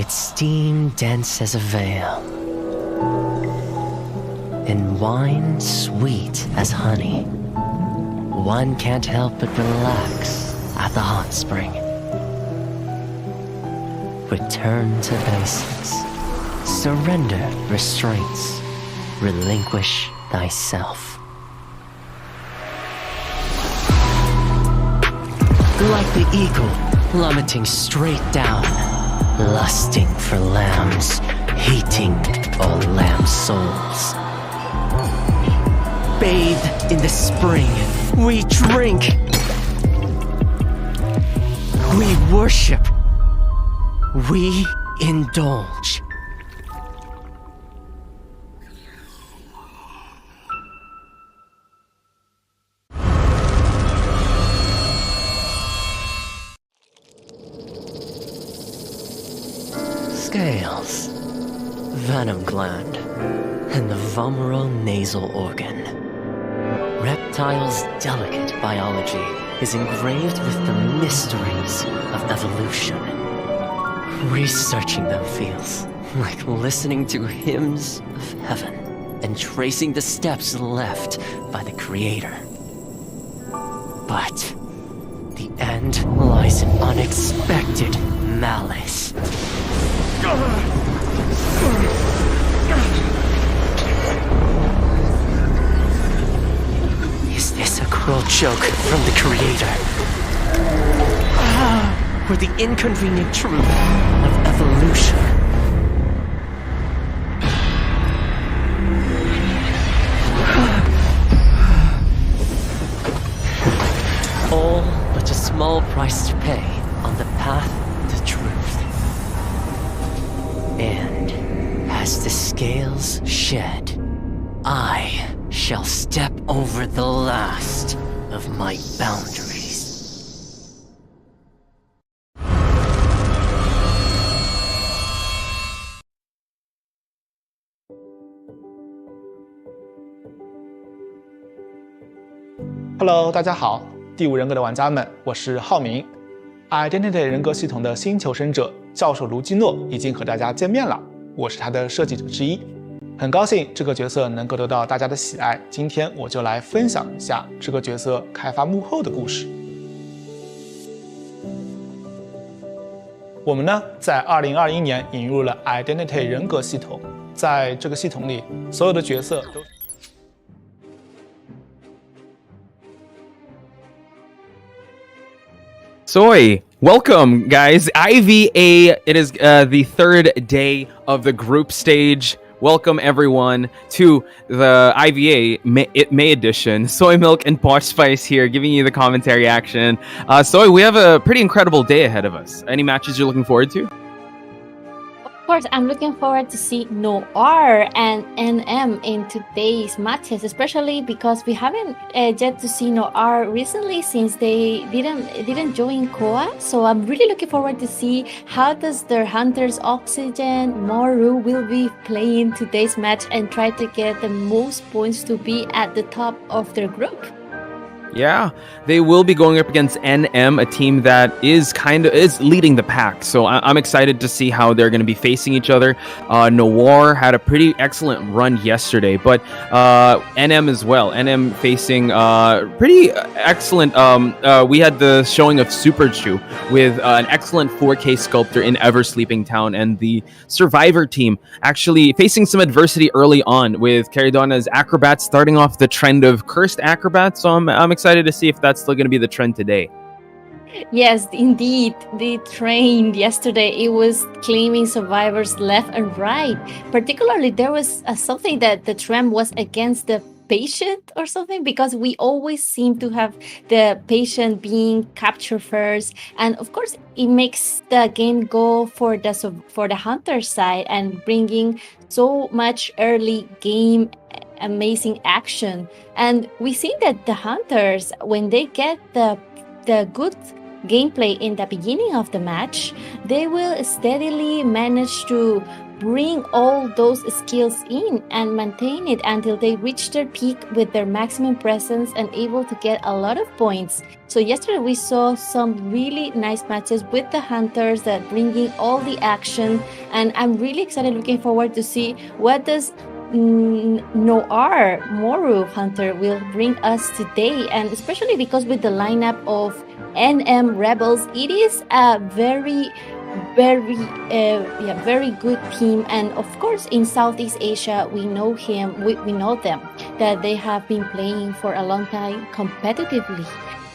its steam dense as a veil, and wine sweet as honey. One can't help but relax at the hot spring. Return to basics. Surrender restraints. Relinquish thyself. Like the eagle plummeting straight down, lusting for lambs, hating all lamb souls. Bathed in the spring, we drink. We worship. We indulge. Scales, venom gland, and the vomeral nasal organ. Reptiles' delicate biology is engraved with the mysteries of evolution. Researching them feels like listening to hymns of heaven and tracing the steps left by the Creator. But the end lies in unexpected malice. Is this a cruel joke from the Creator? Or the inconvenient truth of evolution? All but a small price to pay on the path to truth. And as the scales shed, I shall step over the last of my boundaries. Hello， 大家好，第五人格的玩家们，我是浩明。Identity 人格系统的新求生者教授卢基诺已经和大家见面了，我是他的设计者之一，很高兴这个角色能够得到大家的喜爱。今天我就来分享一下这个角色开发幕后的故事。我们呢，在2021年引入了 Identity 人格系统，在这个系统里，所有的角色都Soy, welcome guys. IVA, it is the third day of the group stage. Welcome everyone to the IVA May edition. Soy Milk and Posh Spice here giving you the commentary action. Soy, we have a pretty incredible day ahead of us. Any matches you're looking forward to? Of course, I'm looking forward to see Noir and NM in today's matches, especially because we haven't yet to see Noir recently since they didn't join COA. So I'm really looking forward to see how does their Hunter's Oxygen Moru will be playing today's match and try to get the most points to be at the top of their group. Yeah, they will be going up against NM, a team that is leading the pack. So I'm excited to see how they're going to be facing each other. Noir had a pretty excellent run yesterday, but NM as well. NM facing pretty excellent. We had the showing of Super Chew with an excellent 4K sculptor in Ever Sleeping Town, and the Survivor team actually facing some adversity early on with Caridona's Acrobats starting off the trend of cursed acrobats. So I'm excited to see if that's still going to be the trend today. Yes, indeed. The trend yesterday, it was claiming survivors left and right. Particularly, there was something that the trend was against the patient or something, because we always seem to have the patient being captured first, and of course it makes the game go for the hunter side and bringing so much early game amazing action. And we see that the hunters, when they get the good gameplay in the beginning of the match, they will steadily manage to bring all those skills in and maintain it until they reach their peak with their maximum presence and able to get a lot of points. So yesterday we saw some really nice matches with the hunters that bringing all the action, and I'm really excited, looking forward to see what does Noir Moru Hunter will bring us today, and especially because with the lineup of NM Rebels, it is a very good team. And of course in Southeast Asia we know we know them, that they have been playing for a long time competitively.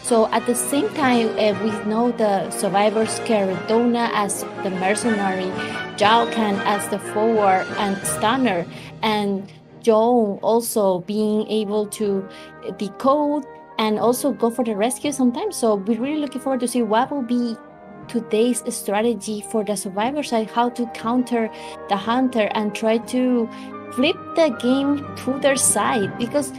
So at the same time, we know the survivors Caradona as the mercenary, Zhao Kan as the forward and stunner, and Zhong also being able to decode and also go for the rescue sometimes. So we're really looking forward to see what will be today's strategy for the survivor side, how to counter the hunter and try to flip the game to their side, because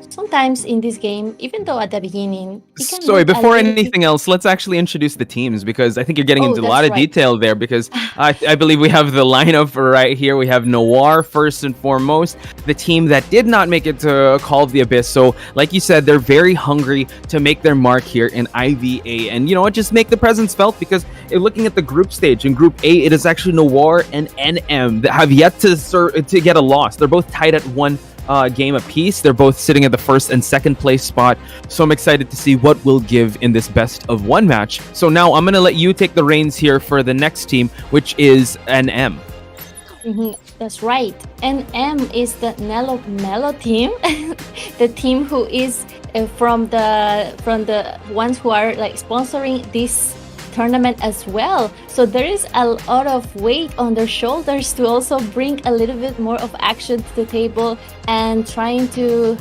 sometimes in this game, even though at the beginning sorry, before anything else, let's actually introduce the teams, because I think you're getting into a lot of detail there, because I believe we have the lineup right here. We have Noir first and foremost, the team that did not make it to Call of the Abyss. So like you said, they're very hungry to make their mark here in IVA, and just make the presence felt, because looking at the group stage, in Group A, it is actually Noir and NM that have yet to get a loss. They're both tied at one game apiece. They're both sitting at the first and second place spot. So I'm excited to see what we'll give in this best of one match. So now I'm going to let you take the reins here for the next team, which is NM. That's right. NM is the Mello team, the team who is from the ones who are like sponsoring this tournament as well. So there is a lot of weight on their shoulders to also bring a little bit more of action to the table and trying to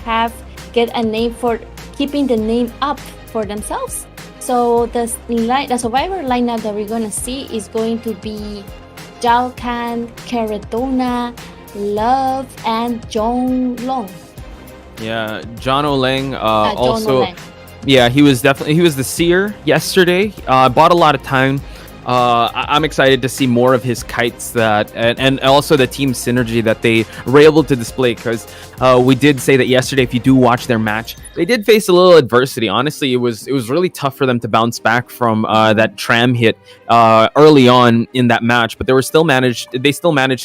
get a name for keeping the name up for themselves. So the survivor lineup that we're gonna see is going to be Zhao Kan, Caradona, Love, and John Long. Yeah, John Oleng also. John Oleng. Yeah, he was the seer yesterday. Bought a lot of time. I'm excited to see more of his kites and also the team synergy that they were able to display, because we did say that yesterday, if you do watch their match, they did face a little adversity. Honestly, it was really tough for them to bounce back from that tram hit early on in that match, but they still managed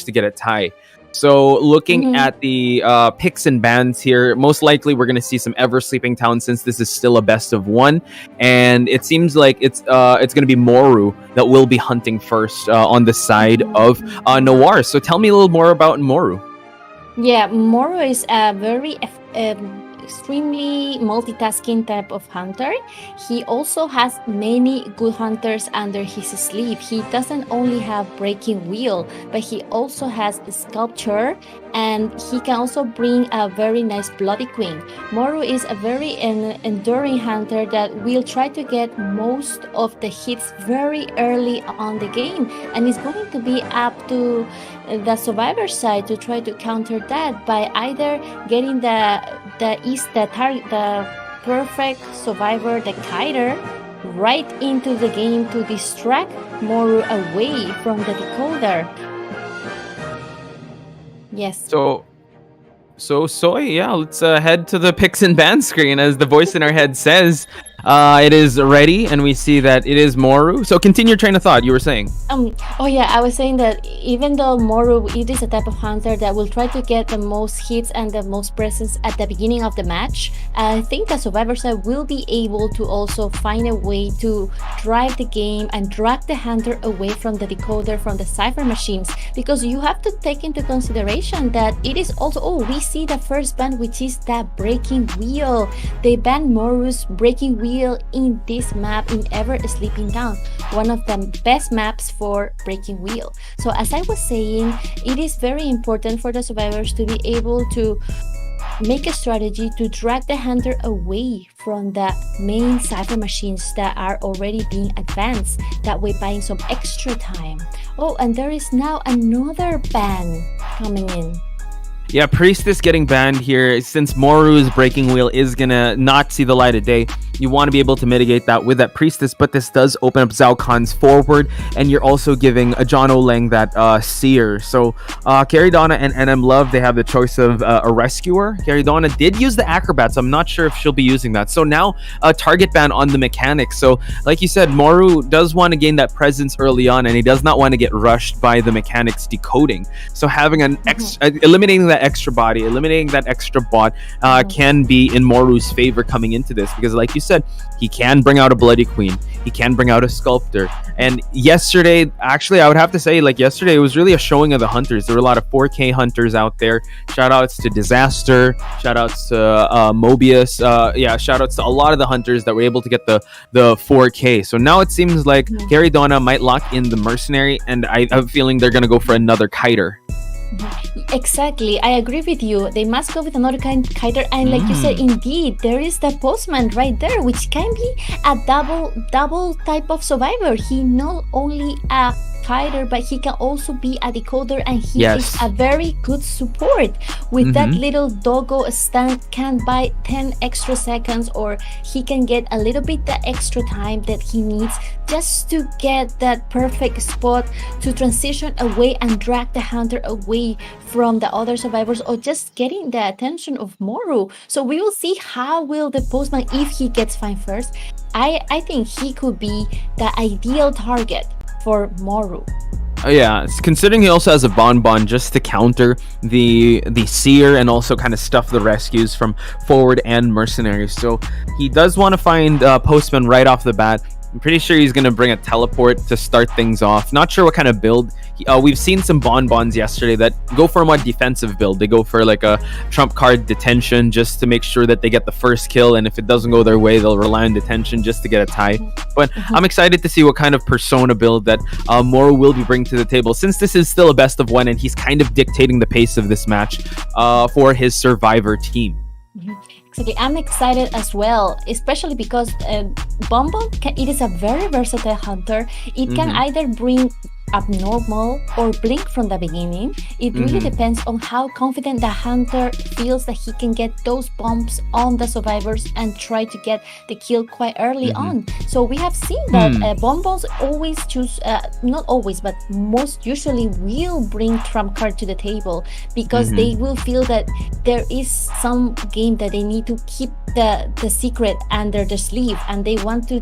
to get a tie. So looking at the picks and bans here, most likely we're going to see some Ever Sleeping Town, since this is still a best of one. And it seems like it's going to be Moru that will be hunting first on the side of Noir. So tell me a little more about Moru. Yeah, Moru is a very extremely multitasking type of hunter. He also has many good hunters under his sleeve. He doesn't only have Breaking Wheel, but he also has Sculpture, and he can also bring a very nice Bloody Queen. Moru is a very enduring hunter that will try to get most of the hits very early on the game, and it's going to be up to the survivor side to try to counter that by either getting the perfect survivor, the kiter, right into the game to distract Moru away from the decoder. Yes. So Soy, yeah, let's head to the picks and bans screen, as the voice in our head says. It is ready, and we see that it is Moru. So continue your train of thought. You were saying. I was saying that even though Moru, it is a type of hunter that will try to get the most hits and the most presence at the beginning of the match, I think the survivor side will be able to also find a way to drive the game and drag the hunter away from the decoder, from the cipher machines, because you have to take into consideration that it is also, we see the first ban, which is that Breaking Wheel. They banned Moru's Breaking Wheel in this map, in Ever Sleeping Down, one of the best maps for Breaking Wheel. So as I was saying, it is very important for the survivors to be able to make a strategy to drag the hunter away from the main cipher machines that are already being advanced, that way buying some extra time. And there is now another ban coming in. Yeah, Priestess getting banned here, since Moru's Breaking Wheel is gonna not see the light of day. you want to be able to mitigate that with that priestess, but this does open up Zhao Khan's forward, and you're also giving John Oleng that seer. So Caridonna and NM Love, they have the choice of a rescuer. Caridonna did use the acrobats. I'm not sure if she'll be using that. So now a target ban on the mechanics. So like you said, Moru does want to gain that presence early on, and he does not want to get rushed by the mechanics decoding. So having an eliminating that extra body, eliminating that extra bot can be in Moru's favor coming into this, because like you said, he can bring out a Bloody Queen, he can bring out a Sculptor. And yesterday, actually, I would have to say, like yesterday, it was really a showing of the hunters. There were a lot of 4K hunters out there. Shout outs to Disaster, shout outs to Mobius, shout outs to a lot of the hunters that were able to get the 4K. So now it seems like Caridonna might lock in the mercenary, and I have a feeling they're gonna go for another kiter. Exactly, I agree with you. They must go with another kind kiter, and like you said, indeed, there is the postman right there, which can be a double type of survivor. He not only a fighter, but he can also be a decoder, and he is a very good support. With that little doggo stand, can buy 10 extra seconds, or he can get a little bit the extra time that he needs just to get that perfect spot to transition away and drag the hunter away from the other survivors, or just getting the attention of Moru. So we will see how will the postman, if he gets fine first. I think he could be the ideal target for Moru. Yeah, considering he also has a bonbon just to counter the seer and also kind of stuff the rescues from forward and mercenaries. So he does want to find postman right off the bat. I'm pretty sure he's going to bring a teleport to start things off. Not sure what kind of build. We've seen some bonbons yesterday that go for a more defensive build. They go for like a trump card detention just to make sure that they get the first kill, and if it doesn't go their way, they'll rely on detention just to get a tie. But I'm excited to see what kind of persona build that Moru will be bringing to the table, since this is still a best of one and he's kind of dictating the pace of this match for his survivor team. Exactly, I'm excited as well, especially because Bonbon, it is a very versatile hunter. It can either bring abnormal or blink from the beginning. It really depends on how confident the hunter feels that he can get those bombs on the survivors and try to get the kill quite early on. So we have seen that Bonbons always choose, not always, but most usually will bring trump card to the table, because they will feel that there is some game that they need to keep the secret under the sleeve, and they want to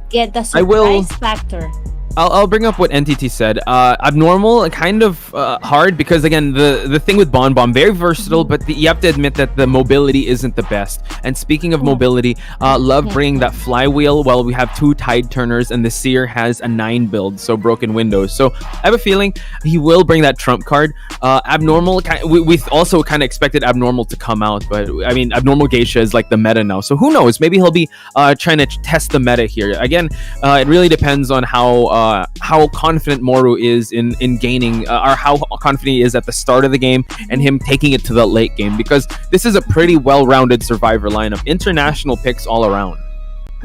get the surprise factor. I'll bring up what NTT said. Abnormal, kind of hard, because again, the thing with Bonbon, very versatile, but you have to admit that the mobility isn't the best. And speaking of mobility, love bringing that flywheel, while we have 2 tide turners, and the seer has a 9 build, so broken windows. So I have a feeling he will bring that trump card. Abnormal, we also kind of expected Abnormal to come out, but I mean, Abnormal Geisha is like the meta now, so who knows? Maybe he'll be trying to test the meta here. Again, it really depends on how confident Moru is in gaining, or how confident he is at the start of the game, and him taking it to the late game, because this is a pretty well-rounded survivor lineup. International picks all around.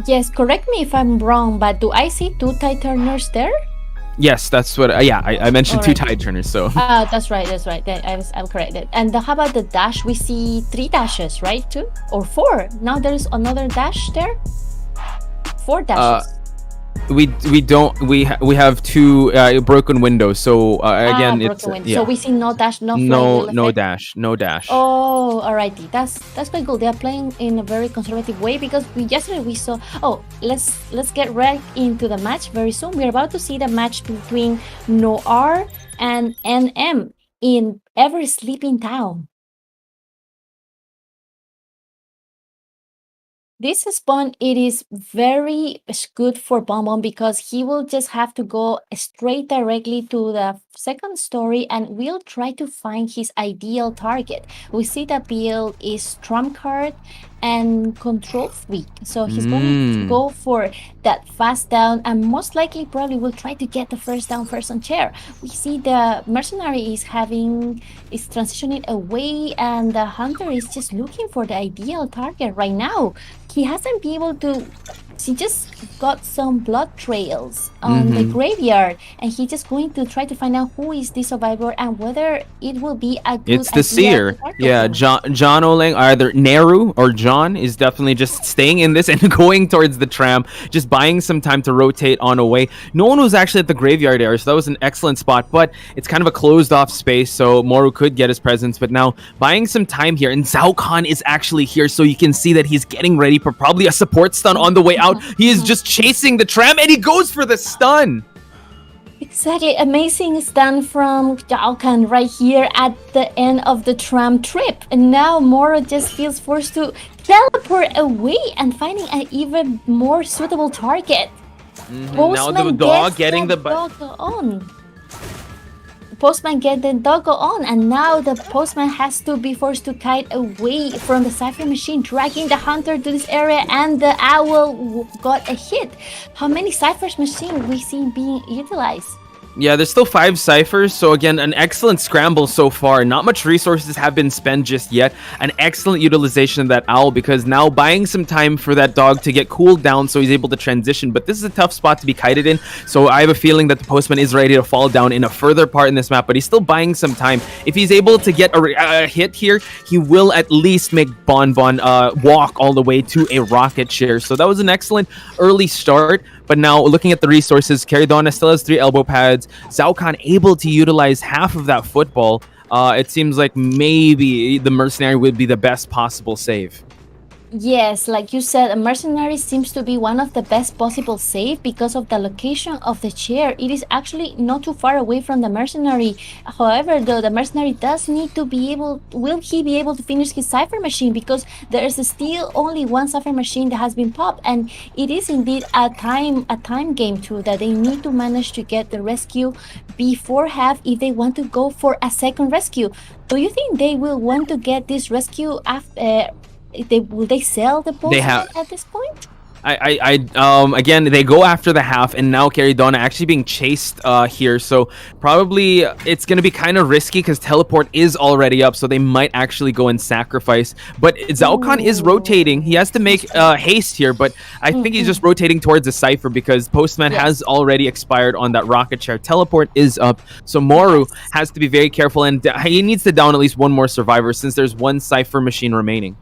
Yes, correct me if I'm wrong, but do I see 2 tide turners there? Yes, that's what. I mentioned Alright. 2 tide turners. So. That's right. I'm corrected. And how about the dash? We see 3 dashes, right? 2 or 4. Now there's another dash there. 4 dashes. We have 2 broken windows. So again, it's So we see no dash, no dash. Oh, alrighty. That's quite good. They are playing in a very conservative way, because yesterday we saw. Oh, let's get right into the match very soon. We're about to see the match between Noir and NM in Ever Sleeping Town. This spawn, it is very good for Bonbon, because he will just have to go straight directly to the second story and will try to find his ideal target. We see that build is trump card and control freak, so he's going to go for that fast down, and most likely probably will try to get the first down first on chair. We see the mercenary is transitioning away, and the hunter is just looking for the ideal target right now. He hasn't been able to He just got some blood trails on the graveyard, and he's just going to try to find out who is the survivor and whether it will be a good It's the idea seer. to tackle Yeah, him. John Oling, either Neru or John is definitely just staying in this and going towards the tram, just buying some time to rotate on away. No one was actually at the graveyard area, so that was an excellent spot, but it's kind of a closed off space, so Moru could get his presence, but now buying some time here, and Zhao Kan is actually here, so you can see that he's getting ready for probably a support stun on the way out. He is just chasing the tram, and he goes for the stun. Exactly, amazing stun from Zhao Kan right here at the end of the tram trip. And now Moro just feels forced to teleport away and finding an even more suitable target. Now the dog getting the doggo on. Postman get the doggo on, and now the postman has to be forced to kite away from the cipher machine, dragging the hunter to this area, and the owl got a hit. How many ciphers machine we see being utilized? Yeah, there's still 5 ciphers, so again, an excellent scramble so far. Not much resources have been spent just yet. An excellent utilization of that owl, because now buying some time for that dog to get cooled down so he's able to transition. But this is a tough spot to be kited in, so I have a feeling that the postman is ready to fall down in a further part in this map, but he's still buying some time. If he's able to get a hit here, he will at least make Bon walk all the way to a rocket share. So that was an excellent early start. But now, looking at the resources, Caridona still has 3 elbow pads. Zhao Kan able to utilize half of that football. It seems like maybe the mercenary would be the best possible save. Yes, like you said, a mercenary seems to be one of the best possible save because of the location of the chair. It is actually not too far away from the mercenary. However, though, the mercenary does need to be able... Will he be able to finish his cipher machine? Because there is still only one cipher machine that has been popped, and it is indeed a time game too, that they need to manage to get the rescue before half if they want to go for a second rescue. Do you think they will want to get this rescue after... will they sell the postman at this point? Again, they go after the half, and now Caridona actually being chased here, so probably it's going to be kind of risky because teleport is already up, so they might actually go and sacrifice. But Zhao Kan is rotating. He has to make haste here, but I think he's just rotating towards the cipher because postman has already expired on that rocket chair. Teleport is up, so Moru has to be very careful, and he needs to down at least one more survivor since there's one cipher machine remaining.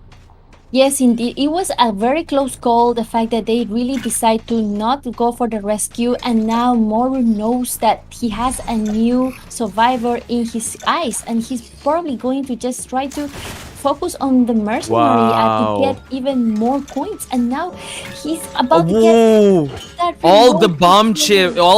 Yes, indeed. It was a very close call, the fact that they really decide to not go for the rescue, and now Moru knows that he has a new survivor in his eyes, and he's probably going to just try to focus on the mercenary to get even more coins, and now he's about to get that all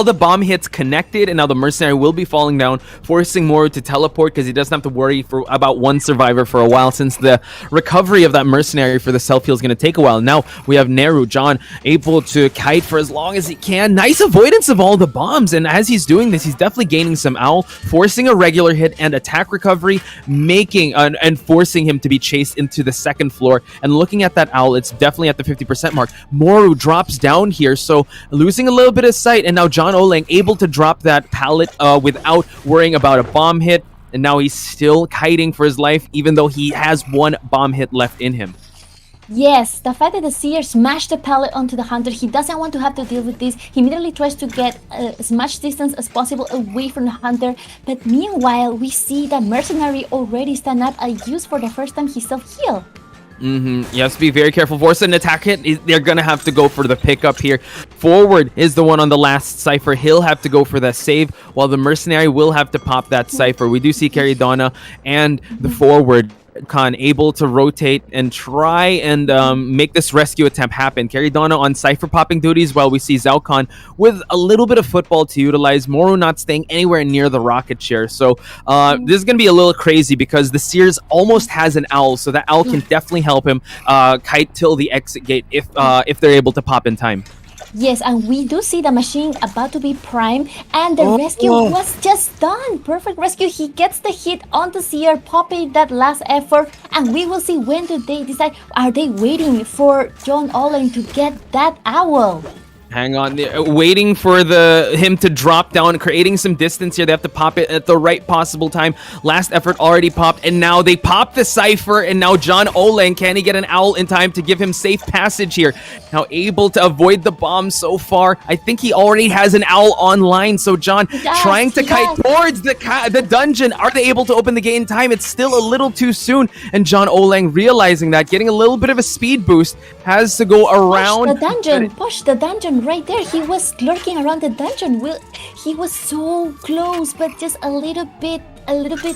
the bomb hits connected, and now the mercenary will be falling down, forcing Moru to teleport because he doesn't have to worry about one survivor for a while, since the recovery of that mercenary for the self-heal is going to take a while. Now we have Neru, John, able to kite for as long as he can. Nice avoidance of all the bombs, and as he's doing this, he's definitely gaining some owl, forcing a regular hit and attack recovery, making and forcing him to be chased into the second floor. And looking at that owl, it's definitely at the 50% mark. Moru drops down here, so losing a little bit of sight, and now John Olang able to drop that pallet without worrying about a bomb hit, and now he's still kiting for his life even though he has one bomb hit left in him. Yes, the fact that the seer smashed the pallet onto the hunter, he doesn't want to have to deal with this. He immediately tries to get as much distance as possible away from the hunter. But meanwhile, we see the mercenary already stand up and use for the first time his self-heal. You have to be very careful. Force an attack hit. They're going to have to go for the pickup here. Forward is the one on the last cipher. He'll have to go for the save, while the mercenary will have to pop that cipher. We do see Caridona and the forward Khan able to rotate and try and make this rescue attempt happen. Caridona on cipher popping duties, while we see Zhao Kan with a little bit of football to utilize. Moru not staying anywhere near the rocket chair. So this is going to be a little crazy because the Sears almost has an owl, so that owl can definitely help him kite till the exit gate if they're able to pop in time. Yes, and we do see the machine about to be primed, and the rescue was just done. Perfect rescue. He gets the hit on the seer, popping that last effort, and we will see when do they decide. Are they waiting for John Olin to get that owl? Hang on, waiting for him to drop down, creating some distance here. They have to pop it at the right possible time. Last effort already popped, and now they pop the Cypher, and now John Oleng, can he get an owl in time to give him safe passage here? Now able to avoid the bomb so far. I think he already has an owl online, so John trying to kite towards the dungeon. Are they able to open the gate in time? It's still a little too soon, and John Oleng realizing that, getting a little bit of a speed boost, has to go around. Push the dungeon right there. He was lurking around the dungeon. He was so close, but just a little bit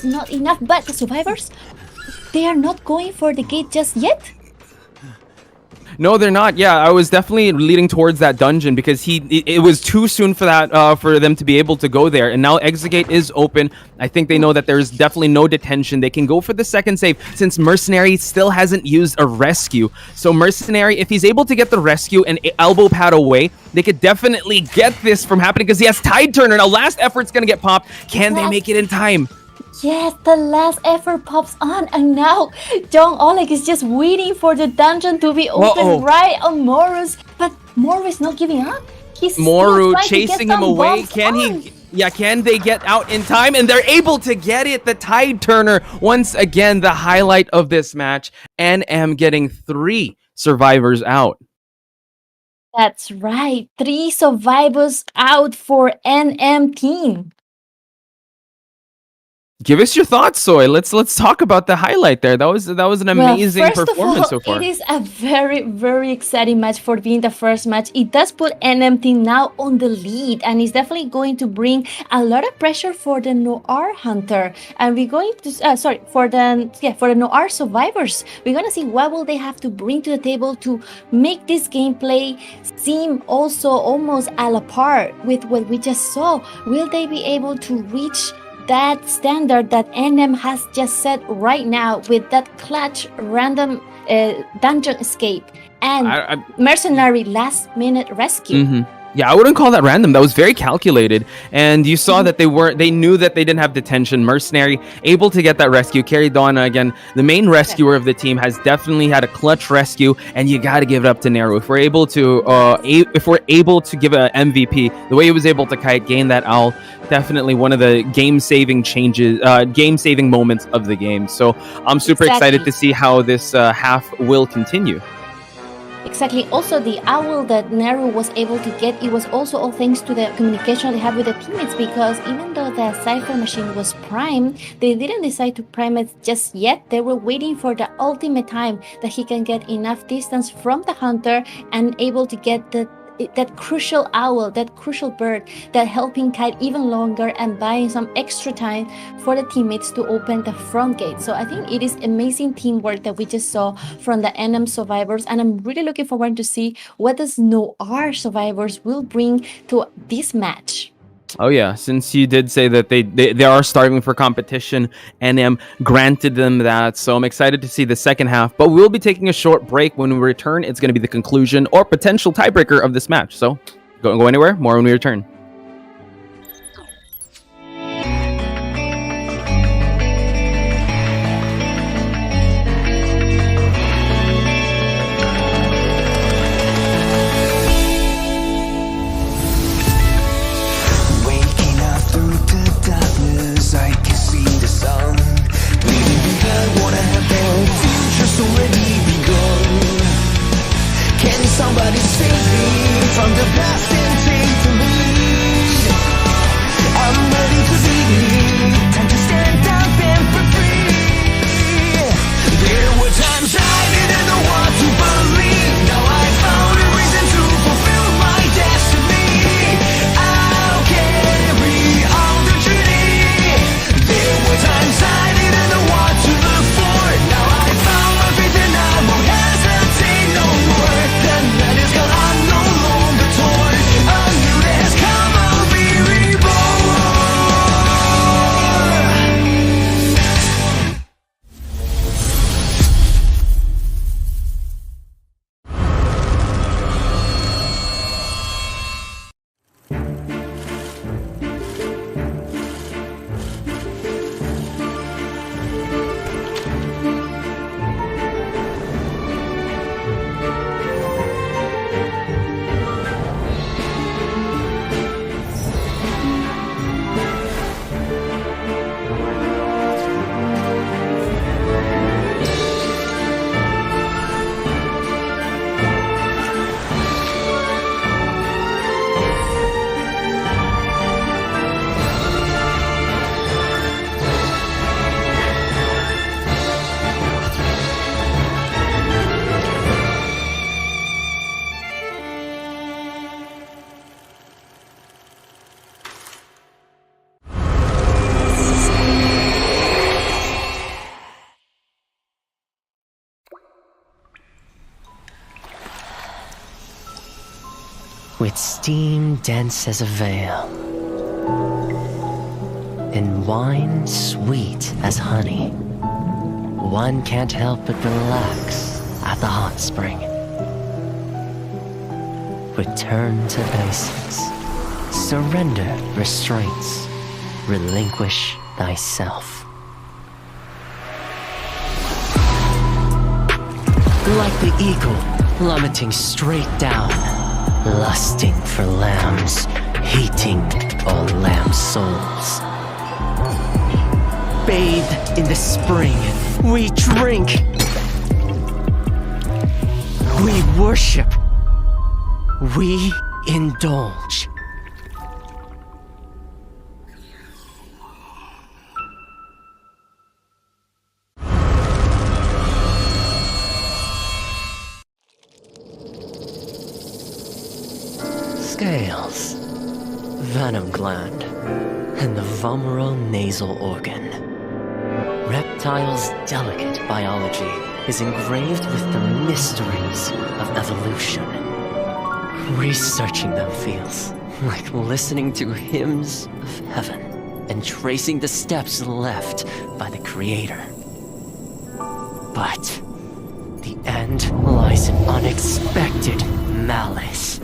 not enough. But the survivors, they are not going for the gate just yet. No, they're not. Yeah, I was definitely leading towards that dungeon because it was too soon for that for them to be able to go there. And now exit gate is open. I think they know that there's definitely no detention. They can go for the second save since Mercenary still hasn't used a rescue. So Mercenary, if he's able to get the rescue and elbow pad away, they could definitely get this from happening because he has Tide Turner. Now last effort's gonna get popped. Can they make it in time? Yes, the last effort pops on, and now John Oleg is just waiting for the dungeon to be open right on Morus. But Morus not giving up. He's Moru chasing him away. Can they get out in time? And they're able to get it. The Tide Turner, once again, the highlight of this match. NM getting 3 survivors out. That's right. 3 survivors out for NM team. Give us your thoughts, Soy. Let's talk about the highlight there. That was an amazing performance so far. It is a very, very exciting match for being the first match. It does put NMT now on the lead, and it's definitely going to bring a lot of pressure for the Noir Hunter. And we're going to for the Noir survivors. We're gonna see what will they have to bring to the table to make this gameplay seem also almost a la part with what we just saw. Will they be able to reach that standard that NM has just set right now with that clutch random dungeon escape and Mercenary last minute rescue? Mm-hmm. Yeah, I wouldn't call that random. That was very calculated. And you saw that they knew that they didn't have detention. Mercenary able to get that rescue. Carrie Donna, again, the main rescuer of the team, has definitely had a clutch rescue, and you got to give it up to Nero. If we're able to give an MVP, the way he was able to kite, gain that owl, definitely one of the game-saving moments of the game. So I'm super excited to see how this half will continue. Exactly. Also, the owl that Nero was able to get, it was also all thanks to the communication they had with the teammates, because even though the Cypher machine was primed, they didn't decide to prime it just yet. They were waiting for the ultimate time that he can get enough distance from the hunter and able to get that crucial owl, that crucial bird, that helping kite even longer and buying some extra time for the teammates to open the front gate. So I think it is amazing teamwork that we just saw from the NM survivors, and I'm really looking forward to see what the Noir survivors will bring to this match. Oh yeah, since you did say that they are starving for competition, NM granted them that, so I'm excited to see the second half. But we'll be taking a short break. When we return, it's going to be the conclusion or potential tiebreaker of this match. So don't go anywhere. More when we return. Somebody save me from the past and take the lead. I'm ready to be, time to stand up and be free. There were times I didn't know what to believe. Now I found a reason to fulfill my destiny. I'll carry on the journey. There were times I didn't know what to look for. Now I found my faith and I won't hesitate no more. The night is gone, I'm no longer torn. with steam dense as a veil, and wine sweet as honey. One can't help but relax at the hot spring. Return to basics. Surrender restraints. Relinquish thyself. Like the eagle plummeting straight down, lusting for lambs, hating all lamb souls. Bathed in the spring, we drink. We worship. We indulge. Scales, venom gland, and the vomeronasal organ. Reptiles' delicate biology is engraved with the mysteries of evolution. Researching them feels like listening to hymns of heaven and tracing the steps left by the Creator. But the end lies in unexpected malice.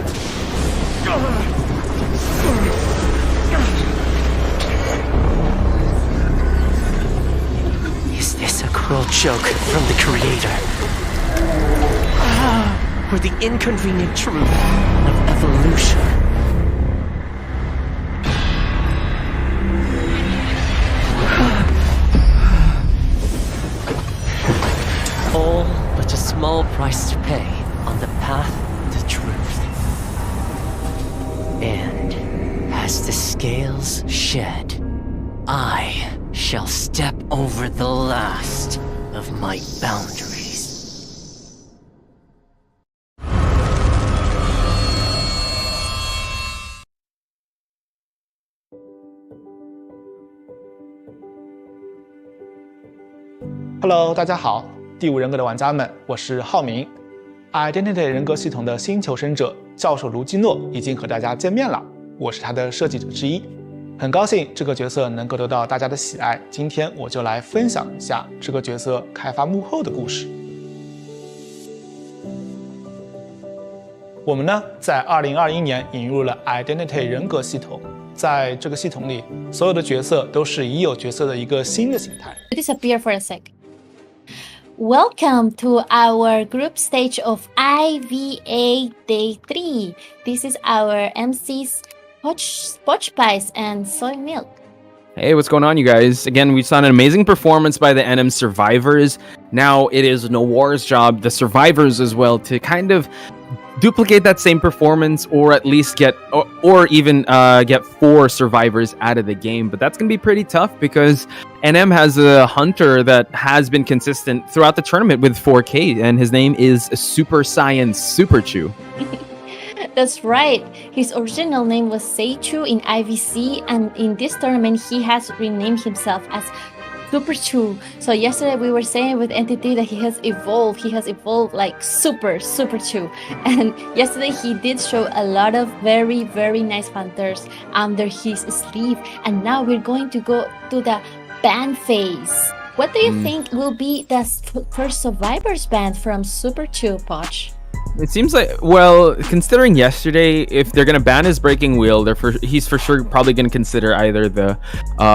Is this a cruel joke from the Creator? Or the inconvenient truth of evolution? All but a small price to pay on the path to truth. And as the scales shed, I shall step over the last of my boundaries. Hello， 大家好，第五人格的玩家们，我是浩明。Identity 人格系统的新求生者教授卢基诺已经和大家见面了，我是他的设计者之一，很高兴这个角色能够得到大家的喜爱。今天我就来分享一下这个角色开发幕后的故事。我们呢，在2021年引入了 Identity 人格系统，在这个系统里，所有的角色都是已有角色的一个新的形态。 Disappear for a sec. Welcome to our group stage of IVA Day 3. This is our MC's Poch Pies and Soy Milk. Hey, what's going on, you guys? Again, we saw an amazing performance by the NM survivors. Now it is Noir's job, the survivors as well, to kind of duplicate that same performance, or at least get get 4 survivors out of the game. But that's gonna be pretty tough because NM has a hunter that has been consistent throughout the tournament with 4K, and his name is Super Saiyan Super Chew. That's right. His original name was Seichu in IVC, and in this tournament he has renamed himself as Super Chew. So yesterday we were saying with NTT that he has evolved like Super Chew. And yesterday he did show a lot of very, very nice hunters under his sleeve. And now we're going to go to the band phase. What do you think will be the first survivors band from Super Chew, Poch? It seems like, well, considering yesterday, if they're gonna ban his breaking wheel, he's for sure probably gonna consider either the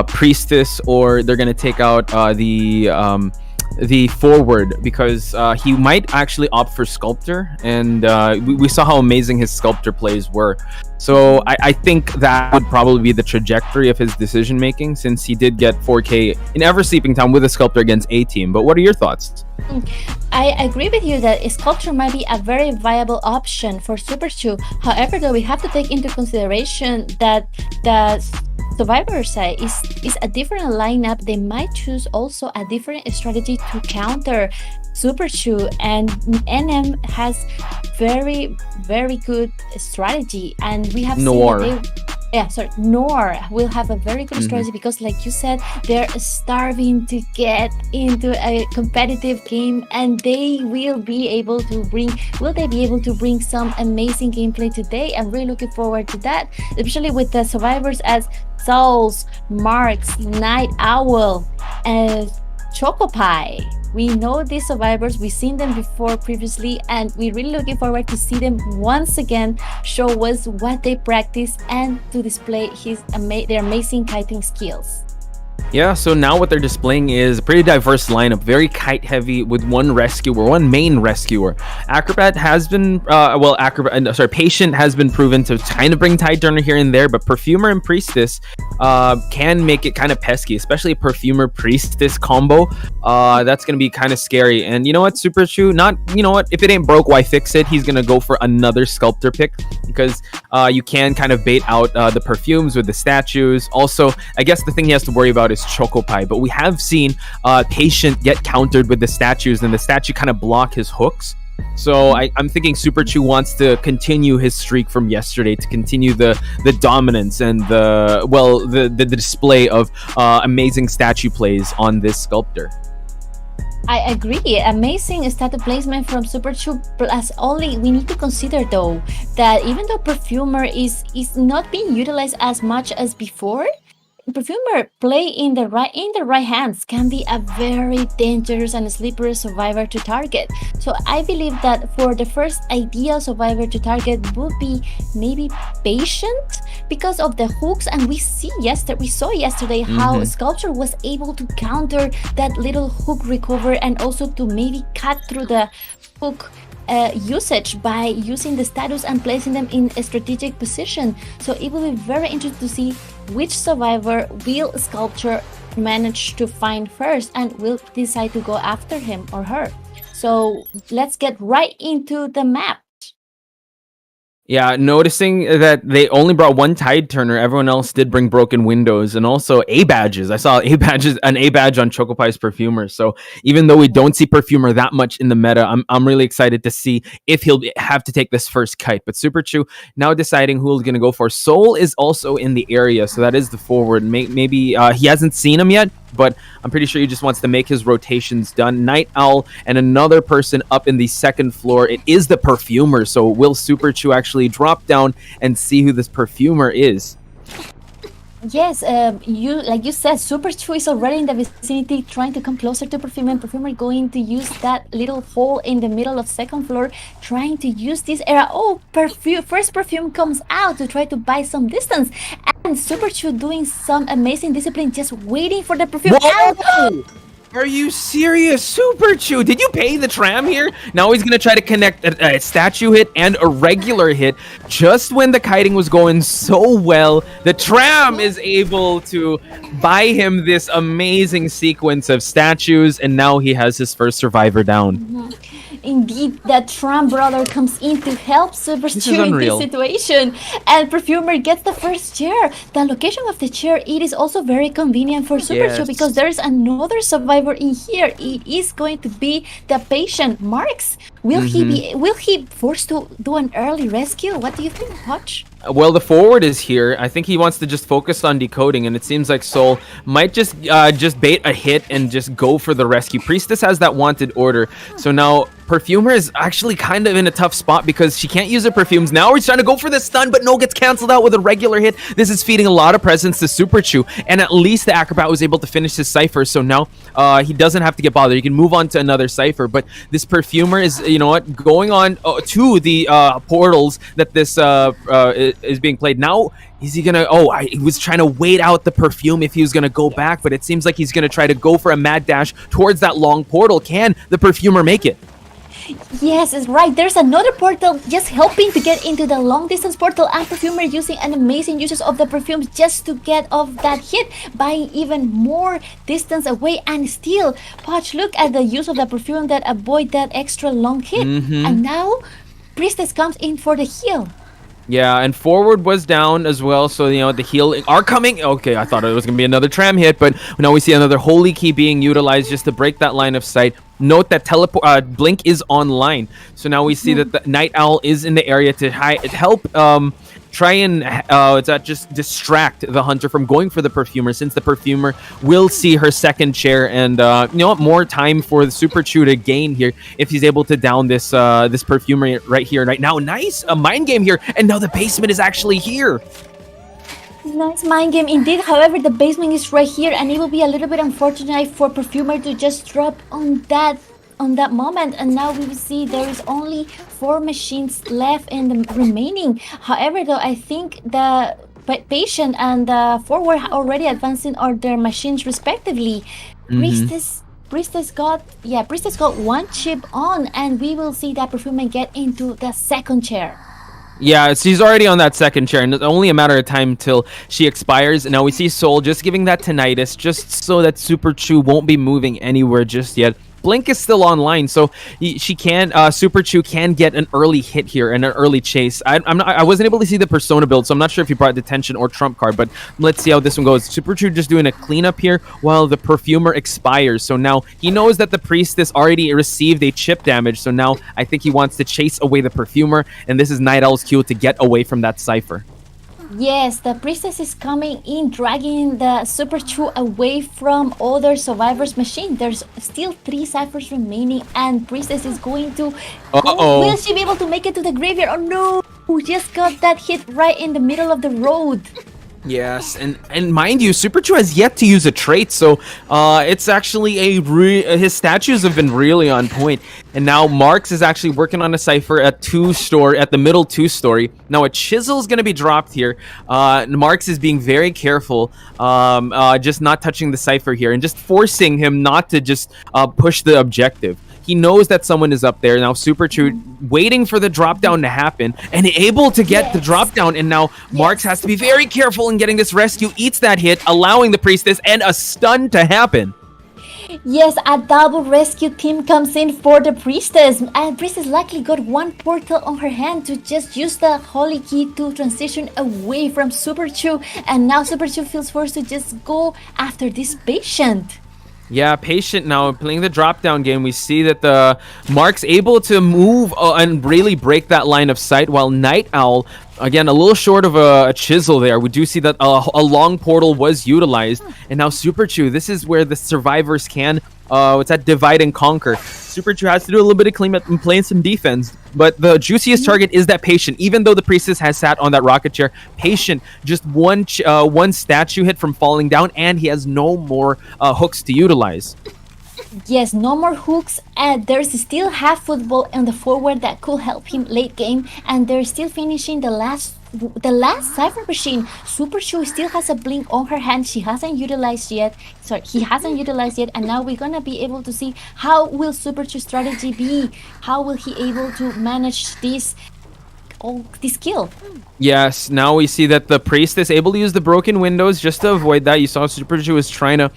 priestess, or they're gonna take out the forward, because he might actually opt for sculptor, and we saw how amazing his sculptor plays were. So I think that would probably be the trajectory of his decision making, since he did get 4K in Ever Sleeping Town with a sculptor against A team. But what are your thoughts? I agree with you that sculpture might be a very viable option for Super Chew. However, though, we have to take into consideration that the survivor side is a different lineup. They might choose also a different strategy to counter Super Chew, and NM has very, very good strategy, and we have Noir. seen Nor will have a very good strategy because, like you said, they're starving to get into a competitive game, and they will be able to bring. Will they be able to bring some amazing gameplay today? I'm really looking forward to that, especially with the survivors as Souls, Marks, Night Owl, and Chocopie. We know these survivors, we've seen them before previously, and we're really looking forward to see them once again show us what they practice and to display their amazing kiting skills. Yeah, so now what they're displaying is a pretty diverse lineup, very kite heavy with one main rescuer. Acrobat has been, Patient has been proven to kind of bring Tide Turner here and there, but Perfumer and Priestess can make it kind of pesky, especially Perfumer Priestess combo. That's going to be kind of scary. And you know what, Super Chew, if it ain't broke, why fix it? He's going to go for another Sculptor pick because you can kind of bait out the perfumes with the statues. Also, I guess the thing he has to worry about is Chocopie, but we have seen Patient get countered with the statues, and the statue kind of block his hooks. So I'm thinking Super Chew wants to continue his streak from yesterday, to continue the dominance and the display of amazing statue plays on this sculptor. I agree. Amazing statue placement from Super Chew. Plus, only we need to consider though that even though Perfumer is not being utilized as much as before, Perfumer play in the right hands can be a very dangerous and slippery survivor to target. So I believe that for the first ideal survivor to target would be maybe Patient because of the hooks, and we saw yesterday how Sculpture was able to counter that little hook recover and also to maybe cut through the hook usage by using the status and placing them in a strategic position. So it will be very interesting to see which survivor will Sculpture manage to find first and will decide to go after him or her. So let's get right into the map. Yeah, noticing that they only brought one Tide Turner, everyone else did bring broken windows and also A badges. I saw an A badge on Chocopie's Perfumer. So even though we don't see Perfumer that much in the meta, I'm really excited to see if he'll have to take this first kite. But Super Chew now deciding who he's going to go for. Soul is also in the area, so that is the forward. Maybe he hasn't seen him yet, but I'm pretty sure he just wants to make his rotations done. Night Owl and another person up in the second floor. It is the Perfumer, so will Super Chew actually drop down and see who this Perfumer is? Yes, like you said, Super Chew is already in the vicinity trying to come closer to Perfumer. Perfumer going to use that little hole in the middle of second floor, trying to use this area. Oh, first Perfume comes out to try to buy some distance. And Super Chew doing some amazing discipline, just waiting for the Perfume. Whoa! Are you serious, Super Chew? Did you pay the tram here? Now he's gonna try to connect a statue hit and a regular hit. Just when the kiting was going so well, the tram is able to buy him this amazing sequence of statues, and now he has his first survivor down. Indeed, that Tram brother comes in to help Super Chew in this situation, and Perfumer gets the first chair. The location of the chair, it is also very convenient for Super Chew because there is another survivor in here. It is going to be the Patient. Marks, will he forced to do an early rescue? What do you think, Hutch? Well, the forward is here. I think he wants to just focus on decoding, and it seems like Soul might just bait a hit and just go for the rescue. Priestess has that wanted order, so now Perfumer is actually kind of in a tough spot because she can't use her perfumes. Now he's trying to go for the stun, but no, gets canceled out with a regular hit. This is feeding a lot of presence to Super Chew, and at least the Acrobat was able to finish his Cypher, so now he doesn't have to get bothered. He can move on to another Cypher, but this Perfumer is, going on to the portals that this is being played. Now, is he gonna... he was trying to wait out the Perfume if he was gonna go back, but it seems like he's gonna try to go for a mad dash towards that long portal. Can the Perfumer make it? Yes, it's right. There's another portal just helping to get into the long distance portal, and Perfumer using an amazing uses of the perfumes just to get off that hit, buying even more distance away, and still, Potch, look at the use of the perfume that avoid that extra long hit. And now, Priestess comes in for the heal. Yeah, and forward was down as well, so, the heal are coming. Okay, I thought it was going to be another tram hit, but now we see another Holy Key being utilized just to break that line of sight. Note that Blink is online, so now we see that the Night Owl is in the area to help try and just distract the hunter from going for the perfumer, since the perfumer will see her second chair, and more time for the Super Chew to gain here if he's able to down this this perfumer right here right now. Nice a mind game here, and now the basement is actually here. Nice mind game indeed. However, the basement is right here, and it will be a little bit unfortunate for perfumer to just drop on that moment. And now we will see there is only 4 machines left in the remaining. However, though, I think the patient and the forward already advancing on their machines respectively. Priestess got 1 chip on, and we will see that perfumer get into the second chair. Yeah, she's already on that second chair, and it's only a matter of time till she expires. And now we see Soul just giving that tinnitus, just so that Super Chew won't be moving anywhere just yet. Blink is still online, so she can Super Chew can get an early hit here and an early chase. I wasn't able to see the persona build, so I'm not sure if he brought detention or trump card, but let's see how this one goes. Super Chew just doing a cleanup here while the perfumer expires. So now he knows that the priestess already received a chip damage, so now I think he wants to chase away the perfumer, and this is Night Owl's cue to get away from that cipher. Yes, the priestess is coming in, dragging the Super Chew away from other survivors' machine. There's still 3 ciphers remaining, and priestess is going to. Will she be able to make it to the graveyard? Oh no! Who just got that hit right in the middle of the road? Yes, and mind you, Super Chew has yet to use a trait, so it's actually his statues have been really on point. And now Marks is actually working on a cipher at the middle 2-story. Now a chisel is going to be dropped here. Marks is being very careful, just not touching the cipher here, and just forcing him not to just push the objective. He knows that someone is up there. Now Super Chew waiting for the drop down to happen and able to get the drop down. And now Marks has to be very careful in getting this rescue. Eats that hit, allowing the priestess and a stun to happen. Yes, a double rescue team comes in for the priestess. And priestess likely got 1 portal on her hand to just use the holy key to transition away from Super Chew. And now Super Chew feels forced to just go after this patient. Yeah, patient now playing the drop down game. We see that the Mark's able to move and really break that line of sight, while Night Owl, again, a little short of a chisel there. We do see that a long portal was utilized. And now Super Chew, this is where the survivors can divide and conquer. Super Chew has to do a little bit of cleanup and playing some defense, but the juiciest target is that patient. Even though the priestess has sat on that rocket chair, patient just one statue hit from falling down, and he has no more hooks to utilize. Yes, no more hooks, and there's still half football on the forward that could help him late game, and they're still finishing the last cipher machine. Super Chew still has a blink on her hand. He hasn't utilized yet, and now we're gonna be able to see how will Super Chew strategy be. How will he able to manage this kill? Yes, now we see that the priestess able to use the broken windows just to avoid that. You saw Super Chew was trying to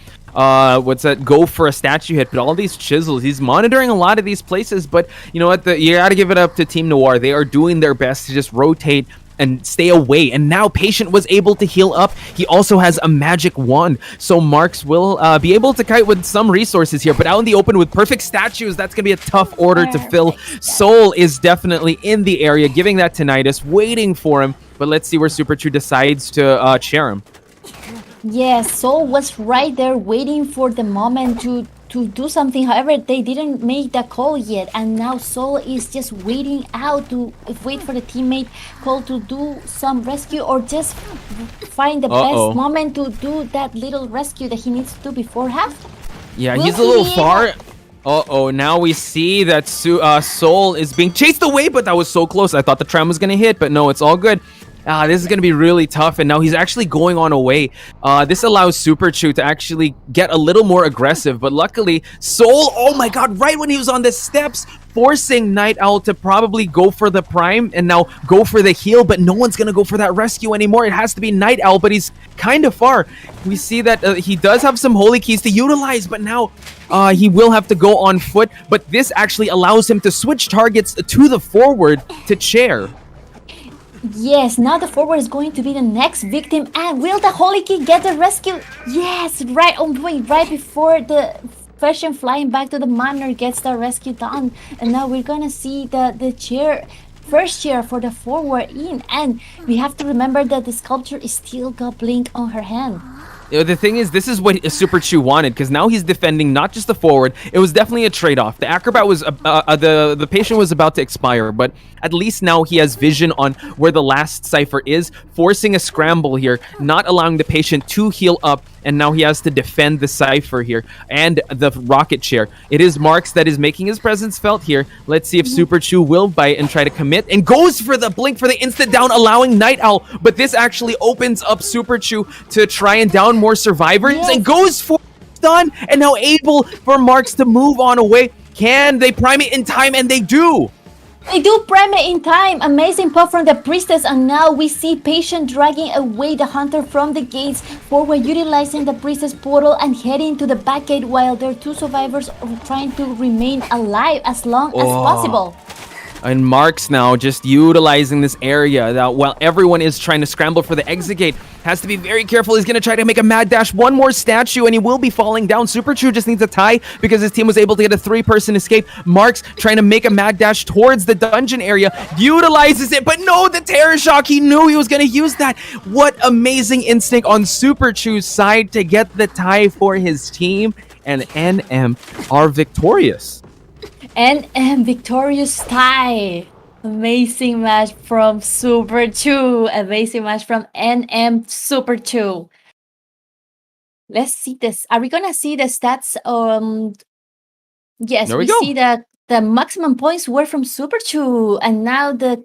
go for a statue hit, but all these chisels, he's monitoring a lot of these places. But you know what, you gotta give it up to Team Noir. They are doing their best to just rotate and stay away. And now Patient was able to heal up. He also has a magic wand, so Marks will be able to kite with some resources here, but out in the open with perfect statues, that's gonna be a tough order to fill. Soul is definitely in the area, giving that tinnitus, waiting for him, but let's see where Super Chew decides to chair him. Yes, Soul was right there waiting for the moment to do something. However, they didn't make the call yet, and now Soul is just waiting out to wait for the teammate call to do some rescue, or just find the best moment to do that little rescue that he needs to do before half. Yeah, he's a little far. Now we see that Soul is being chased away, but that was so close. I thought the tram was gonna hit, but no, it's all good. This is going to be really tough, and now he's actually going on away. This allows Super Chew to actually get a little more aggressive, but luckily, Soul, oh my god, right when he was on the steps, forcing Night Owl to probably go for the prime and now go for the heal, but no one's going to go for that rescue anymore. It has to be Night Owl, but he's kind of far. We see that he does have some holy keys to utilize, but now he will have to go on foot, but this actually allows him to switch targets to the forward to chair. Yes, now the forward is going to be the next victim, and will the Holy Key get the rescue? Yes, right on point, right before the version flying back to the manor gets the rescue done. And now we're gonna see the chair first year for the forward in, and we have to remember that the sculpture is still got blink on her hand. The thing is, this is what Super Chu wanted, because now he's defending not just the forward. It was definitely a trade-off. The acrobat was the patient was about to expire, but at least now he has vision on where the last cipher is, forcing a scramble here, not allowing the patient to heal up, and now he has to defend the cipher here and the rocket chair. It is Marks that is making his presence felt here. Let's see if Super Chu will bite and try to commit, and goes for the blink for the instant down, allowing Night Owl, but this actually opens up Super Chu to try and down more survivors, and goes for stun, and now able for Marks to move on away. Can they prime it in time? And they do. They do prime it in time. Amazing pop from the priestess, and now we see patient dragging away the hunter from the gates, forward utilizing the priestess portal and heading to the back gate, while their two survivors are trying to remain alive as long as possible. And Marks now just utilizing this area that while everyone is trying to scramble for the exit gate, has to be very careful. He's going to try to make a mad dash. One more statue and he will be falling down. Super Chu just needs a tie because his team was able to get a 3-person escape. Marks trying to make a mad dash towards the dungeon area. Utilizes it, but no, the terror shock. He knew he was going to use that. What amazing instinct on Super Chu's side to get the tie for his team. And NM are victorious. NM victorious tie. Amazing match from Super Chu. Amazing match from NM Super Chu. Let's see this. Are we gonna see the stats? Yes, we see that the maximum points were from Super Chu, and now the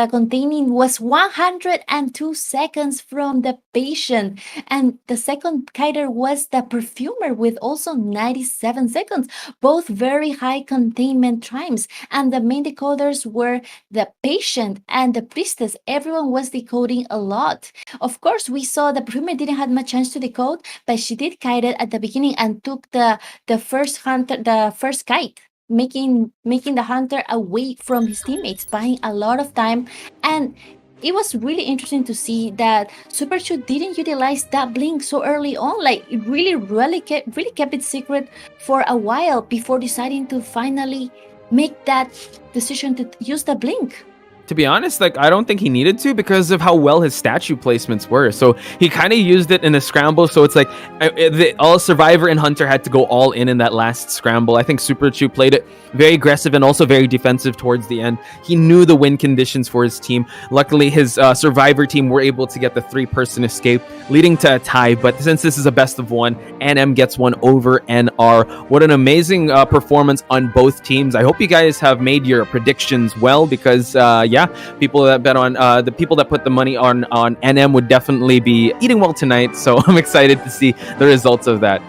containing was 102 seconds from the patient, and the second kiter was the perfumer with also 97 seconds, both very high containment times. And the main decoders were the patient and the priestess. Everyone was decoding a lot. Of course, we saw the perfumer didn't have much chance to decode, but she did kite it at the beginning and took the first hunter, the first kite, making the hunter away from his teammates, buying a lot of time. And it was really interesting to see that Super Chu didn't utilize that blink so early on. Like, it really kept it secret for a while before deciding to finally make that decision to use the blink. To be honest, like, I don't think he needed to because of how well his statue placements were. So he kind of used it in a scramble. So it's like all Survivor and Hunter had to go all in that last scramble. I think Super Chu played it very aggressive and also very defensive towards the end. He knew the win conditions for his team. Luckily, his Survivor team were able to get the 3-person escape, leading to a tie. But since this is a best of one, NM gets one over NR. What an amazing performance on both teams. I hope you guys have made your predictions well because, people that bet on the people that put the money on NM would definitely be eating well tonight. So I'm excited to see the results of that.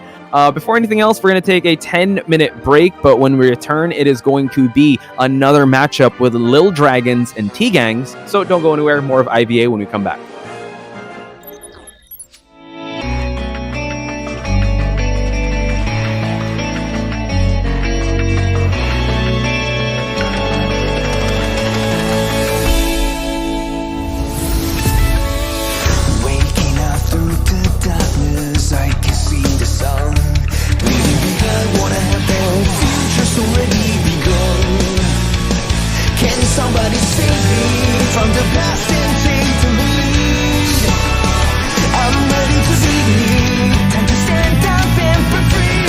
Before anything else, we're going to take a 10-minute break, but when we return, it is going to be another matchup with Lil Dragons and T-Gangs. So don't go anywhere. More of IVA when we come back. Somebody save me from the past and take the lead. I'm ready to be, time to stand up and be free.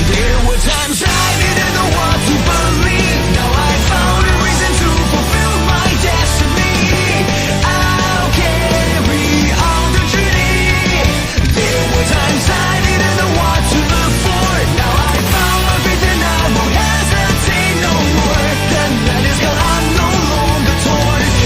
There were times I didn't know what to believe. Now I found a reason to fulfill my destiny. I'll carry on the journey. There were times I didn't know what to look for. Now I found my faith and I won't hesitate no more. The night is gone, I'm no longer torn.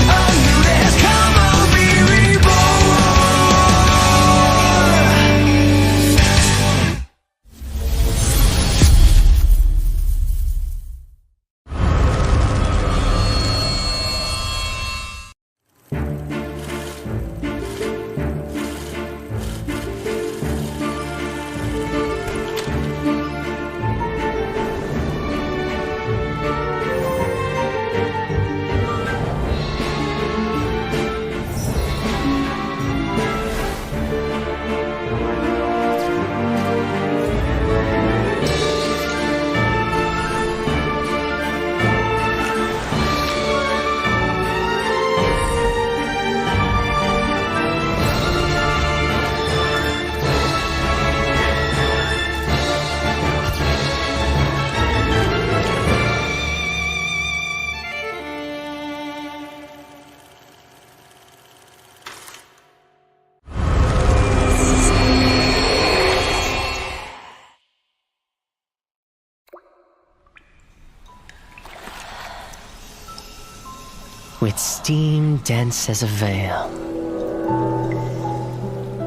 with steam dense as a veil,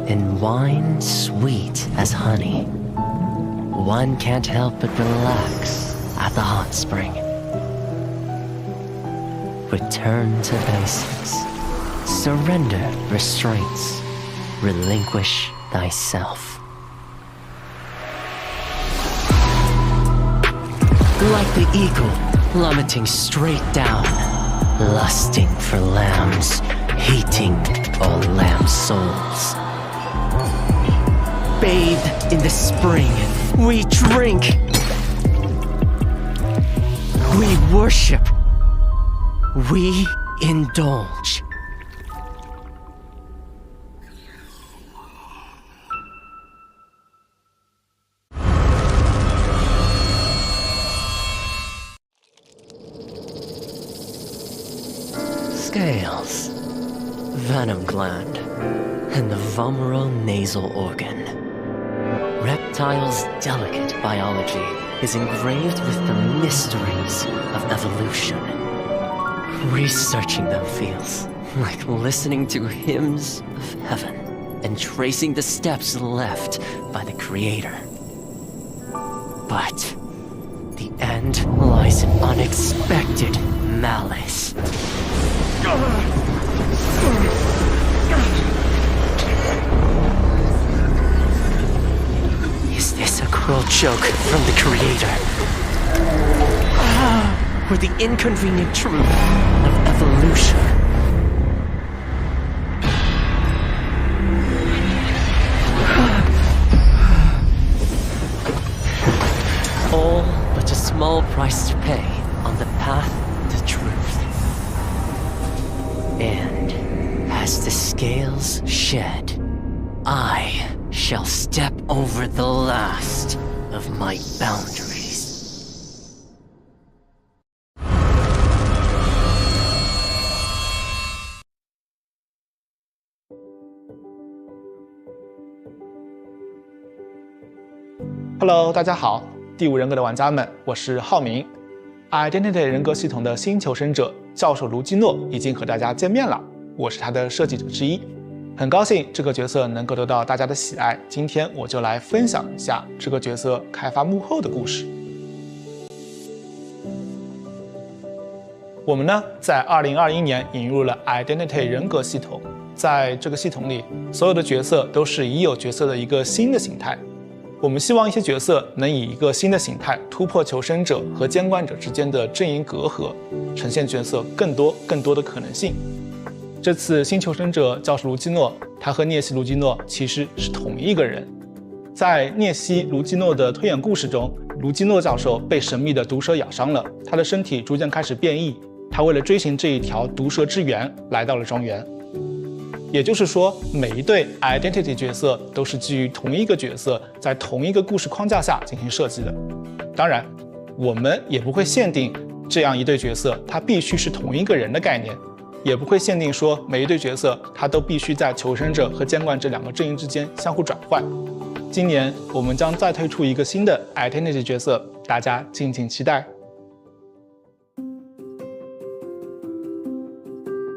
and wine sweet as honey. One can't help but relax at the hot spring. Return to basics. Surrender restraints. Relinquish thyself. Like the eagle plummeting straight down, lusting for lambs, hating all lamb souls. Bathed in the spring, we drink. We worship. We indulge. Scales, venom gland, and the vomeronasal organ. Reptiles' delicate biology is engraved with the mysteries of evolution. Researching them feels like listening to hymns of heaven and tracing the steps left by the Creator. But the end lies in unexpected malice. Is this a cruel joke from the Creator? Or the inconvenient truth of evolution? All but a small price to pay on the path to truth. And as the scales shed, I shall step over the last of my boundaries. Hello， 大家好，第5人格的玩家们，我是浩明。Identity 人格系统的新求生者教授卢基诺已经和大家见面了，我是他的设计者之一，很高兴这个角色能够得到大家的喜爱。今天我就来分享一下这个角色开发幕后的故事。我们呢，在2021年引入了 Identity 人格系统，在这个系统里，所有的角色都是已有角色的一个新的形态。我们希望一些角色能以一个新的形态突破求生者和监管者之间的阵营隔阂，呈现角色更多的可能性。这次新求生者教授卢基诺，他和涅西卢基诺其实是同一个人。在涅西卢基诺的推演故事中，卢基诺教授被神秘的毒蛇咬伤了，他的身体逐渐开始变异。他为了追寻这一条毒蛇之源，来到了庄园。也就是说，每一对 identity 角色都是基于同一个角色，在同一个故事框架下进行设计的。当然，我们也不会限定这样一对角色它必须是同一个人的概念，也不会限定说每一对角色它都必须在求生者和监管者两个阵营之间相互转换。今年我们将再推出一个新的 identity 角色，大家敬请期待。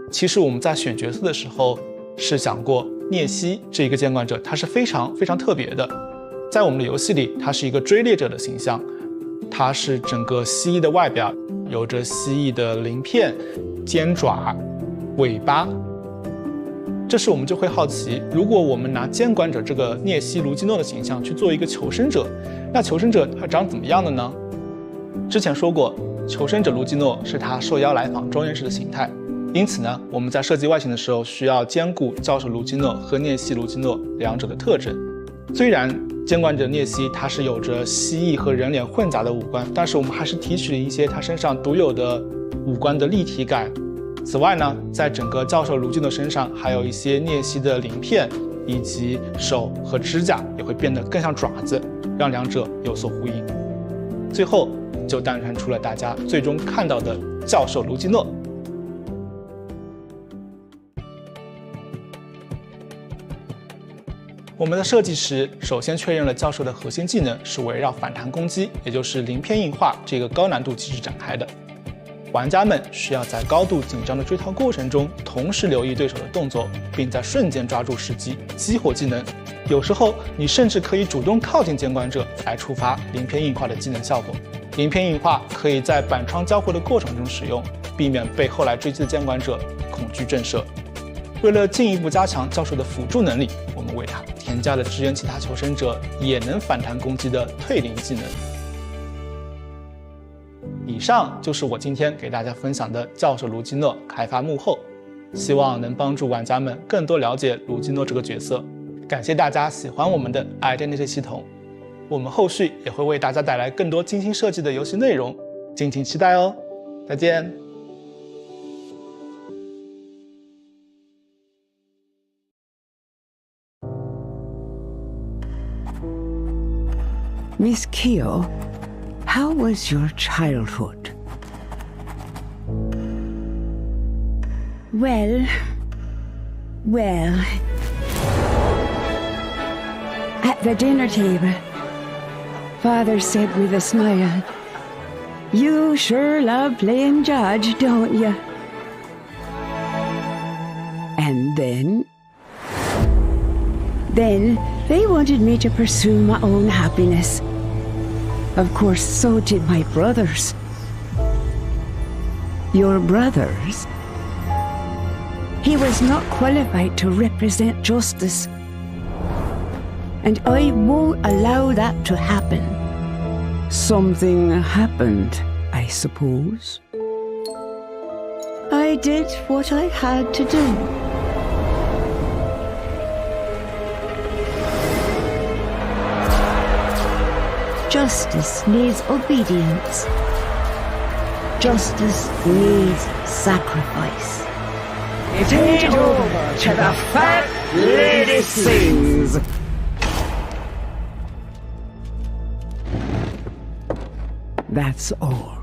其实我们在选角色的时候是想过，涅西这一个监管者他是非常特别的。在我们的游戏里，他是一个追猎者的形象，他是整个蜥蜴的外表，有着蜥蜴的鳞片、尖爪、尾巴。这时我们就会好奇，如果我们拿监管者这个涅西卢基诺的形象去做一个求生者，那求生者他长怎么样的呢？之前说过，求生者卢基诺是他受邀来访庄园时的形态。因此呢，我们在设计外形的时候需要兼顾教授卢基诺和涅西卢基诺两者的特征。虽然监管者涅西他是有着蜥蜴和人脸混杂的五官，但是我们还是提取了一些他身上独有的五官的立体感。此外呢，在整个教授卢基诺身上还有一些涅西的鳞片，以及手和指甲也会变得更像爪子，让两者有所呼应。最后就诞生出了大家最终看到的教授卢基诺。我们的设计时，首先确认了教授的核心技能是围绕反弹攻击，也就是鳞片硬化这个高难度机制展开的。玩家们需要在高度紧张的追逃过程中，同时留意对手的动作，并在瞬间抓住时机，激活技能。有时候，你甚至可以主动靠近监管者来触发鳞片硬化的技能效果。鳞片硬化可以在板窗交互的过程中使用，避免被后来追击的监管者恐惧震慑。为了进一步加强教授的辅助能力，我们为他添加了支援其他求生者也能反弹攻击的退灵技能。以上就是我今天给大家分享的教授卢基诺开发幕后，希望能帮助玩家们更多了解卢基诺这个角色。感谢大家喜欢我们的 Identity 系统，我们后续也会为大家带来更多精心设计的游戏内容，敬请期待哦。再见。Miss Keo, how was your childhood? Well, at the dinner table, Father said with a smile, "You sure love playing judge, don't you?" And then they wanted me to pursue my own happiness. Of course, so did my brothers. Your brothers? He was not qualified to represent justice. And I won't allow that to happen. Something happened, I suppose. I did what I had to do. Justice needs obedience. Justice needs sacrifice. It ain't over till the fat lady sings. That's all.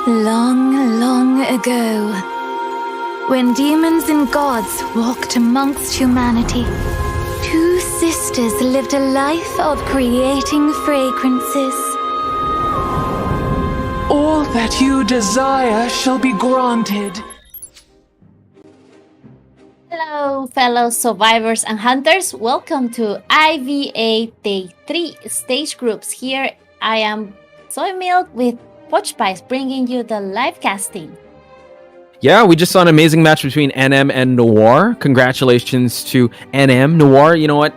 Long, long ago, when demons and gods walked amongst humanity, two sisters lived a life of creating fragrances. All that you desire shall be granted. Hello, fellow survivors and hunters. Welcome to IVA Day 3 stage groups. Here I am, Soy Milk, with Watch Spice, bringing you the live casting. Yeah, we just saw an amazing match between NM and Noir. Congratulations to NM. Noir, you know what?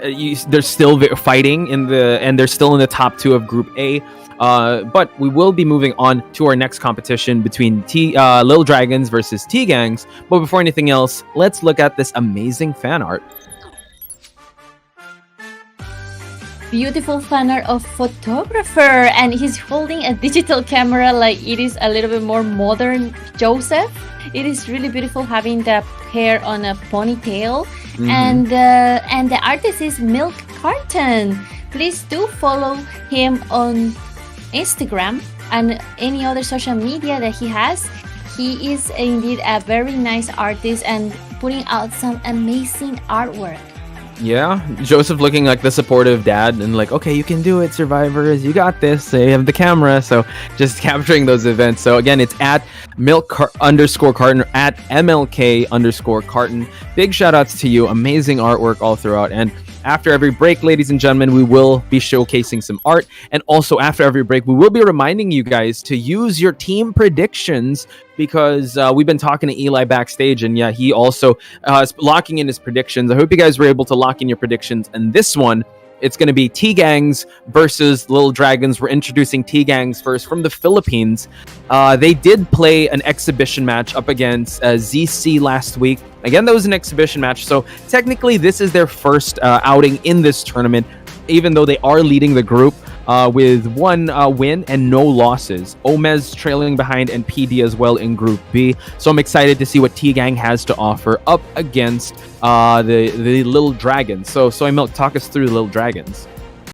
They're still fighting and they're still in the top 2 of Group A. But we will be moving on to our next competition between Little Dragons versus T-Gangs. But before anything else, let's look at this amazing fan art. Beautiful fan art of photographer, and he's holding a digital camera like it is a little bit more modern Joseph. It is really beautiful having the hair on a ponytail. And the artist is Milk Carton. Please do follow him on Instagram and any other social media that he has. He is indeed a very nice artist and putting out some amazing artwork. Yeah, Joseph looking like the supportive dad and like, okay, you can do it, survivors, you got this, they have the camera. So just capturing those events. So again, it's at milk_carton, at MLK_carton. Big shout outs to you. Amazing artwork all throughout. And after every break, ladies and gentlemen, we will be showcasing some art. And also after every break, we will be reminding you guys to use your team predictions, because we've been talking to Eli backstage, and yeah, he also is locking in his predictions. I hope you guys were able to lock in your predictions. And this one, it's going to be T-Gangs versus Little Dragons. We're introducing T-Gangs first from the Philippines. They did play an exhibition match up against ZC last week. Again, that was an exhibition match, so technically this is their first outing in this tournament, even though they are leading the group with 1 win and no losses. Omez trailing behind, and PD as well in Group B. So I'm excited to see what T-Gang has to offer up against the Little Dragons. So Soy Milk, talk us through the Little Dragons.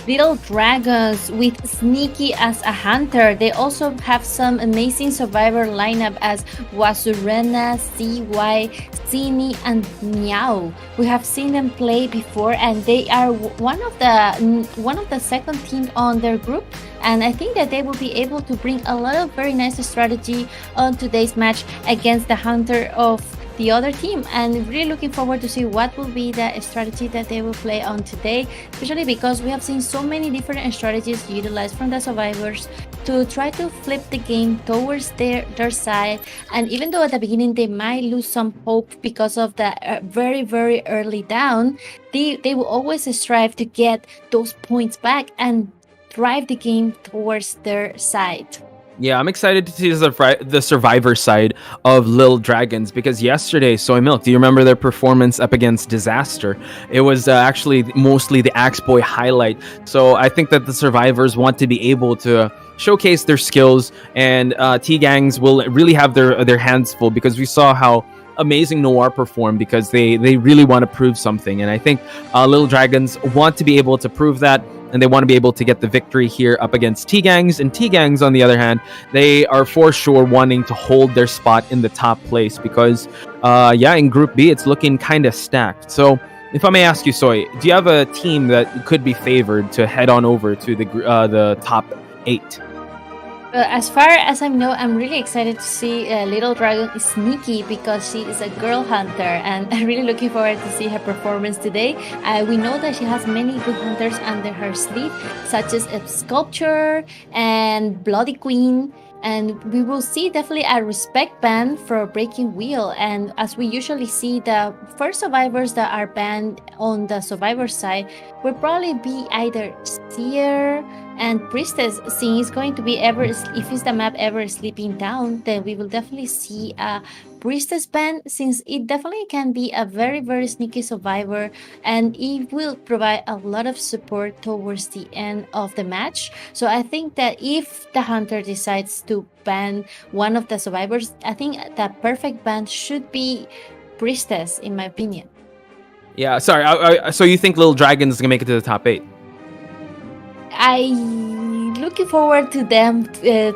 Little Dragons with Sneaky as a hunter. They also have some amazing survivor lineup as Wasurena, CY, Zini, and Meow. We have seen them play before, and they are one of the second team on their group. And I think that they will be able to bring a lot of very nice strategy on today's match against the hunter of the other team, and really looking forward to see what will be the strategy that they will play on today, especially because we have seen so many different strategies utilized from the survivors to try to flip the game towards their side. And even though at the beginning they might lose some hope because of the very early down, they will always strive to get those points back and drive the game towards their side. Yeah, I'm excited to see the survivor side of Little Dragons, because yesterday, Soy Milk, do you remember their performance up against Disaster? It was actually mostly the Axe Boy highlight. So I think that the survivors want to be able to showcase their skills, and T-Gangs will really have their hands full, because we saw how amazing Noir performed, because they really want to prove something. And I think Little Dragons want to be able to prove that, and they want to be able to get the victory here up against T-Gangs. And T-Gangs, on the other hand, they are for sure wanting to hold their spot in the top place, because in Group B, it's looking kind of stacked. So if I may ask you, Soy, do you have a team that could be favored to head on over to the top 8? As far as I know, I'm really excited to see Little Dragon Sneaky, because she is a girl hunter, and I'm really looking forward to see her performance today. We know that she has many good hunters under her sleeve, such as Sculpture and Bloody Queen. And we will see definitely a respect ban for Breaking Wheel. And as we usually see, the first survivors that are banned on the survivor side will probably be either Seer and Priestess. Since it's going to be if it's the map Ever Sleeping Down, then we will definitely see a Priestess ban, since it definitely can be a very sneaky survivor, and it will provide a lot of support towards the end of the match. So I think that if the hunter decides to ban one of the survivors, I think the perfect ban should be Priestess, in my opinion. Yeah, sorry. So you think Little Dragons is going to make it to the top 8? I'm looking forward to them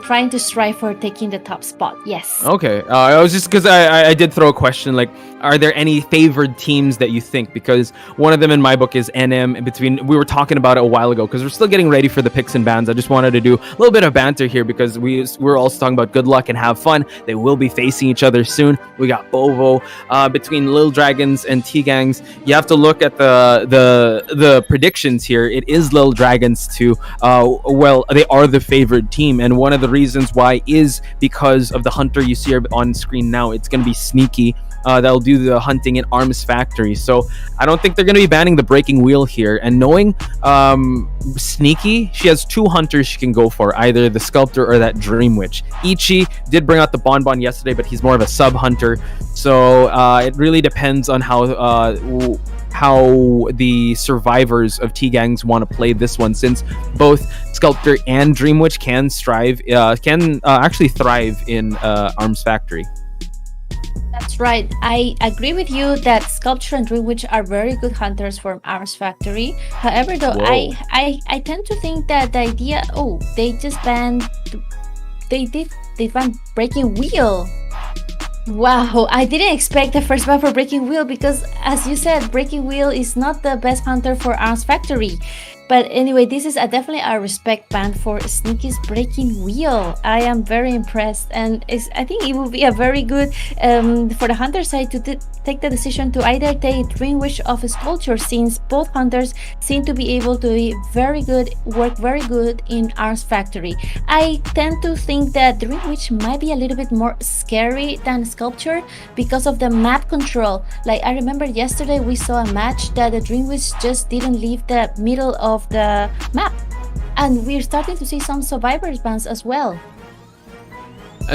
trying to strive for taking the top spot. Yes. Okay. I was just, because I did throw a question, like, are there any favored teams that you think? Because one of them in my book is NM. We were talking about it a while ago, because we're still getting ready for the picks and bans. I just wanted to do a little bit of banter here, because we're also talking about good luck and have fun. They will be facing each other soon. We got BoBo between Little Dragons and T-Gangs. You have to look at the predictions here. It is Little Dragons to they are the favorite team, and one of the reasons why is because of the hunter you see on screen now. It's going to be Sneaky. That'll do the hunting in Arms Factory. So I don't think they're going to be banning the Breaking Wheel here. And knowing Sneaky, she has 2 hunters she can go for, either the Sculptor or that Dream Witch. Ichi did bring out the Bonbon yesterday, but he's more of a sub hunter. So it really depends on how the survivors of T-Gangs want to play this one, since both Sculptor and Dream Witch can actually thrive in Arms Factory. That's right. I agree with you that Sculpture and Dream Witch are very good hunters from Arms Factory. However, though, I tend to think that the idea, they banned Breaking Wheel. Wow, I didn't expect the first ban for Breaking Wheel, because as you said, Breaking Wheel is not the best hunter for Arms Factory. But anyway, this is definitely a respect ban for Sneaky's Breaking Wheel. I am very impressed, and I think it will be a very good for the hunter side to take the decision to either take Dream Witch of Sculpture, since both hunters seem to be able to work very good in Arms Factory. I tend to think that Dream Witch might be a little bit more scary than Sculpture because of the map control. Like, I remember yesterday we saw a match that the Dream Witch just didn't leave the middle of the map, and we're starting to see some survivors bans as well.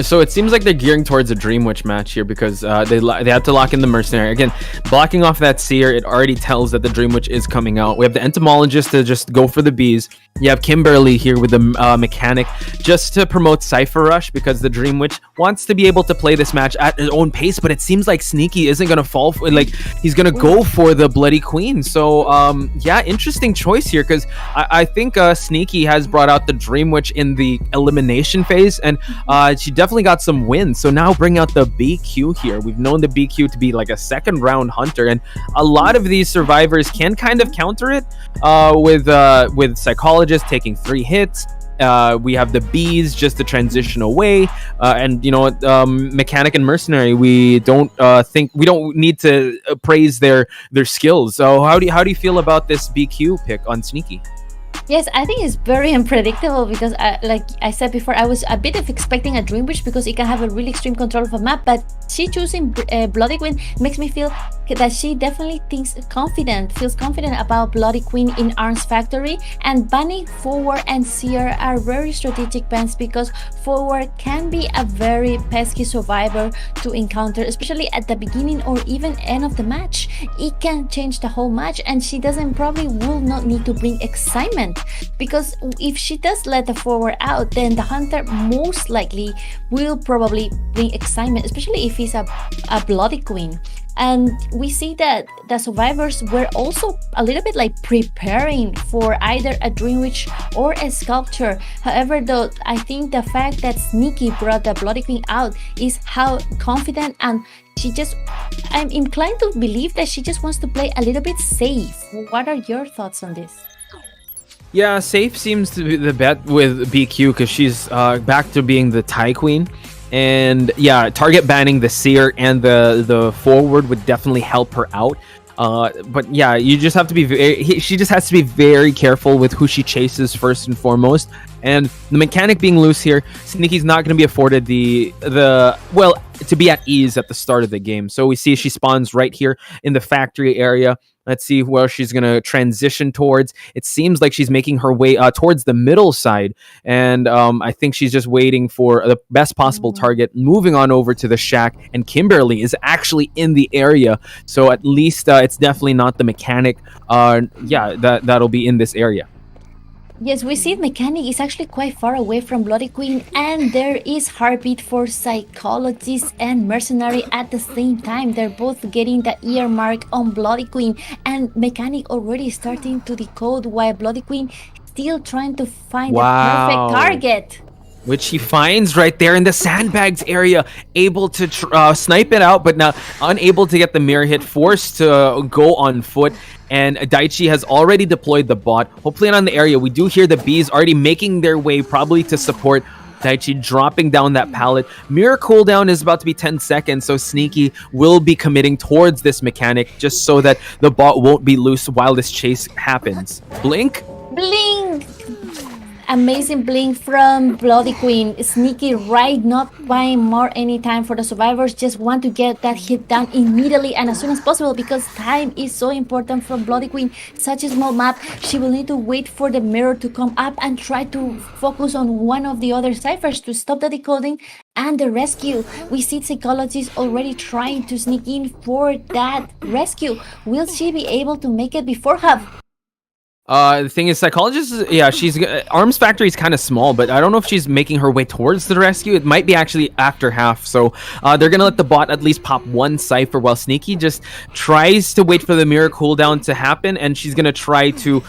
So it seems like they're gearing towards a Dream Witch match here because they have to lock in the Mercenary. Again, blocking off that Seer, it already tells that the Dream Witch is coming out. We have the Entomologist to just go for the bees. You have Kimberly here with the Mechanic just to promote Cypher Rush because the Dream Witch wants to be able to play this match at his own pace, but it seems like Sneaky isn't going to fall for, like, he's going to go for the Bloody Queen. So, yeah, interesting choice here because I think Sneaky has brought out the Dream Witch in the elimination phase, and she definitely got some wins. So now bring out the BQ here. We've known the BQ to be like a second round hunter, and a lot of these survivors can kind of counter it with Psychologist taking 3 hits. We have the bees just to transition away, and you know what, Mechanic and Mercenary, we don't need to praise their skills. So how do you feel about this BQ pick on Sneaky? Yes, I think it's very unpredictable because, like I said before, I was a bit of expecting a Dream Witch because it can have a really extreme control of a map, but she choosing Bloody Queen makes me feel that she definitely feels confident about Bloody Queen in Arms Factory. And banning Forward and Seer are very strategic bans because Forward can be a very pesky survivor to encounter, especially at the beginning or even end of the match. It can change the whole match, and she will not need to bring excitement, because if she does let the Forward out, then the Hunter most likely will probably bring excitement, especially if he's a Bloody Queen. And we see that the survivors were also a little bit like preparing for either a Dream Witch or a Sculpture. However, though, I think the fact that Sneaky brought the Bloody Queen out is how confident, and I'm inclined to believe that she just wants to play a little bit safe. What are your thoughts on this? Yeah, safe seems to be the bet with BQ because she's back to being the tie queen. And yeah, target banning the Seer and the Forward would definitely help her out. But yeah, you just have to be she just has to be very careful with who she chases first and foremost. And the Mechanic being loose here, Sneaky's not going to be afforded to be at ease at the start of the game. So we see she spawns right here in the factory area. Let's see where she's going to transition towards. It seems like she's making her way towards the middle side. And I think she's just waiting for the best possible target. Moving on over to the shack. And Kimberly is actually in the area. So at least it's definitely not the Mechanic. That'll be in this area. Yes, we see Mechanic is actually quite far away from Bloody Queen, and there is Heartbeat for Psychologist and Mercenary at the same time. They're both getting the ear mark on Bloody Queen, and Mechanic already starting to decode while Bloody Queen still trying to find the perfect target. Which he finds right there in the sandbags area, able to snipe it out, but now unable to get the mirror hit, forced to go on foot. And Daichi has already deployed the bot. Hopefully not in the area. We do hear the bees already making their way, probably to support Daichi, dropping down that pallet. Mirror cooldown is about to be 10 seconds, so Sneaky will be committing towards this Mechanic just so that the bot won't be loose while this chase happens. Blink? Blink! Amazing blink from Bloody Queen. Sneaky right, not buying more any time for the survivors, just want to get that hit down immediately and as soon as possible because time is so important for Bloody Queen. Such a small map, she will need to wait for the mirror to come up and try to focus on one of the other ciphers to stop the decoding and the rescue. We see Psychologists already trying to sneak in for that rescue. Will she be able to make it before half? The thing is, Psychologist is, she's Arms Factory is kind of small, but I don't know if she's making her way towards the rescue. It might be actually after half, so they're gonna let the bot at least pop one cipher while Sneaky just tries to wait for the mirror cooldown to happen, and she's gonna try to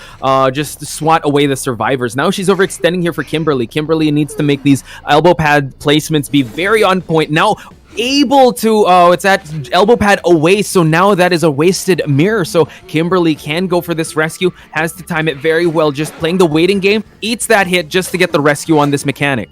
just swat away the survivors. Now she's overextending here for Kimberly. Kimberly needs to make these elbow pad placements be very on point. Now able to it's at elbow pad away, so now that is a wasted mirror, so Kimberly can go for this rescue, has to time it very well, just playing the waiting game, eats that hit just to get the rescue on this Mechanic.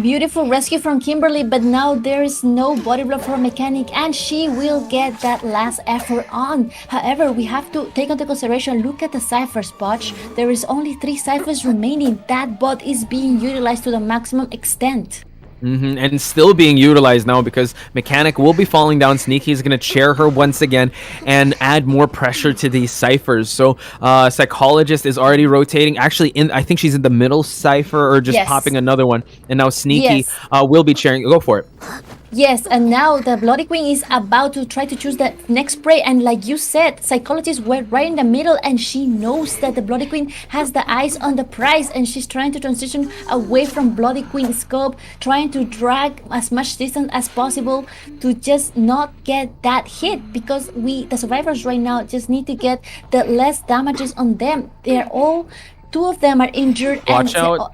Beautiful rescue from Kimberly, but now there is no body block for Mechanic and she will get that last effort on. However, we have to take into consideration, look at the ciphers, Botch. There is only 3 ciphers remaining. That bot is being utilized to the maximum extent. And still being utilized now because Mechanic will be falling down. Sneaky is going to chair her once again and add more pressure to these ciphers. So Psychologist is already rotating. Actually, I think she's in the middle cipher or just popping another one. And now Sneaky will be chairing. Go for it. Yes, and now the Bloody Queen is about to try to choose the next prey, and like you said, Psychologist went right in the middle, and she knows that the Bloody Queen has the eyes on the prize, and she's trying to transition away from Bloody Queen's scope, trying to drag as much distance as possible to just not get that hit, because the survivors right now just need to get the less damages on them. Two of them are injured. Watch out.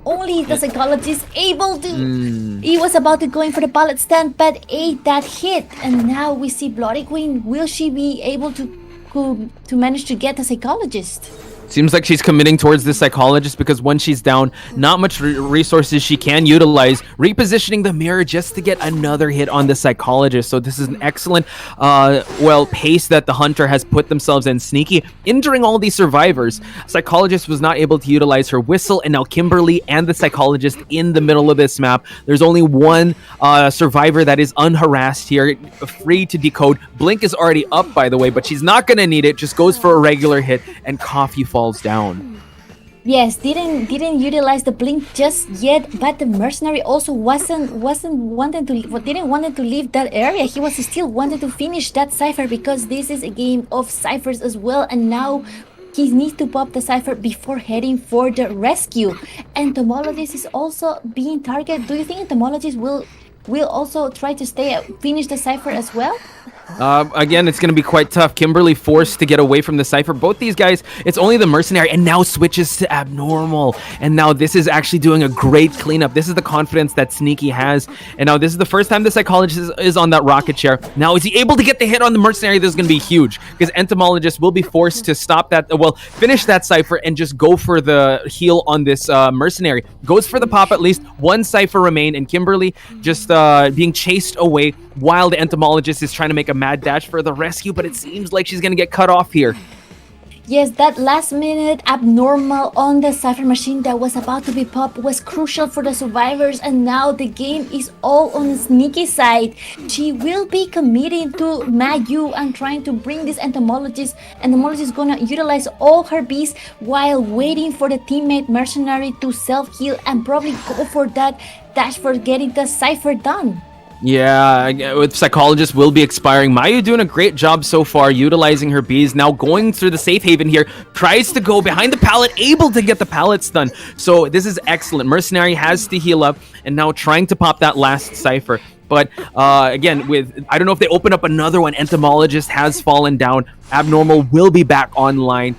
Only the Psychologist able to. He was about to go in for the pallet stand, but ate that hit. And now we see Bloody Queen. Will she be able to manage to get the Psychologist? Seems like she's committing towards the Psychologist because when she's down, not much resources she can utilize. Repositioning the mirror just to get another hit on the Psychologist. So this is an excellent, pace that the Hunter has put themselves in. Sneaky injuring all these survivors. Psychologist was not able to utilize her whistle, and now Kimberly and the Psychologist in the middle of this map. There's only one survivor that is unharassed here, free to decode. Blink is already up, by the way, but she's not going to need it. Just goes for a regular hit, and Coffee falls down. Yes, didn't utilize the blink just yet, but the mercenary also didn't want to leave that area. He was still wanted to finish that cipher because this is a game of ciphers as well, and now he needs to pop the cipher before heading for the rescue. Entomologist is also being targeted. Do you think Entomologist will also try to finish the cipher as well? Again, it's going to be quite tough. Kimberly forced to get away from the cipher. Both these guys, it's only the mercenary, and now switches to abnormal. And now this is actually doing a great cleanup. This is the confidence that Sneaky has. And now this is the first time the Psychologist is on that rocket chair. Now, is he able to get the hit on the mercenary? This is going to be huge because Entomologist will be forced to stop that, finish that cipher and just go for the heal on this mercenary. Goes for the pop at least. One cipher remained, and Kimberly just being chased away while the Entomologist is trying to make a mad dash for the rescue, but it seems like she's going to get cut off here. Yes, that last minute abnormal on the cipher machine that was about to be popped was crucial for the survivors, and now the game is all on Sneaky's side. She will be committing to NAEU and trying to bring this Entomologist. Entomologist is gonna utilize all her beasts while waiting for the teammate mercenary to self-heal and probably go for that dash for getting the cipher done. Yeah, with Psychologist will be expiring. Mayu doing a great job so far, utilizing her bees. Now going through the safe haven here, tries to go behind the pallet, able to get the pallets done. So this is excellent. Mercenary has to heal up, and now trying to pop that last cipher. But again, I don't know if they open up another one. Entomologist has fallen down. Abnormal will be back online.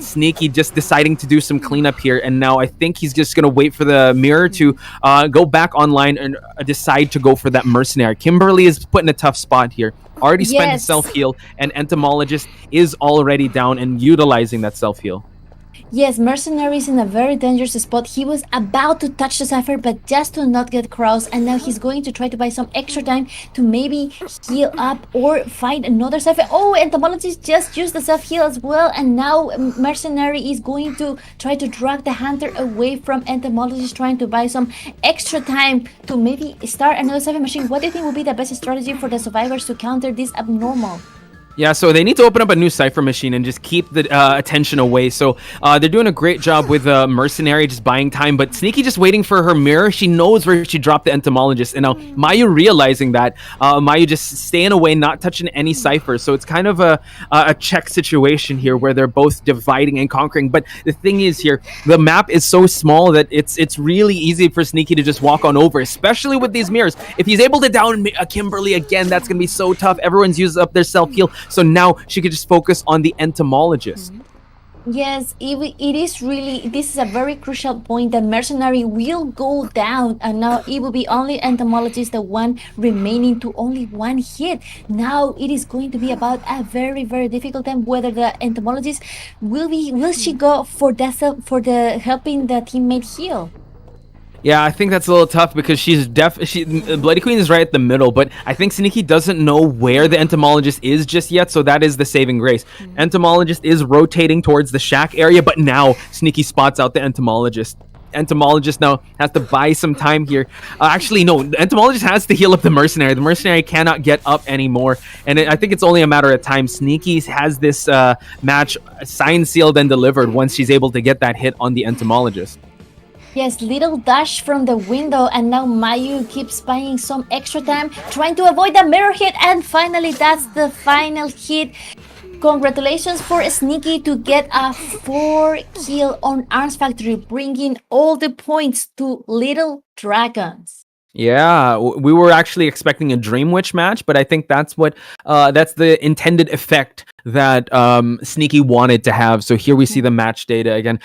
Sneaky just deciding to do some cleanup here, and now I think he's just gonna wait for the mirror to go back online and decide to go for that mercenary. Kimberly is put in a tough spot here. Already spent his self-heal, and Entomologist is already down and utilizing that self-heal. Yes, mercenary is in a very dangerous spot. He was about to touch the cipher, but just to not get crossed, and now he's going to try to buy some extra time to maybe heal up or find another cipher. Oh, Entomologist just used the self-heal as well, and now mercenary is going to try to drag the hunter away from Entomologist, trying to buy some extra time to maybe start another cipher machine. What do you think will be the best strategy for the survivors to counter this abnormal? Yeah, so they need to open up a new cipher machine and just keep the attention away. So they're doing a great job with Mercenary, just buying time. But Sneaky just waiting for her mirror. She knows where she dropped the Entomologist. And now Mayu realizing that. Mayu just staying away, not touching any ciphers. So it's kind of a check situation here where they're both dividing and conquering. But the thing is here, the map is so small that it's really easy for Sneaky to just walk on over, especially with these mirrors. If he's able to down Kimberly again, that's going to be so tough. Everyone's used up their self-heal. So now she could just focus on the Entomologist. Yes, it is really, this is a very crucial point. The mercenary will go down, and now it will be only Entomologist, the one remaining to only one hit. Now it is going to be about a very, very difficult time whether the Entomologist will she go for the helping the teammate heal. Yeah, I think that's a little tough because Bloody Queen is right at the middle, but I think Sneaky doesn't know where the Entomologist is just yet, so that is the saving grace. Entomologist is rotating towards the shack area, but now Sneaky spots out the Entomologist. entomologist now has to buy some time here. Actually, no, the entomologist has to heal up the mercenary. The mercenary cannot get up anymore, and I think it's only a matter of time. Sneaky has this match signed, sealed, and delivered once she's able to get that hit on the entomologist. Yes, little dash from the window, and now Mayu keeps buying some extra time, trying to avoid the mirror hit, and finally that's the final hit. Congratulations for Sneaky to get a 4 kill on Arms Factory, bringing all the points to Little Dragons. Yeah, we were actually expecting a Dream Witch match, but I think that's the intended effect that Sneaky wanted to have. So here we see the match data again.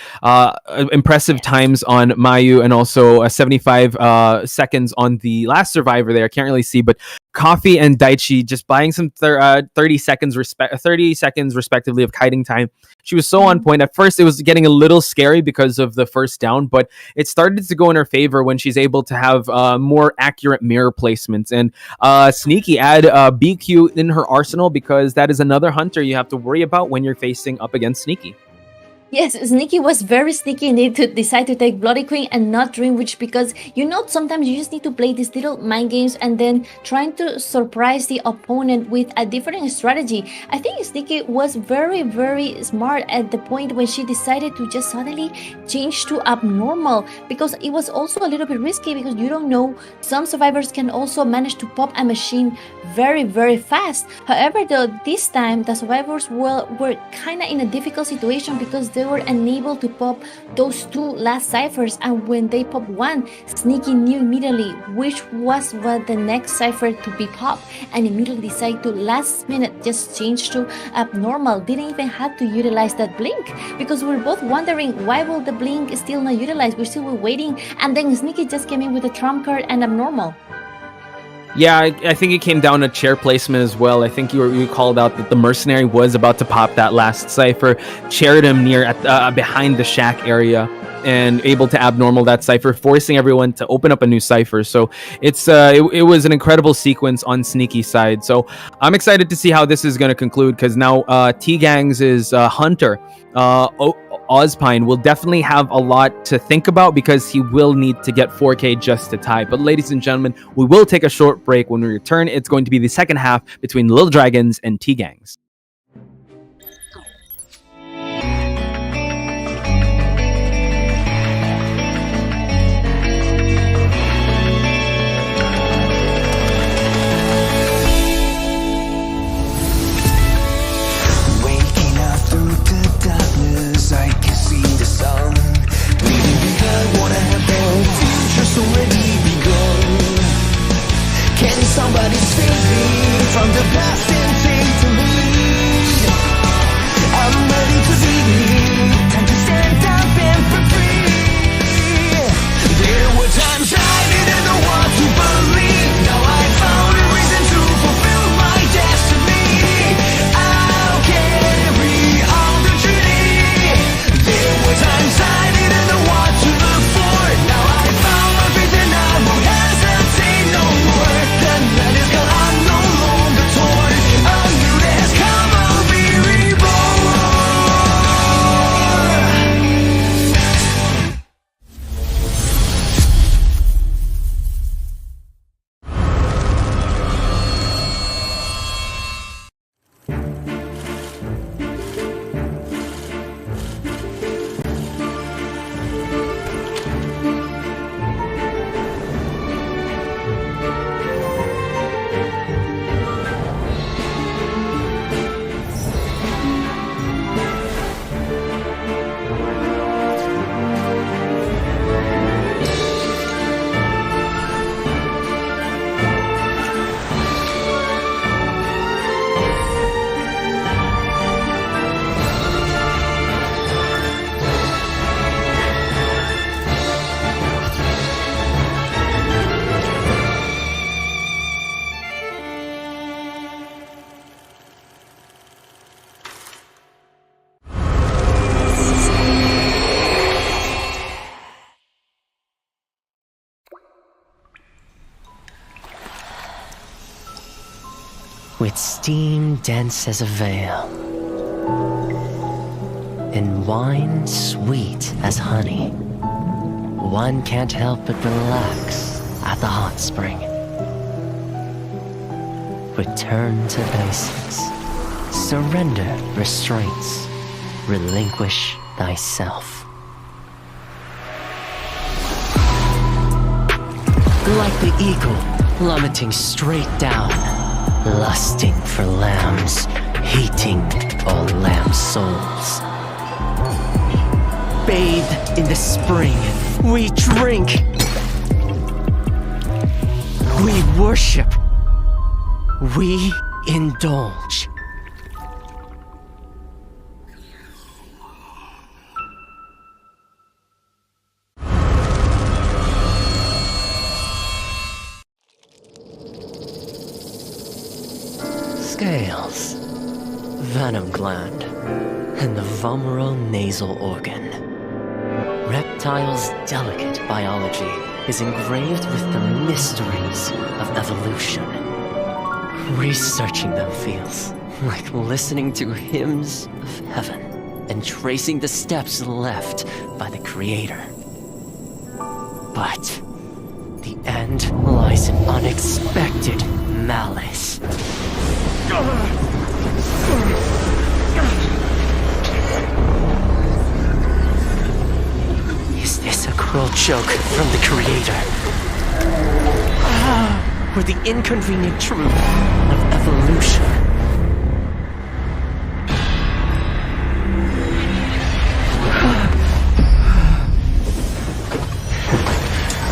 Impressive times on Mayu, and also 75 seconds on the last survivor there. I can't really see, but Coffee and Daichi just buying some 30 seconds respectively of kiting time. She was so on point. At first, it was getting a little scary because of the first down, but it started to go in her favor when she's able to have more accurate mirror placements. And Sneaky add BQ in her arsenal, because that is another hunter you have to worry about when you're facing up against Sneaky. Yes, Sneaky was very sneaky indeed to decide to take Bloody Queen and not Dream Witch, because sometimes you just need to play these little mind games and then trying to surprise the opponent with a different strategy. I think Sneaky was very, very smart at the point when she decided to just suddenly change to abnormal, because it was also a little bit risky, because you don't know, some survivors can also manage to pop a machine very, very fast. However, though, this time the survivors were kind of in a difficult situation, because they were unable to pop those 2 last ciphers, and when they popped one, Sneaky knew immediately which was the next cipher to be popped, and immediately decided to last minute just change to abnormal. Didn't even have to utilize that blink, because we were both wondering why will the blink still not utilized. We still were waiting, and then Sneaky just came in with a trump card and abnormal. Yeah, I think it came down to chair placement as well. I think you called out that the mercenary was about to pop that last cipher, chaired him near behind the shack area, and able to abnormal that cipher, forcing everyone to open up a new cipher. So it was an incredible sequence on Sneaky's side. So I'm excited to see how this is going to conclude, because now T-Gangs is Hunter. Ozpine will definitely have a lot to think about, because he will need to get 4K just to tie. But ladies and gentlemen, we will take a short break. When we return, it's going to be the second half between Little Dragons and T-Gangs. Somebody save me from the past and take the lead. I'm ready to be, time to stand up and be free. There were times I didn't know what to believe. Now I found a reason to fulfill my destiny. I'll carry all the journey. There were times I didn't know what to look for. Now I found my faith and I won't hesitate no more. The night is gone, I'm no longer torn. A new day has come, I'll be reborn. With steam dense as a veil, and wine sweet as honey, one can't help but relax at the hot spring. Return to basics. Surrender restraints. Relinquish thyself. Like the eagle plummeting straight down, lusting for lambs, hating all lamb souls. Bathed in the spring, we drink. We worship. We indulge. Scales, venom gland, and the vomeral nasal organ. Reptiles' delicate biology is engraved with the mysteries of evolution. Researching them feels like listening to hymns of heaven and tracing the steps left by the Creator. But the end lies in unexpected malice. Is this a cruel joke from the Creator? Or the inconvenient truth of evolution?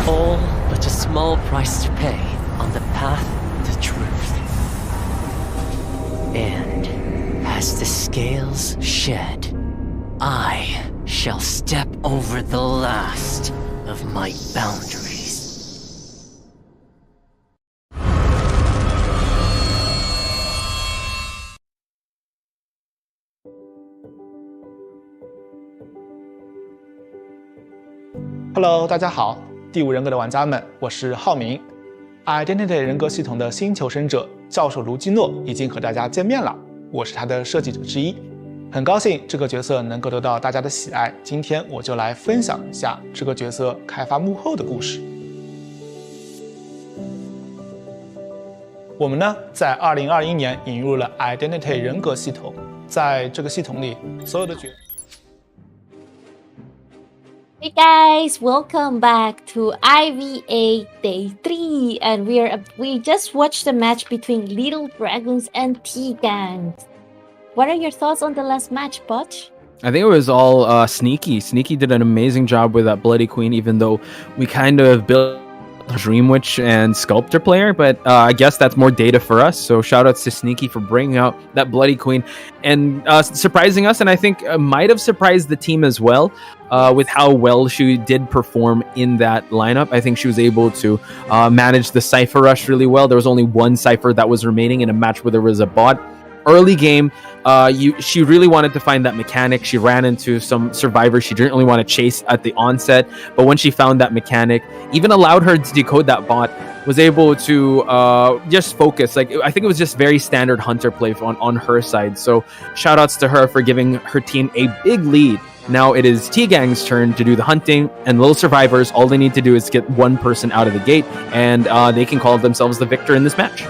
All but a small price to pay on the path to truth. And as the scales shed, I shall step over the last of my boundaries. Hello， 大家好，第五人格的玩家们，我是浩明。Identity 人格系统的新求生者教授卢基诺已经和大家见面了，我是他的设计者之一，很高兴这个角色能够得到大家的喜爱。今天我就来分享一下这个角色开发幕后的故事。我们呢，在2021年引入了 Identity 人格系统，在这个系统里，所有的角色。Hey guys, welcome back to IVA Day 3, and we just watched the match between Little Dragons and T-Gangs. What are your thoughts on the last match, Butch? I think it was all Sneaky. Sneaky did an amazing job with that Bloody Queen, even though we kind of built Dream Witch and Sculptor player, but I guess that's more data for us. So shout outs to Sneaky for bringing out that Bloody Queen and surprising us, and I think might have surprised the team as well with how well she did perform in that lineup. I think she was able to manage the Cypher rush really well. There was only one Cypher that was remaining in a match where there was a bot. Early game, she really wanted to find that mechanic. She ran into some survivors she didn't really want to chase at the onset, but when she found that mechanic, even allowed her to decode that bot, was able to just focus. Like, I think it was just very standard hunter play on her side. So shout outs to her for giving her team a big lead. Now it is T-Gang's turn to do the hunting, and little survivors, all they need to do is get one person out of the gate, and they can call themselves the victor in this match.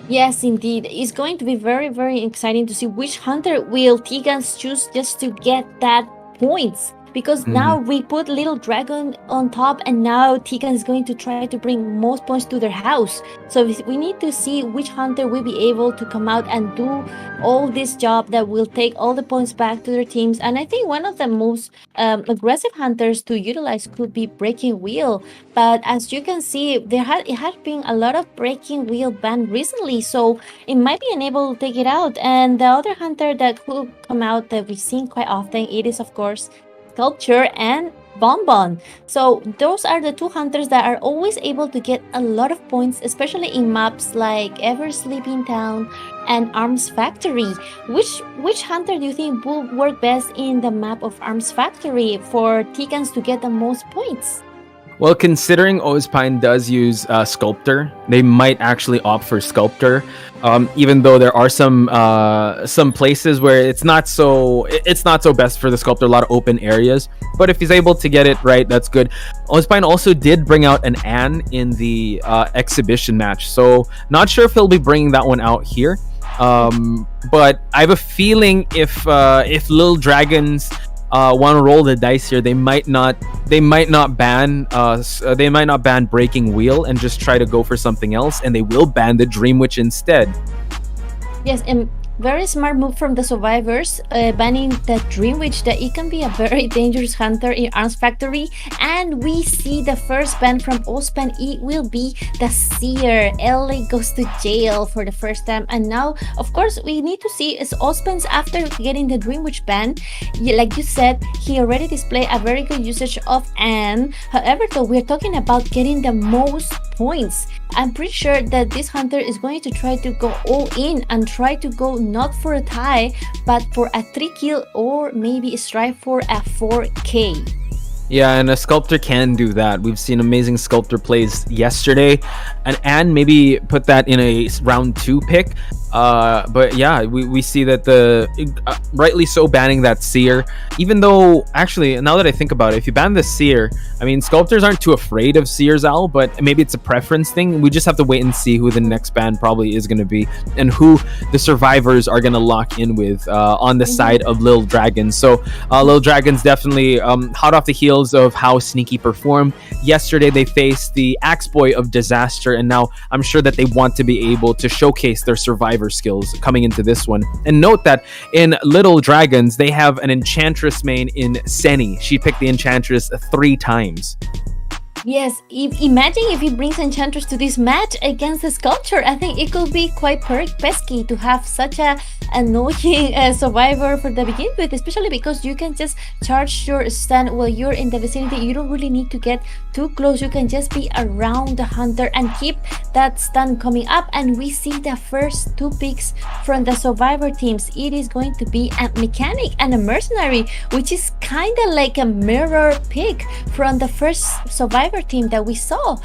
Yes, indeed. It's going to be very, very exciting to see which hunter will T-Gangs choose just to get that points. Because now we put Little Dragon on top, and now T-Gangs is going to try to bring most points to their house. So we need to see which hunter will be able to come out and do all this job that will take all the points back to their teams. And I think one of the most aggressive hunters to utilize could be Breaking Wheel. But as you can see, it has been a lot of Breaking Wheel banned recently, so it might be unable to take it out. And the other hunter that could come out that we've seen quite often, it is of course Sculpture and Bonbon. So those are the two hunters that are always able to get a lot of points, especially in maps like Ever Sleeping Town and Arms Factory. Which hunter do you think will work best in the map of Arms Factory for T-Gangs to get the most points? Well, considering Ozpine does use Sculptor, they might actually opt for Sculptor, even though there are some places where it's not so best for the Sculptor, a lot of open areas. But if he's able to get it right, that's good. Ozpine also did bring out an Anne in the exhibition match, so not sure if he'll be bringing that one out here. But I have a feeling if Little Dragons want to roll the dice here, they might not ban Breaking Wheel and just try to go for something else, and they will ban the Dream Witch instead. Yes, and very smart move from the survivors, banning the Dream Witch, that it can be a very dangerous hunter in Arms Factory. And we see the first ban from Ozpine, it will be the Seer. LA goes to jail for the first time. And now, of course, we need to see is Ozpine's after getting the Dream Witch ban. Like you said, he already displayed a very good usage of Anne. However, though, we're talking about getting the most points. I'm pretty sure that this hunter is going to try to go all in and try to go not for a tie, but for a 3-kill or maybe strive for a 4K. Yeah, and a Sculptor can do that. We've seen amazing Sculptor plays yesterday, and Anne maybe put that in a round 2 pick. But yeah, we see that rightly so banning that Seer, even though actually now that I think about it, if you ban the Seer, I mean, Sculptors aren't too afraid of Seer's Owl, but maybe it's a preference thing. We just have to wait and see who the next ban probably is going to be and who the survivors are going to lock in with on the side of Little Dragons. So Little Dragons definitely hot off the heels of how Sneaky performed yesterday. They faced the Axe Boy of Disaster, and now I'm sure that they want to be able to showcase their survivor skills coming into this one. And note that in Little Dragons, they have an Enchantress main in Senny. She picked the Enchantress 3 times. Yes, imagine if he brings Enchantress to this match against the Sculptor. I think it could be quite pesky to have such a annoying survivor for the begin with, especially because you can just charge your stun while you're in the vicinity. You don't really need to get too close. You can just be around the hunter and keep that stun coming up. And we see the first 2 picks from the survivor teams. It is going to be a Mechanic and a Mercenary, which is kind of like a mirror pick from the first survivor team that we saw.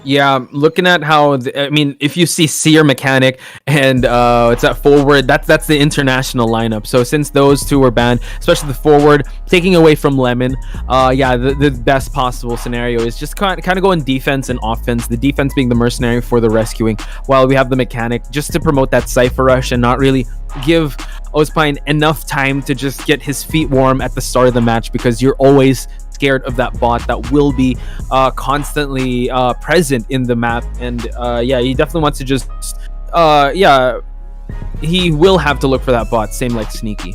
Yeah, looking at how I mean, if you see Seer, Mechanic, and it's that forward, that's the international lineup. So since those 2 were banned, especially the forward, taking away from Lemon, yeah, the best possible scenario is just kind of going defense and offense. The defense being the Mercenary for the rescuing, while we have the Mechanic just to promote that Cypher Rush and not really give Ozpine enough time to just get his feet warm at the start of the match, because you're always scared of that bot that will be constantly present in the map. And yeah, he definitely wants to just yeah, he will have to look for that bot, same like Sneaky.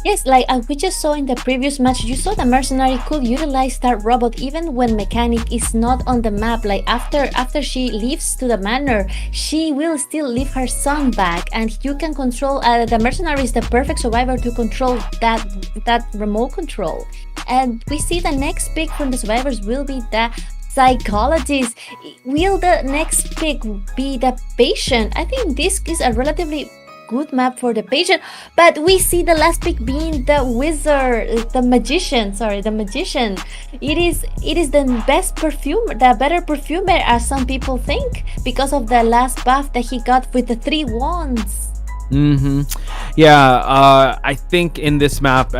Yes, like we just saw in the previous match, you saw the Mercenary could utilize that robot even when Mechanic is not on the map. Like after she leaves to the manor, she will still leave her son back, and you can control the Mercenary is the perfect survivor to control that remote control. And we see the next pick from the survivors will be the Psychologist. Will the next pick be the Patient? I think this is a relatively good map for the Patient, but we see the last pick being the Wizard, the Magician. It is the best perfumer, the better perfumer, as some people think, because of the last buff that he got with the 3 wands. Yeah, I think in this map,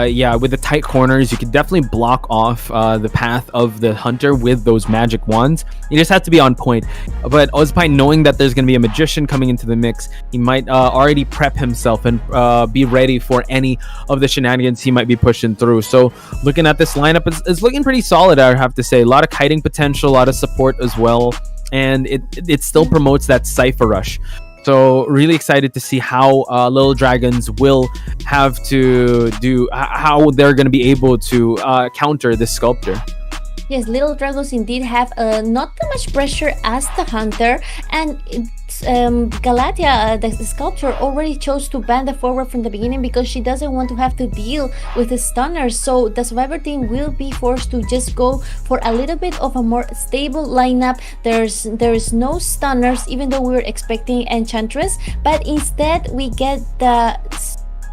yeah, with the tight corners, you can definitely block off the path of the hunter with those magic wands. You just have to be on point. But Ozpine, knowing that there's going to be a Magician coming into the mix, he might already prep himself and be ready for any of the shenanigans he might be pushing through. So looking at this lineup, it's looking pretty solid, I have to say. A lot of kiting potential, a lot of support as well, and it still promotes that Cypher Rush. So really excited to see how Little Dragons will have to do, how they're going to be able to counter this Sculptor. Yes, Little Dragons indeed have not too much pressure as the hunter, and Galatia, the Sculptor, already chose to ban the forward from the beginning because she doesn't want to have to deal with the stunners. So the survivor team will be forced to just go for a little bit of a more stable lineup. There is no stunners, even though we were expecting Enchantress, but instead we get the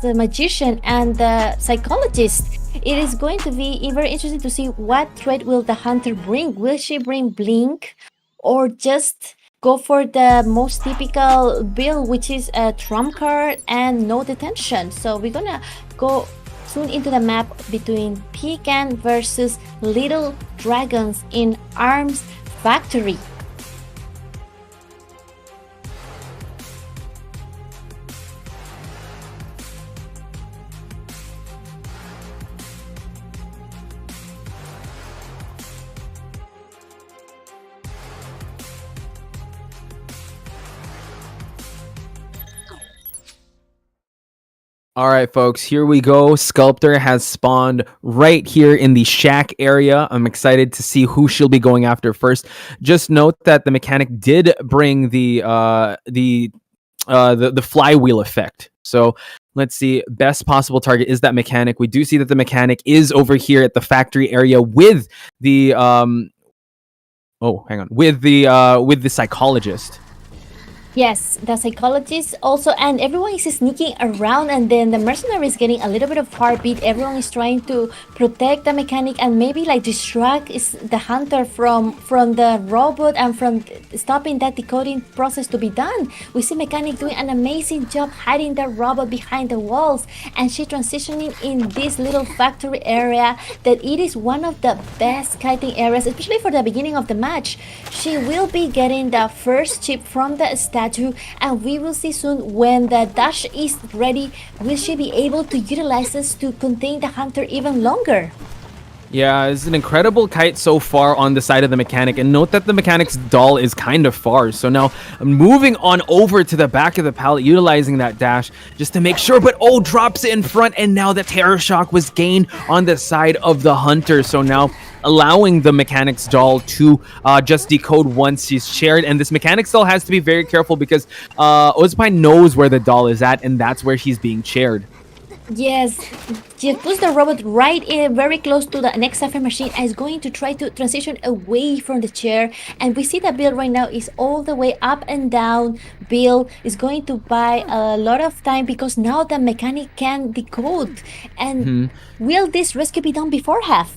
Magician and the Psychologist. it is going to be very interesting to see what threat will the hunter bring. Will she bring blink, or just go for the most typical build, which is a trump card and no detention? So we're gonna go soon into the map between Pecan versus Little Dragons in Arms Factory. All right, folks, here we go. Sculptor has spawned right here in the shack area. I'm excited to see who she'll be going after first. Just note that the mechanic did bring the flywheel effect. So let's see. Best possible target is that mechanic. We do see that the mechanic is over here at the factory area with the with the psychologist. Yes, the psychologist also, and everyone is sneaking around, and then the mercenary is getting a little bit of heartbeat. Everyone is trying to protect the mechanic and maybe like distract the hunter from the robot and from stopping that decoding process to be done. We see mechanic doing an amazing job hiding the robot behind the walls, and she transitioning in this little factory area that it is one of the best kiting areas, especially for the beginning of the match. She will be getting the first chip from the statue, and we will see soon when the dash is ready, will she be able to utilize this to contain the hunter even longer? Yeah, it's an incredible kite so far on the side of the mechanic, and note that the mechanic's doll is kind of far. So now moving on over to the back of the pallet, utilizing that dash just to make sure, but drops it in front, and now the terror shock was gained on the side of the hunter. So now allowing the mechanic's doll to just decode once she's shared, and this mechanic's doll has to be very careful because Ozpine knows where the doll is at, and that's where he's being shared. Yes, she puts the robot right in, very close to the next Sapphire machine, and is going to try to transition away from the chair. And we see the build right now is all the way up and down. Build is going to buy a lot of time because now the mechanic can decode. And will this rescue be done before half?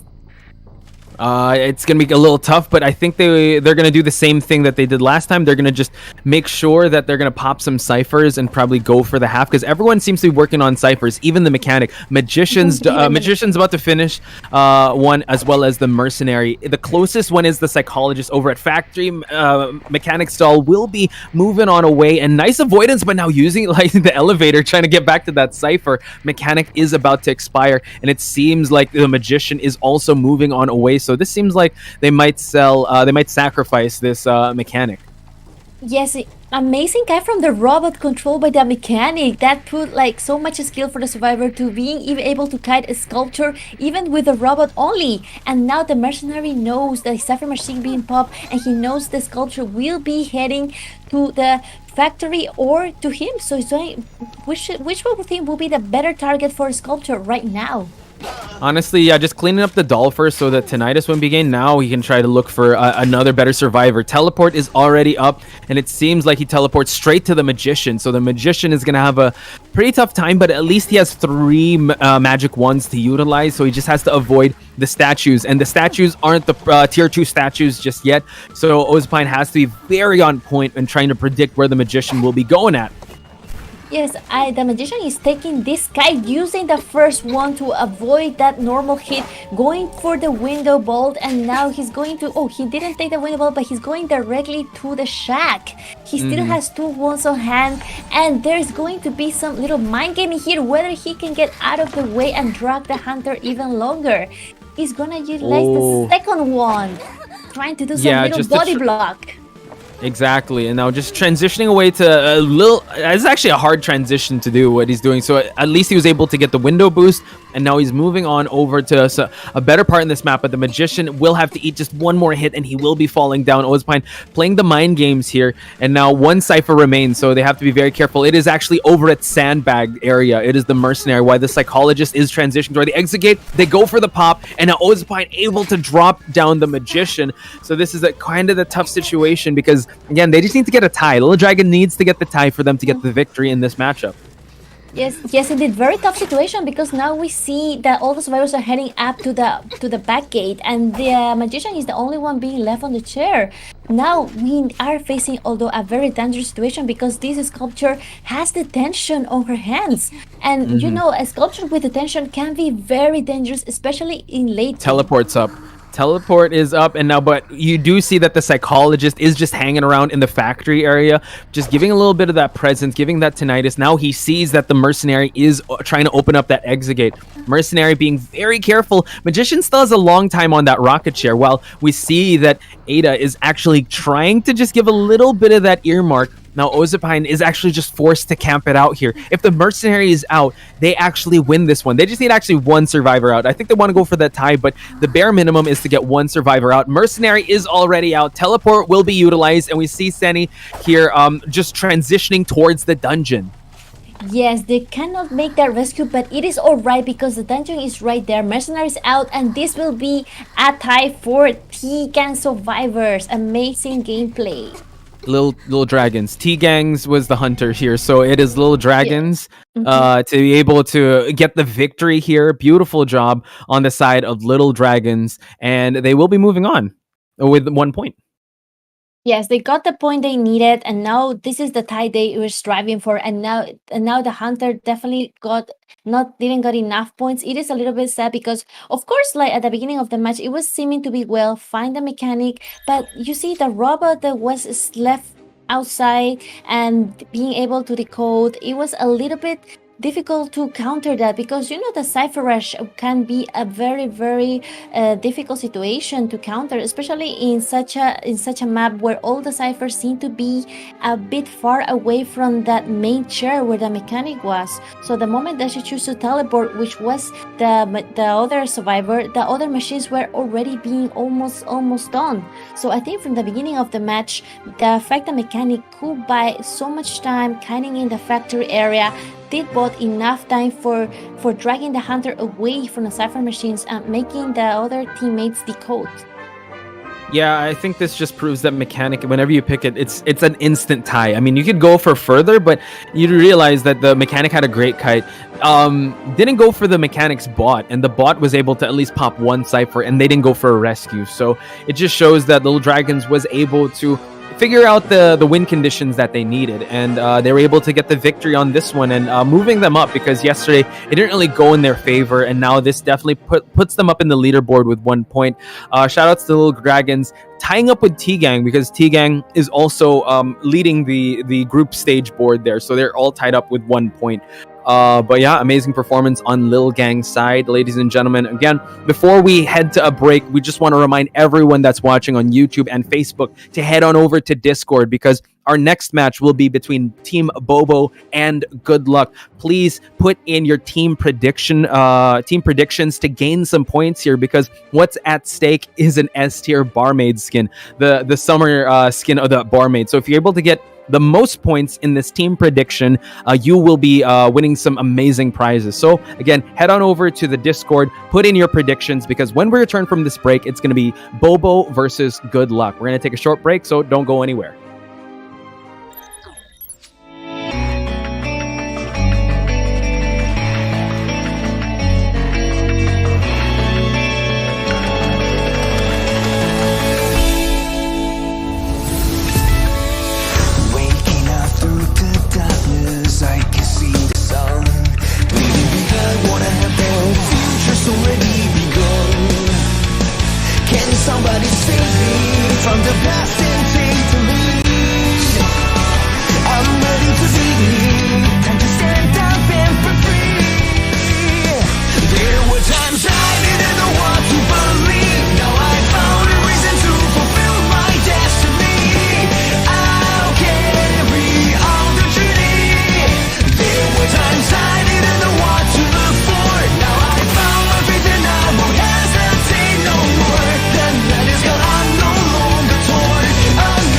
It's gonna be a little tough, but I think they're gonna do the same thing that they did last time. They're gonna just make sure that they're gonna pop some ciphers and probably go for the half, because everyone seems to be working on ciphers, even the mechanic. Magician's about to finish one, as well as the mercenary. The closest one is the psychologist over at factory. Mechanic stall will be moving on away, and nice avoidance, but now using like the elevator trying to get back to that cipher. Mechanic is about to expire, and it seems like the magician is also moving on away. So this seems like they might sacrifice this mechanic. Yes, amazing guy from the robot controlled by the mechanic. That put like so much skill for the survivor to being even able to kite a sculpture even with the robot only. And now the mercenary knows the Sapphire machine being popped, and he knows the sculpture will be heading to the factory or to him. So he's going, which one would think will be the better target for a sculpture right now? Honestly, yeah, just cleaning up the doll first so that tinnitus won't begin. Now he can try to look for another better survivor. Teleport is already up, and it seems like he teleports straight to the magician. So the magician is going to have a pretty tough time, but at least he has 3 magic wands to utilize. So he just has to avoid the statues, and the statues aren't the tier 2 statues just yet. So Ozpine has to be very on point and trying to predict where the magician will be going at. Yes, the magician is taking this guy, using the first one to avoid that normal hit, going for the window bolt, and now he's going to, he didn't take the window bolt, but he's going directly to the shack. He still has 2 wands on hand, and there's going to be some little mind gaming here, whether he can get out of the way and drag the hunter even longer. He's gonna utilize the second wand, trying to do some little body block. Exactly, and now just transitioning away to a little. It's actually a hard transition to do what he's doing. So at least he was able to get the window boost, and now he's moving on over to a better part in this map. But the magician will have to eat just one more hit, and he will be falling down. Ozpine playing the mind games here, and now 1 cipher remains, so they have to be very careful. It is actually over at Sandbag area. It is the mercenary. While the psychologist is transitioned toward the exit gate, they go for the pop, and now Ozpine able to drop down the magician. So this is a kind of the tough situation because, again, they just need to get a tie. Little Dragon needs to get the tie for them to get the victory in this matchup. Yes, indeed. Very tough situation because now we see that all the survivors are heading up to the back gate, and the magician is the only one being left on the chair. Now we are facing, although a very dangerous situation, because this sculpture has the tension on her hands, and you know, a sculpture with the tension can be very dangerous, especially in late game. Teleport's up. Teleport is up, and now, but you do see that the psychologist is just hanging around in the factory area, just giving a little bit of that presence, giving that tinnitus. Now he sees that the mercenary is trying to open up that exit gate. Mercenary being very careful. Magician still has a long time on that rocket chair, while we see that Ada is actually trying to just give a little bit of that earmark. Now Ozapine is actually just forced to camp it out here. If the mercenary is out, they actually win this one. They just need actually one survivor out. I think they want to go for that tie, but the bare minimum is to get one survivor out. Mercenary is already out. Teleport will be utilized, and we see Senny here just transitioning towards the dungeon. Yes, they cannot make that rescue, but it is alright because the dungeon is right there. Mercenaries out, and this will be a tie for T-Gang survivors. Amazing gameplay. Little dragons. T-Gangs was the hunter here, so it is little dragons to be able to get the victory here. Beautiful job on the side of little dragons, and they will be moving on with 1 point. Yes, they got the point they needed, and now this is the tie they were striving for. And now the hunter definitely didn't got enough points. It is a little bit sad because, of course, like at the beginning of the match, it was seeming to be well, find the mechanic, but you see the robot that was left outside and being able to decode, it was a little bit difficult to counter that, because you know the cipher rush can be a very difficult situation to counter, especially in such a map where all the ciphers seem to be a bit far away from that main chair where the mechanic was. So the moment that she chose to teleport, which was the other survivor, the other machines were already being almost done. So I think from the beginning of the match, the fact that mechanic could buy so much time hiding in the factory area did bought enough time for dragging the hunter away from the cipher machines and making the other teammates decode. Yeah, I think this just proves that mechanic, whenever you pick it, it's an instant tie. I mean, you could go for further, but you realize that the mechanic had a great kite. Didn't go for the mechanic's bot, and the bot was able to at least pop one cipher, and they didn't go for a rescue. So it just shows that Little Dragons was able to figure out the win conditions that they needed, and they were able to get the victory on this one and moving them up, because yesterday it didn't really go in their favor, and now this definitely puts them up in the leaderboard with 1 point. Shout outs to Little Dragons tying up with T-Gang, because T-Gang is also leading the group stage board there, so they're all tied up with 1 point. But yeah, amazing performance on Lil Gang's side, ladies and gentlemen. Again, before we head to a break, we just want to remind everyone that's watching on YouTube and Facebook to head on over to Discord, because our next match will be between Team BoBo and Good Luck. Please put in your team predictions to gain some points here, because what's at stake is an S-tier barmaid skin, the summer skin of the barmaid. So if you're able to get the most points in this team prediction, you will be winning some amazing prizes. So again, head on over to the Discord, put in your predictions, because when we return from this break, it's going to be BoBo versus Good Luck. We're going to take a short break, so don't go anywhere. Somebody save me from the past and take the lead. I'm ready to be, time to stand up and be free. There were times I didn't know what to believe. Now I found a reason to fulfill my destiny. I'll carry all the journey. There were times I didn't know what to look for. Now I found my faith and I won't hesitate no more. That is gone, I'm no longer torn. I'm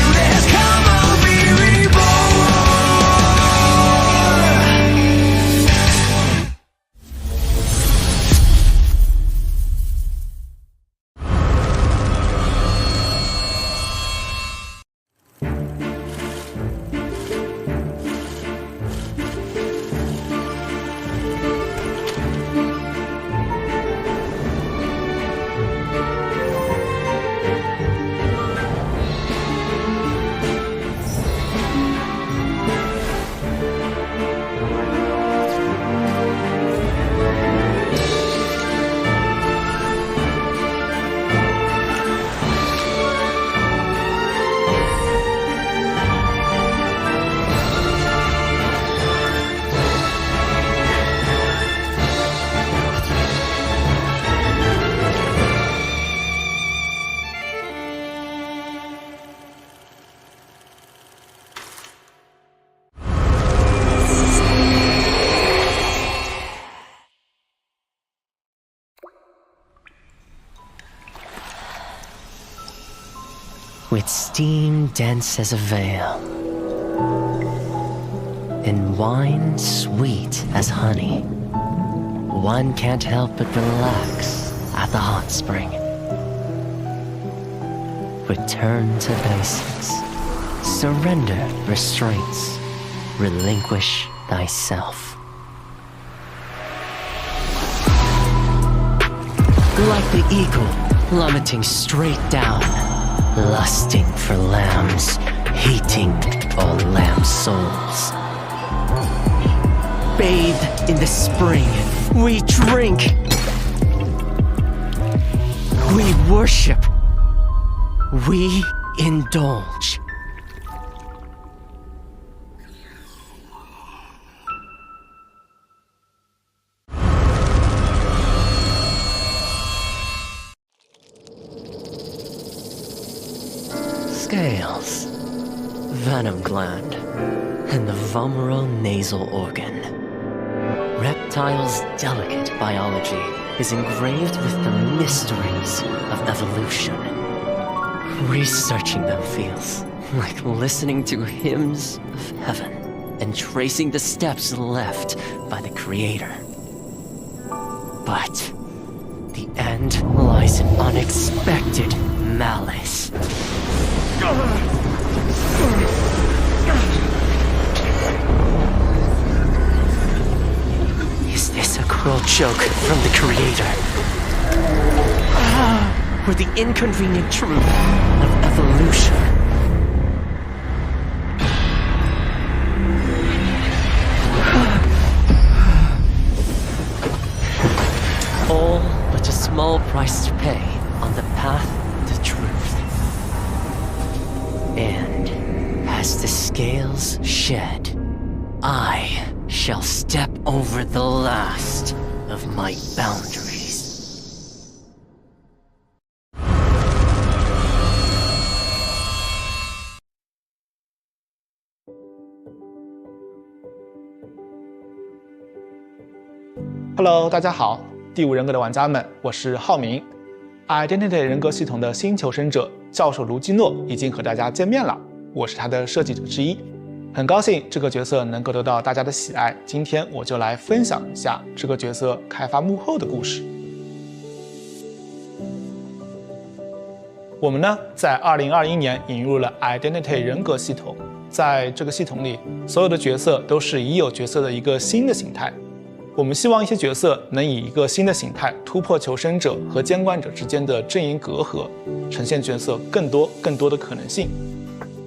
with steam dense as a veil, and wine sweet as honey. One can't help but relax at the hot spring. Return to basics. Surrender restraints. Relinquish thyself. Like the eagle plummeting straight down, lusting for lambs, hating all lamb souls. Bathed in the spring, we drink. We worship. We indulge. Scales, venom gland, and the vomeronasal organ. Reptiles' delicate biology is engraved with the mysteries of evolution. Researching them feels like listening to hymns of heaven and tracing the steps left by the Creator. But the end lies in unexpected malice. Is this a cruel joke from the Creator? Or the inconvenient truth of evolution? All but a small price to pay on the path to truth. And as the scales shed, I shall step over the last of my boundaries. Hello， 大家好，第五人格的玩家们，我是浩明。Identity 人格系统的新求生者教授卢基诺已经和大家见面了，我是他的设计者之一，很高兴这个角色能够得到大家的喜爱。今天我就来分享一下这个角色开发幕后的故事。我们呢，在2021年引入了 Identity 人格系统，在这个系统里，所有的角色都是已有角色的一个新的形态。我们希望一些角色能以一个新的形态突破求生者和监管者之间的阵营隔阂，呈现角色更多的可能性。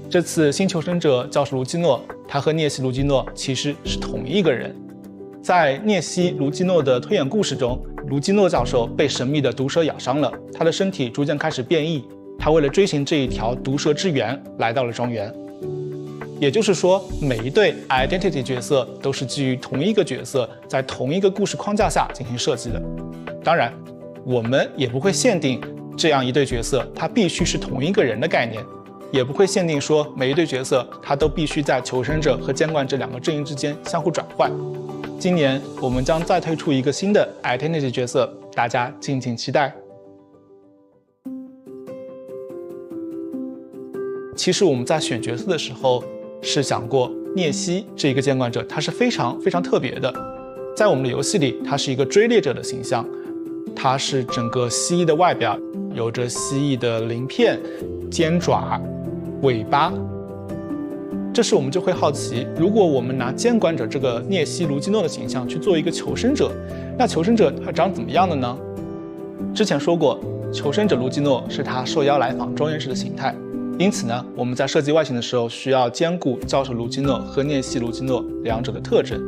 这次新求生者教授卢基诺，他和涅西卢基诺其实是同一个人。在涅西卢基诺的推演故事中，卢基诺教授被神秘的毒蛇咬伤了，他的身体逐渐开始变异，他为了追寻这一条毒蛇之源来到了庄园。也就是说，每一对 identity 角色都是基于同一个角色，在同一个故事框架下进行设计的。当然，我们也不会限定这样一对角色它必须是同一个人的概念，也不会限定说每一对角色它都必须在求生者和监管者两个阵营之间相互转换。今年我们将再推出一个新的 identity 角色，大家敬请期待。其实我们在选角色的时候是想过，涅西这一个监管者他是非常特别的。在我们的游戏里，他是一个追猎者的形象，他是整个蜥蜴的外表，有着蜥蜴的鳞片、尖爪、尾巴。这时我们就会好奇，如果我们拿监管者这个涅西卢基诺的形象去做一个求生者，那求生者他长怎么样的呢？之前说过，求生者卢基诺是他受邀来访庄园时的形态。因此呢，我们在设计外形的时候需要兼顾教授卢基诺和涅西卢基诺两者的特征。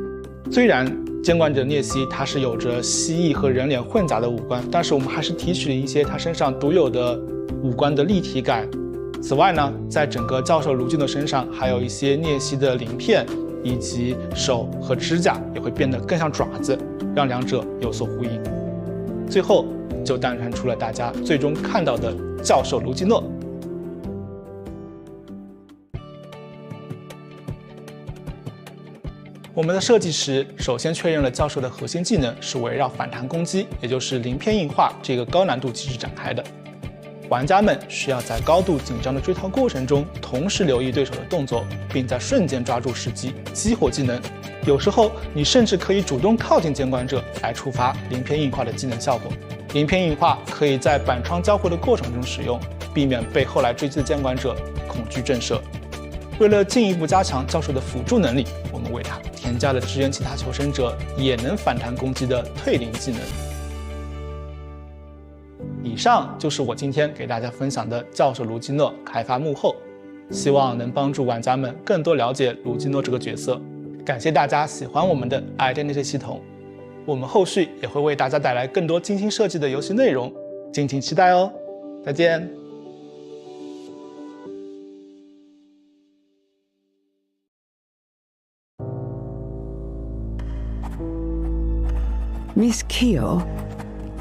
虽然监管者涅西他是有着蜥蜴和人脸混杂的五官，但是我们还是提取了一些他身上独有的五官的立体感。此外呢，在整个教授卢基诺身上还有一些涅西的鳞片，以及手和指甲也会变得更像爪子，让两者有所呼应。最后就诞生出了大家最终看到的教授卢基诺。我们的设计时，首先确认了教授的核心技能是围绕反弹攻击，也就是鳞片硬化这个高难度机制展开的。玩家们需要在高度紧张的追逃过程中，同时留意对手的动作，并在瞬间抓住时机，激活技能。有时候，你甚至可以主动靠近监管者来触发鳞片硬化的技能效果。鳞片硬化可以在板窗交汇的过程中使用，避免被后来追击的监管者恐惧震慑。为了进一步加强教授的辅助能力，我们为他添加了支援其他求生者也能反弹攻击的退灵技能。以上就是我今天给大家分享的教授卢基诺开发幕后，希望能帮助玩家们更多了解卢基诺这个角色。感谢大家喜欢我们的 Identity 系统，我们后续也会为大家带来更多精心设计的游戏内容，敬请期待哦。再见。Miss Keo,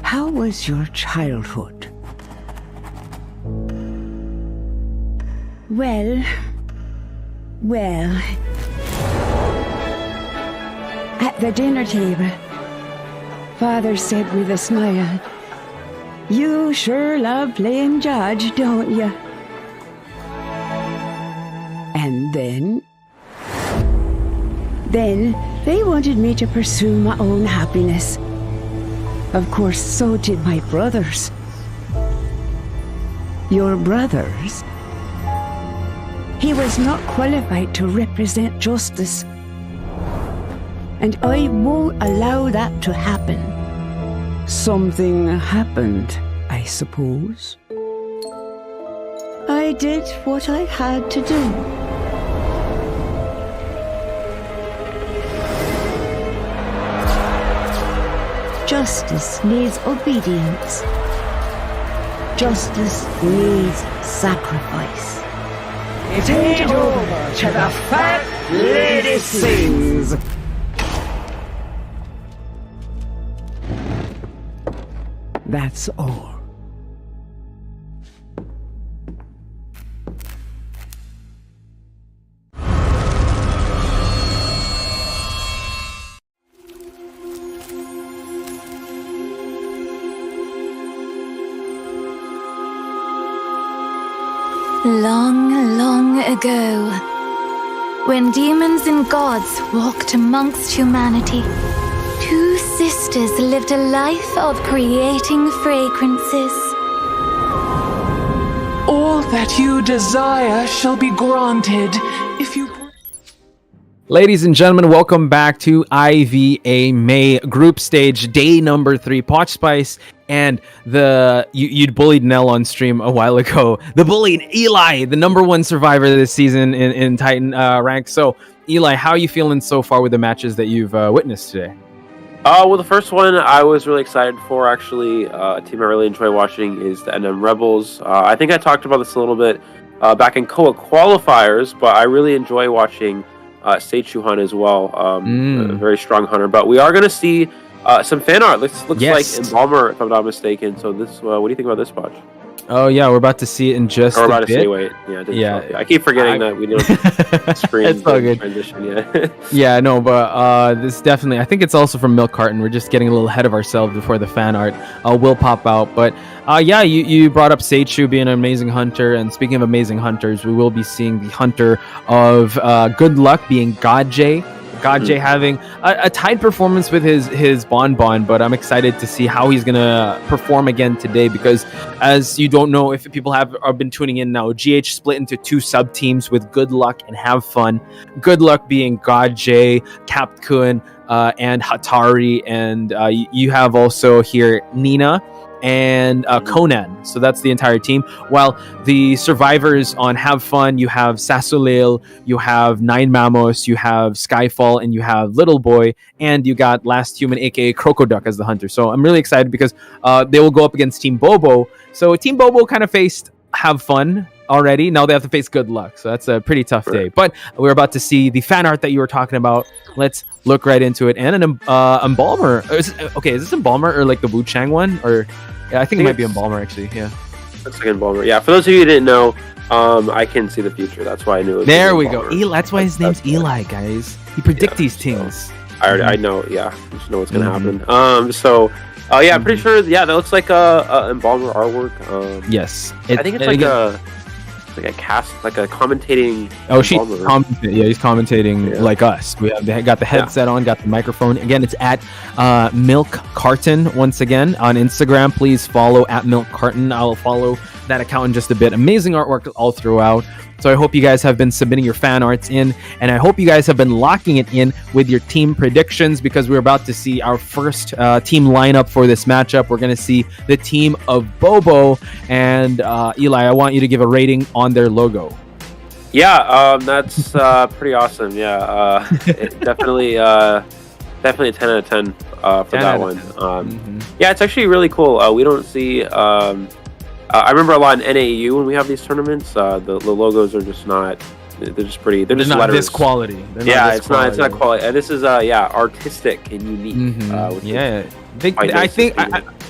how was your childhood? Well, at the dinner table, Father said with a smile, "You sure love playing judge, don't you?" And then they wanted me to pursue my own happiness. Of course, so did my brothers. Your brothers? He was not qualified to represent justice. And I won't allow that to happen. Something happened, I suppose. I did what I had to do. Justice needs obedience. Justice needs sacrifice. It ain't over till the fat lady sings. That's all. Long, long ago, when demons and gods walked amongst humanity, two sisters lived a life of creating fragrances. All that you desire shall be granted if you... Ladies and gentlemen, welcome back to IVA May Group Stage, day number 3. Potch Spice and you'd bullied Nello on stream a while ago. The bullied Eli, the number 1 survivor this season in Titan rank. So, Eli, how are you feeling so far with the matches that you've witnessed today? Well, the first one I was really excited for, actually. A team I really enjoy watching is the NM Rebels. I think I talked about this a little bit back in COA qualifiers, but I really enjoy watching Seichu Hunt as well. A very strong hunter. But we are going to see some fan art. Looks Yes. like Embalmer, if I'm not mistaken. So this, what do you think about this, Potch? Oh yeah, we're about to see it in just We're about a to bit. see, wait. Yeah, I keep forgetting that we don't screen It's all good. transition yet. Yeah, no, but this definitely, I think it's also from Milk Carton. We're just getting a little ahead of ourselves before the fan art will pop out. But yeah, you brought up Seichu being an amazing hunter. And speaking of amazing hunters, we will be seeing the hunter of Good Luck being Godjay. Godjay having a tied performance with his Bonbon, but I'm excited to see how he's going to perform again today, because as you don't know, if people have been tuning in now, GH split into 2 sub-teams with Good Luck and Have Fun. Good Luck being Godjay, Ikun, and Hatari, and you have also here Nina and Conan. So that's the entire team. While the survivors on Have Fun, you have Sasulil, you have Nine Mamos, you have Skyfall, and you have Little Boy, and you got Last Human, aka Crocoduck, as the hunter. So I'm really excited because they will go up against Team BoBo. So Team BoBo kind of faced Have Fun already. Now they have to face Good Luck. So that's a pretty tough day. But we're about to see the fan art that you were talking about. Let's look right into it. And an Embalmer. Is this Embalmer or like the Wu Chang one? Or yeah, I think it might be Embalmer actually. Yeah. Looks like Embalmer. Yeah, for those of you who didn't know, I can see the future. That's why I knew it was There we Embalmer. go. Eli, that's why his name's Eli, guys. He predicts these things. I know, yeah. I just know what's going to happen. So Yeah, I'm pretty sure. Yeah, that looks like a embalmer artwork. Yes, I think it's like a cast, like a commentating. Oh, he's commentating like us. They got the headset on, got the microphone. Again, it's at Milk Carton once again on Instagram. Please follow at Milk Carton. I'll follow that account in just a bit. Amazing artwork all throughout. So I hope you guys have been submitting your fan arts in, and I hope you guys have been locking it in with your team predictions, because we're about to see our first team lineup for this matchup. We're going to see the team of BoBo and Eli. I want you to give a rating on their logo. Yeah, that's pretty awesome. Yeah, definitely a 10 out of 10 for 10 that one. Yeah, it's actually really cool. We don't see. I remember a lot in NAEU when we have these tournaments. The logos are just not. They're just pretty. They're just not letters. This quality. It's not quality. This is artistic and unique.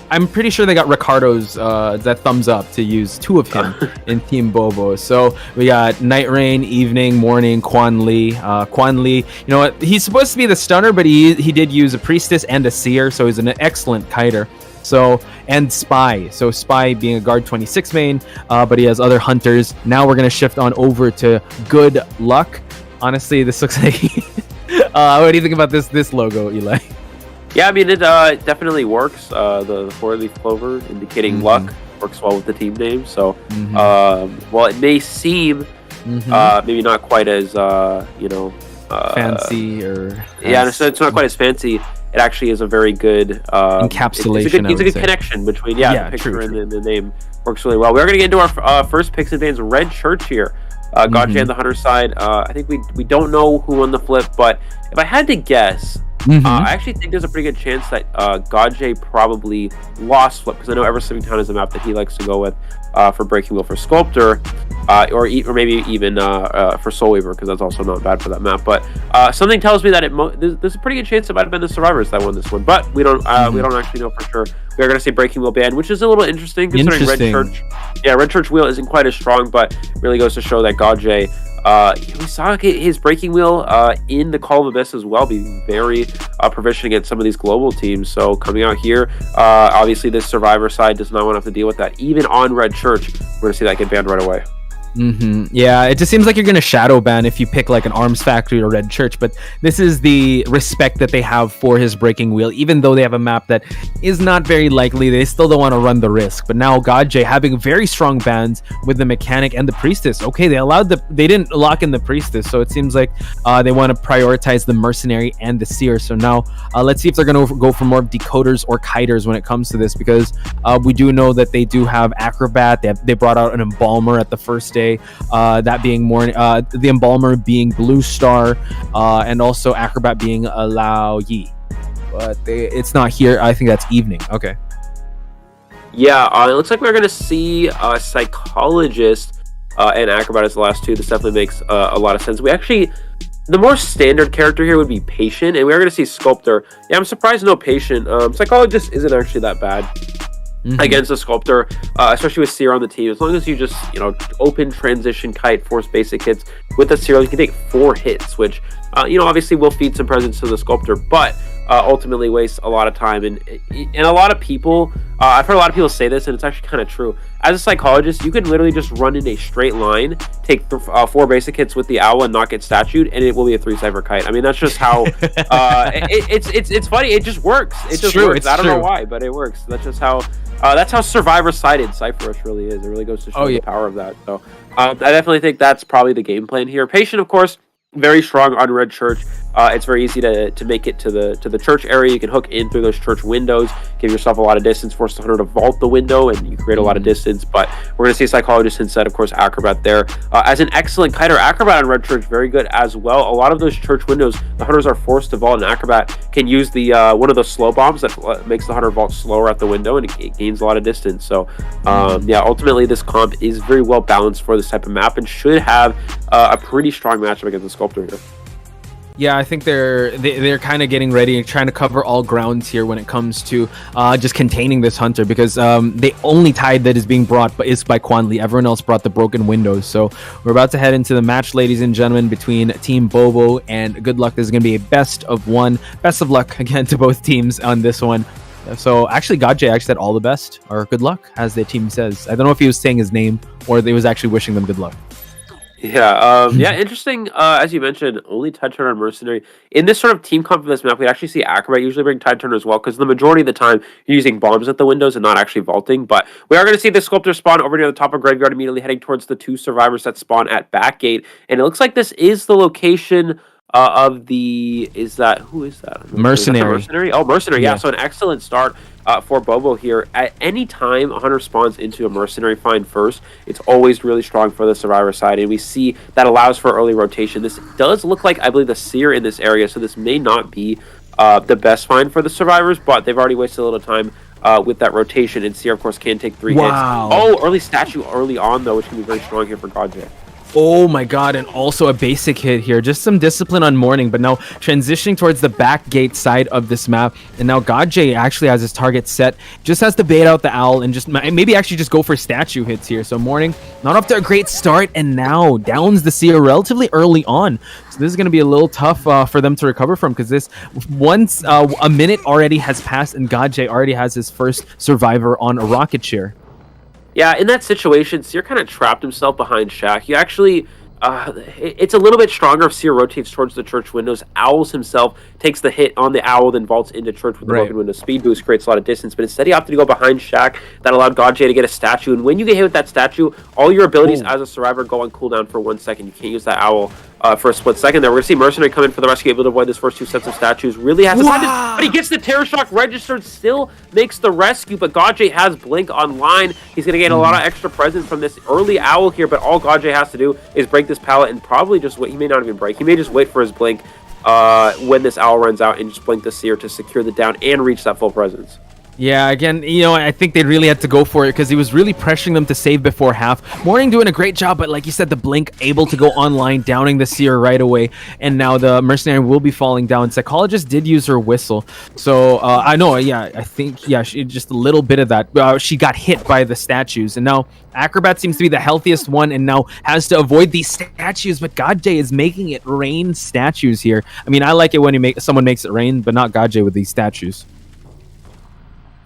I'm pretty sure they got Ricardo's that thumbs up to use 2 of him in Team BoBo. So we got Night Rain, Evening, Morning, Quan Lee. Quan Lee, you know what? He's supposed to be the stunner, but he did use a Priestess and a Seer, so he's an excellent kiter. So, and Spy. So Spy being a guard 26 main, but he has other hunters. Now we're going to shift on over to Good Luck. Honestly, this looks like... what do you think about this logo, Eli? Yeah, I mean, it definitely works. The 4-leaf clover indicating luck works well with the team name. So, while it may seem maybe not quite as, fancy or... Yeah, it's not quite as fancy. It actually is a very good encapsulation. It's a good connection between the picture and the name. Works really well. We're going to get into our first picks and bans. Red Church here. Godjay on the Hunter side. I think we don't know who won the flip, but if I had to guess, I actually think there's a pretty good chance that Godjay probably lost flip, because I know Ever-Living Town is a map that he likes to go with for Breaking Wheel for Sculptor, or maybe even for Soul Weaver, because that's also not bad for that map. But something tells me that there's a pretty good chance it might have been the Survivors that won this one, but we don't actually know for sure. We are going to see Breaking Wheel ban, which is a little interesting considering Red Church. Yeah, Red Church Wheel isn't quite as strong, but really goes to show that Godjay. We saw his Breaking Wheel in the Call of Abyss as well, being very proficient against some of these global teams. So coming out here, obviously this Survivor side does not want to have to deal with that. Even on Red Church, we're going to see that get banned right away. Yeah, it just seems like you're gonna shadow ban if you pick like an Arms Factory or Red Church, but this is the respect that they have for his Breaking Wheel. Even though they have a map that is not very likely, they still don't want to run the risk. But now Godjay having very strong bans with the Mechanic and the Priestess. Okay, they didn't lock in the Priestess, so it seems like they want to prioritize the Mercenary and the Seer. So now let's see if they're gonna go for more Decoders or Kiters when it comes to this, because we do know that they do have Acrobat. They brought out an Embalmer at the first day. That being more the Embalmer being Blue Star, and also Acrobat being Lao Yi, but it's not here. I think that's Evening. Okay. Yeah, it looks like we're gonna see Psychologist and Acrobat as the last two. This definitely makes a lot of sense. The more standard character here would be Patient, and we're gonna see Sculptor. Yeah, I'm surprised no Patient. Psychologist isn't actually that bad against the Sculptor, especially with Seer on the team. As long as you just open, transition, kite, force basic hits with the Seer, you can take 4 hits, which obviously will feed some presence to the Sculptor, but ultimately wastes a lot of time. And a lot of people, I've heard a lot of people say this, and it's actually kind of true. As a Psychologist, you can literally just run in a straight line, take 4 basic hits with the Owl and not get statued, and it will be a 3-cipher kite. I mean, that's just how it's funny. It just works. It just works. I don't know why, but it works. That's just how Survivor-sided Cypher Rush really is. It really goes to show the power of that. So I definitely think that's probably the game plan here. Patient, of course, very strong on Red Church. It's very easy to make it to the church area. You can hook in through those church windows, give yourself a lot of distance, force the hunter to vault the window, and you create a lot of distance. But we're going to see Psychologist instead, of course, Acrobat there. As an excellent kiter, Acrobat on Red Church, very good as well. A lot of those church windows, the hunters are forced to vault, and Acrobat can use the one of those slow bombs that makes the hunter vault slower at the window, and it gains a lot of distance. So, ultimately, this comp is very well balanced for this type of map and should have a pretty strong matchup against the Sculptor here. Yeah, I think they're kind of getting ready and trying to cover all grounds here when it comes to just containing this hunter, because the only tide that is being brought is by Quan Lee. Everyone else brought the broken windows. So we're about to head into the match, ladies and gentlemen, between Team BoBo and Good Luck. This is going to be a best of one. Best of luck again to both teams on this one. So actually, Gajay actually said all the best or good luck, as the team says. I don't know if he was saying his name or they was actually wishing them good luck. Yeah, interesting. As you mentioned, only Tide Turner and Mercenary. In this sort of team comp for this map, we actually see Acrobat usually bring Tide Turner as well, because the majority of the time you're using bombs at the windows and not actually vaulting. But we are going to see the Sculptor spawn over near the top of Graveyard, immediately heading towards the 2 survivors that spawn at Backgate. And it looks like this is the location of the... who is that? Mercenary. Mercenary? Oh, Mercenary, yeah. Yeah. So an excellent start for BoBo here. At any time a hunter spawns into a Mercenary find first, it's always really strong for the survivor side, and we see that allows for early rotation. This does look like, I believe, the Seer in this area, so this may not be the best find for the survivors, but they've already wasted a little time with that rotation, and Seer, of course, can take 3 hits. Oh, early statue early on, though, which can be very strong here for Gajay. Oh my god, and also a basic hit here. Just some discipline on Morning, but now transitioning towards the back gate side of this map. And now Gajay actually has his target set. Just has to bait out the owl and just maybe actually just go for statue hits here. So Morning, not off to a great start, and now downs the Seer relatively early on. So this is going to be a little tough for them to recover from, because this once a minute already has passed and Gajay already has his first survivor on a rocket chair. Yeah, in that situation, Seer kind of trapped himself behind Shaq. You actually... it's a little bit stronger if Seer rotates towards the church windows. Owls himself takes the hit on the owl, then vaults into church with the broken window. Speed boost creates a lot of distance, but instead he opted to go behind Shaq. That allowed Gajay to get a statue, and when you get hit with that statue, all your abilities as a survivor go on cooldown for 1 second. You can't use that owl for a split second there. We're going to see Mercenary come in for the rescue, able to avoid this first 2 sets of statues. Really has but he gets the Terror Shock registered, still makes the rescue, but Gajay has Blink online. He's going to gain a lot of extra presence from this early owl here, but all Gajay has to do is break this pallet and probably just wait. He may not even break. He may just wait for his Blink when this owl runs out and just blink the Seer to secure the down and reach that full presence. Yeah, again, I think they really had to go for it because he was really pressuring them to save before half. Morning doing a great job, but like you said, the Blink able to go online, downing the Seer right away. And now the Mercenary will be falling down. Psychologist did use her whistle. So, I know, I think, she, just a little bit of that. She got hit by the statues. And now Acrobat seems to be the healthiest one and now has to avoid these statues. But Gajay is making it rain statues here. I mean, I like it when someone makes it rain, but not Gajay with these statues.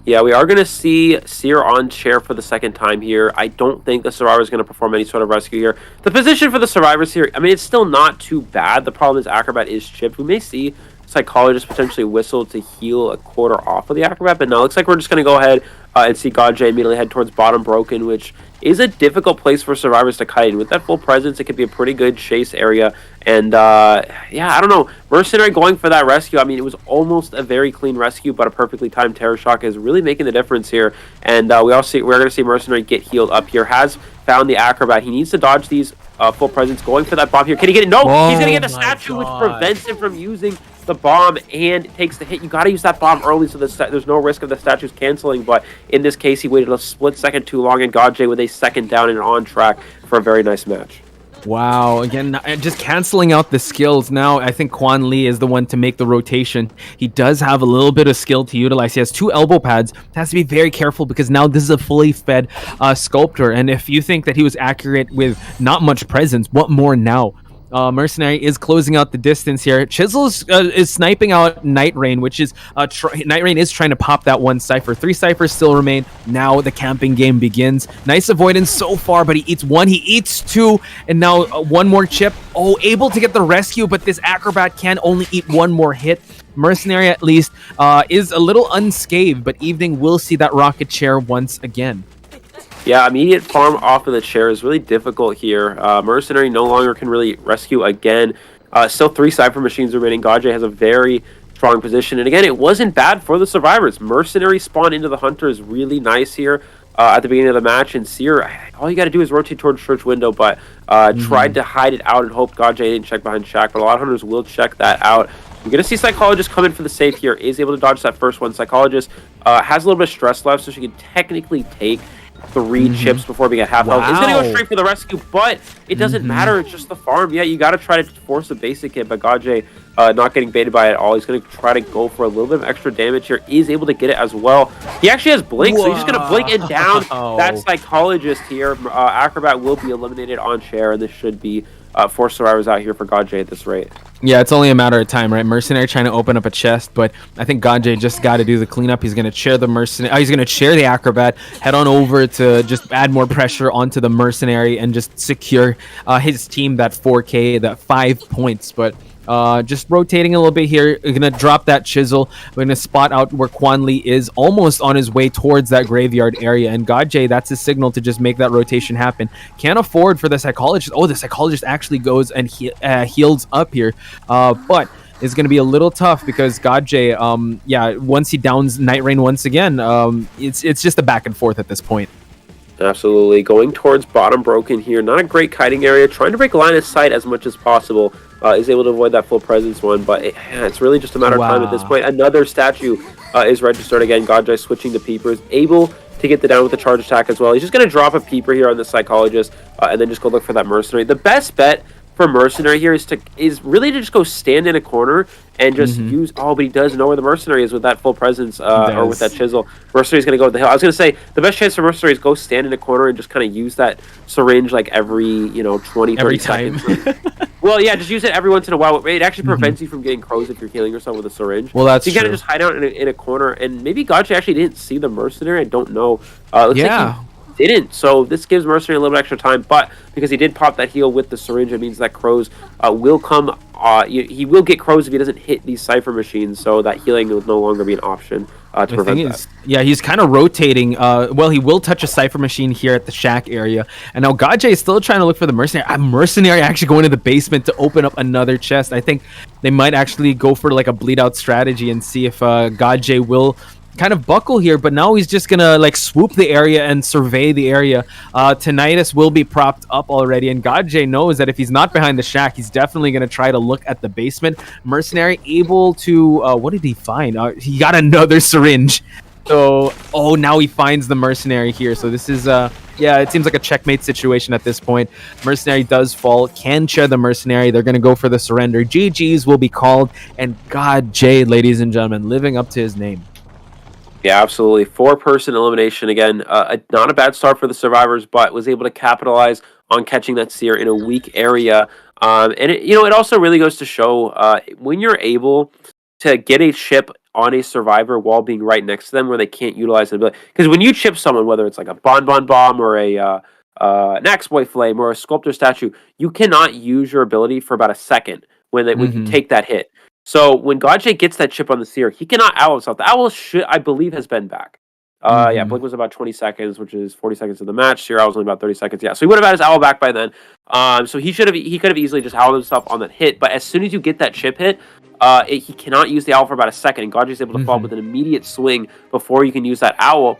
Yeah, we are going to see Seer on chair for the second time here. I don't think the Survivor is going to perform any sort of rescue here. The position for the Survivors here, I mean, it's still not too bad. The problem is Acrobat is chipped. We may see Psychologist potentially whistle to heal a quarter off of the Acrobat, but no, it looks like we're just going to go ahead and see Gajay immediately head towards bottom broken, which is a difficult place for Survivors to kite in. With that full presence, it could be a pretty good chase area. And, yeah, I don't know. Mercenary going for that rescue. I mean, it was almost a very clean rescue, but a perfectly timed Terror Shock is really making the difference here. And we're going to see Mercenary get healed up here. Has found the Acrobat. He needs to dodge these full presence. Going for that bomb here. Can he get it? No! He's going to get the statue, which prevents him from using the bomb and takes the hit. You got to use that bomb early so there's no risk of the statues canceling, but in this case he waited a split second too long, and Gajay with a second down and on track for a very nice match. Wow, again, just canceling out the skills. Now I think Quan Lee is the one to make the rotation. He does have a little bit of skill to utilize. He has 2 elbow pads. Has to be very careful because now this is a fully fed sculptor, and if you think that he was accurate with not much presence, what more now? Mercenary is closing out the distance here. Chisel is sniping out Night Rain, which is Night Rain is trying to pop that 1 Cypher. 3 Cyphers still remain. Now the camping game begins. Nice avoidance so far, but he eats 1, he eats 2, and now 1 more chip. Oh, able to get the rescue, but this Acrobat can only eat 1 more hit. Mercenary at least is a little unscathed, but Evening will see that rocket chair once again. Yeah, immediate farm off of the chair is really difficult here. Mercenary no longer can really rescue again. Still 3 Cypher machines remaining. Gajay has a very strong position. And again, it wasn't bad for the Survivors. Mercenary spawn into the Hunter is really nice here at the beginning of the match. And Seer, all you got to do is rotate towards church window, but tried to hide it out and hope Gajay didn't check behind Shaq. But a lot of Hunters will check that out. You're going to see Psychologist come in for the save here. Is able to dodge that first one. Psychologist has a little bit of stress left, so she can technically take 3 chips before being at half health. He's going to go straight for the rescue, but it doesn't matter. It's just the farm. Yeah, you got to try to force a basic hit, but Gajay not getting baited by it at all. He's going to try to go for a little bit of extra damage here. Is able to get it as well. He actually has blink, so he's just going to blink and down that psychologist here. Acrobat will be eliminated on share, and this should be 4 survivors out here for Godjay at this rate. Yeah, it's only a matter of time, right? Mercenary trying to open up a chest, but I think Godjay just got to do the cleanup. He's going to chair the mercenary. He's going to chair the acrobat, head on over to just add more pressure onto the mercenary and just secure his team that 4K, that 5 points. But just rotating a little bit here. We're going to drop that chisel. We're going to spot out where Quan Lee is, almost on his way towards that graveyard area. And Godjay, that's his signal to just make that rotation happen. Can't afford for the psychologist. Oh, the psychologist actually goes and heals up here. But it's going to be a little tough because Godjay, once he downs Night Rain once again, it's just a back and forth at this point. Absolutely. Going towards bottom broken here. Not a great kiting area. Trying to break line of sight as much as possible. Is able to avoid that full presence one, but it's really just a matter of time at this point. Another statue is registered again. Godjay switching to Peepers. Able to get the down with the charge attack as well. He's just going to drop a Peeper here on the psychologist and then just go look for that mercenary. The best bet for mercenary here is really to just go stand in a corner and just use but he does know where the mercenary is with that full presence or with that chisel. Mercenary's gonna go with the hill. I was gonna say the best chance for mercenary is go stand in a corner and just kind of use that syringe like every 20-30 seconds. Well, yeah, just use it every once in a while. It actually prevents you from getting crows if you're healing yourself with a syringe. Well, that's so you kind of just hide out in a corner, and maybe Godjay actually didn't see the mercenary. I don't know. Looks like he didn't, so this gives mercenary a little bit extra time, but because he did pop that heal with the syringe, it means that crows will come. He will get crows if he doesn't hit these cipher machines, so that healing will no longer be an option to prevent that. Yeah, he's kind of rotating. He will touch a cipher machine here at the shack area, and now Godjay is still trying to look for the mercenary. Mercenary actually going to the basement to open up another chest. I think they might actually go for like a bleed out strategy and see if Godjay will kind of buckle here, but now he's just gonna like swoop the area and survey the area. Tinnitus will be propped up already, and Godjay knows that if he's not behind the shack, he's definitely gonna try to look at the basement. Mercenary able to what did he find? He got another syringe. So now he finds the mercenary here. So this is it seems like a checkmate situation at this point. Mercenary does fall, can chair the mercenary. They're gonna go for the surrender. GG's will be called, and Godjay, ladies and gentlemen, living up to his name. Yeah, absolutely. 4-person elimination again. Not a bad start for the survivors, but was able to capitalize on catching that seer in a weak area. And it also really goes to show when you're able to get a chip on a survivor while being right next to them, where they can't utilize it. Because when you chip someone, whether it's like a Bon Bomb or an Exploit Flame or a Sculptor Statue, you cannot use your ability for about a second when you take that hit. So when Godjay gets that chip on the seer, he cannot owl himself. The owl I believe has been back. Blink was about 20 seconds, which is 40 seconds of the match. Seer owl was only about 30 seconds. Yeah, so he would have had his owl back by then. So he could have easily just owled himself on that hit. But as soon as you get that chip hit, he cannot use the owl for about a second. And Godjay's able to fall with an immediate swing before you can use that owl.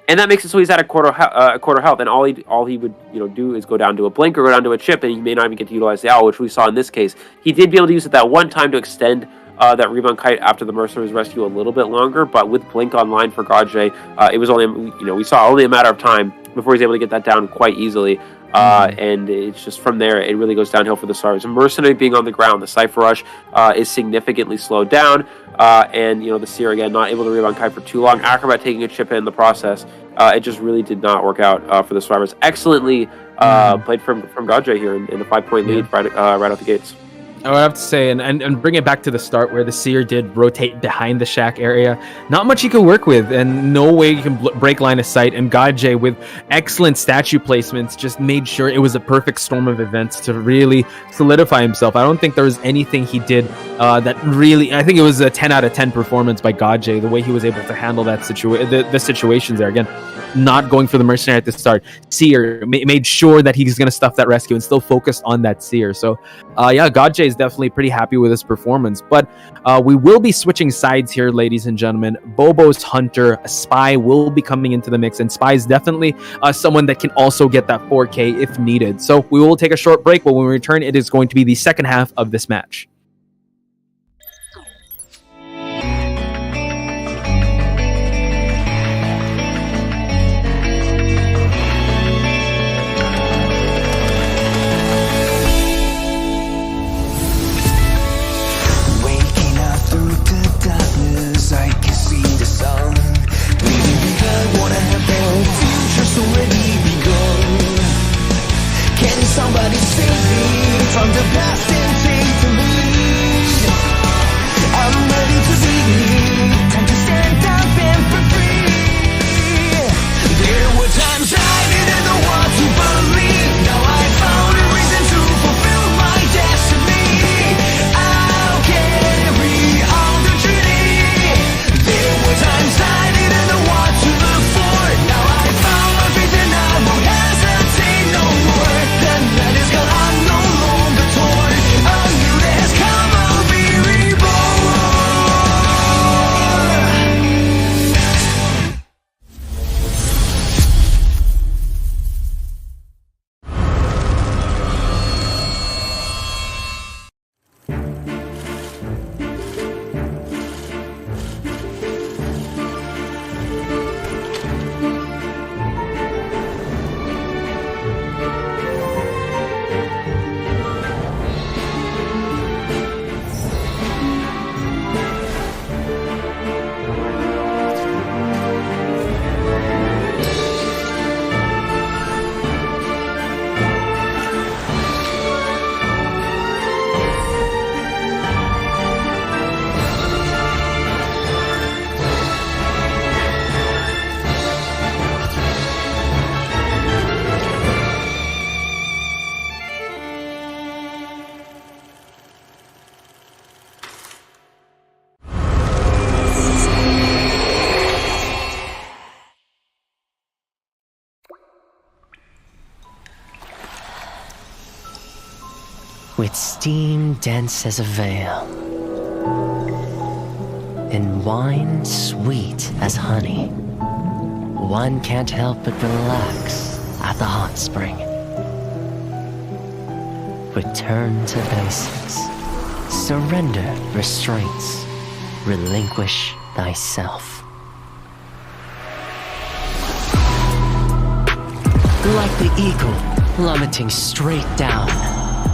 And that makes it so he's at a quarter health, and all he would do is go down to a blink or go down to a chip, and he may not even get to utilize the owl, which we saw in this case. He did be able to use it that one time to extend that rebound kite after the mercenary's rescue a little bit longer, but with blink online for Godjay, it was only we saw only a matter of time before he's able to get that down quite easily. And it's just from there, it really goes downhill for the Stars. Mercenary being on the ground, the Cypher Rush is significantly slowed down, and the Seer again not able to rebound kite for too long. Acrobat taking a chip in the process. It just really did not work out for the Survivors. Excellently played from Godjay here in a 5-point lead right out the gates. I would have to say, and bring it back to the start where the Seer did rotate behind the shack area. Not much you can work with, and no way you can break line of sight. And Godjay, with excellent statue placements, just made sure it was a perfect storm of events to really solidify himself. I don't think there was anything he did that really. I think it was a 10 out of 10 performance by Godjay. The way he was able to handle that the situations there. Again, not going for the mercenary at the start. Seer made sure that he's going to stuff that rescue and still focused on that Seer. So, Godjay is definitely pretty happy with his performance. But we will be switching sides here, ladies and gentlemen. BoBo's Hunter, Spy will be coming into the mix, and Spy is definitely someone that can also get that 4K if needed. So we will take a short break, but when we return, it is going to be the second half of this match. Can somebody save me from the past and take the lead? I'm ready to bleed. Time to stand up and be free. There were times I didn't know what to believe. Now I found a reason to fulfill my destiny. I'll carry on the journey. There were times I didn't know what to look for. Now I found my faith and I won't hesitate no more. The night is gone, I'm no longer torn. A new day has come, I'll be reborn. With steam dense as a veil, and wine sweet as honey, one can't help but relax at the hot spring. Return to basics, surrender restraints, relinquish thyself. Like the eagle plummeting straight down,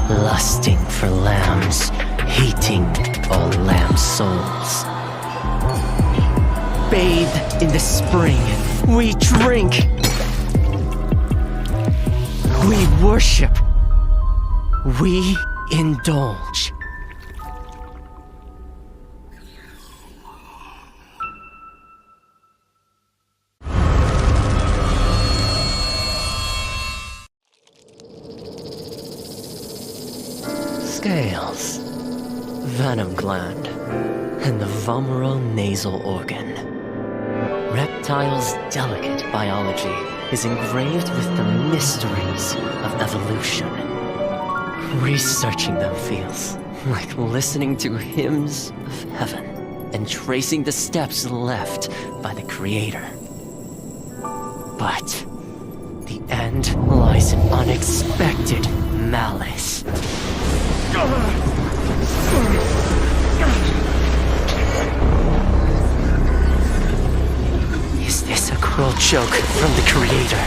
lusting for lambs, hating all lamb souls. Bathed in the spring, we drink, we worship, we indulge. Scales, venom gland, and the vomeral nasal organ. Reptiles' delicate biology is engraved with the mysteries of evolution. Researching them feels like listening to hymns of heaven and tracing the steps left by the Creator. But the end lies in unexpected malice. Is this a cruel joke from the Creator?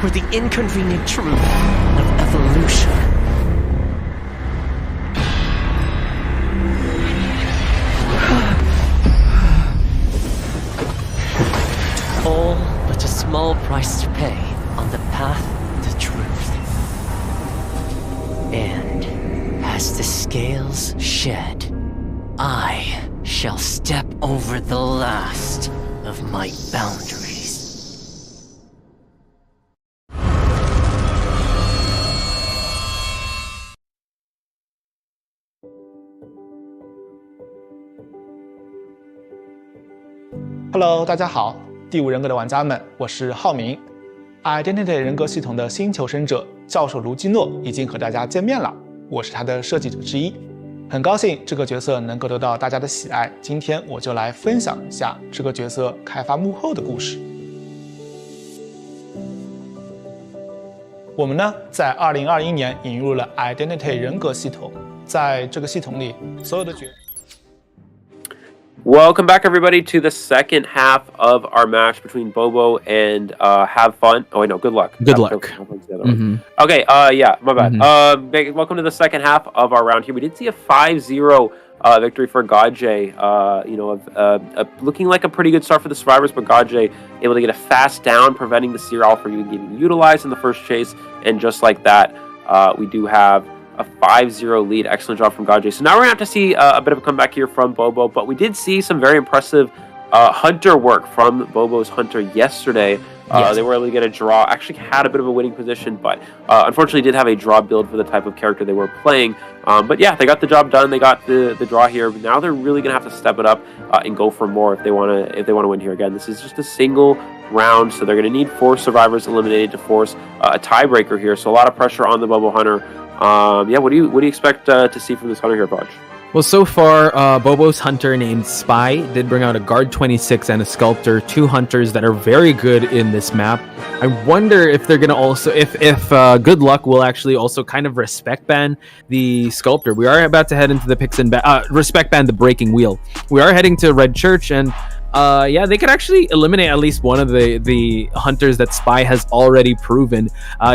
Or the inconvenient truth of evolution? All but a small price to pay on the path to truth. And as the scales shed, I shall step over the last of my boundaries. Hello， 大家好，第五人格的玩家们，我是浩明。Identity 人格系统的新求生者教授卢基诺已经和大家见面了，我是他的设计者之一，很高兴这个角色能够得到大家的喜爱。今天我就来分享一下这个角色开发幕后的故事。我们呢，在2021年引入了 Identity 人格系统，在这个系统里，所有的角色。Welcome back, everybody, to the second half of our match between BoBo and Have Fun. Oh, wait, no, Good Luck. Good Luck. Okay, yeah, my bad. Welcome to the second half of our round here. We did see a 5-0 victory for Gaje. Looking like a pretty good start for the survivors, but Gaje able to get a fast down, preventing the Seer Owl from even getting utilized in the first chase. And just like that, we do have a 5-0 lead. Excellent job from Gaje. So now we're going to have to see a bit of a comeback here from BoBo, but we did see some very impressive Hunter work from BoBo's Hunter yesterday. Yes. They were able to get a draw, actually had a bit of a winning position, but unfortunately did have a draw build for the type of character they were playing. But yeah, they got the job done. They got the draw here. Now they're really going to have to step it up and go for more if they want to win here again. This is just a single round, so they're going to need 4 survivors eliminated to force a tiebreaker here. So a lot of pressure on the BoBo Hunter. What do you expect to see from this Hunter here, Podge? Well, so far, BoBo's Hunter named Spy did bring out a Guard 26 and a Sculptor, 2 Hunters that are very good in this map. I wonder if they're going to also, if Good Luck will actually also kind of respect ban the Sculptor. We are about to head into the picks and respect ban the Breaking Wheel. We are heading to Red Church, and they could actually eliminate at least one of the Hunters that Spy has already proven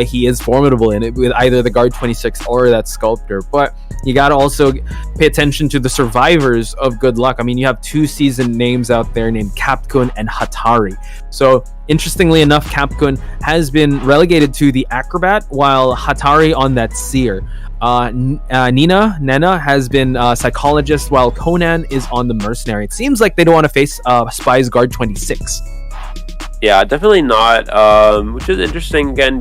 he is formidable in it, with either the Guard 26 or that Sculptor. But you got to also pay attention to the survivors of Good Luck. I mean, you have 2 seasoned names out there named Ikun and Hatari. So interestingly enough, Ikun has been relegated to the Acrobat, while Hatari on that Seer. Nena has been Psychologist, while Conan is on the Mercenary. It seems like they don't want to face Spy's Guard 26. Yeah, definitely not. Which is interesting. Again,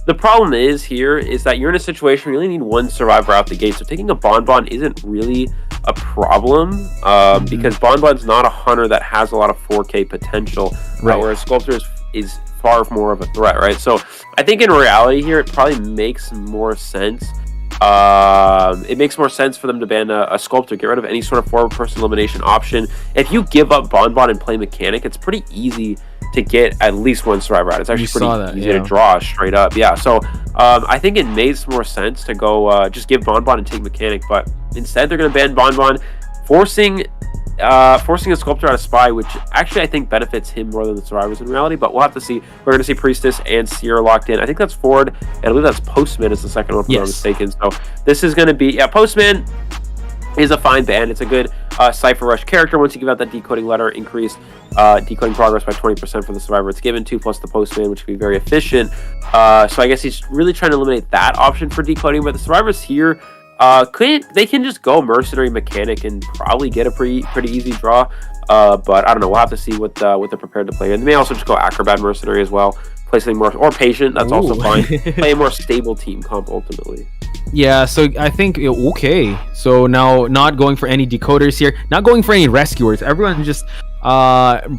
the problem is that you're in a situation where you really need 1 survivor out the gate. So taking a Bonbon isn't really a problem because Bonbon's not a Hunter that has a lot of 4K potential, right? Whereas Sculptor is far more of a threat, right? So I think in reality here, it probably makes more sense. It makes more sense for them to ban a Sculptor, get rid of any sort of forward person elimination option. If you give up Bonbon and play Mechanic, it's pretty easy to get at least 1 survivor out. It's actually pretty easy to draw straight up. Yeah, so I think it makes more sense to go just give Bonbon and take Mechanic, but instead they're going to ban Bonbon, forcing a Sculptor out of Spy, which actually I think benefits him more than the survivors in reality, but we'll have to see. We're going to see Priestess and Seer locked in. I think that's Ford, and I believe that's Postman is the second one, if I'm not mistaken. So this is going to be, Postman is a fine ban. It's a good Cypher Rush character. Once you give out that decoding letter, increased decoding progress by 20% for the survivor it's given to, plus the Postman, which can be very efficient. So I guess he's really trying to eliminate that option for decoding, but the survivors here, they can just go Mercenary Mechanic and probably get a pretty easy draw. But I don't know. We'll have to see what they're prepared to play. And they may also just go Acrobat Mercenary as well. Play something more, or Patient. That's also fine. Play a more stable team comp ultimately. Yeah, so I think, okay. So now not going for any decoders here, not going for any rescuers. Everyone's just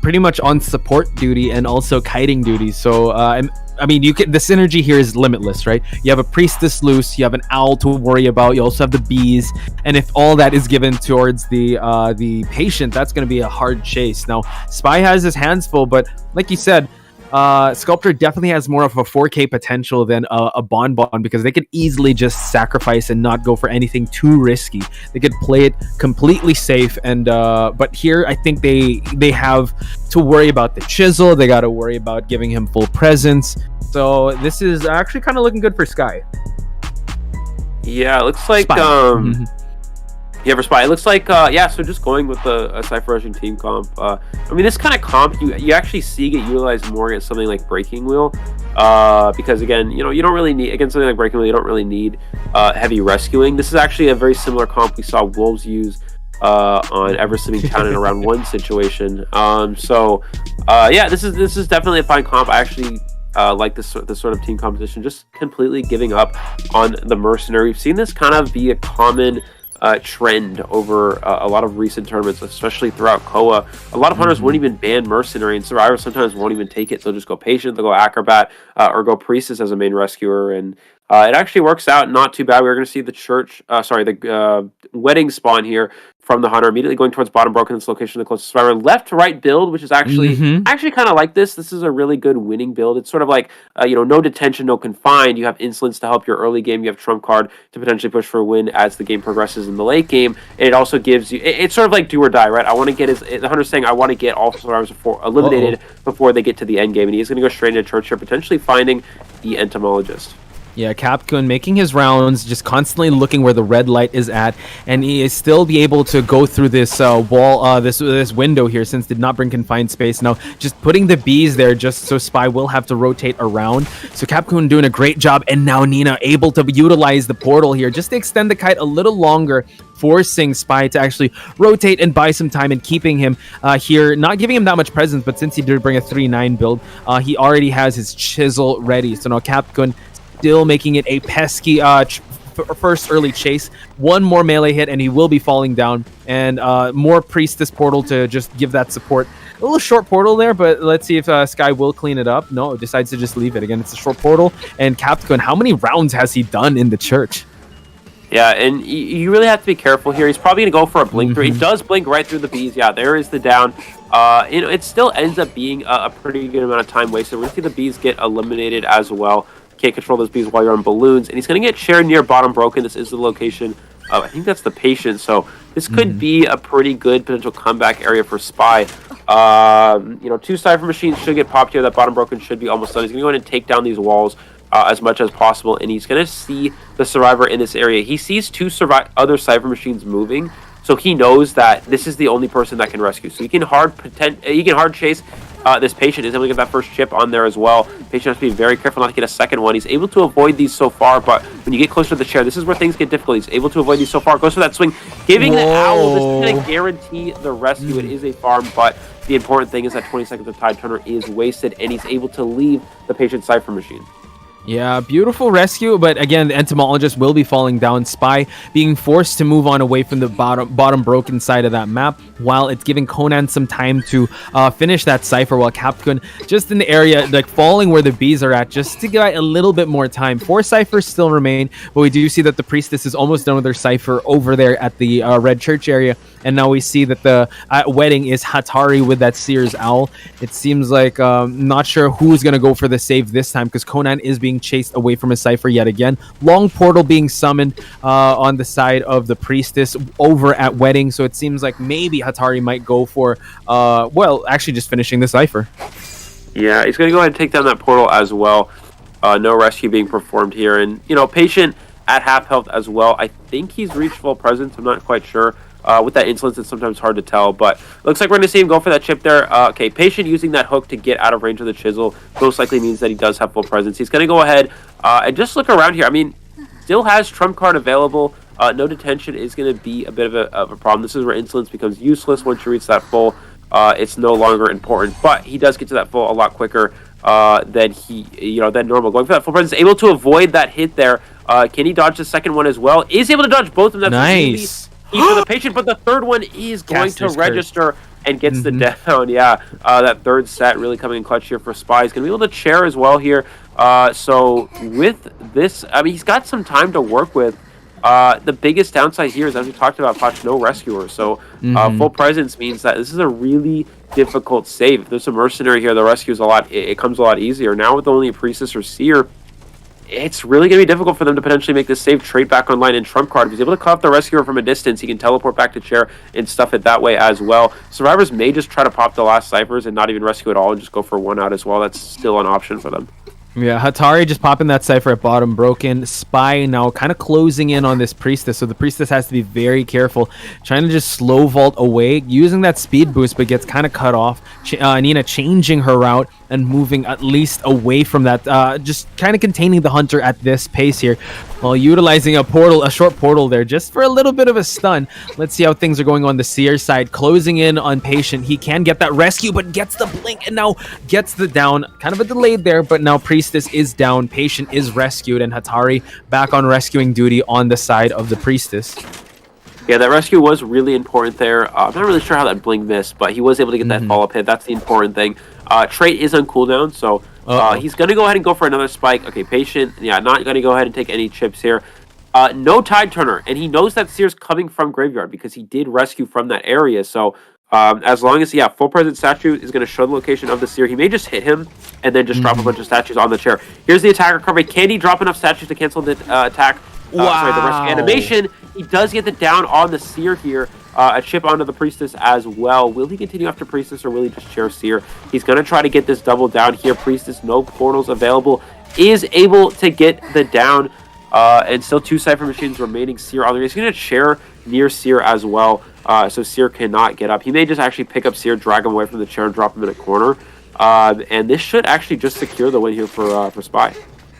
pretty much on support duty and also kiting duty. So I mean, the synergy here is limitless, right? You have a Priestess loose, you have an Owl to worry about, you also have the bees, and if all that is given towards the Patient, that's going to be a hard chase. Now, Spy has his hands full, but like you said, Sculptor definitely has more of a 4K potential than a Bonbon, because they could easily just sacrifice and not go for anything too risky. They could play it completely safe, and but here I think they have to worry about the Chisel. They got to worry about giving him full presence. So this is actually kind of looking good for Sky. Yeah, it looks like yeah, for Spy, it looks like so just going with a Cypher Rushing team comp. I mean, this kind of comp you actually see get utilized more against something like Breaking Wheel, because again, you don't really need, against something like Breaking Wheel, you don't really need heavy rescuing. This is actually a very similar comp we saw Wolves use on Ever Slimming Town in a round 1 situation. This is definitely a fine comp. I actually like this sort of team composition, just completely giving up on the Mercenary. We've seen this kind of be a common trend over a lot of recent tournaments, especially throughout COA. A lot of hunters won't even ban Mercenary, and survivors sometimes won't even take it. They'll just go Patient, they'll go Acrobat, or go Priestess as a main rescuer, and it actually works out not too bad. We're going to see the wedding spawn here from the Hunter, immediately going towards bottom broken in this location, the closest survivor. Left to right build, which is actually kind of like this. This is a really good winning build. It's sort of like, no detention, no confined. You have Insolence to help your early game. You have Trump card to potentially push for a win as the game progresses in the late game. And it also gives you, it's sort of like do or die, right? I want to get the Hunter's saying, I want to get all survivors eliminated before they get to the end game. And he's going to go straight into Church here, potentially finding the Entomologist. Yeah, Ikun making his rounds, just constantly looking where the red light is at, and he is still be able to go through this wall, this window here, since did not bring confined space. Now, just putting the bees there, just so Spy will have to rotate around. So Ikun doing a great job, and now Nina able to utilize the portal here, just to extend the kite a little longer, forcing Spy to actually rotate and buy some time and keeping him here, not giving him that much presence, but since he did bring a 3-9 build, he already has his chisel ready. So now Ikun still making it a pesky first early chase. One more melee hit and he will be falling down, and more Priestess portal to just give that support. A little short portal there, but let's see if Sky will clean it up. No, decides to just leave it. Again, it's a short portal, and Ikun, how many rounds has he done in the church? Yeah, and you really have to be careful here. He's probably going to go for a blink through. He does blink right through the bees. Yeah, there is the down. It still ends up being a pretty good amount of time wasted. We're going to see the bees get eliminated as well. Can't control those bees while you're on balloons. And he's going to get shared near bottom broken. This is the location. I think that's the patient. So this could be a pretty good potential comeback area for Spy. 2 Cypher machines should get popped here. That bottom broken should be almost done. He's going to go ahead and take down these walls as much as possible, and he's going to see the survivor in this area. He sees 2 other Cypher machines moving, so he knows that this is the only person that can rescue. So he can hard chase this patient. He's able to get that first chip on there as well. Patient has to be very careful not to get a second one. He's able to avoid these so far, but when you get closer to the chair, this is where things get difficult. He's able to avoid these so far. Goes for that swing, giving the owl. This is going to guarantee the rescue. It is a farm, but the important thing is that 20 seconds of Tide Turner is wasted, and he's able to leave the patient Cypher machine. Yeah, beautiful rescue, but again, the entomologist will be falling down. Spy being forced to move on away from the bottom broken side of that map, while it's giving Conan some time to finish that cipher, while Ikun just in the area, like falling where the bees are at, just to get a little bit more time. 4 ciphers still remain, but we do see that the priestess is almost done with her cipher over there at the red church area, and now we see that the wedding is Hatari with that Seer's owl. It seems like not sure who's gonna go for the save this time, because Conan is being chased away from his cipher yet again. Long portal being summoned on the side of the priestess over at wedding, so it seems like maybe Hatari might go for actually just finishing the cipher. Yeah, he's gonna go ahead and take down that portal as well. No rescue being performed here, and patient at half health as well. I think he's reached full presence. I'm not quite sure. With that insolence, it's sometimes hard to tell, but looks like we're going to see him go for that chip there. Okay, patient using that hook to get out of range of the chisel most likely means that he does have full presence. He's going to go ahead and just look around here. I mean, still has trump card available. No detention is going to be a bit of a problem. This is where insolence becomes useless once you reach that full. It's no longer important, but he does get to that full a lot quicker than than normal. Going for that full presence, able to avoid that hit there. Can he dodge the second one as well? Is able to dodge both of them. That's nice. For the patient, but the third one is going to register and gets the down. Yeah, that third set really coming in clutch here for Spy. He's going to be able to chair as well here. So with this, I mean, he's got some time to work with. The biggest downside here is, as we talked about, Potch, no rescuer. So full presence means that this is a really difficult save. If there's a mercenary here, the rescue is it comes a lot easier. Now with only a priestess or seer, it's really going to be difficult for them to potentially make this save trade back online in trump card. If he's able to cut off the rescuer from a distance, he can teleport back to chair and stuff it that way as well. Survivors may just try to pop the last ciphers and not even rescue at all and just go for one out as well. That's still an option for them. Yeah, Hatari just popping that cipher at bottom broken. Spy now kind of closing in on this priestess, so the priestess has to be very careful, trying to just slow vault away, using that speed boost, but gets kind of cut off. Nina changing her route and moving at least away from that, just kind of containing the hunter at this pace here, while utilizing a short portal there just for a little bit of a stun. Let's see how things are going on the Seer side. Closing in on patient. He can get that rescue, but gets the blink and now gets the down. Kind of a delayed there, but now priestess is down. Patient is rescued, and Hatari back on rescuing duty on the side of the priestess. Yeah, that rescue was really important there. I'm not really sure how that blink missed, but he was able to get that follow-up hit. That's the important thing. Trait is on cooldown, so he's going to go ahead and go for another spike. Okay, patient. Yeah, not going to go ahead and take any chips here. No Tide Turner, and he knows that Seer's coming from Graveyard because he did rescue from that area. So as long as, full presence statue is going to show the location of the Seer, he may just hit him and then just drop a bunch of statues on the chair. Here's the attacker recovery. Can he drop enough statues to cancel the attack? The rescue animation. He does get the down on the Seer here. A chip onto the Priestess as well. Will he continue after Priestess, or will he just chair Seer? He's going to try to get this double down here. Priestess, no portals available. is able to get the down. And still 2 Cypher Machines remaining. Seer on there. He's going to chair near Seer as well. So Seer cannot get up. He may just actually pick up Seer, drag him away from the chair, and drop him in a corner. And this should actually just secure the win here for Spy.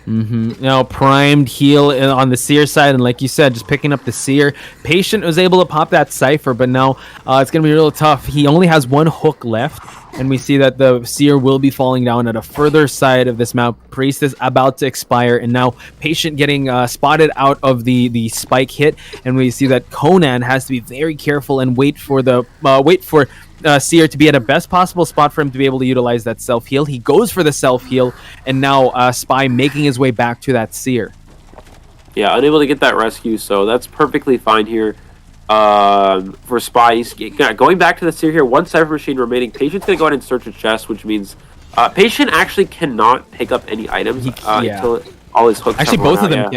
Now primed heal on the Seer side, and like you said, just picking up the Seer. Patient was able to pop that Cypher, but now it's going to be real tough. He only has 1 hook left, and we see that the Seer will be falling down at a further side of this map. Priest is about to expire, and now Patient getting spotted out of the spike hit, and we see that Conan has to be very careful and wait for Seer to be at a best possible spot for him to be able to utilize that self-heal. He goes for the self-heal, and now Spy making his way back to that Seer. Yeah, unable to get that rescue, so that's perfectly fine here for Spy. He's going back to the Seer here. 1 Cypher Machine remaining. Patient's going to go ahead and search a chest, which means Patient actually cannot pick up any items until all his hooks. Actually, both of them.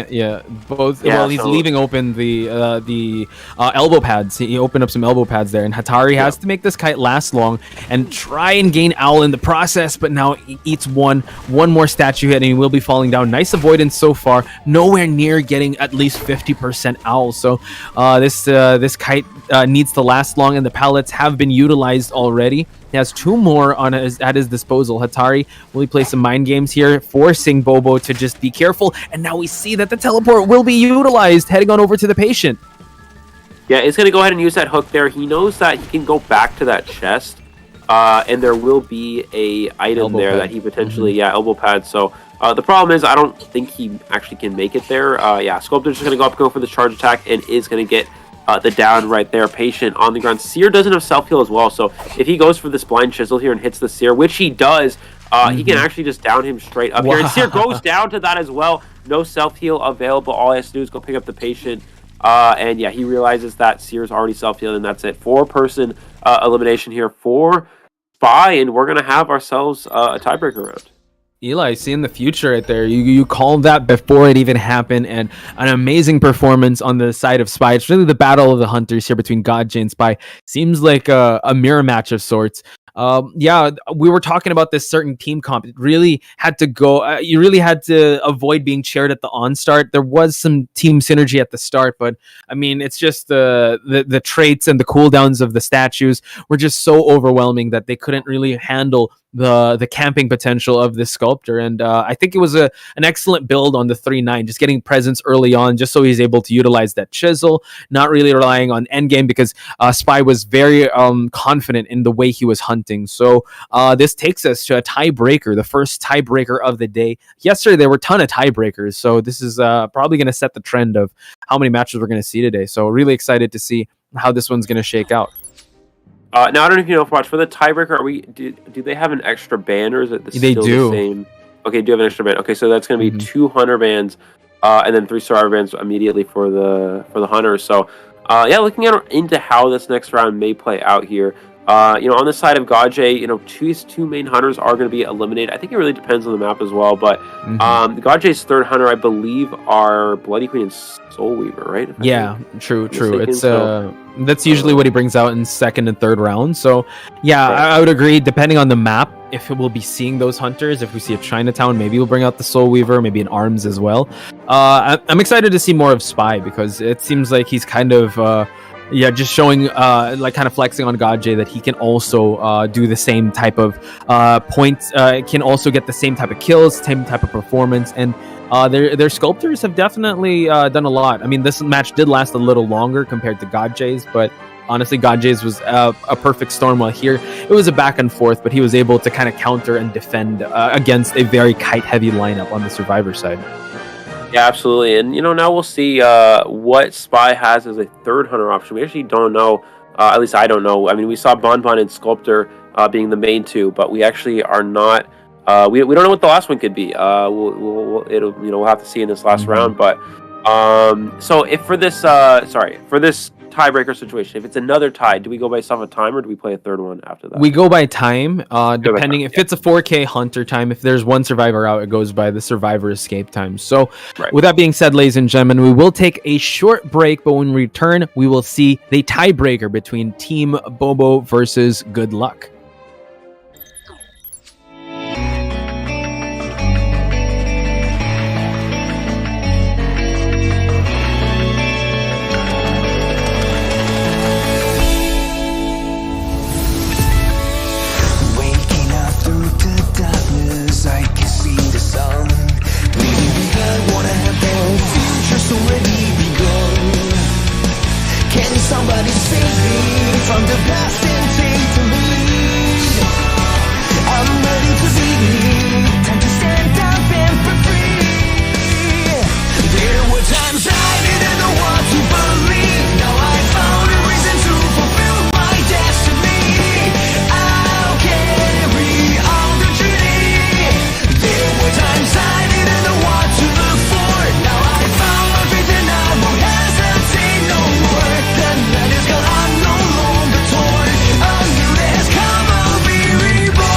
Both. Yeah, well, he's leaving open the elbow pads. He opened up some elbow pads there, and Hatari has to make this kite last long and try and gain Owl in the process. But now he eats one more statue hit, and he will be falling down. Nice avoidance so far. Nowhere near getting at least 50% Owl. So this kite needs to last long, and the pallets have been utilized already. He has 2 more at his disposal. Hatari, will he play some mind games here, forcing BoBo to just be careful? And now we see that the teleport will be utilized, heading on over to the Patient. Yeah, he's going to go ahead and use that hook there. He knows that he can go back to that chest, and there will be a item elbow there pad that he potentially, elbow pad. So the problem is I don't think he actually can make it there. Sculptor's just going to go for the charge attack and is going to get the down right there. Patient on the ground. Seer doesn't have self-heal as well, so if he goes for this blind chisel here and hits the Seer, which he does, he can actually just down him straight up here. And Seer goes down to that as well. No self-heal available. All he has to do is go pick up the Patient. And he realizes that Seer's already self-healed, and that's it. 4-person elimination here for Spy, and we're going to have ourselves a tiebreaker round. Eli, seeing the future right there. You called that before it even happened, and an amazing performance on the side of Spy. It's really the battle of the hunters here between Godjay and Spy. Seems like a mirror match of sorts. We were talking about this certain team comp. It really had to go. You really had to avoid being chaired at the on-start. There was some team synergy at the start, but I mean, it's just the traits and the cooldowns of the statues were just so overwhelming that they couldn't really handle the camping potential of this sculptor. And I think it was an excellent build on the 3-9, just getting presence early on, just so he's able to utilize that chisel, not really relying on endgame, because Spy was very confident in the way he was hunting. So this takes us to a tiebreaker, the first tiebreaker of the day. Yesterday there were a ton of tiebreakers, so this is probably going to set the trend of how many matches we're going to see today. So really excited to see how this one's going to shake out. Now, I don't know if you know, for the tiebreaker, do they have an extra band, or is it still the same? Okay, do you have an extra band? Okay, so that's going to be 2 hunter bands, and then 3 survivor bands immediately for the hunters. So, looking into how this next round may play out here. On the side of Godjay, his 2 main hunters are going to be eliminated. I think it really depends on the map as well, but Godjay's 3rd hunter, I believe, are Bloody Queen and Soul Weaver, right? True. It's that's usually what he brings out in 2nd and 3rd round. So, I would agree. Depending on the map, if we'll be seeing those hunters, if we see a Chinatown, maybe we'll bring out the Soul Weaver, maybe an Arms as well. I'm excited to see more of Spy, because it seems like he's kind of just showing, kind of flexing on Godjay that he can also do the same type of points, can also get the same type of kills, same type of performance, and their sculptors have definitely done a lot. I mean, this match did last a little longer compared to Godjay's, but honestly, Godjay's was a perfect storm. While here, it was a back and forth, but he was able to kind of counter and defend against a very kite-heavy lineup on the Survivor side. Yeah, absolutely. And, now we'll see what Spy has as a 3rd hunter option. We actually don't know. At least I don't know. I mean, we saw Bonbon and Sculptor being the main 2, but we actually are not. We don't know what the last one could be. We'll have to see in this last round. But so if for this tiebreaker situation, if it's another tie, do we go based off a time, or do we play a 3rd one after that? We go by time, depending if it's a 4K hunter time. If there's one survivor out, it goes by the survivor escape time. So with that being said, ladies and gentlemen, we will take a short break, but when we return, we will see the tiebreaker between Team BoBo versus Good Luck. baby from the past and take the lead. I'm ready to be, time to stand up and be free. There were times I didn't know what to believe. Now I found a reason to fulfill my destiny. I'll carry on the journey. There were times I didn't know what to look for. Now I found my faith and I won't hesitate no more. The night is gone, I'm no longer torn. A new day has come, I'll be reborn.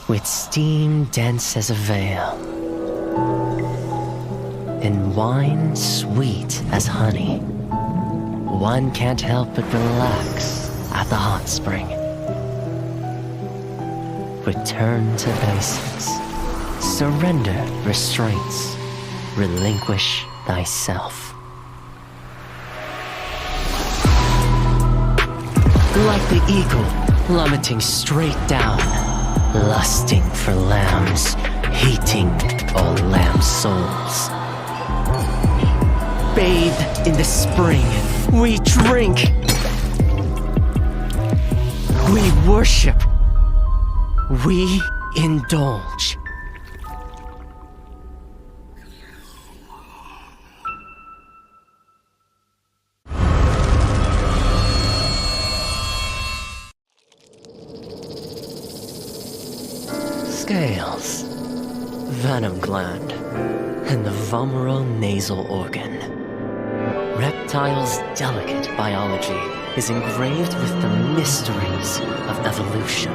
With steam dense as a veil, and wine sweet as honey, one can't help but relax at the hot spring. Return to basics, surrender restraints, relinquish thyself. Like the eagle plummeting straight down, lusting for lambs, hating all lamb souls. Bathed in the spring, we drink, we worship, we indulge. Scales, venom gland, and the vomeronasal organ. Reptiles' delicate biology is engraved with the mysteries of evolution.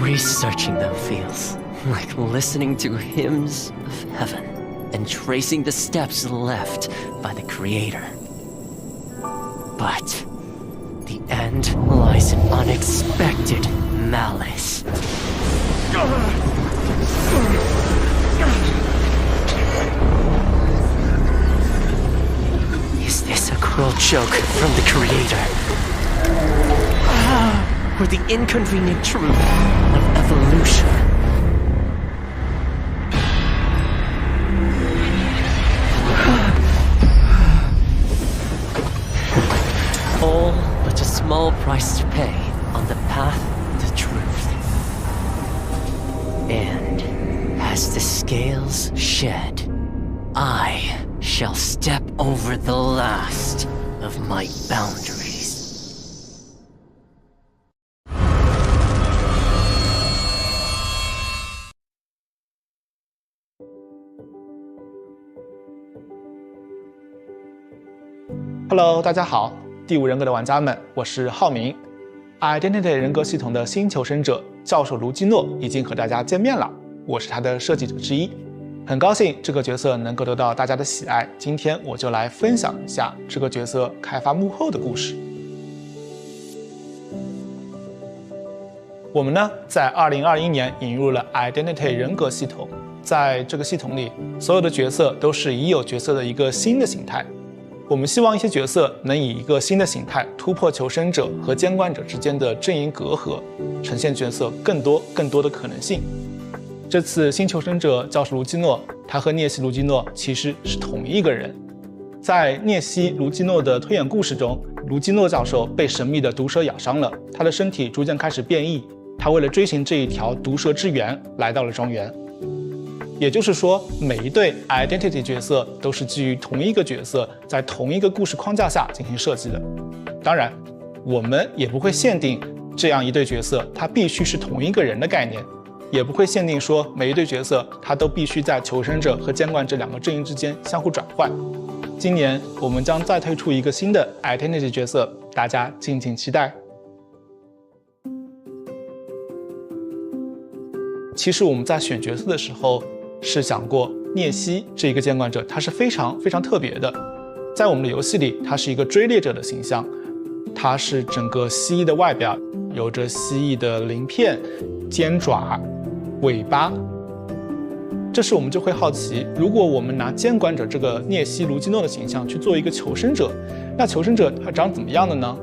Researching them feels like listening to hymns of heaven and tracing the steps left by the Creator. But the end lies in unexpected malice. Is this a cruel joke from the Creator? Or the inconvenient truth of evolution? All but a small price to pay on the path to truth. And as the scales shed, I shall step over the last of my boundaries. Hello， 大家好，第5人格的玩家们，我是浩明。Identity 人格系统的新求生者教授卢基诺已经和大家见面了，我是他的设计者之一，很高兴这个角色能够得到大家的喜爱。今天我就来分享一下这个角色开发幕后的故事。我们呢，在2021年引入了 Identity 人格系统，在这个系统里，所有的角色都是已有角色的一个新的形态。我们希望一些角色能以一个新的形态突破求生者和监管者之间的阵营隔阂，呈现角色更多的可能性。这次新求生者教授卢基诺，他和涅西卢基诺其实是同一个人。在涅西卢基诺的推演故事中，卢基诺教授被神秘的毒蛇咬伤了，他的身体逐渐开始变异，他为了追寻这一条毒蛇之源，来到了庄园。也就是说，每一对 identity 角色都是基于同一个角色，在同一个故事框架下进行设计的。当然，我们也不会限定这样一对角色它必须是同一个人的概念，也不会限定说每一对角色它都必须在求生者和监管者两个阵营之间相互转换。今年我们将再推出一个新的 identity 角色，大家敬请期待。其实我们在选角色的时候是想过，聂西这一个监管者他是非常非常特别的，在我们的游戏里他是一个追猎者的形象，他是整个蜥蜴的外表，有着蜥蜴的鳞片、尖爪、尾巴。这时我们就会好奇，如果我们拿监管者这个聂西卢基诺的形象去做一个求生者，那求生者他长怎么样的呢？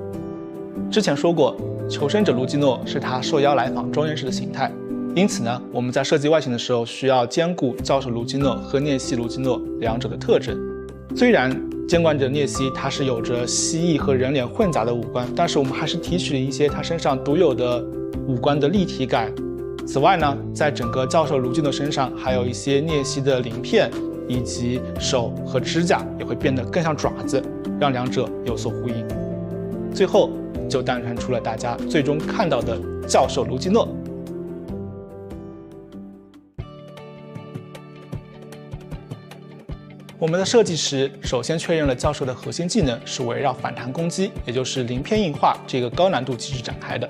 之前说过，求生者卢基诺是他受邀来访庄园时的形态，因此呢，我们在设计外形的时候需要兼顾教授卢基诺和聂西卢基诺两者的特征。虽然监管者聂西他是有着蜥蜴和人脸混杂的五官，但是我们还是提取了一些他身上独有的五官的立体感。此外呢，在整个教授卢基诺身上还有一些聂西的鳞片，以及手和指甲也会变得更像爪子，让两者有所呼应。最后就诞生出了大家最终看到的教授卢基诺。我们的设计时，首先确认了教授的核心技能是围绕反弹攻击，也就是鳞片硬化这个高难度机制展开的。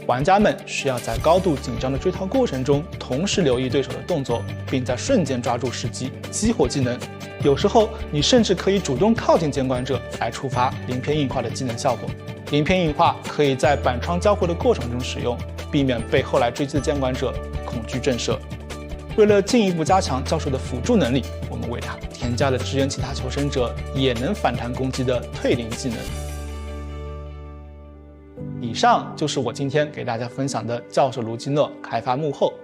玩家们需要在高度紧张的追逃过程中，同时留意对手的动作，并在瞬间抓住时机，激活技能。有时候，你甚至可以主动靠近监管者来触发鳞片硬化的技能效果。鳞片硬化可以在板窗交互的过程中使用，避免被后来追击的监管者恐惧震慑。为了进一步加强教授的辅助能力，我们为他添加了支援其他求生者也能反弹攻击的退灵技能。以上就是我今天给大家分享的教授卢基诺开发幕后，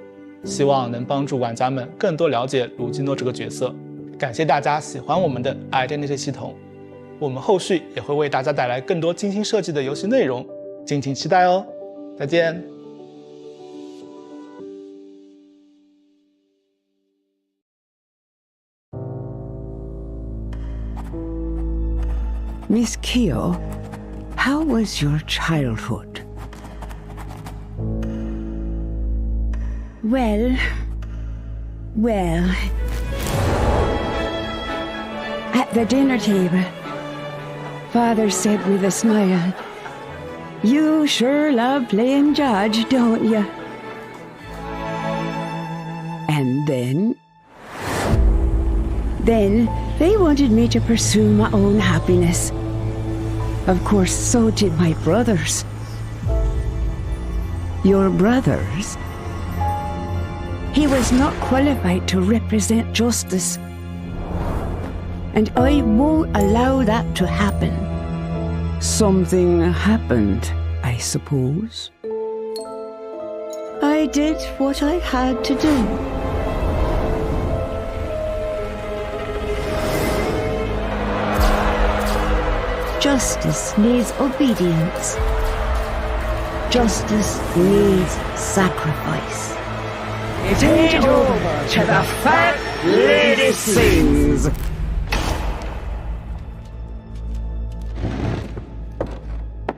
希望能帮助玩家们更多了解卢基诺这个角色。感谢大家喜欢我们的 Identity 系统，我们后续也会为大家带来更多精心设计的游戏内容，敬请期待哦。再见。Miss Keo, how was your childhood? Well, at the dinner table, Father said with a smile, "You sure love playing judge, don't you?" And then they wanted me to pursue my own happiness. Of course, so did my brothers. Your brothers? He was not qualified to represent justice. And I won't allow that to happen. Something happened, I suppose. I did what I had to do. Justice needs obedience. Justice needs sacrifice. It ain't over till the fat lady sings.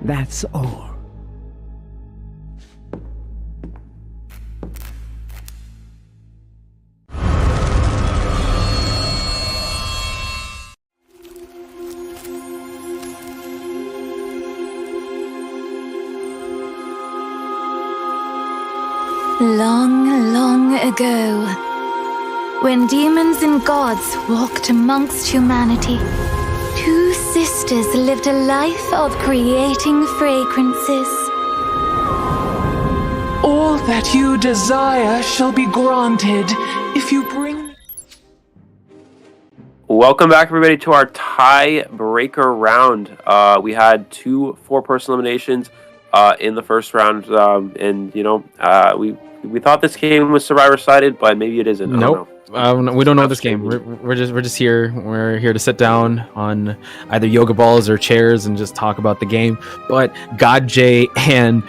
That's all. Long, long ago, when demons and gods walked amongst humanity, two sisters lived a life of creating fragrances. All that you desire shall be granted if you bring... Welcome back, everybody, to our tiebreaker round. We had 2 4-person eliminations in the first round, and you know, we thought this game was survivor-sided, but maybe it isn't. Nope. We don't know this game. We're just here. We're here to sit down on either yoga balls or chairs and just talk about the game. But God J and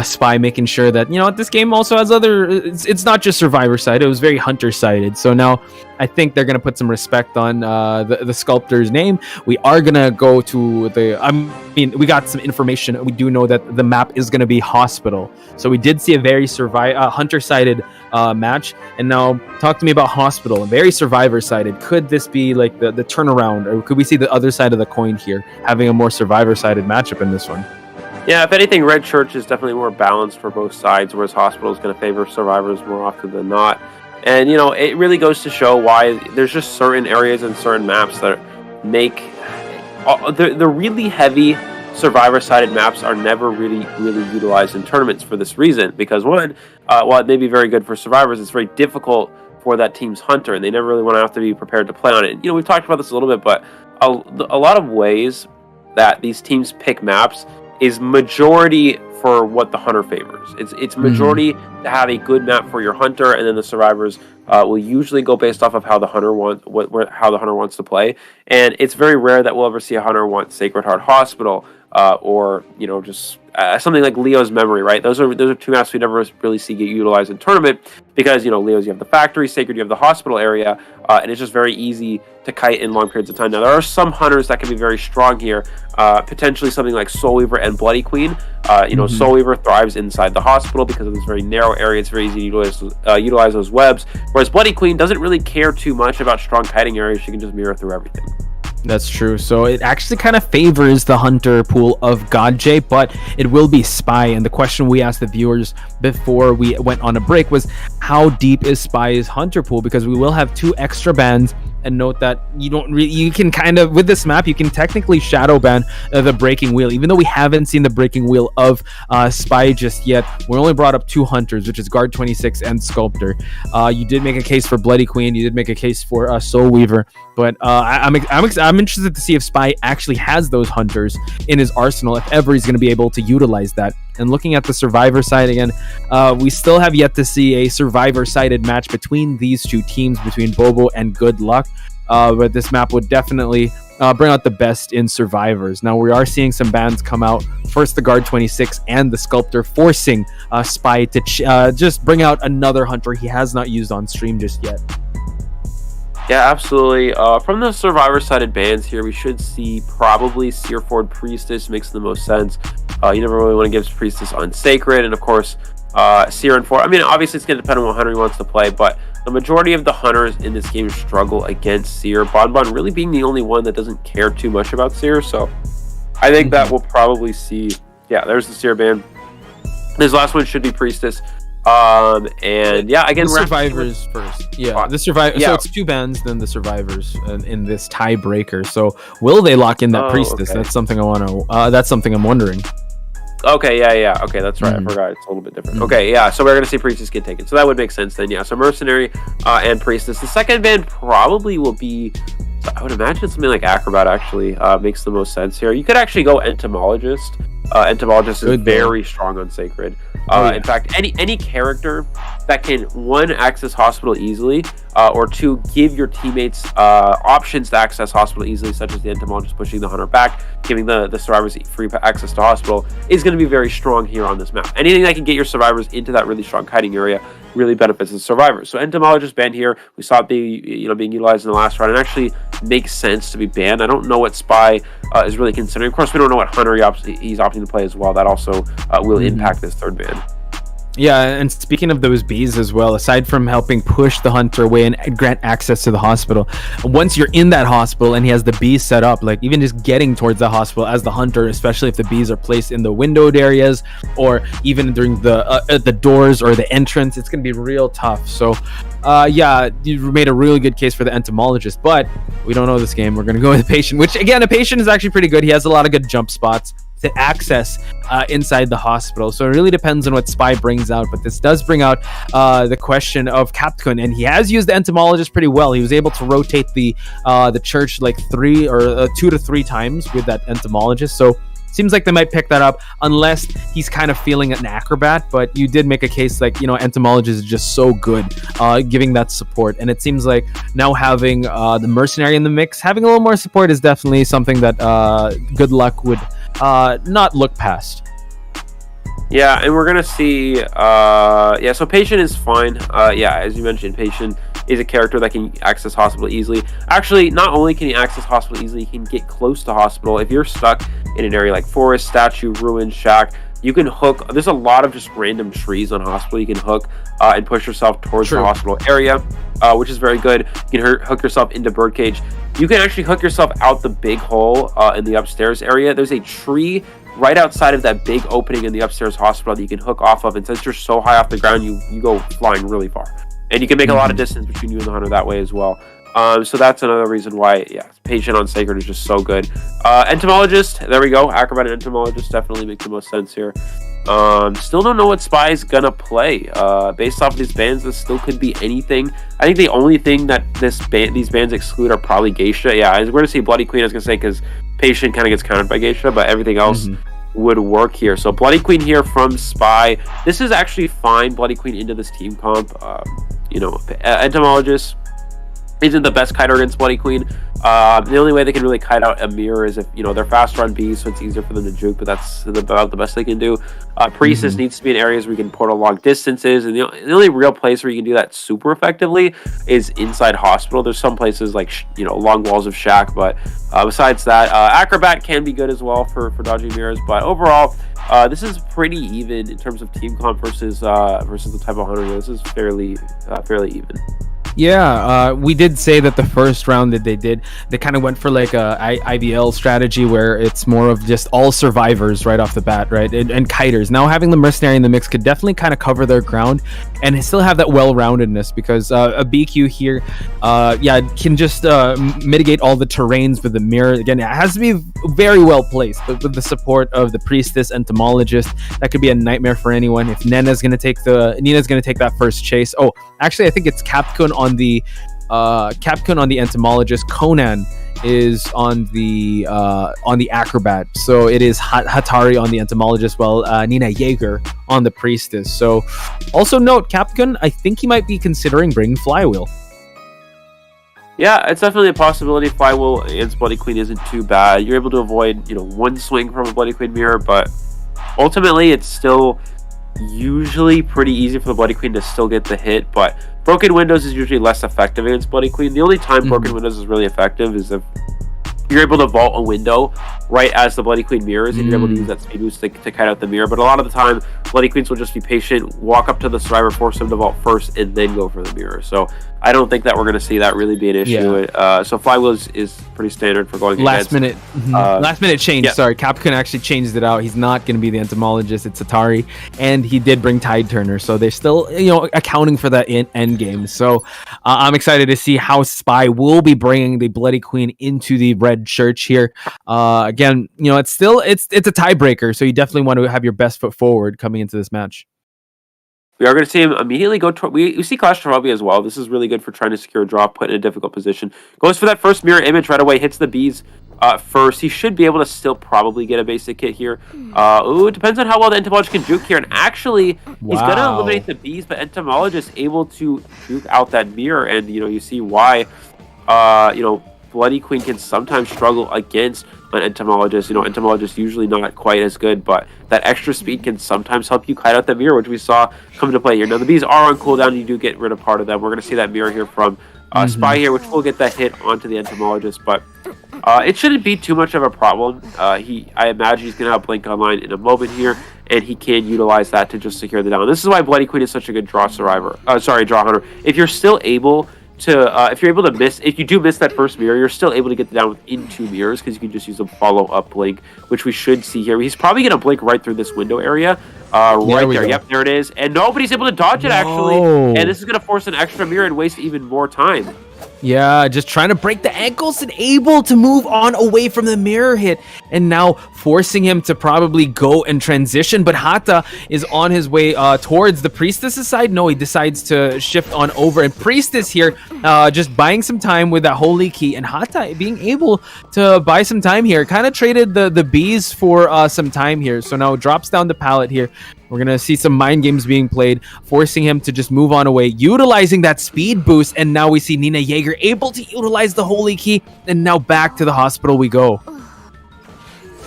Spy making sure that this game also has other. It's not just survivor side. It was very hunter sided. So now I think they're gonna put some respect on the sculptor's name. We are gonna go to we got some information. We do know that the map is gonna be hospital. So we did see a very hunter sided match. And now talk to me about hospital, very survivor sided. Could this be like the turnaround, or could we see the other side of the coin here, having a more survivor sided matchup in this one? Yeah, if anything, Red Church is definitely more balanced for both sides, whereas hospital is going to favor survivors more often than not. And it really goes to show why there's just certain areas and certain maps that make the really heavy survivor-sided maps are never really utilized in tournaments for this reason. Because one, while it may be very good for survivors, it's very difficult for that team's hunter, and they never really want to have to be prepared to play on it. We've talked about this a little bit, but a lot of ways that these teams pick maps is majority for what the hunter favors. It's majority to have a good map for your hunter, and then the survivors will usually go based off of how the hunter wants to play. And it's very rare that we'll ever see a hunter want Sacred Heart Hospital or just something like Leo's Memory, right? Those are two maps we never really see get utilized in tournament because Leo's, you have the factory, Sacred you have the hospital area, and it's just very easy to kite in long periods of time. Now there are some hunters that can be very strong here, potentially something like Soul Weaver and Bloody Queen. Soul Weaver thrives inside the hospital because of this very narrow area. It's very easy to utilize those webs, whereas Bloody Queen doesn't really care too much about strong kiting areas. She can just mirror through everything. That's true. So it actually kind of favors the hunter pool of God J, but it will be Spy. And the question we asked the viewers before we went on a break was, how deep is Spy's hunter pool? Because we will have 2 extra bans. And note that you can kind of, with this map, you can technically shadow ban the breaking wheel, even though we haven't seen the breaking wheel of Spy just yet. We only brought up 2 hunters, which is Guard 26 and Sculptor. You did make a case for Bloody Queen. You did make a case for Soul Weaver. But I'm interested to see if Spy actually has those hunters in his arsenal, if ever he's going to be able to utilize that. And looking at the survivor side again, we still have yet to see a survivor-sided match between these 2 teams, between BoBo and Good Luck. But this map would definitely bring out the best in survivors. Now, we are seeing some bans come out. First, the Guard 26 and the Sculptor, forcing Spy to just bring out another hunter he has not used on stream just yet. Yeah, absolutely. From the survivor-sided bans here, we should see probably S3rd Priestess makes the most sense. You never really want to give Priestess on Sacred, and of course, Seer and 4. I mean, obviously it's going to depend on what hunter he wants to play, but the majority of the hunters in this game struggle against Seer. Bonbon really being the only one that doesn't care too much about Seer, so I think that we'll probably see. Yeah, there's the Seer ban. This last one should be Priestess. And yeah, again, the survivors first. Yeah, the survivor. Yeah. So it's 2 bans, then the survivors in this tiebreaker. So will they lock in that Priestess? Okay. That's something I want to. That's something I'm wondering. Okay, yeah. Okay, that's right. I forgot. It's a little bit different. Okay, yeah. So we're gonna see Priestess get taken. So that would make sense then. Yeah. So Mercenary and Priestess. The second ban probably will be. I would imagine something like Acrobat actually makes the most sense here. You could actually go Entomologist. Entomologist is very strong on Sacred. In fact, any character that can 1, access Hospital easily, or 2, give your teammates options to access Hospital easily, such as the Entomologist pushing the hunter back, giving the survivors free access to Hospital, is going to be very strong here on this map. Anything that can get your survivors into that really strong kiting area really benefits the survivors. So Entomologist banned here. We saw it being utilized in the last round, and actually makes sense to be banned. I don't know what Spy is really considering. Of course, we don't know what hunter he's opting to play as well. That also will impact this 3rd ban. Yeah, and speaking of those bees as well, aside from helping push the hunter away and grant access to the hospital, once you're in that hospital and he has the bees set up, like even just getting towards the hospital as the hunter, especially if the bees are placed in the windowed areas or even during the doors or the entrance, it's going to be real tough. So yeah, you made a really good case for the Entomologist, but we don't know this game. We're going to go with the Patient, which again, a Patient is actually pretty good. He has a lot of good jump spots to access inside the hospital. So it really depends on what Spy brings out, but this does bring out the question of Ikun, and he has used the Entomologist pretty well. He was able to rotate the church like 2 to 3 times with that Entomologist. So seems like they might pick that up unless he's kind of feeling an acrobat. But you did make a case like, entomologist is just so good giving that support, and it seems like now having the mercenary in the mix, having a little more support is definitely something that Good Luck would not look past. Yeah, and we're gonna see. So Patient is fine. As you mentioned, Patient is a character that can access hospital easily. Actually, not only can he access hospital easily, he can get close to hospital. If you're stuck in an area like forest, statue, ruin, shack, you can hook. There's a lot of just random trees on hospital. You can hook and push yourself towards the hospital area, which is very good. You can hook yourself into birdcage. You can actually hook yourself out the big hole in the upstairs area. There's a tree right outside of that big opening in the upstairs hospital that you can hook off of, and since you're so high off the ground, you go flying really far, and you can make a lot of distance between you and the hunter that way as well. So that's another reason why, Patient on Sacred is just so good. Entomologist, there we go. Acrobat and Entomologist definitely make the most sense here. Still don't know what Spy is gonna play. Based off of these bans, this still could be anything. I think the only thing that these bans exclude are probably Geisha. Yeah, we're gonna see Bloody Queen, I was gonna say, because Patient kind of gets countered by Geisha, but everything else would work here. So Bloody Queen here from Spy. This is actually fine. Bloody Queen into this team comp. Entomologist isn't the best kiter against Bloody Queen. The only way they can really kite out a mirror is if they're faster on bees, so it's easier for them to juke, but that's about the best they can do. Priestess needs to be in areas where you can portal long distances, and the only real place where you can do that super effectively is inside hospital. There's some places like long walls of shack, but besides that, Acrobat can be good as well for dodging mirrors. But overall, this is pretty even in terms of team comp versus the type of hunter. This is fairly even. Yeah, we did say that the first round that they kind of went for like a IVL strategy where it's more of just all survivors right off the bat, right? And kiters. Now having the mercenary in the mix could definitely kind of cover their ground and still have that well-roundedness, because a BQ here, can just mitigate all the terrains with the mirror. Again, it has to be very well placed, but with the support of the Priestess Entomologist, that could be a nightmare for anyone. If Nina's gonna take that first chase. Oh, actually, I think it's Capcom on the Entomologist. Conan is on the Acrobat, so it is Hatari on the Entomologist, while Nina Jaeger on the Priestess. So also note, Capcom, I think he might be considering bringing Flywheel. Yeah, it's definitely a possibility. Flywheel against Bloody Queen isn't too bad. You're able to avoid one swing from a Bloody Queen mirror, but ultimately it's still usually pretty easy for the Bloody Queen to still get the hit. But Broken Windows is usually less effective against Bloody Queen. The only time Broken Windows is really effective is if you're able to vault a window right as the Bloody Queen mirrors, and you're able to use that speed boost to kite out the mirror. But a lot of the time, Bloody Queens will just be patient, walk up to the survivor, force them to vault first, and then go for the mirror. So I don't think that we're going to see that really be an issue. So Flywheel is pretty standard for going last minute change. Yeah. Sorry, Capcom actually changed it out. He's not going to be the Entomologist. It's Atari, and he did bring Tide Turner, so they're still accounting for that end game. So I'm excited to see how Spy will be bringing the Bloody Queen into the Red Church here. Again, it's a tiebreaker, so you definitely want to have your best foot forward coming into this match. We are going to see him immediately go to... We see Clash Tarabi as well. This is really good for trying to secure a draw, put in a difficult position. Goes for that first mirror image right away, hits the bees first. He should be able to still probably get a basic hit here. It depends on how well the Entomologist can juke here. And actually, he's going to eliminate the bees, but Entomologist able to juke out that mirror. And, you see why, Bloody Queen can sometimes struggle against an Entomologist. Entomologist usually not quite as good, but that extra speed can sometimes help you kite out the mirror, which we saw come into play here. Now, the bees are on cooldown, you do get rid of part of them. We're going to see that mirror here from Spy here, which will get that hit onto the Entomologist, but it shouldn't be too much of a problem. I imagine he's going to have Blink online in a moment here, and he can utilize that to just secure the down. This is why Bloody Queen is such a good draw hunter. If you're still able to, if you do miss that first mirror, you're still able to get the down within 2 mirrors, because you can just use a follow-up blink, which we should see here. He's probably going to blink right through this window area. Right there. Yep, there it is. And nobody's able to dodge it, actually. And this is going to force an extra mirror and waste even more time. Yeah, just trying to break the ankles and able to move on away from the mirror hit. And now forcing him to probably go and transition. But Hata is on his way towards the Priestess's side. No, he decides to shift on over. And Priestess here just buying some time with that Holy Key. And Hata being able to buy some time here. Kind of traded the bees for some time here. So now drops down the pallet here. We're going to see some mind games being played, forcing him to just move on away, utilizing that speed boost. And now we see Nina Jaeger able to utilize the Holy Key. And now back to the hospital we go.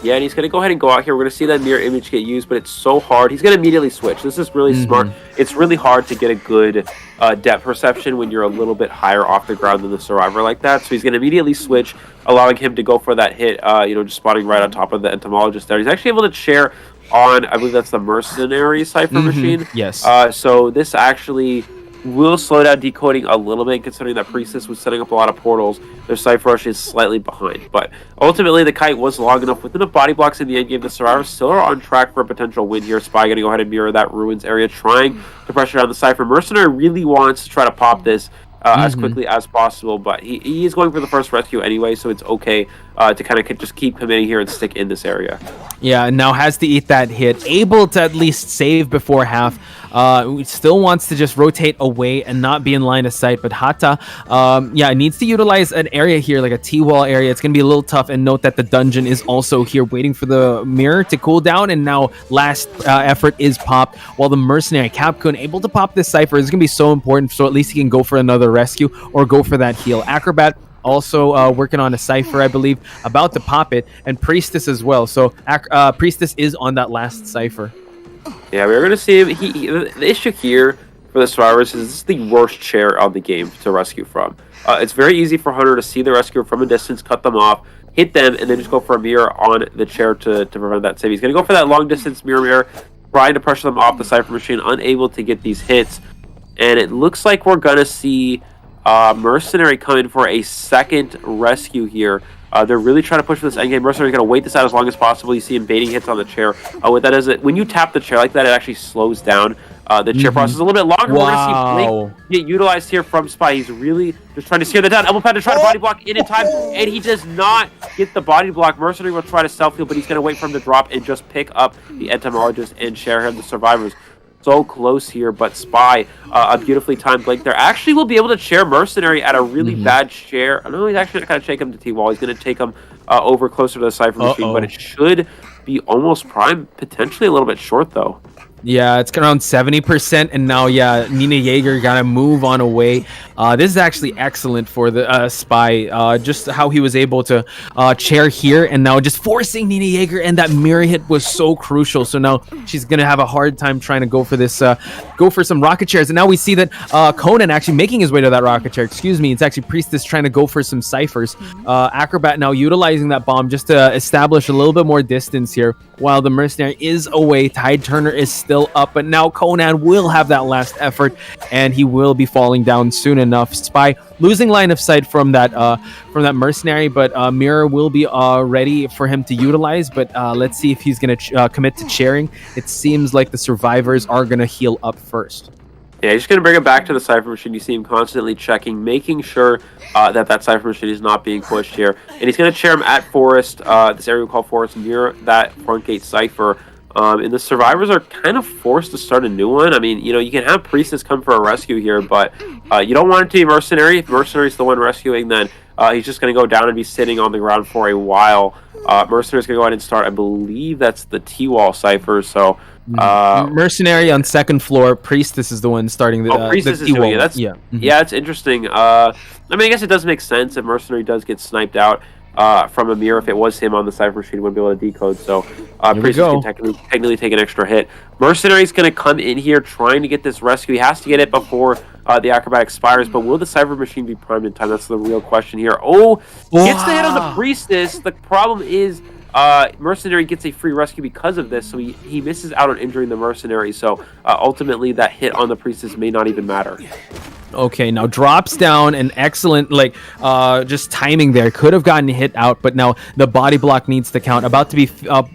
Yeah, and he's going to go ahead and go out here. We're going to see that mirror image get used, but it's so hard. He's going to immediately switch. This is really smart. It's really hard to get a good depth perception when you're a little bit higher off the ground than the survivor like that. So he's going to immediately switch, allowing him to go for that hit, just spotting right on top of the entomologist there. He's actually able to chair on, I believe that's the mercenary cipher machine. Yes. So this actually will slow down decoding a little bit, considering that Priestess was setting up a lot of portals. Their cipher rush is slightly behind, but ultimately the kite was long enough with enough body blocks in the end game. The survivors still are on track for a potential win here. Spy going to go ahead and mirror that ruins area, trying to pressure down the cipher. Mercenary really wants to try to pop this as quickly as possible, but he is going for the first rescue anyway, so it's okay to kind of just keep committing here and stick in this area. Yeah, and now has to eat that hit, able to at least save before half. Still wants to just rotate away and not be in line of sight, but Hata, needs to utilize an area here, like a T-wall area. It's going to be a little tough, and note that the dungeon is also here waiting for the mirror to cool down, and now last effort is popped, while the mercenary Capcom able to pop this cipher is going to be so important, so at least he can go for another rescue or go for that heal. Acrobat also working on a cipher, I believe, about to pop it, and Priestess as well. So Priestess is on that last cipher. Yeah, we're going to see him. The issue here for the survivors is this is the worst chair on the game to rescue from. It's very easy for Hunter to see the rescuer from a distance, cut them off, hit them, and then just go for a mirror on the chair to prevent that save. He's going to go for that long distance mirror, trying to pressure them off the cipher machine, unable to get these hits. And it looks like we're going to see Mercenary come in for a second rescue here. They're really trying to push for this endgame. Mercenary's going to wait this out as long as possible. You see him baiting hits on the chair. What that is, when you tap the chair like that, it actually slows down the chair process a little bit longer. Wow. We're going to see Blink get utilized here from Spy. He's really just trying to steer that down. Elbow pad to try to body block in time, and he does not get the body block. Mercenary will try to self-heal, but he's going to wait for him to drop and just pick up the entomologist and share him the survivors. So close here, but Spy, a beautifully timed blink there, actually will be able to chair Mercenary at a really bad share. I know he's actually going to take him to T-wall. He's going to take him over closer to the cipher machine, but it should be almost prime, potentially a little bit short though. Yeah, it's around 70%, and now, Nina Jaeger gotta move on away. This is actually excellent for the Spy, just how he was able to chair here, and now just forcing Nina Jaeger, and that mirror hit was so crucial. So now she's gonna have a hard time trying to go for this, go for some rocket chairs. And now we see that Conan actually making his way to that rocket chair. Excuse me, it's actually Priestess trying to go for some ciphers. Acrobat now utilizing that bomb just to establish a little bit more distance here, while the Mercenary is away. Tide Turner is still up, but now Conan will have that last effort, and he will be falling down soon enough. Spy losing line of sight from that Mercenary, but Mirror will be ready for him to utilize. But let's see if he's going to commit to chairing. It seems like the survivors are going to heal up first. Yeah, he's just going to bring him back to the cipher machine. You see him constantly checking, making sure that cipher machine is not being pushed here. And he's going to chair him at Forest, this area we call Forest, near that front gate cipher. And the survivors are kind of forced to start a new one. I mean, you can have Priestess come for a rescue here, but you don't want it to be Mercenary. If Mercenary's the one rescuing, then he's just going to go down and be sitting on the ground for a while. Mercenary's going to go ahead and start, I believe that's the T-wall cipher, so... Mercenary on second floor. Priestess is the one starting the Priestess the is doing it. Yeah, it's interesting. I guess it does make sense if Mercenary does get sniped out from a mirror. If it was him on the cipher machine, he wouldn't be able to decode. So Priestess can technically take an extra hit. Mercenary's going to come in here trying to get this rescue. He has to get it before the acrobat expires, but will the cipher machine be primed in time? That's the real question here. Gets the hit on the Priestess. The problem is Mercenary gets a free rescue because of this, so he misses out on injuring the Mercenary. So ultimately that hit on the Priestess may not even matter. Okay, now drops down, an excellent, just timing there. Could have gotten hit out, but now the body block needs to count. About to be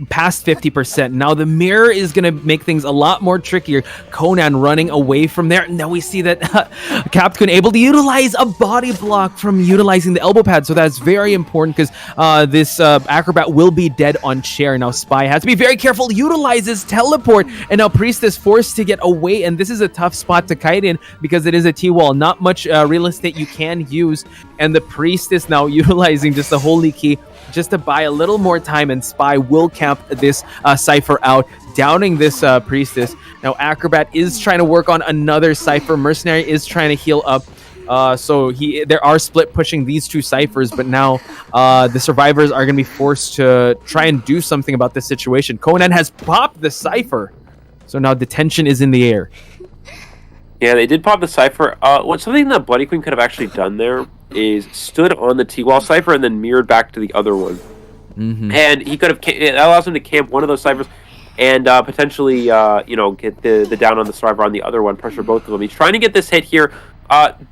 past 50%. Now the mirror is going to make things a lot more trickier. Conan running away from there. Now we see that Capcom able to utilize a body block from utilizing the elbow pad. So that's very important because this acrobat will be dead on chair. Now Spy has to be very careful. Utilizes teleport, and now Priestess forced to get away. And this is a tough spot to kite in because it is a T-wall. Not much real estate you can use, and the Priestess now utilizing just the Holy Key just to buy a little more time, and Spy will camp this Cypher out, downing this Priestess. Now Acrobat is trying to work on another Cypher. Mercenary is trying to heal up. So there are split pushing these two Cyphers, but now the survivors are going to be forced to try and do something about this situation. Conan has popped the Cypher, so now detention is in the air. Yeah, they did pop the Cypher. Something that Bloody Queen could have actually done there is stood on the T-wall Cypher and then mirrored back to the other one. Mm-hmm. And he could have, it allows him to camp one of those Cyphers and potentially, get the down on the survivor on the other one, pressure both of them. He's trying to get this hit here.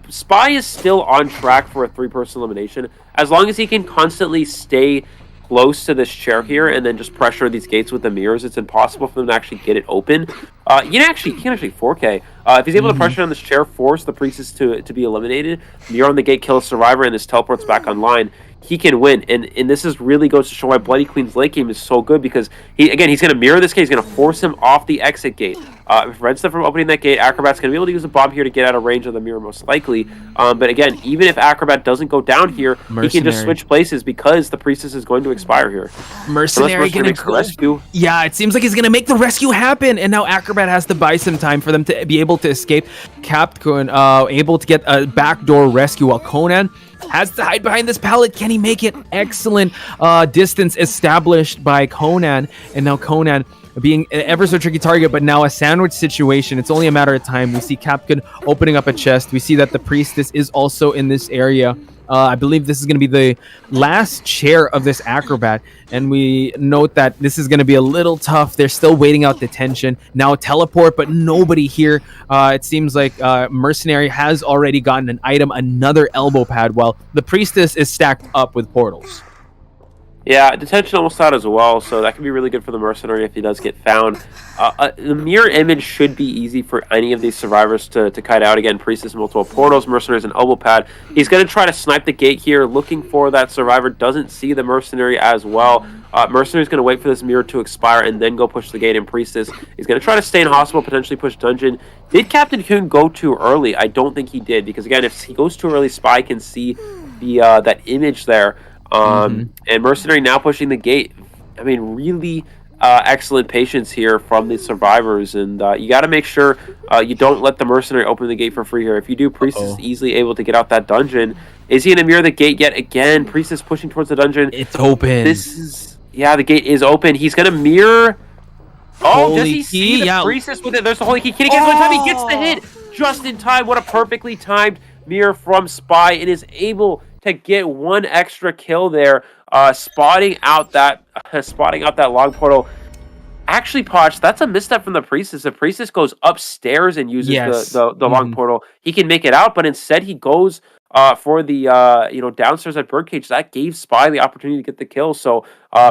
Spy is still on track for a 3-person elimination. As long as he can constantly stay close to this chair here and then just pressure these gates with the mirrors, it's impossible for them to actually get it open. He can actually 4K. If he's able to pressure on this chair, force the Priestess to be eliminated, mirror on the gate, kill a survivor, and this teleports back online, he can win. And this is really goes to show why Bloody Queen's late game is so good, because he's going to mirror this gate. He's going to force him off the exit gate. Prevents them from opening that gate. Acrobat's going to be able to use a bomb here to get out of range of the mirror most likely. But again, even if Acrobat doesn't go down here, he can just switch places because the Priestess is going to expire here. Mercenary going to rescue. Yeah, it seems like he's going to make the rescue happen, and now Acrobat has to buy some time for them to be able to escape. Capcom able to get a backdoor rescue while Conan has to hide behind this pallet. Can he make it? Excellent distance established by Conan, and now Conan being an ever so tricky target, but now a sandwich situation. It's only a matter of time. We see Capcom opening up a chest. We see that the Priestess is also in this area. I believe this is going to be the last chair of this Acrobat, and we note that this is going to be a little tough. They're still waiting out the tension. Now teleport, but nobody here. It seems like Mercenary has already gotten an item, another elbow pad, while the Priestess is stacked up with portals. Yeah, detention almost out as well, so that can be really good for the Mercenary if he does get found. The mirror image should be easy for any of these survivors to kite out. Again, Priestess, multiple portals, Mercenary's an elbow pad. He's going to try to snipe the gate here, looking for that survivor. Doesn't see the Mercenary as well. Mercenary's going to wait for this mirror to expire and then go push the gate, and Priestess is going to try to stay in hospital, potentially push dungeon. Did Captain Kun go too early? I don't think he did, because again, if he goes too early, Spy can see the that image there. And Mercenary now pushing the gate. I mean, really excellent patience here from the survivors, and you got to make sure you don't let the Mercenary open the gate for free here. If you do, Priestess is easily able to get out that dungeon. Is he going to mirror the gate yet again? Priestess pushing towards the dungeon. It's open. The gate is open. He's going to mirror. Holy does he see the Priestess with it? There's the Holy Key. Can he get it one time? He gets the hit just in time. What a perfectly timed mirror from Spy, and is able to get one extra kill there, spotting out that long portal. Actually, Poch, that's a misstep from the Priestess. The Priestess goes upstairs and uses the long portal. He can make it out, but instead he goes for the downstairs at Birdcage. That gave Spy the opportunity to get the kill. So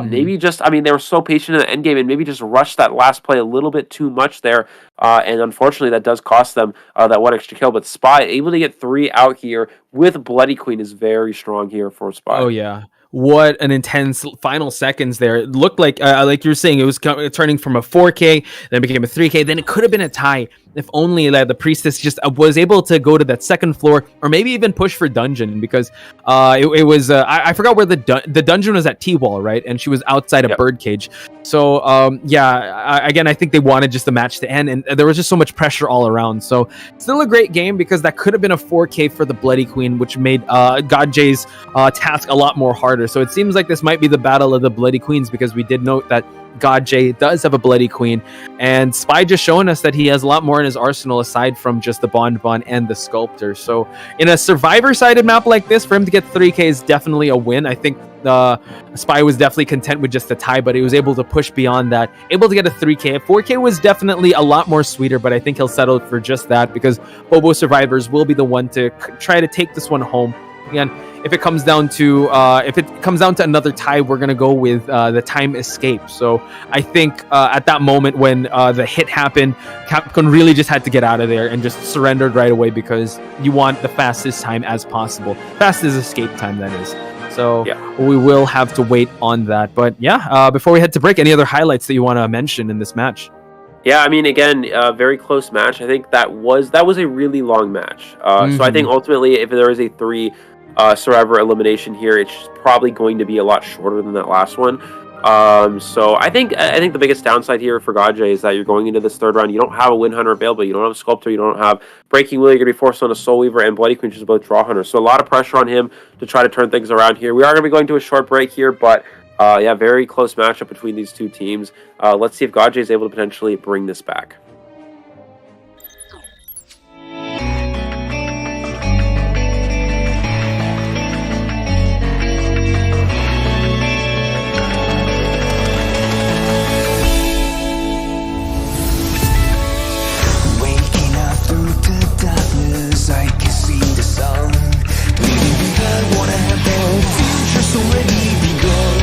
maybe just, they were so patient in the end game and maybe just rushed that last play a little bit too much there. And unfortunately, that does cost them that one extra kill. But Spy able to get 3 out here with Bloody Queen is very strong here for Spy. Oh yeah. What an intense final seconds there. It looked like you were saying, it was turning from a 4K, then it became a 3K, then it could have been a tie if only the Priestess just was able to go to that second floor, or maybe even push for dungeon, because it was I forgot where the dungeon was at T-wall, right? And she was outside a Birdcage. So again, I think they wanted just the match to end, and there was just so much pressure all around. So still a great game, because that could have been a 4K for the Bloody Queen, which made God J's task a lot more harder. So it seems like this might be the battle of the Bloody Queens, because we did note that God J does have a Bloody Queen, and Spy just showing us that he has a lot more in his arsenal aside from just the Bon and the Sculptor. So in a Survivor-sided map like this, for him to get 3K is definitely a win. I think Spy was definitely content with just the tie, but he was able to push beyond that, able to get a 3K. A 4K was definitely a lot more sweeter, but I think he'll settle for just that because Bobo Survivors will be the one to try to take this one home. Again, if it comes down to another tie, we're gonna go with the time escape. So I think at that moment when the hit happened, Capcom really just had to get out of there and just surrendered right away because you want the fastest time as possible, fastest escape time that is. So we will have to wait on that. But yeah, before we head to break, any other highlights that you want to mention in this match? Yeah, I mean, again, very close match. I think that was a really long match. So I think ultimately, if there is a 3 Survivor elimination here, it's probably going to be a lot shorter than that last one. So I think the biggest downside here for Gajay is that you're going into this 3rd round. You don't have a Win Hunter available. You don't have a Sculptor. You don't have Breaking Wheel. You're going to be forced on a Soul Weaver and Bloody Queen, which is both Draw Hunters. So a lot of pressure on him to try to turn things around here. We are going to be going to a short break here, but yeah, very close matchup between these two teams. Let's see if Gajay is able to potentially bring this back. I can see the sun leaving behind what I have been. Future's already begun.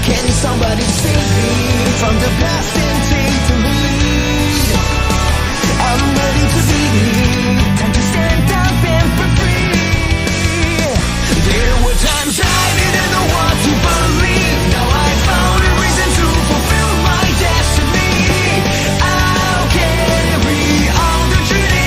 Can somebody save me from the past and take the lead? I'm ready to be. Time to stand up and be free. There were times I didn't know what to believe. Now I found a reason to fulfill my destiny. I'll carry on the journey.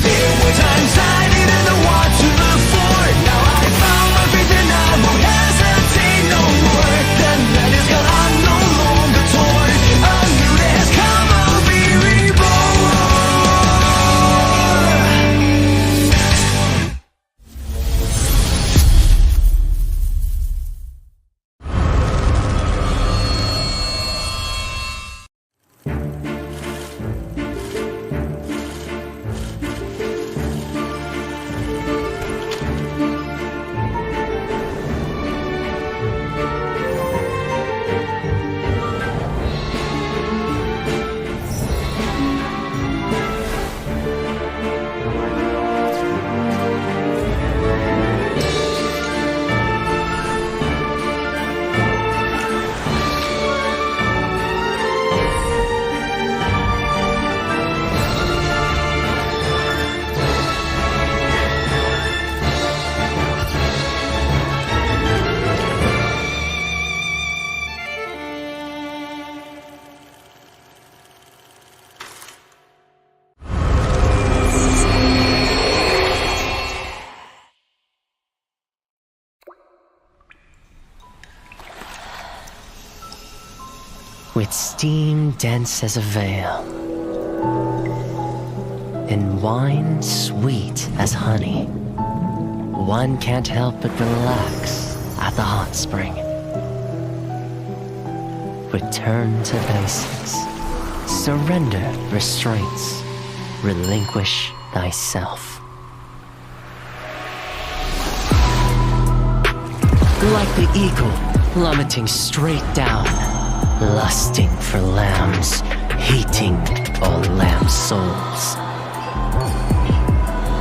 There were times I didn't know what to look for. Now I found my faith and I won't hesitate no more. The night is gone, I'm no longer torn. A new day has come, I'll be reborn. With steam dense as a veil, and wine sweet as honey, one can't help but relax at the hot spring. Return to basics, surrender restraints, relinquish thyself. Like the eagle plummeting straight down, lusting for lambs, hating all lamb souls.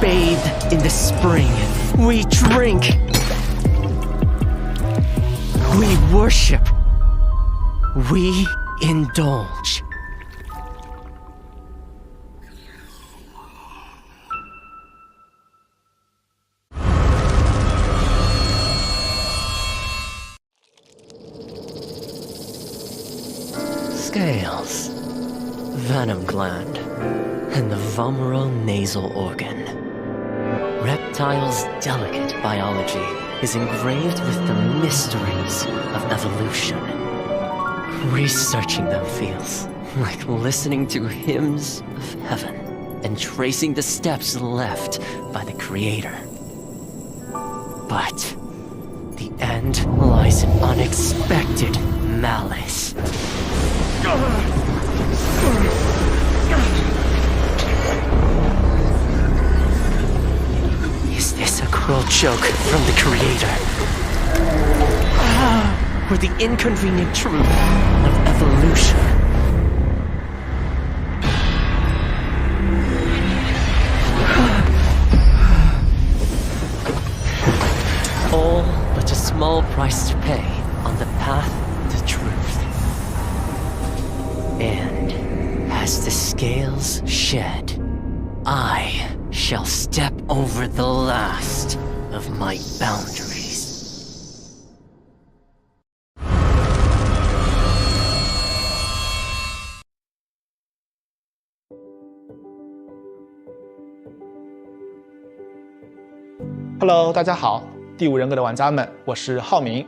Bathed in the spring, we drink, we worship, we indulge. Scales, venom gland, and the vomeronasal organ. Reptiles' delicate biology is engraved with the mysteries of evolution. Researching them feels like listening to hymns of heaven and tracing the steps left by the Creator. But the end lies in unexpected malice. joke from the creator. Or the inconvenient truth of evolution. All but a small price to pay on the path to truth. And as the scales shed, I shall step over the last of my boundaries. Hello， 大家好，第五人格的玩家们，我是浩明。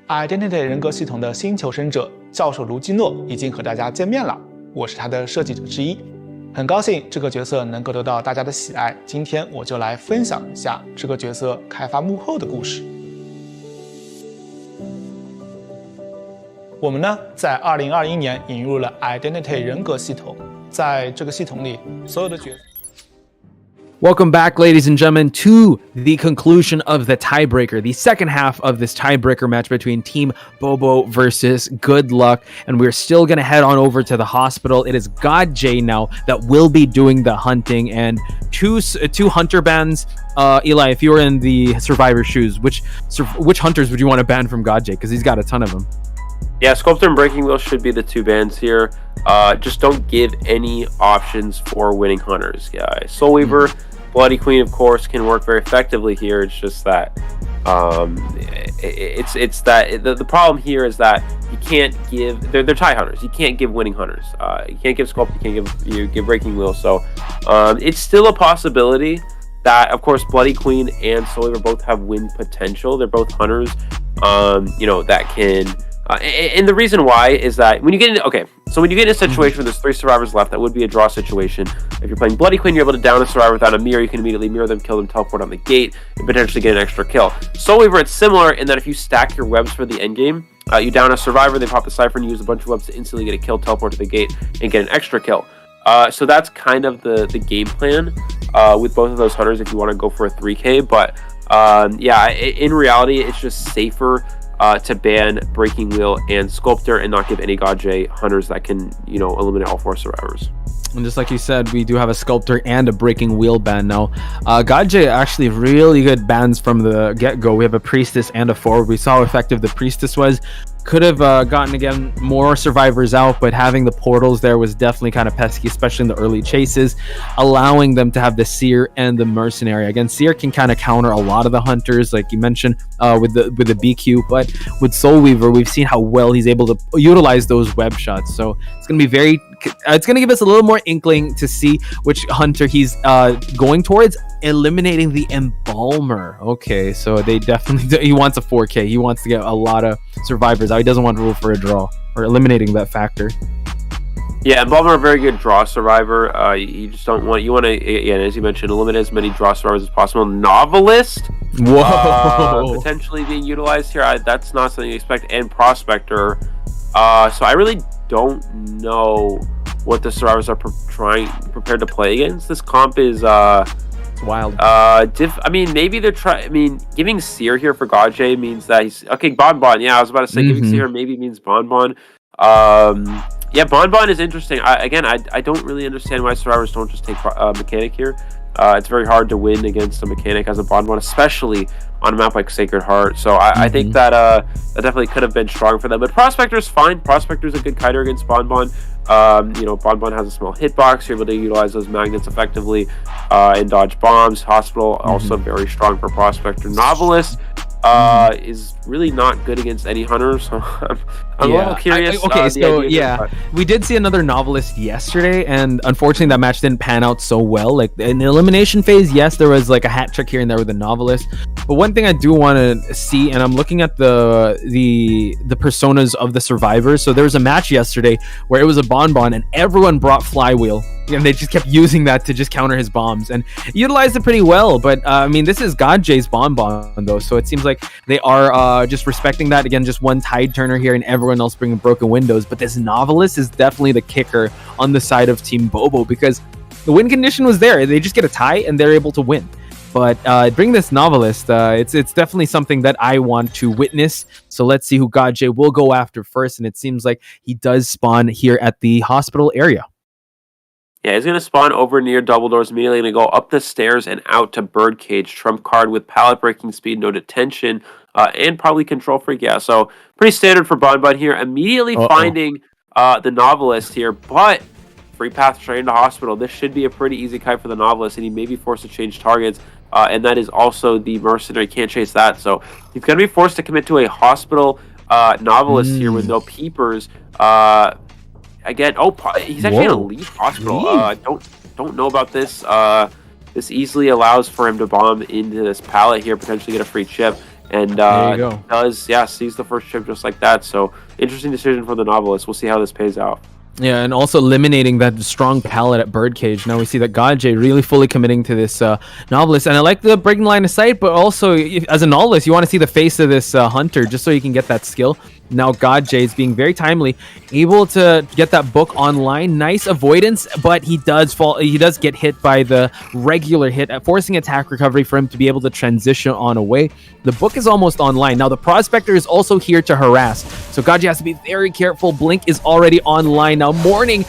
Identity 人格系统的新求生者教授卢基诺已经和大家见面了，我是他的设计者之一，很高兴这个角色能够得到大家的喜爱。今天我就来分享一下这个角色开发幕后的故事。我们呢，在2021年引入了 Identity 人格系统，在这个系统里，所有的角色。Welcome back, ladies and gentlemen, to the conclusion of the tiebreaker, the second half of this tiebreaker match between Team BoBo versus Good Luck. And we're still going to head on over to the hospital. It is God J now that will be doing the hunting, and two hunter bans. Eli, if you were in the survivor shoes, which hunters would you want to ban from God J? Because he's got a ton of them. Yeah, Sculptor and Breaking Wheel should be the two bans here. Just don't give any options for winning hunters, guys. Soul Weaver, Bloody Queen, of course, can work very effectively here. It's just that the problem here is that you can't give they're tie hunters. You can't give winning hunters. You can't give Sculptor. You give Breaking Wheel. So it's still a possibility that, of course, Bloody Queen and Soul Weaver both have win potential. They're both hunters. That can. And the reason why is that when you get into a situation where there's 3 survivors left, that would be a draw situation. If you're playing Bloody Queen, you're able to down a survivor without a mirror. You can immediately mirror them, kill them, teleport on the gate, and potentially get an extra kill. Soul Weaver, it's similar in that if you stack your webs for the end game, you down a survivor, they pop the Cypher, and you use a bunch of webs to instantly get a kill, teleport to the gate, and get an extra kill. So that's kind of the game plan with both of those hunters if you want to go for a 3K. But in reality, it's just safer to ban Breaking Wheel and Sculptor and not give any God J hunters that can, eliminate all 4 survivors. And just like you said, we do have a Sculptor and a Breaking Wheel ban now. God J actually really good bans from the get-go. We have a Priestess and a Forward. We saw how effective the Priestess was. Could have gotten, again, more survivors out, but having the portals there was definitely kind of pesky, especially in the early chases, allowing them to have the Seer and the Mercenary. Again, Seer can kind of counter a lot of the hunters, like you mentioned, with the BQ, but with Soul Weaver, we've seen how well he's able to utilize those web shots. So it's going to be it's going to give us a little more inkling to see which hunter he's going towards. Eliminating the Embalmer. Okay, so they definitely he wants a 4K. He wants to get a lot of survivors out. He doesn't want to rule for a draw or eliminating that factor. Yeah, Embalmer, a very good draw survivor. You just don't want to, again, as you mentioned, eliminate as many draw survivors as possible. Novelist, potentially being utilized here. That's not something you expect. And Prospector. So I really don't know what the survivors are prepared to play against. This comp is wild. Maybe they're giving Seer here for God J means that he's okay. Bonbon, yeah, I was about to say giving Seer maybe means Bonbon. Bonbon is interesting. I don't really understand why survivors don't just take mechanic here. It's very hard to win against a mechanic as a Bonbon, especially on a map like Sacred Heart. So I think that that definitely could have been strong for them. But Prospector's fine. Prospector's a good kiter against Bonbon. Bonbon has a small hitbox. You're able to utilize those magnets effectively and dodge bombs. Hospital also very strong for Prospector. Novelist is really not good against any hunter, so I'm a little curious. We did see another Novelist yesterday, and unfortunately that match didn't pan out so well. Like in the elimination phase, yes, there was like a hat trick here and there with the Novelist, but one thing I do want to see, and I'm looking at the personas of the survivors. So there was a match yesterday where it was a Bonbon and everyone brought Flywheel, and they just kept using that to just counter his bombs and utilized it pretty well. But this is God J's Bonbon though, so it seems like they are just respecting that. Again, just one tide turner here and everyone else bringing broken windows. But this Novelist is definitely the kicker on the side of Team BoBo, because the win condition was there. They just get a tie and they're able to win. But bring this novelist. It's definitely something that I want to witness. So let's see who Godjay will go after first. And it seems like he does spawn here at the hospital area. Yeah, he's going to spawn over near double doors, immediately going to go up the stairs and out to birdcage. Trump card with pallet breaking speed, no detention, and probably control freak. Yeah, so pretty standard for Bonbon here. Immediately finding the novelist here, but free path straight into hospital. This should be a pretty easy kite for the novelist, and he may be forced to change targets. And that is also the mercenary. Can't chase that. So he's going to be forced to commit to a hospital novelist here with no peepers. Again, he's actually in a leaf hospital. Don't know about this. This easily allows for him to bomb into this pallet here, potentially get a free chip, and sees the first chip just like that. So interesting decision for the novelist. We'll see how this pays out. Yeah, and also eliminating that strong palette at birdcage. Now we see that Godjay really fully committing to this novelist, and I like the breaking line of sight. But also, as a novelist, you want to see the face of this hunter just so you can get that skill. Now Godjay is being very timely, able to get that book online. Nice avoidance, but he does fall. He does get hit by the regular hit, forcing attack recovery for him to be able to transition on away. The book is almost online. Now the prospector is also here to harass, so Godjay has to be very careful. Blink is already online now. Morning,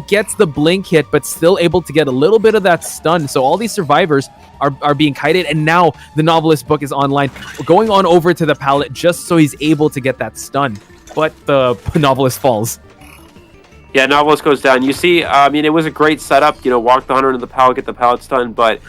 gets the blink hit, but still able to get a little bit of that stun. So all these survivors are being kited, and now the novelist book is online. We're going on over to the pallet just so he's able to get that stun, but the novelist falls. Yeah, novelist goes down. You see, it was a great setup. Walk the hunter into the pallet, get the pallet stun, but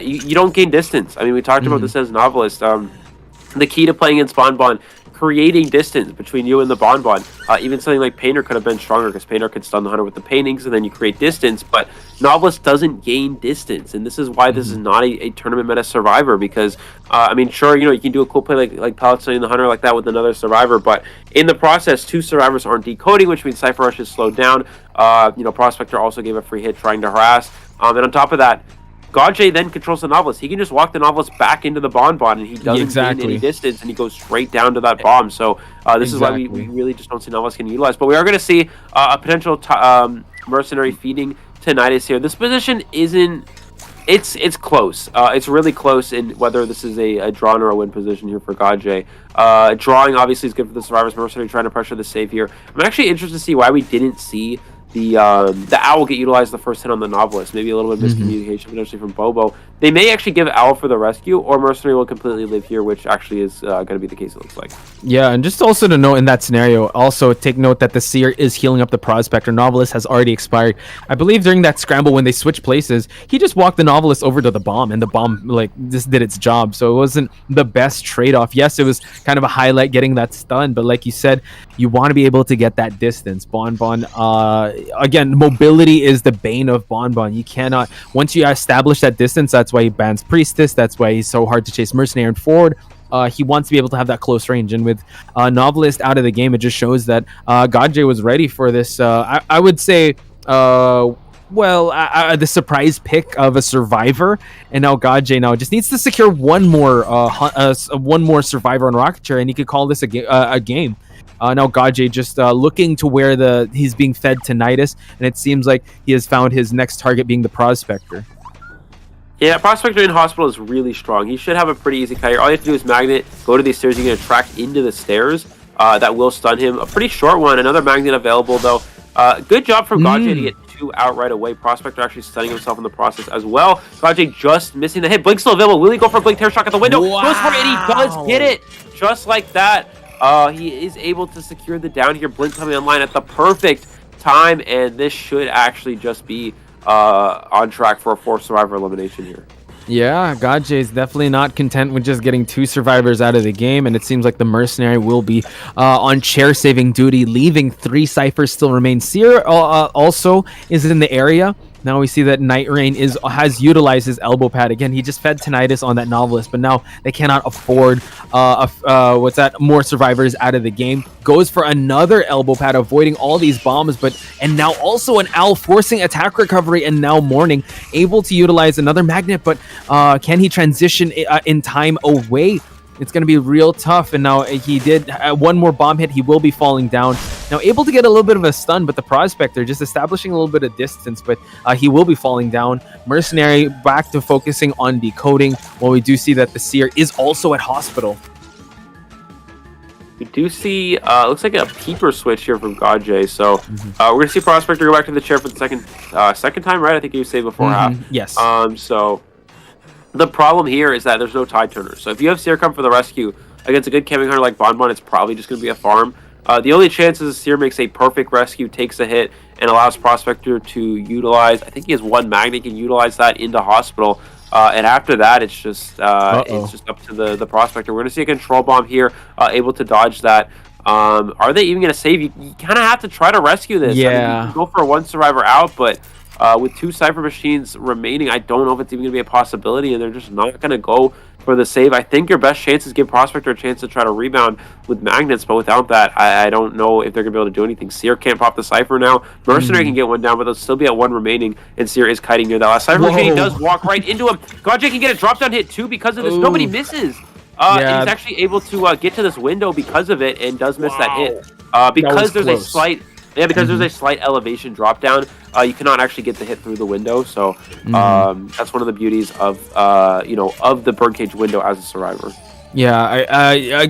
you don't gain distance. We talked about this as novelist. The key to playing against Bonbon, creating distance between you and the Bonbon. Even something like Painter could have been stronger, because Painter could stun the hunter with the paintings, and then you create distance, but Novelist doesn't gain distance, and this is why this is not a tournament meta survivor, because, sure, you can do a cool play like pallet stunning the hunter like that with another survivor, but in the process, two survivors aren't decoding, which means Cypher Rush is slowed down. Prospector also gave a free hit trying to harass, and on top of that, Godjay then controls the novelist. He can just walk the novelist back into the Bonbon, and he doesn't gain any distance, and he goes straight down to that bomb. So this is why we really just don't see novelist getting utilized. But we are going to see a potential mercenary feeding Tinnitus here. This position isn't... It's close. It's really close in whether this is a drawn or a win position here for Godjay. Drawing obviously is good for the survivors. Mercenary trying to pressure the save here. I'm actually interested to see why we didn't see the owl get utilized the first hit on the novelist. Maybe a little bit of miscommunication potentially from BoBo. They may actually give owl for the rescue, or mercenary will completely live here, which actually is going to be the case, it looks like. Yeah, and just also to note in that scenario, also take note that the seer is healing up the prospector. Novelist has already expired. I believe during that scramble when they switched places, he just walked the novelist over to the bomb, and the bomb just did its job. So it wasn't the best trade-off. Yes, it was kind of a highlight getting that stun, but like you said, you want to be able to get that distance. Bonbon, again, mobility is the bane of Bonbon. You cannot, once you establish that distance, that's why he bans Priestess, that's why he's so hard to chase Mercenary and forward. He wants to be able to have that close range, and with Novelist out of the game, it just shows that Godjay was ready for this. I would say the surprise pick of a survivor, and now Godjay now just needs to secure one more survivor on Rocket Chair, and he could call this a game. Now Godjay just looking to where he's being fed Tinnitus, and it seems like he has found his next target being the Prospector. Yeah, Prospector in Hospital is really strong. He should have a pretty easy kite. All you have to do is magnet, go to these stairs, you can attract into the stairs. That will stun him. A pretty short one. Another magnet available, though. Good job from Godjay to get two out right away. Prospector actually stunning himself in the process as well. Godjay just missing the hit. Blink still available. Will he go for a Blink Terror Shock at the window? Wow. Goes for it, and he does get it. Just like that. He is able to secure the down here. Blink coming online at the perfect time, and this should actually just be on track for a 4th survivor elimination here. Yeah, Godjay is definitely not content with just getting 2 survivors out of the game, and it seems like the Mercenary will be on chair saving duty, leaving 3 ciphers still remain. Seer also is in the area. Now we see that Night Rain has utilized his elbow pad. Again, he just fed Tinnitus on that novelist, but now they cannot afford more survivors out of the game. Goes for another elbow pad, avoiding all these bombs, and now also an owl forcing attack recovery, and now Morning able to utilize another magnet, but can he transition in time away? It's going to be real tough. And now he did one more bomb hit. He will be falling down. Now able to get a little bit of a stun, but the Prospector just establishing a little bit of distance, but he will be falling down. Mercenary back to focusing on decoding, while we do see that the Seer is also at hospital. We do see, looks like a peeper switch here from Gajay. So we're going to see Prospector go back to the chair for the second time, right? I think you saved before half. Yes. So the problem here is that there's no tide turner. So if you have Seer come for the rescue against a good camping hunter like Bonbon, it's probably just going to be a farm. The only chance is Seer makes a perfect rescue, takes a hit, and allows Prospector to utilize, I think he has one magnet, he can utilize that into hospital. And after that, it's just up to the Prospector. We're going to see a control bomb here, able to dodge that. Are they even going to save? You kind of have to try to rescue this. Yeah. I mean, you can go for one survivor out, but with 2 Cypher machines remaining, I don't know if it's even going to be a possibility, and they're just not going to go for the save. I think your best chance is give Prospector a chance to try to rebound with magnets, but without that, I don't know if they're going to be able to do anything. Seer can't pop the Cypher now. Mercenary can get one down, but they'll still be at 1 remaining, and Seer is kiting near that last Cypher machine. He does walk right into him. Gajay can get a drop-down hit, too, because of this. Nobody misses. And he's actually able to get to this window because of it, and does miss that hit. Because there's a slight... Yeah, because there's a slight elevation drop down, you cannot actually get the hit through the window. So that's one of the beauties of of the birdcage window as a survivor. Yeah,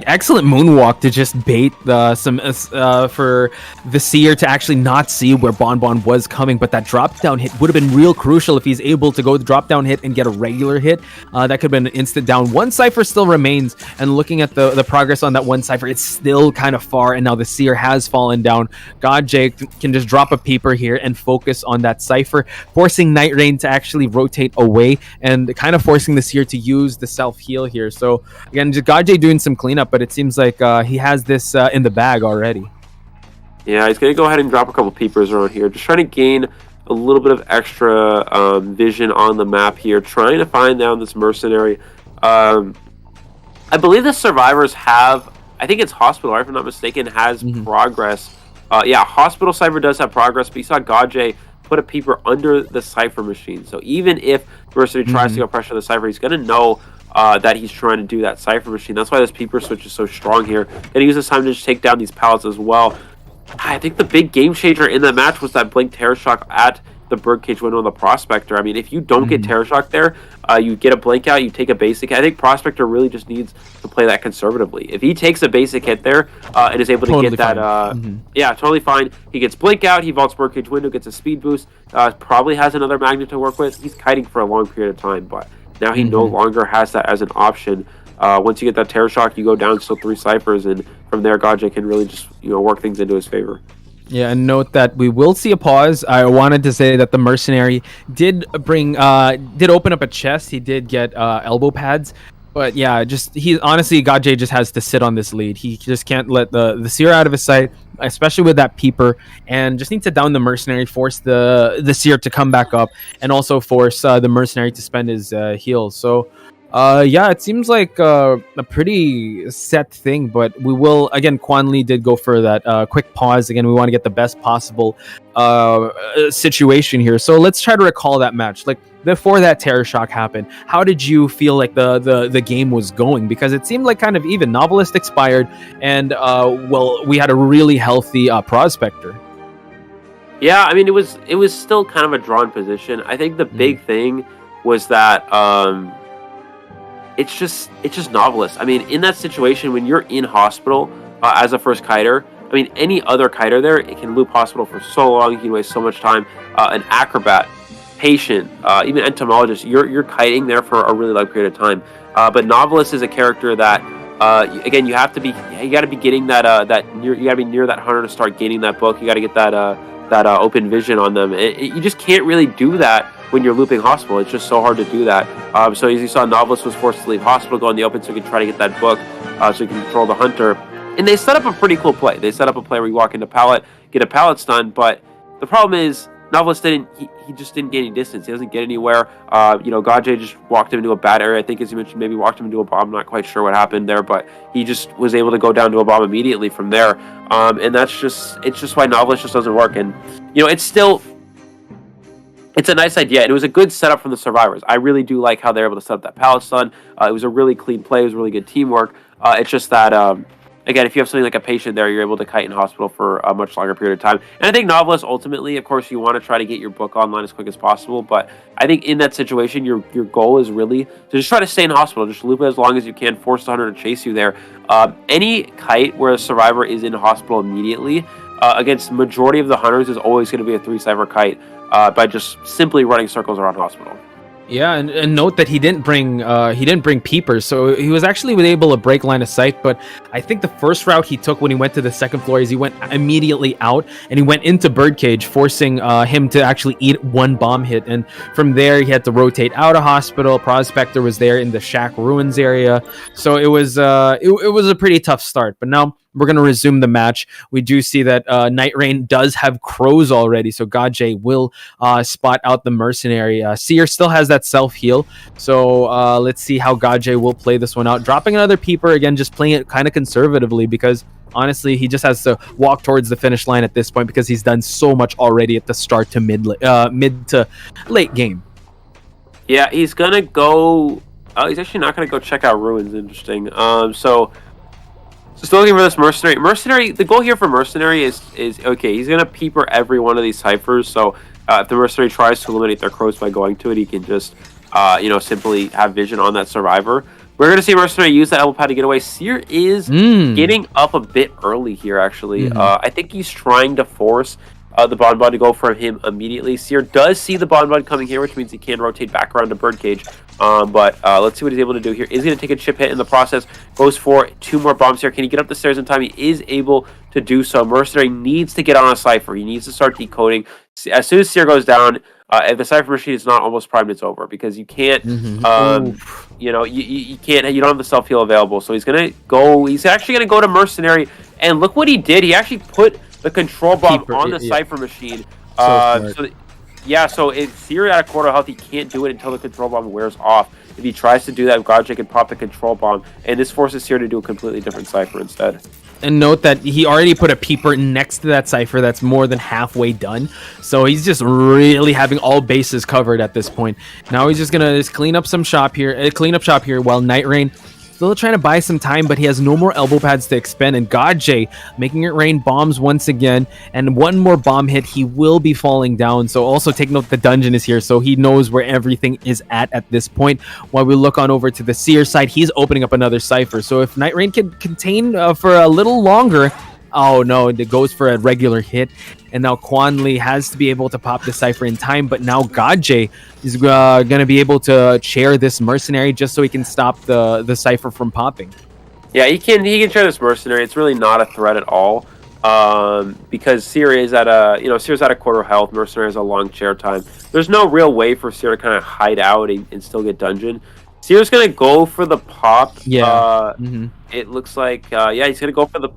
excellent moonwalk to just bait for the Seer to actually not see where Bonbon was coming, but that drop down hit would have been real crucial if he's able to go the drop down hit and get a regular hit. That could have been an instant down. 1 Cypher still remains, and looking at the progress on that 1 Cypher, it's still kind of far, and now the Seer has fallen down. Gajay can just drop a peeper here and focus on that Cypher, forcing Night Rain to actually rotate away and kind of forcing the Seer to use the self-heal here. So again, just Gajay doing some cleanup, but it seems like he has this in the bag already. Yeah, he's going to go ahead and drop a couple peepers around here, just trying to gain a little bit of extra vision on the map here, trying to find down this Mercenary. I believe the survivors have, I think it's Hospital, right, if I'm not mistaken, has progress. Yeah, Hospital Cypher does have progress, but you saw Gajay put a peeper under the Cypher machine. So even if Mercenary tries to go pressure the Cypher, he's going to know that he's trying to do that Cypher machine. That's why this peeper switch is so strong here. And he uses time to just take down these pallets as well. I think the big game changer in the match was that blink Terror Shock at the birdcage window on the Prospector. I mean, if you don't get Terror Shock there, you get a blink out, you take a basic. I think Prospector really just needs to play that conservatively. If he takes a basic hit there and is able to get that, yeah, totally fine. He gets blink out, he vaults birdcage window, gets a speed boost, probably has another magnet to work with. He's kiting for a long period of time, but now he no longer has that as an option. Once you get that Terror Shock, you go down still 3 Cyphers, and from there, Gajay can really just work things into his favor. Yeah, and note that we will see a pause. I wanted to say that the Mercenary did open up a chest. He did get elbow pads. But yeah, honestly, Gajay just has to sit on this lead. He just can't let the Seer out of his sight, especially with that peeper, and just needs to down the Mercenary, force the Seer to come back up, and also force the Mercenary to spend his heals. So yeah, it seems like a pretty set thing, but we will, again, Quan Lee did go for that quick pause. Again, we want to get the best possible situation here. So let's try to recall that match. Like, before that Terror Shock happened, how did you feel like the game was going? Because it seemed like kind of even. Novelist expired, and well, we had a really healthy Prospector. Yeah, I mean, it was still kind of a drawn position. I think the big thing was that it's just Novelist. I mean, in that situation, when you're in hospital as a first kiter, I mean, any other kiter there, it can loop hospital for so long, you can waste so much time. An acrobat, patient, even entomologist, you're kiting there for a really long period of time. But Novelist is a character that, again, you got to be getting you got to be near that hunter to start gaining that book. You got to get that open vision on them. You just can't really do that when you're looping hospital. It's just so hard to do that. So as you saw, Novelist was forced to leave hospital, go in the open so he could try to get that book, so he can control the hunter. And they set up a pretty cool play. They set up a play where you walk into pallet, get a pallet stun, but the problem is Novelist he just didn't get any distance. He doesn't get anywhere. Gajay just walked him into a bad area. I think, as you mentioned, maybe walked him into a bomb. I'm not quite sure what happened there, but he just was able to go down to a bomb immediately from there. And it's just why Novelist just doesn't work. And it's still it's a nice idea, and it was a good setup from the survivors. I really do like how they're able to set up that pallet stun. It was a really clean play. It was really good teamwork. It's just that, again, if you have something like a patient there, you're able to kite in hospital for a much longer period of time. And I think novelists, ultimately, of course, you want to try to get your book online as quick as possible. But I think in that situation, your goal is really to just try to stay in hospital. Just loop it as long as you can, force the hunter to chase you there. Any kite where a survivor is in hospital immediately, against majority of the hunters, is always going to be a 3-cipher kite. By just simply running circles around hospital. Yeah, and note that he didn't bring peepers, so he was actually able to break line of sight. But I think the first route he took when he went to the second floor is he went immediately out and he went into birdcage, forcing him to actually eat one bomb hit. And from there, he had to rotate out of hospital. Prospector was there in the shack ruins area, so it was a pretty tough start. But now we're going to resume the match. We do see that Night Rain does have crows already, so Gajay will spot out the mercenary. Seer still has that self-heal, so let's see how Gajay will play this one out. Dropping another peeper, again, just playing it kind of conservatively, because honestly, he just has to walk towards the finish line at this point, because he's done so much already at the start to mid to late game. Yeah, he's going to go... he's actually not going to go check out ruins. Interesting. So still looking for this mercenary. Mercenary, the goal here for mercenary is okay, he's gonna peeper every one of these ciphers. So if the mercenary tries to eliminate their crows by going to it, he can just simply have vision on that survivor. We're gonna see mercenary use that elbow pad to get away. Seer is getting up a bit early here, actually. I think he's trying to force the bonbon to go for him immediately. Seer does see the bonbon coming here, which means he can rotate back around to birdcage. But let's see what he's able to do here. Is he going to take a chip hit in the process? Goes for 2 more bombs here. Can he get up the stairs in time? He is able to do so. Mercenary needs to get on a cipher. He needs to start decoding. As soon as Seer goes down, if the cipher machine is not almost primed, it's over, because you can't, you can't, you don't have the self-heal available. So he's actually going to go to mercenary, and look what he did. He actually put the control bomb on the cipher machine. So if Seer at a quarter health, he can't do it until the control bomb wears off. If he tries to do that, Gajay can pop the control bomb, and this forces Seer to do a completely different cipher instead. And note that he already put a peeper next to that cipher that's more than halfway done. So he's just really having all bases covered at this point. Now he's just gonna clean up shop here while Night Rain still trying to buy some time, but he has no more elbow pads to expend, and Gajay making it rain bombs once again, and one more bomb hit, he will be falling down. So also take note the dungeon is here, so he knows where everything is at this point. While we look on over to the Seer side, he's opening up another cipher. So if Night Rain can contain for a little longer, oh no, it goes for a regular hit. And now Quan Lee has to be able to pop the cipher in time, but now Gajay is going to be able to chair this mercenary just so he can stop the cipher from popping. Yeah, he can chair this mercenary. It's really not a threat at all, because Seer is at Seer's at a quarter health. Mercenary has a long chair time. There's no real way for Seer to kind of hide out and still get dungeon. Seer's going to go for the pop. Yeah. It looks like he's going to go for the.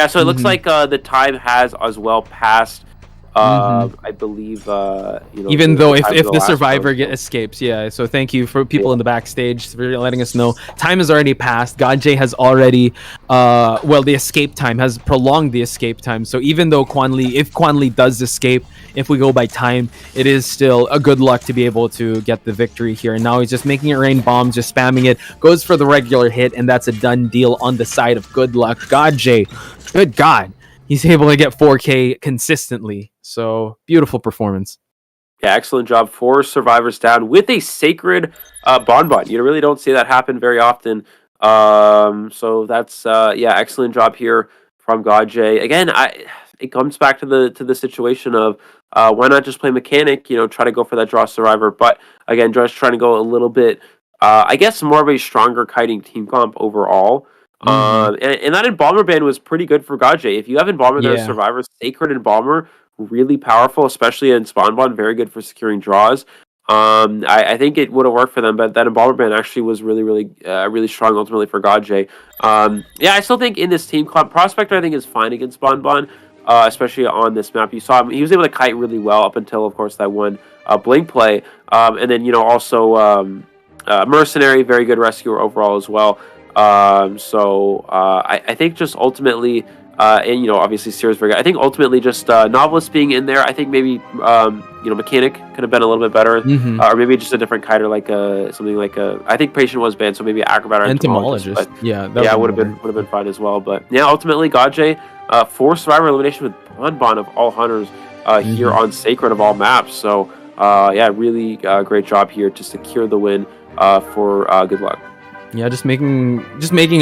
So it looks like the time has as well passed. I believe even though if the survivor escapes, so thank you for people in the backstage for letting us know time has already passed. Gajay has already the escape time has prolonged the escape time, so even though if Quan Lee does escape, if we go by time, it is still a good luck to be able to get the victory here. And now he's just making it rain bombs, just spamming it, goes for the regular hit, and that's a done deal on the side of good luck. Gajay, good God, he's able to get 4K consistently. So beautiful performance. Yeah, excellent job. 4 survivors down with a sacred bonbon. You really don't see that happen very often. So that's excellent job here from Gajay. Again, it comes back to the situation of why not just play mechanic? Try to go for that draw survivor. But again, just trying to go a little bit, I guess, more of a stronger kiting team comp overall. And that Embalmer band was pretty good for Gajay. If you have Embalmer, there's survivors. Sacred Embalmer, really powerful, especially in Spawn Bond, very good for securing draws. I think it would have worked for them, but that Embalmer band actually was really strong ultimately for Gajay. I still think in this team comp, Prospector I think is fine against Spawn Bond, especially on this map. You saw him; he was able to kite really well up until, of course, that one blink play, and then also Mercenary, very good rescuer overall as well. I think just ultimately and obviously Sears very good. I think ultimately just novelist being in there. I think maybe mechanic could have been a little bit better, or maybe just a different kind of like something like I think patient was banned, so maybe acrobat or entomologist. But would have been fine as well. But yeah, ultimately Gaje for survivor elimination with Bonbon of all hunters here on Sacred of all maps. So really great job here to secure the win for Good Luck. Yeah, just making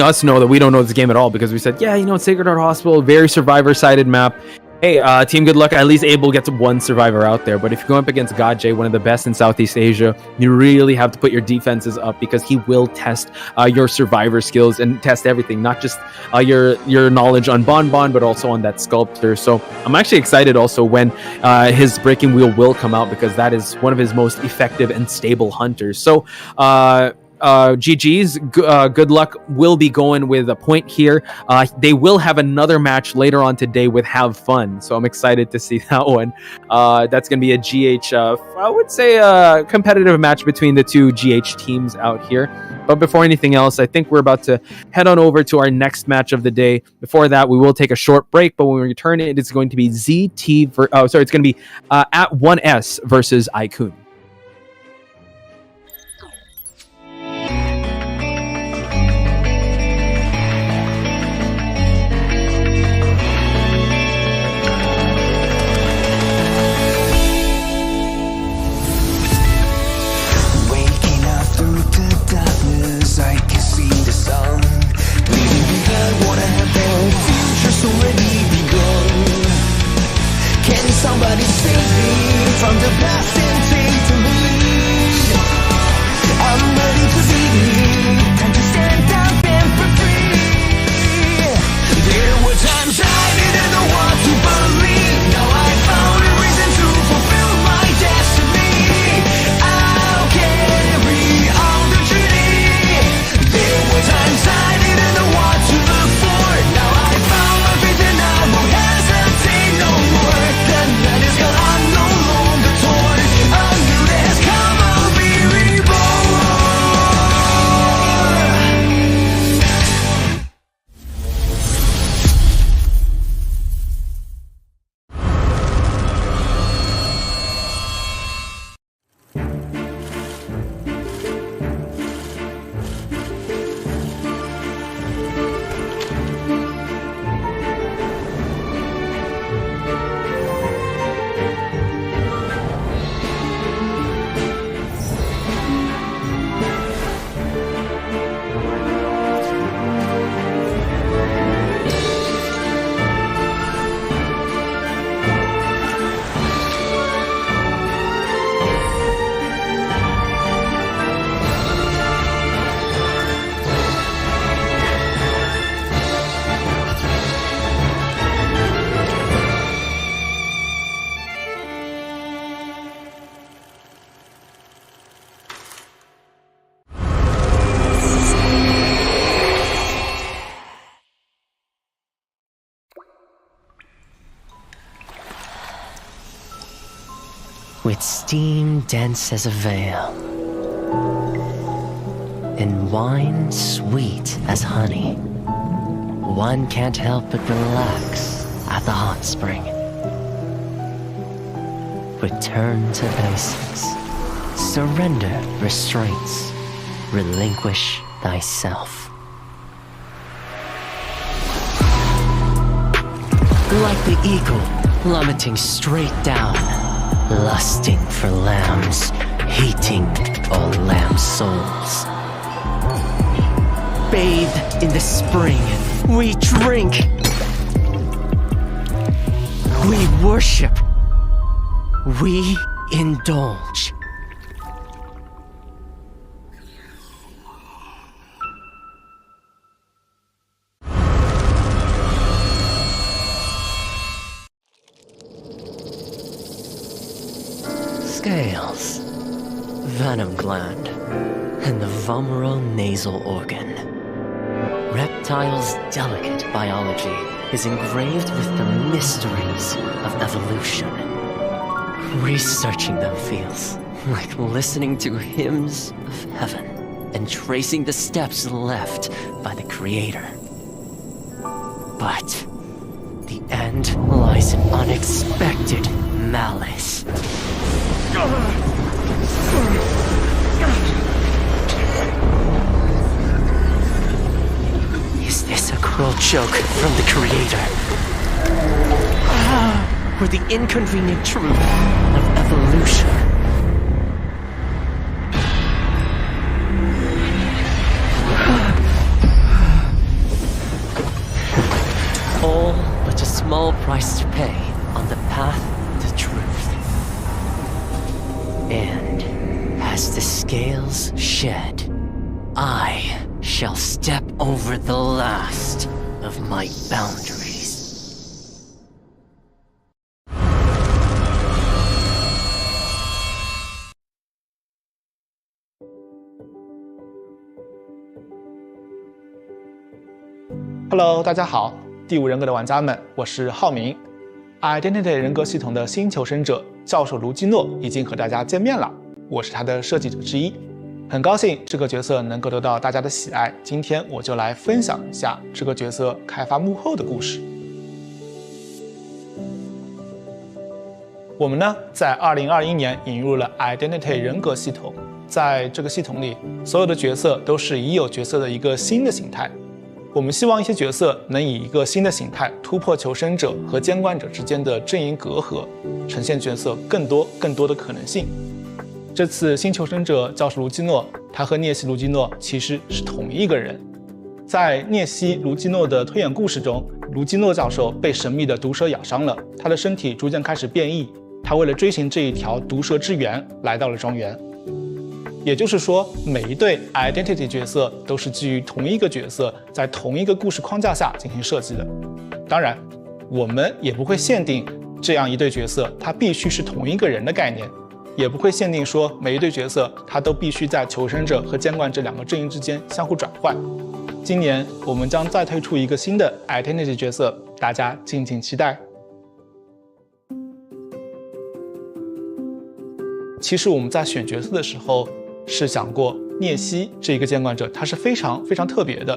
us know that we don't know this game at all, because we said, Sacred Heart Hospital, very survivor-sided map. Hey, Team Good Luck at least able to get one survivor out there. But if you're going up against Gaje, one of the best in Southeast Asia, you really have to put your defenses up, because he will test your survivor skills and test everything, not just your knowledge on Bonbon, but also on that sculptor. So I'm actually excited also when his breaking wheel will come out, because that is one of his most effective and stable hunters. So GG's Good Luck will be going with a point here. They will have another match later on today with Have Fun, so I'm excited to see that one. That's going to be a GH, I would say a competitive match between the two GH teams out here. But before anything else, I think we're about to head on over to our next match of the day. Before that, we will take a short break, but when we return, it is going to be it's going to be at 1S versus I Kun. Somebody save me from the past and take the lead. I'm ready to be time to stand up and for free. There were times I didn't know what to believe. Now I found a reason to fulfill my destiny. I'll carry on the journey. There were times I didn't know what to look for. Now I found my faith and I won't hesitate no more. That is gone, I'm no longer torn. A new day has come, I'll be reborn. With steam dense as a veil, and wine sweet as honey, one can't help but relax at the hot spring. Return to basics, surrender restraints, relinquish thyself. Like the eagle plummeting straight down, lusting for lambs, hating all lamb souls. Bathed in the spring, we drink, we worship, we indulge. Scales, venom gland, and the vomeronasal organ. Reptiles' delicate biology is engraved with the mysteries of evolution. Researching them feels like listening to hymns of heaven and tracing the steps left by the Creator. But The end lies in unexpected malice. Is this a cruel joke from the creator? Or the inconvenient truth of evolution? All but a small price to pay on the path to truth. And as the scales shed, I shall step over the last of my boundaries. Hello， 大家好，第五人格的玩家们，我是浩明。Identity 人格系统的新求生者教授卢基诺已经和大家见面了，我是他的设计者之一。很高兴这个角色能够得到大家的喜爱，今天我就来分享一下这个角色开发幕后的故事。我们呢，在2021年引入了 Identity 人格系统，在这个系统里，所有的角色都是已有角色的一个新的形态。我们希望一些角色能以一个新的形态突破求生者和监管者之间的阵营隔阂，呈现角色更多的可能性。这次新求生者教授卢基诺，他和涅西卢基诺其实是同一个人。在涅西卢基诺的推演故事中，卢基诺教授被神秘的毒蛇咬伤了，他的身体逐渐开始变异。他为了追寻这一条毒蛇之源，来到了庄园。也就是说，每一对 identity 角色都是基于同一个角色，在同一个故事框架下进行设计的。当然，我们也不会限定这样一对角色它必须是同一个人的概念，也不会限定说每一对角色它都必须在求生者和监管者两个阵营之间相互转换。今年我们将再推出一个新的 identity 角色，大家敬请期待。其实我们在选角色的时候是想过，涅西这一个监管者他是非常特别的。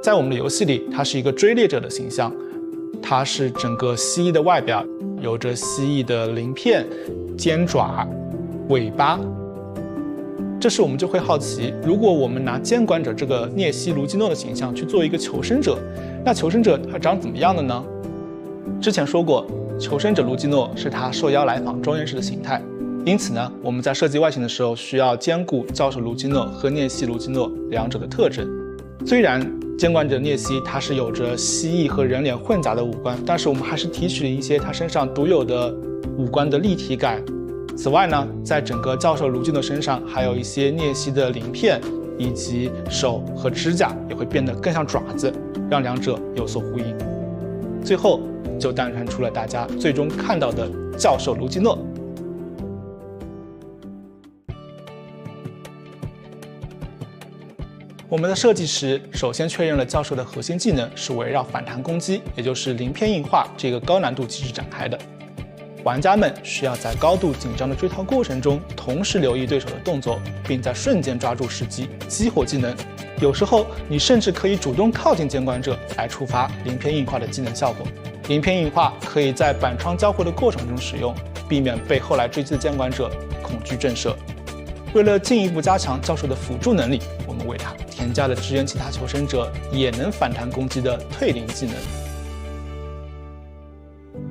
在我们的游戏里，他是一个追猎者的形象，他是整个蜥蜴的外表，有着蜥蜴的鳞片、尖爪、尾巴。这时我们就会好奇，如果我们拿监管者这个涅西卢基诺的形象去做一个求生者，那求生者他长怎么样的呢？之前说过，求生者卢基诺是他受邀来访庄园时的形态。因此呢，我们在设计外形的时候需要兼顾教授卢基诺和涅西卢基诺两者的特征。虽然监管者涅西他是有着蜥蜴和人脸混杂的五官，但是我们还是提取了一些他身上独有的五官的立体感。此外呢，在整个教授卢基诺身上还有一些涅西的鳞片，以及手和指甲也会变得更像爪子，让两者有所呼应。最后就诞生出了大家最终看到的教授卢基诺。我们的设计时，首先确认了教授的核心技能是围绕反弹攻击，也就是鳞片硬化这个高难度机制展开的。玩家们需要在高度紧张的追逃过程中，同时留意对手的动作，并在瞬间抓住时机，激活技能。有时候，你甚至可以主动靠近监管者来触发鳞片硬化的技能效果。鳞片硬化可以在板窗交互的过程中使用，避免被后来追击的监管者恐惧震慑。为了进一步加强教授的辅助能力，我们为他添加了支援其他求生者也能反弹攻击的退灵技能。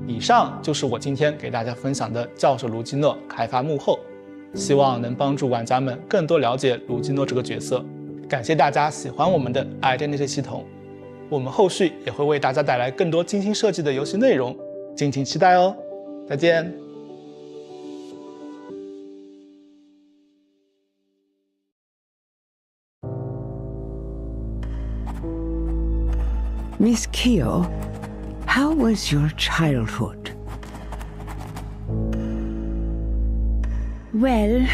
以上就是我今天给大家分享的教授卢基诺开发幕后，希望能帮助玩家们更多了解卢基诺这个角色。感谢大家喜欢我们的 Identity 系统，我们后续也会为大家带来更多精心设计的游戏内容，敬请期待哦。再见。Miss Keo, how was your childhood? Well,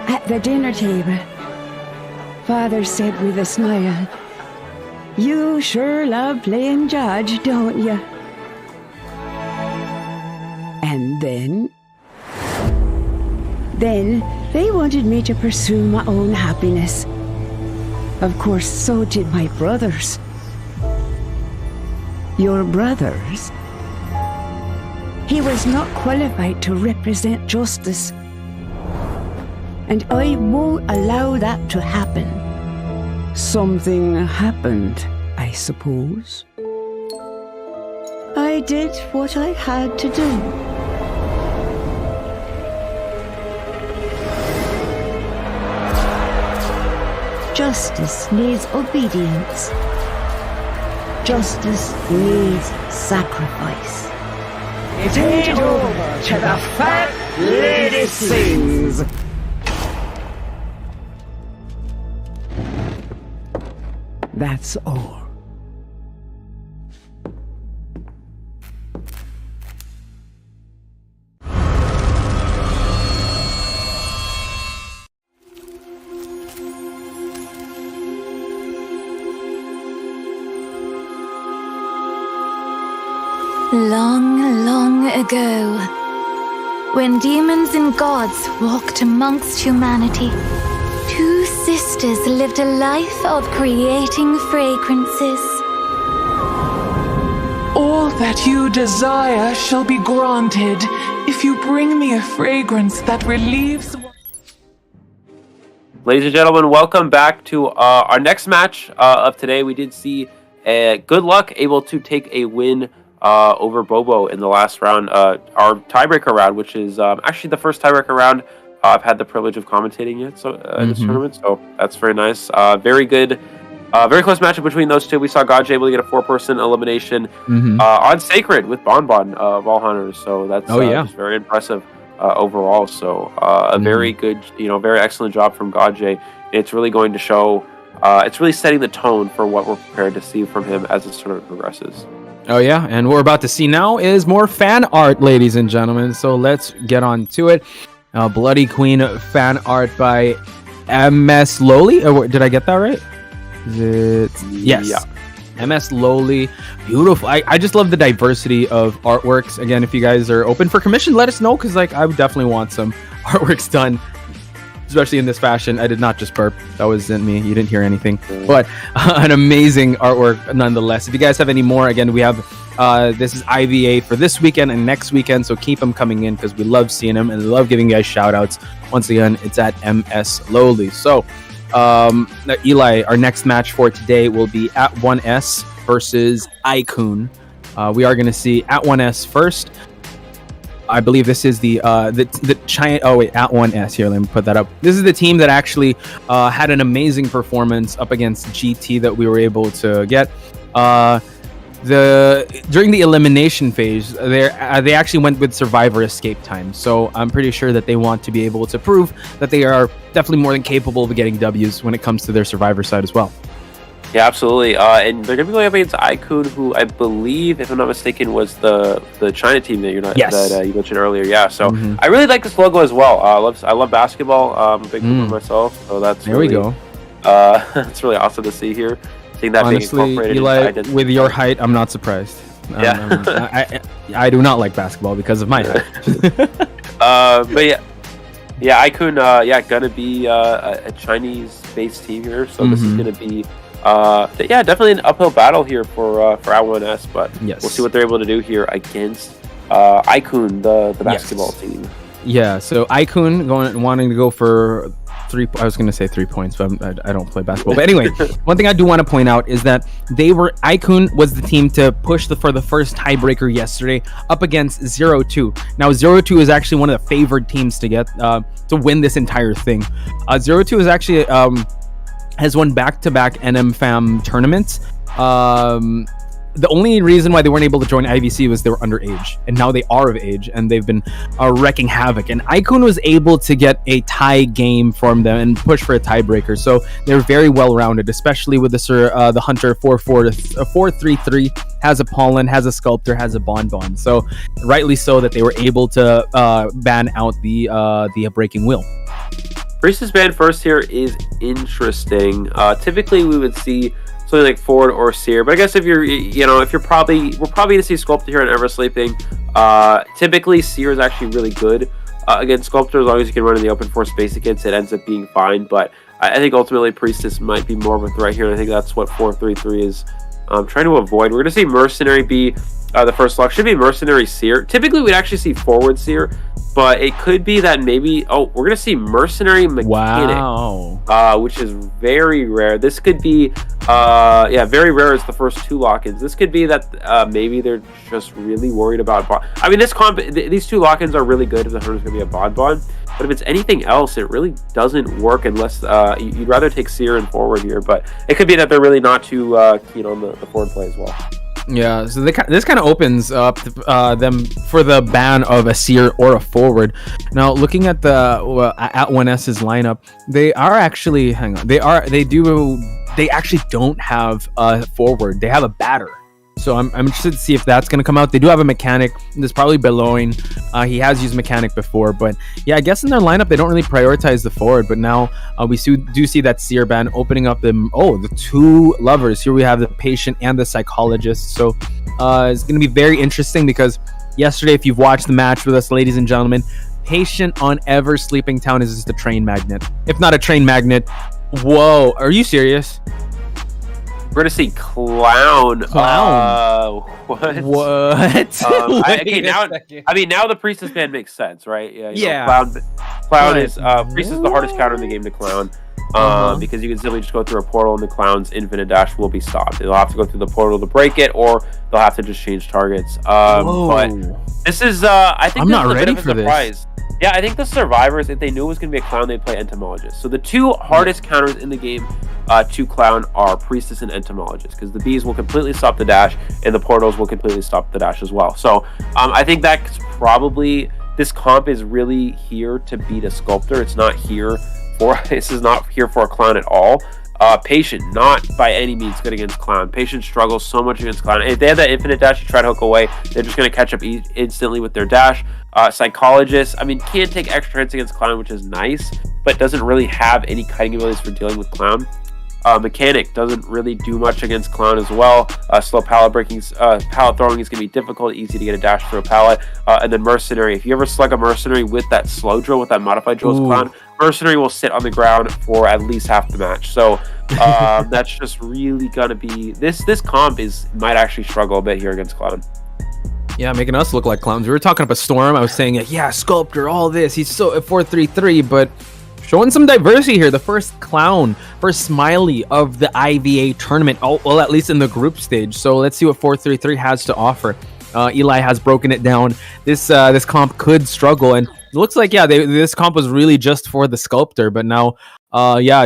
at the dinner table, Father said with a smile, "You sure love playing judge, don't you?" And then they wanted me to pursue my own happiness. Of course, so did my brothers. Your brothers? He was not qualified to represent justice. And I won't allow that to happen. Something happened, I suppose. I did what I had to do. Justice needs obedience. Justice needs sacrifice. It ain't over till the fat lady sings. That's all. Long, long ago, when demons and gods walked amongst humanity, two sisters lived a life of creating fragrances. All that you desire shall be granted if you bring me a fragrance that relieves. Ladies and gentlemen, welcome back to our next match of today. We did see Good Luck able to take a win over BoBo in the last round, our tiebreaker round, which is actually the first tiebreaker round I've had the privilege of commentating it in this tournament, so that's very nice. Very good, very close matchup between those two. We saw Gajay able to get a 4-person elimination on Sacred with Bonbon of all hunters, so that's just very impressive overall. So a very good, very excellent job from Gajay. It's really going to show, it's really setting the tone for what we're prepared to see from him as this tournament progresses. Oh yeah, and what we're about to see now is more fan art, ladies and gentlemen. So let's get on to it. Bloody Queen fan art by MS Lowly. Did I get that right? Yes. Yeah. MS Lowly. Beautiful. I just love the diversity of artworks. Again, if you guys are open for commission, let us know, because I would definitely want some artworks done, especially in this fashion. I did not just burp. That wasn't me. You didn't hear anything. But an amazing artwork nonetheless. If you guys have any more, again, we have this is IVA for this weekend and next weekend, so keep them coming in because we love seeing them and we love giving you guys shout outs. Once again, it's at MS Lowly. So Eli, our next match for today will be at 1S versus I Kun. We are going to see at 1S first. I believe this is the China. Oh wait, at 1S here. Let me put that up. This is the team that actually had an amazing performance up against GT that we were able to get. During the elimination phase, they actually went with survivor escape time. So I'm pretty sure that they want to be able to prove that they are definitely more than capable of getting W's when it comes to their survivor side as well. Yeah, absolutely. And they're going to be going up against Ikun, who I believe, if I'm not mistaken, was the China team that you mentioned earlier. Yeah, so I really like this logo as well. I love basketball. I'm a big fan myself, so that's there we go. It's really awesome to see here. Seeing that honestly, being incorporated Eli, into with your height, I'm not surprised. Yeah, I do not like basketball because of my height. But yeah, Ikun, gonna be a Chinese-based team here, so this is gonna be. Definitely an uphill battle here for I1S, but we'll see what they're able to do here against Ikun, the basketball team. Yeah, so Ikun wanting to go for 3. I was going to say 3 points, but I don't play basketball. But anyway, one thing I do want to point out is that Ikun was the team to push for the first tiebreaker yesterday up against 0-2. Now 0-2 is actually one of the favored teams to get to win this entire thing. 0-2 is actually has won back-to-back NMFAM tournaments. The only reason why they weren't able to join IVC was they were underage, and now they are of age, and they've been wrecking havoc. And Ikun was able to get a tie game from them and push for a tiebreaker, so they're very well-rounded, especially with the Hunter 4-3-3, has a Pollen, has a Sculptor, has a Bonbon. So rightly so that they were able to ban out the Breaking Wheel. Priestess ban first here is interesting. Typically, we would see something like Ford or Seer, but I guess we're probably gonna see Sculptor here on Ever Sleeping. Typically, Seer is actually really good Again, Sculptor, as long as you can run in the open for space against it, ends up being fine. But I think ultimately Priestess might be more of a threat here, and I think that's what 4-3-3 is trying to avoid. We're going to see Mercenary be the first lock. Should be Mercenary Seer. Typically, we'd actually see Forward Seer, but it could be that maybe... Oh, we're going to see Mercenary Mechanic, which is very rare. This could be... very rare as the first 2 lock-ins. This could be that maybe they're just really worried about... I mean, these 2 lock-ins are really good if the hunter's going to be a Bon. But if it's anything else, it really doesn't work unless you'd rather take Seer and Forward here. But it could be that they're really not too keen on the forward play as well. Yeah, so this kind of opens up them for the ban of a Seer or a Forward. Now, looking at the at 1S's lineup, they are actually they actually don't have a Forward. They have a Batter. So I'm interested to see if that's going to come out. They do have a Mechanic. There's probably Beloin. He has used Mechanic before, but yeah, I guess in their lineup they don't really prioritize the Forward. But now we do see that Seer ban opening up the 2 lovers. Here we have the Patient and the Psychologist. So it's going to be very interesting because yesterday, if you've watched the match with us, ladies and gentlemen, Patient on Ever Sleeping Town is just a train magnet. If not a train magnet, whoa, are you serious? We're gonna see Clown. What? Okay, now the Priestess ban makes sense, right? Yeah. Clown is Priestess is the hardest counter in the game to Clown. Because you can simply just go through a portal and the Clown's infinite dash will be stopped. They'll have to go through the portal to break it, or they'll have to just change targets. But this is I think I'm not ready for this. Yeah, I think the survivors, if they knew it was going to be a Clown, they'd play Entomologist. So the 2 hardest counters in the game to Clown are Priestess and Entomologist, because the bees will completely stop the dash, and the portals will completely stop the dash as well. So I think that's probably... This comp is really here to beat a Sculptor. It's not here for... This is not here for a Clown at all. Patient, not by any means good against Clown. Patient struggles so much against Clown. If they have that infinite dash, you try to hook away, they're just going to catch up instantly with their dash. Psychologist, I mean, can take extra hits against Clown, which is nice, but doesn't really have any kiting abilities for dealing with Clown. Mechanic doesn't really do much against Clown as well. Slow pallet breaking, pallet throwing is going to be difficult, easy to get a dash through a pallet. And then Mercenary, if you ever slug a Mercenary with that slow drill, with that modified drill as Clown, Mercenary will sit on the ground for at least half the match. So that's just really going to be... This comp might actually struggle a bit here against Clown. Yeah, making us look like clowns. We were talking about Storm. I was saying, yeah, Sculptor, all this. He's so at 4-3-3, but showing some diversity here. The first Clown, first Smiley of the IVA tournament, well, at least in the group stage. So let's see what 4-3-3 has to offer. Eli has broken it down. This comp could struggle, and it looks like, yeah, this comp was really just for the Sculptor, but now,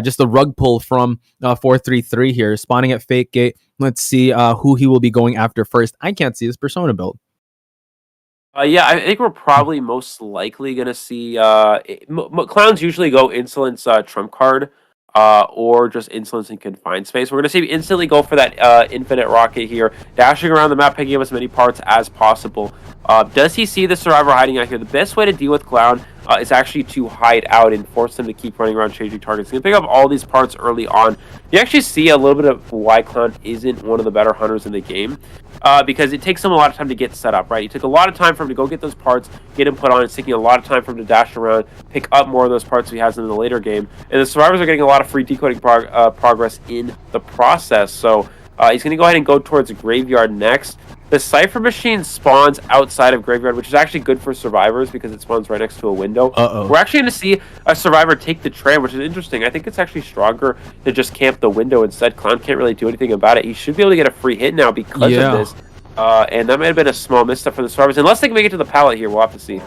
just a rug pull from 4-3-3 here, spawning at Fake Gate. Let's see who he will be going after first. I can't see his Persona build. I think we're probably most likely going to see... Clowns usually go Insolence Trump card, or just Insolence in Confined Space. We're going to see instantly go for that Infinite Rocket here, dashing around the map, picking up as many parts as possible. Does he see the Survivor hiding out here? The best way to deal with Clown is actually to hide out and force them to keep running around changing targets. He's going to pick up all these parts early on. You actually see a little bit of why Clown isn't one of the better hunters in the game, because it takes him a lot of time to get set up, right? It took a lot of time for him to go get those parts, get him put on. It's taking a lot of time for him to dash around, pick up more of those parts he has in the later game. And the Survivors are getting a lot of free decoding progress in the process. So he's going to go ahead and go towards Graveyard next. The Cypher Machine spawns outside of Graveyard, which is actually good for Survivors because it spawns right next to a window. We're actually going to see a Survivor take the tram, which is interesting. I think it's actually stronger to just camp the window instead. Clown can't really do anything about it. He should be able to get a free hit now because of this. And that might have been a small misstep for the Survivors. Unless they can make it to the pallet here, we'll have to see.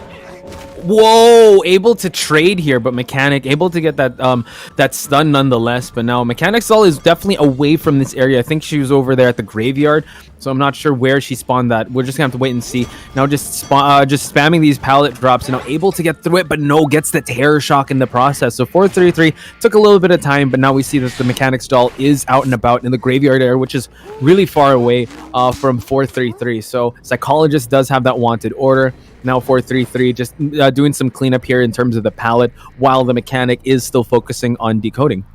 Whoa, able to trade here, but Mechanic able to get that stun nonetheless. But now Mechanic Soul is definitely away from this area. I think she was over there at the Graveyard, so I'm not sure where she spawned that. We're just gonna have to wait and see. Now just spamming these pallet drops, and now able to get through it, but no, gets the Terror Shock in the process. So 4-3-3 took a little bit of time, but now we see that the Mechanic Stall is out and about in the Graveyard area, which is really far away from 4-3-3. So Psychologist does have that wanted order. Now 4-3-3 just doing some cleanup here in terms of the palette, while the Mechanic is still focusing on decoding.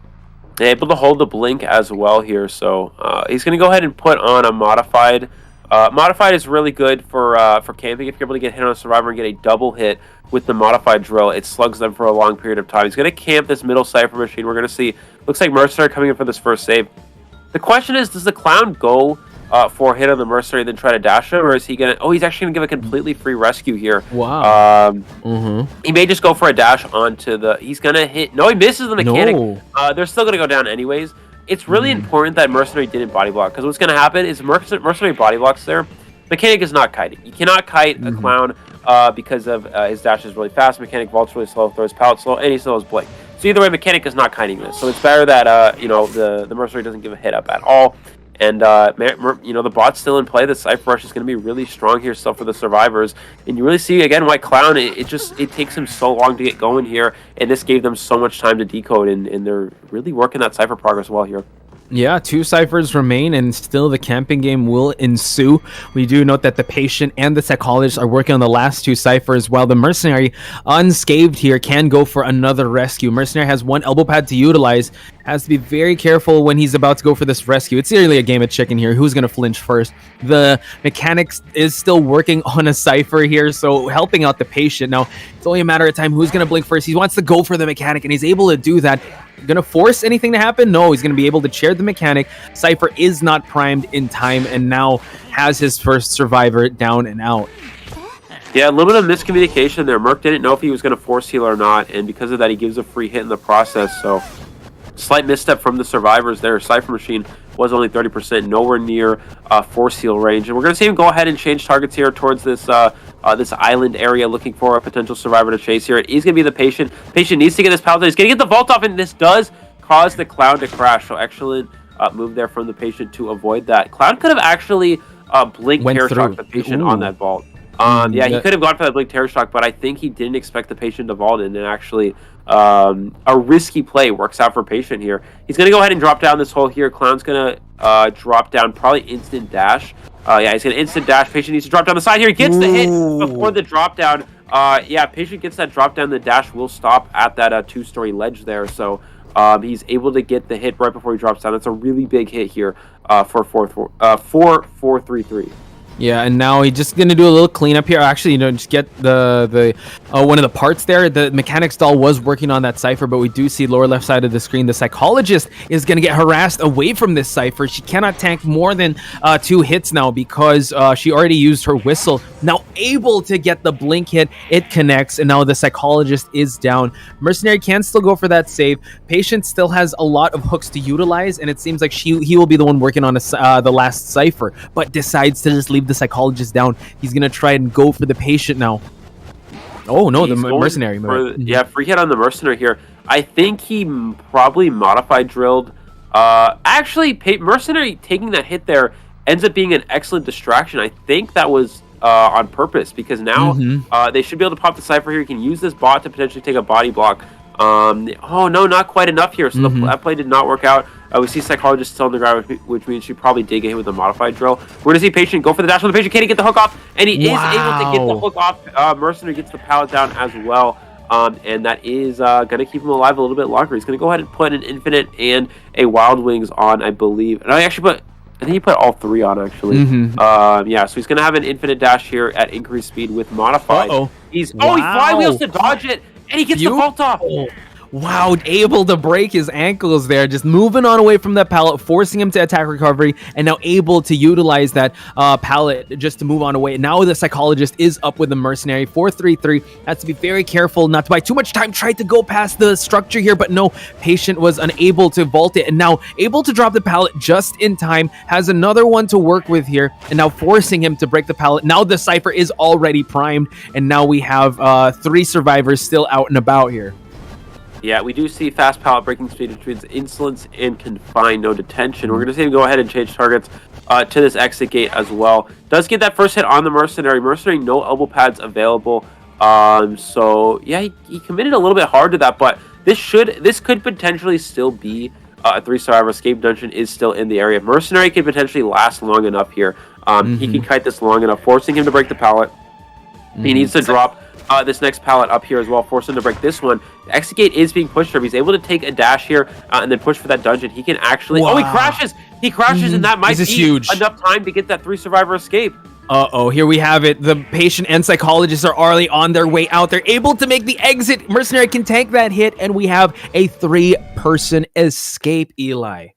Able to hold the blink as well here, so he's going to go ahead and put on a modified Modified is really good for camping. If you're able to get hit on a survivor and get a double hit with the modified drill, it slugs them for a long period of time. He's going to camp this middle Cypher machine. We're going to see, looks like Mercenary coming in for this first save. The question is, does the Clown go for a hit on the Mercenary and then try to dash him, or is he going to... Oh, he's actually going to give a completely free rescue here. Wow. He may just go for a dash onto the... He's going to hit... No, he misses the mechanic. No. They're still going to go down anyways. It's really important that Mercenary didn't body block, because what's going to happen is Mercenary body blocks there. Mechanic is not kiting. You cannot kite a Clown because of his dash is really fast. Mechanic vaults really slow, throws pallet slow, and he still has Blink. So either way, Mechanic is not kiting this. So it's better that the Mercenary doesn't give a hit up at all. And the bot's still in play. The Cypher Rush is going to be really strong here still for the survivors. And you really see again why Clown it takes him so long to get going here, and this gave them so much time to decode, and they're really working that Cypher progress well here. Yeah, 2 ciphers remain, and still the camping game will ensue. We do note that the patient and the psychologist are working on the last 2 ciphers, while the Mercenary, unscathed here, can go for another rescue. Mercenary has 1 elbow pad to utilize, has to be very careful when he's about to go for this rescue. It's really a game of chicken here. Who's going to flinch first? The mechanics is still working on a cipher here, so helping out the patient. Now, it's only a matter of time who's going to blink first. He wants to go for the mechanic, and he's able to do that. Going to force anything to happen? No, he's going to be able to chair the mechanic. Cypher is not primed in time, and now has his first survivor down and out. Yeah, a little bit of miscommunication there. Merc didn't know if he was going to force heal or not, and because of that, he gives a free hit in the process. So, slight misstep from the survivors there. Cypher Machine was only 30%, nowhere near force heal range. And we're going to see him go ahead and change targets here towards this this island area, looking for a potential survivor to chase here. It is going to be the patient. Patient needs to get this pallet. He's going to get the vault off, and this does cause the Clown to crash. So excellent move there from the patient to avoid that. Clown could have actually blinked terror shock the patient on that vault. Yeah, he could have gone for that blink terror shock, but I think he didn't expect the patient to vault in, and actually a risky play works out for patient here. He's going to go ahead and drop down this hole here. Clown's going to drop down, probably instant dash. Yeah, he's going to instant dash. Patient needs to drop down the side here. He gets the hit before the drop down. Yeah, Patient gets that drop down. The dash will stop at that 2-story ledge there. So he's able to get the hit right before he drops down. That's a really big hit here for 4-4-3-3. Yeah, and now he's just gonna do a little cleanup here. Actually, just get the one of the parts there. The mechanics doll was working on that cipher, but we do see lower left side of the screen. The psychologist is gonna get harassed away from this cipher. She cannot tank more than 2 hits now because she already used her whistle. Now able to get the blink hit, it connects, and now the psychologist is down. Mercenary can still go for that save. Patient still has a lot of hooks to utilize, and it seems like he will be the one working on the last cipher, but decides to just leave the psychologist down. He's gonna try and go for the patient now. Oh no, the mercenary move. Yeah, free hit on the Mercenary here. I think he probably modified drilled. Actually, Mercenary taking that hit there ends up being an excellent distraction. I think that was on purpose, because now they should be able to pop the cipher here. You can use this bot to potentially take a body block. Oh no, not quite enough here. So that play did not work out. We see Psychologist still on the ground, which means she probably did get hit with the modified drill. We're going to see Patient go for the dash on the Patient. Can he get the hook off? And he is able to get the hook off. Mercenary gets the pallet down as well. And that is going to keep him alive a little bit longer. He's going to go ahead and put an Infinite and a Wild Wings on, I believe. And I think he put all 3 on, actually. Yeah, so he's going to have an Infinite dash here at increased speed with modified. He flywheels to dodge it, and he gets the vault off. Wow, able to break his ankles there, just moving on away from that pallet, forcing him to attack recovery, and now able to utilize that pallet just to move on away. Now the Psychologist is up with the Mercenary. 4-3-3, has to be very careful not to buy too much time. Tried to go past the structure here, but no, Patient was unable to vault it, and now able to drop the pallet just in time. Has another one to work with here, and now forcing him to break the pallet. Now the Cypher is already primed, and now we have 3 survivors still out and about here. Yeah, we do see fast pallet breaking speed, which means insolence and confine, no detention. We're going to see him go ahead and change targets to this exit gate as well. Does get that first hit on the Mercenary. Mercenary, no elbow pads available. So, yeah, he committed a little bit hard to that, but this could potentially still be a 3-survivor. Escape dungeon is still in the area. Mercenary could potentially last long enough here. He can kite this long enough, forcing him to break the pallet. He needs to drop this next pallet up here as well, force him to break this one. Exegate is being pushed here. If he's able to take a dash here and then push for that dungeon, he can actually... Wow. Oh, he crashes! He crashes, and that might be huge. enough time to get that 3 survivor escape. Uh-oh, here we have it. The patient and psychologists are already on their way out. They're able to make the exit. Mercenary can tank that hit, and we have a 3-person escape, Eli.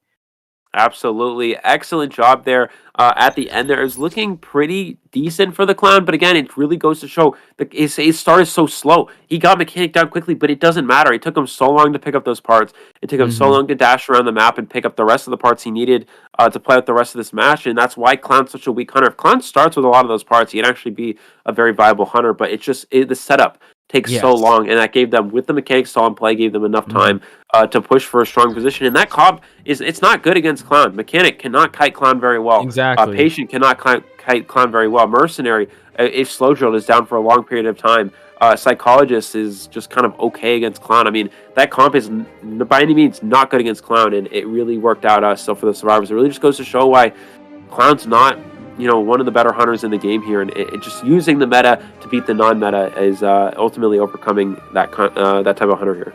Absolutely. Excellent job there at the end there. Is looking pretty decent for the clown, but again, it really goes to show his start is so slow. He got mechanic down quickly, but it doesn't matter. It took him so long to pick up those parts. It took him so long to dash around the map and pick up the rest of the parts he needed to play out the rest of this match, and that's why Clown's such a weak hunter. If Clown starts with a lot of those parts, he can actually be a very viable hunter, but it's just the setup takes so long, and that gave them, with the mechanics still in play, gave them enough time to push for a strong position. And that comp it's not good against Clown. Mechanic cannot kite Clown very well. Exactly. Patient cannot kite Clown very well. Mercenary, if slow drilled, is down for a long period of time. Psychologist is just kind of okay against Clown. I mean, that comp is by any means not good against Clown, and it really worked out still for the survivors. It really just goes to show why Clown's not one of the better hunters in the game here, and it just using the meta to beat the non-meta is ultimately overcoming that type of hunter here.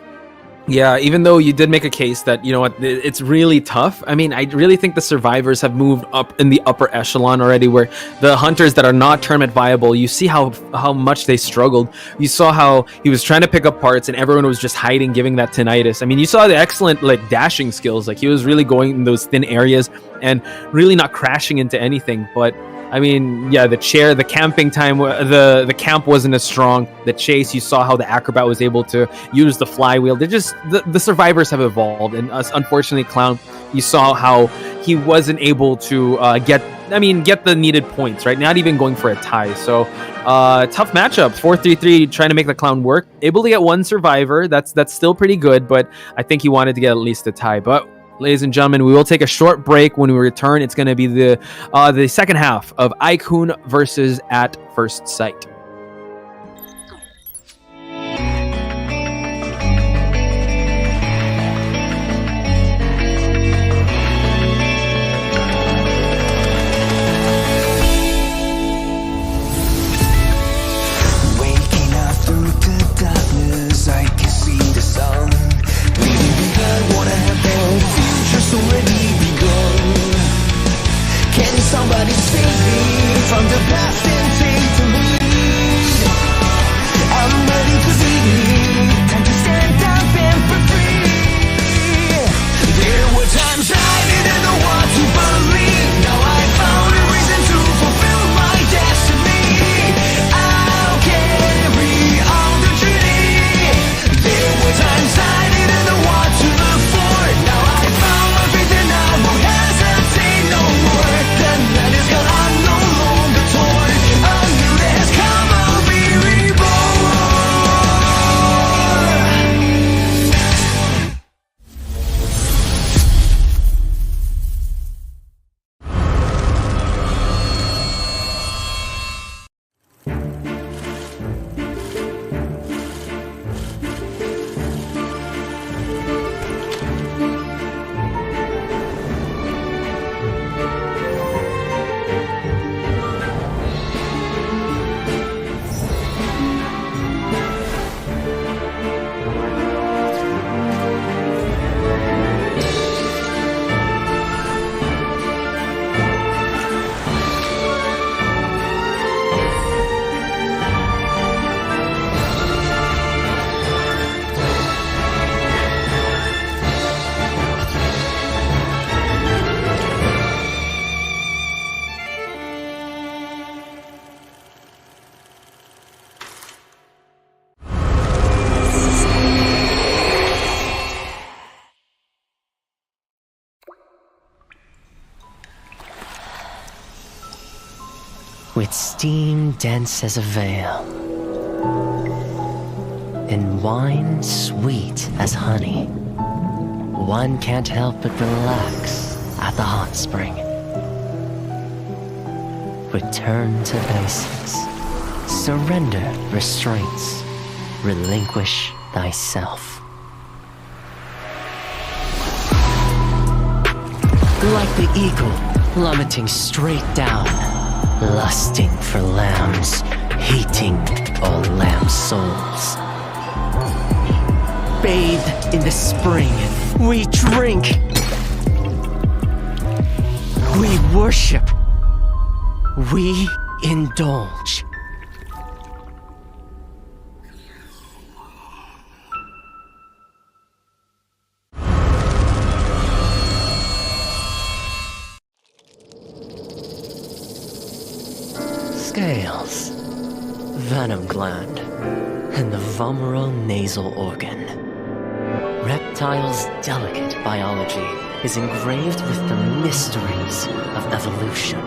Yeah, even though you did make a case that, it's really tough. I mean, I really think the survivors have moved up in the upper echelon already, where the hunters that are not tournament viable, you see how much they struggled. You saw how he was trying to pick up parts and everyone was just hiding, giving that tinnitus. I mean, you saw the excellent dashing skills. He was really going in those thin areas and really not crashing into anything. But I mean, yeah, the camping time, the camp wasn't as strong. The chase, you saw how the acrobat was able to use the flywheel. The survivors have evolved, and unfortunately, Clown, you saw how he wasn't able to get the needed points, right? Not even going for a tie. So tough matchup. 4-3-3, trying to make the Clown work. Able to get one survivor. That's still pretty good, but I think he wanted to get at least a tie. But ladies and gentlemen, we will take a short break. When we return, it's going to be the second half of I Kun versus At First Sight. Waking up through the darkness, I can see the sun. Leaving behind what I have done, future's already begun. Can somebody save me from the past and take the lead? I'm ready to be, time to stand up and be free. There were times I didn't know what to believe. Now I found a reason to fulfill my destiny. I'll carry on the journey. There were times I didn't know what to look for. Now I found my faith and I won't hesitate no more. The night is gone, I'm no longer torn. A new day has come, I'll be reborn. With steam dense as a veil, and wine sweet as honey, one can't help but relax at the hot spring. Return to basics, surrender restraints, relinquish thyself. Like the eagle plummeting straight down, lusting for lambs, hating all lamb souls. Bathed in the spring, we drink. We worship. We indulge. Scales, venom gland, and the vomeral nasal organ. Reptiles' delicate biology is engraved with the mysteries of evolution.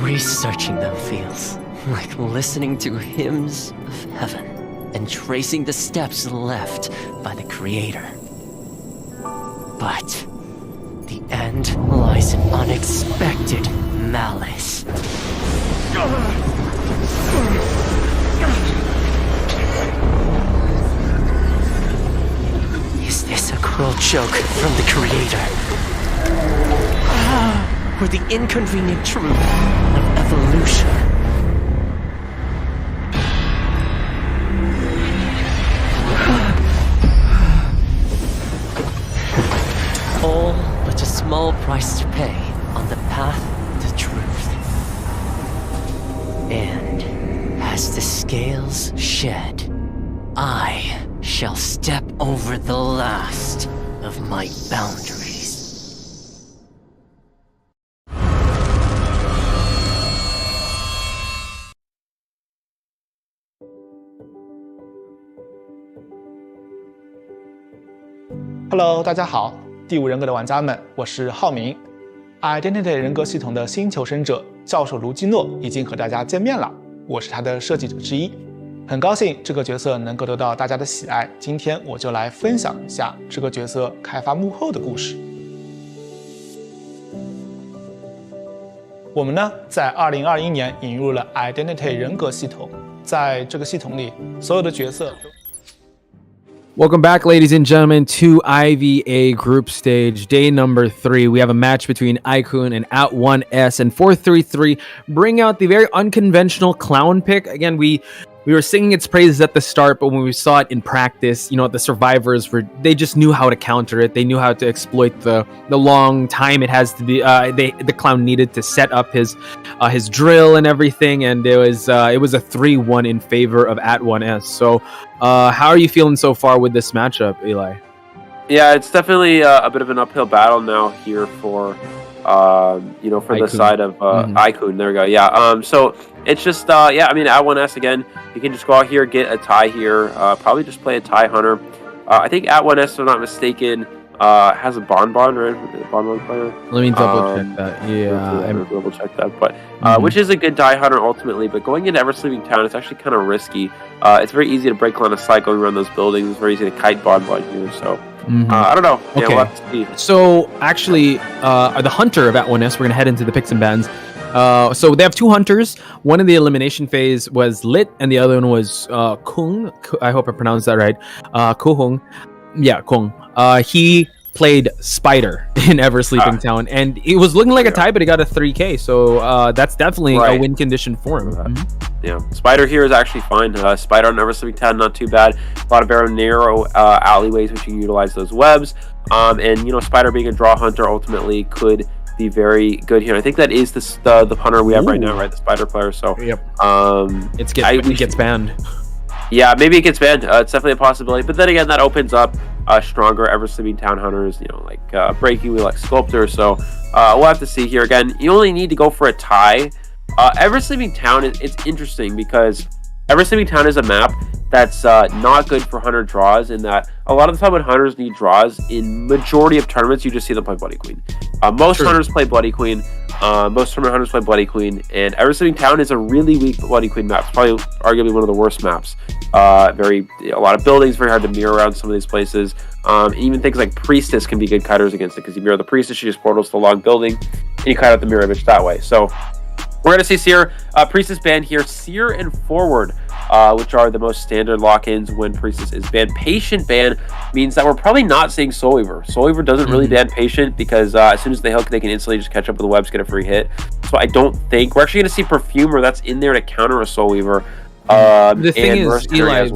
Researching them feels like listening to hymns of heaven and tracing the steps left by the Creator. But the end lies in unexpected malice. Is this a cruel joke from the Creator? Or the inconvenient truth of evolution? All but a small price to pay on the path to truth. And as the scales shed, I shall step over the last of my boundaries. Hello， 大家好，第五人格的玩家们，我是浩明。Identity 人格系统的新求生者教授卢基诺已经和大家见面了，我是他的设计者之一，很高兴这个角色能够得到大家的喜爱。今天我就来分享一下这个角色开发幕后的故事。我们呢，在2021年引入了 Identity 人格系统，在这个系统里，所有的角色都。Welcome back, ladies and gentlemen, to IVA Group Stage, day number 3. We have a match between I Kun and At1S, and 433 bring out the very unconventional clown pick. Again, we were singing its praises at the start, but when we saw it in practice, you know, the survivors they just knew how to counter it. They knew how to exploit the long time it has to be. The clown needed to set up his drill and everything, and it was a 3-1 in favor of At1S. So, how are you feeling so far with this matchup, Eli? Yeah, it's definitely a bit of an uphill battle now here for the side of Ikun. There we go. Yeah. So it's just I mean, At1S again. You can just go out here, get a tie here. Probably just play a tie hunter. I think At1S, if I'm not mistaken, has a bonbon, right? Bonbon player. Let me double check that. Yeah, I'm double check that. But which is a good die hunter ultimately. But going into Ever Sleeping Town, it's actually kind of risky. It's very easy to break line of sight going around those buildings. It's very easy to kite bonbon here. So. I don't know. Yeah, okay. We'll have to see. So actually, the hunter of At1S, we're gonna head into the picks and bans. So they have two hunters. One in the elimination phase was Lit, and the other one was Kung. I hope I pronounced that right. Kuhung. Yeah, Kung. He played Spider in Ever Sleeping Town, and it was looking like a tie, but he got a 3K. So that's definitely a win condition for him. Yeah, Spider here is actually fine. Spider on Never Sleeping Town, not too bad. A lot of very narrow alleyways which you can utilize those webs. And you know, Spider being a draw hunter ultimately could be very good here. I think that is the punter we have right now, right? The Spider player. So it gets banned. Yeah, maybe it gets banned. It's definitely a possibility. But then again, that opens up stronger Ever Sleeping Town hunters. You know, like Breaking Wheel, like Sculptor. So we'll have to see here. Again, you only need to go for a tie. Ever Sleeping Town, it's interesting because Ever Sleeping Town is a map that's not good for hunter draws, in that a lot of the time when hunters need draws, in majority of tournaments, you just see them play Bloody Queen. Most hunters play Bloody Queen. Most tournament hunters play Bloody Queen, and Ever Sleeping Town is a really weak Bloody Queen map. It's probably arguably one of the worst maps. A lot of buildings, very hard to mirror around some of these places. Even things like Priestess can be good cutters against it, because you mirror the Priestess, she just portals to the long building, and you cut out the mirror image that way. So we're going to see Seer, Priestess banned here. Seer and Forward which are the most standard lock-ins when Priestess is banned. Patient ban means that we're probably not seeing Soul Weaver. Soul Weaver doesn't really ban Patient because as soon as they hook, they can instantly just catch up with the webs, get a free hit. So I don't think we're actually going to see Perfumer that's in there to counter a Soul Weaver. The thing is, Eli,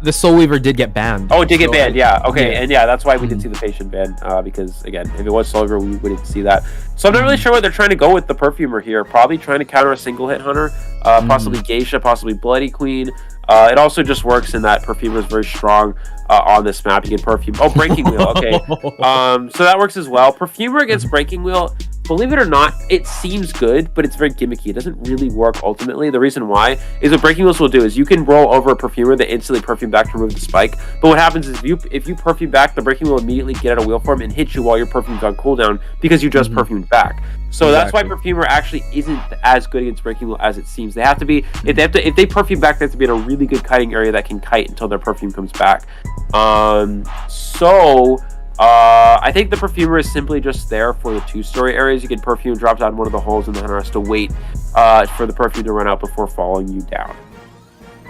the Soul Weaver did get banned. Oh, it did get banned, yeah. Okay, and yeah, that's why we did see the Patient ban, because, again, if it was Soul Weaver, we wouldn't see that. So I'm not really sure what they're trying to go with the Perfumer here. Probably trying to counter a single-hit Hunter, possibly Geisha, possibly Bloody Queen. It also just works in that Perfumer is very strong on this map. You can Perfume. Oh, Breaking Wheel, okay. So that works as well. Perfumer against Breaking Wheel, believe it or not, it seems good, but it's very gimmicky. It doesn't really work ultimately. The reason why is what Breaking Wheels will do is you can roll over a Perfumer that instantly Perfume back to remove the spike. But what happens is if you Perfume back, the Breaking Wheel immediately get out of wheel form and hit you while your Perfume's on cooldown because you just Perfumed back. So that's why Perfumer actually isn't as good against Breaking Wheel as it seems. They have to be, if they Perfume back, they have to be in a really good kiting area that can kite until their Perfume comes back. I think the Perfumer is simply just there for the 2-story areas. You can Perfume, drop down one of the holes, and the Hunter has to wait for the Perfume to run out before following you down.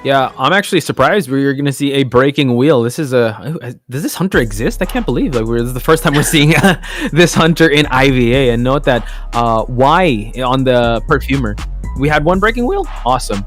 Yeah, I'm actually surprised we're going to see a Breaking Wheel. This is does this Hunter exist? I can't believe this is the first time we're seeing this Hunter in IVA. And note that Y on the Perfumer, we had one Breaking Wheel. Awesome.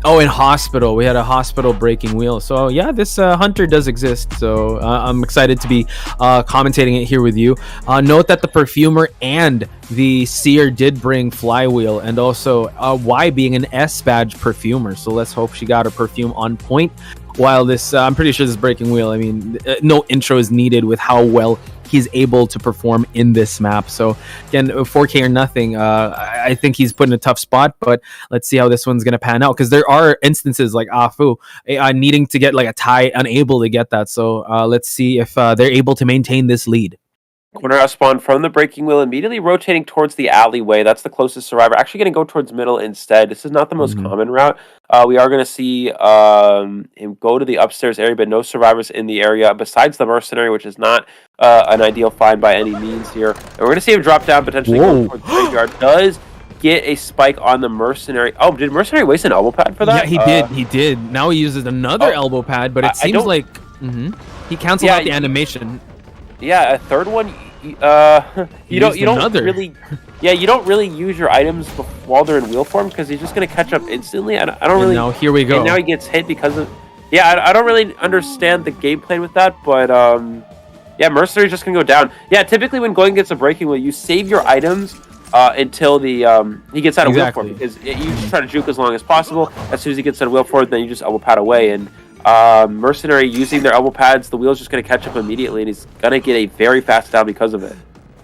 Oh, in Hospital, we had a Hospital Breaking Wheel. So yeah, this Hunter does exist. So I'm excited to be commentating it here with you. Note that the Perfumer and the Seer did bring Flywheel, and also Y being an S badge Perfumer. So let's hope she got her Perfume on point. While this, I'm pretty sure this Breaking Wheel, I mean, no intro is needed with how well he's able to perform in this map. So again, 4K or nothing, I think he's put in a tough spot, but let's see how this one's going to pan out, because there are instances like Afu needing to get like a tie, unable to get that. So let's see if they're able to maintain this lead. Corner house spawn from the Breaking Wheel, immediately rotating towards the alleyway. That's the closest survivor. Actually going to go towards middle instead. This is not the most common route. We are going to see him go to the upstairs area, but no survivors in the area besides the Mercenary, which is not an ideal find by any means here. And we're going to see him drop down, potentially go towards the graveyard. Does get a spike on the Mercenary. Oh, did Mercenary waste an elbow pad for that? Yeah, he did. Now he uses another elbow pad, but it seems like he canceled out the animation. Yeah, a third one. You don't really use your items while they're in wheel form, because he's just going to catch up instantly. I don't really. Now here we go. And now he gets hit because of. Yeah, I don't really understand the gameplay with that, but yeah, Mercenary's just going to go down. Yeah, typically when going against a Breaking Wheel, you save your items until the he gets out of wheel form, because you just try to juke as long as possible. As soon as he gets out of wheel form, then you just elbow pad away. And Mercenary using their elbow pads, the wheel's just going to catch up immediately, and he's going to get a very fast down because of it.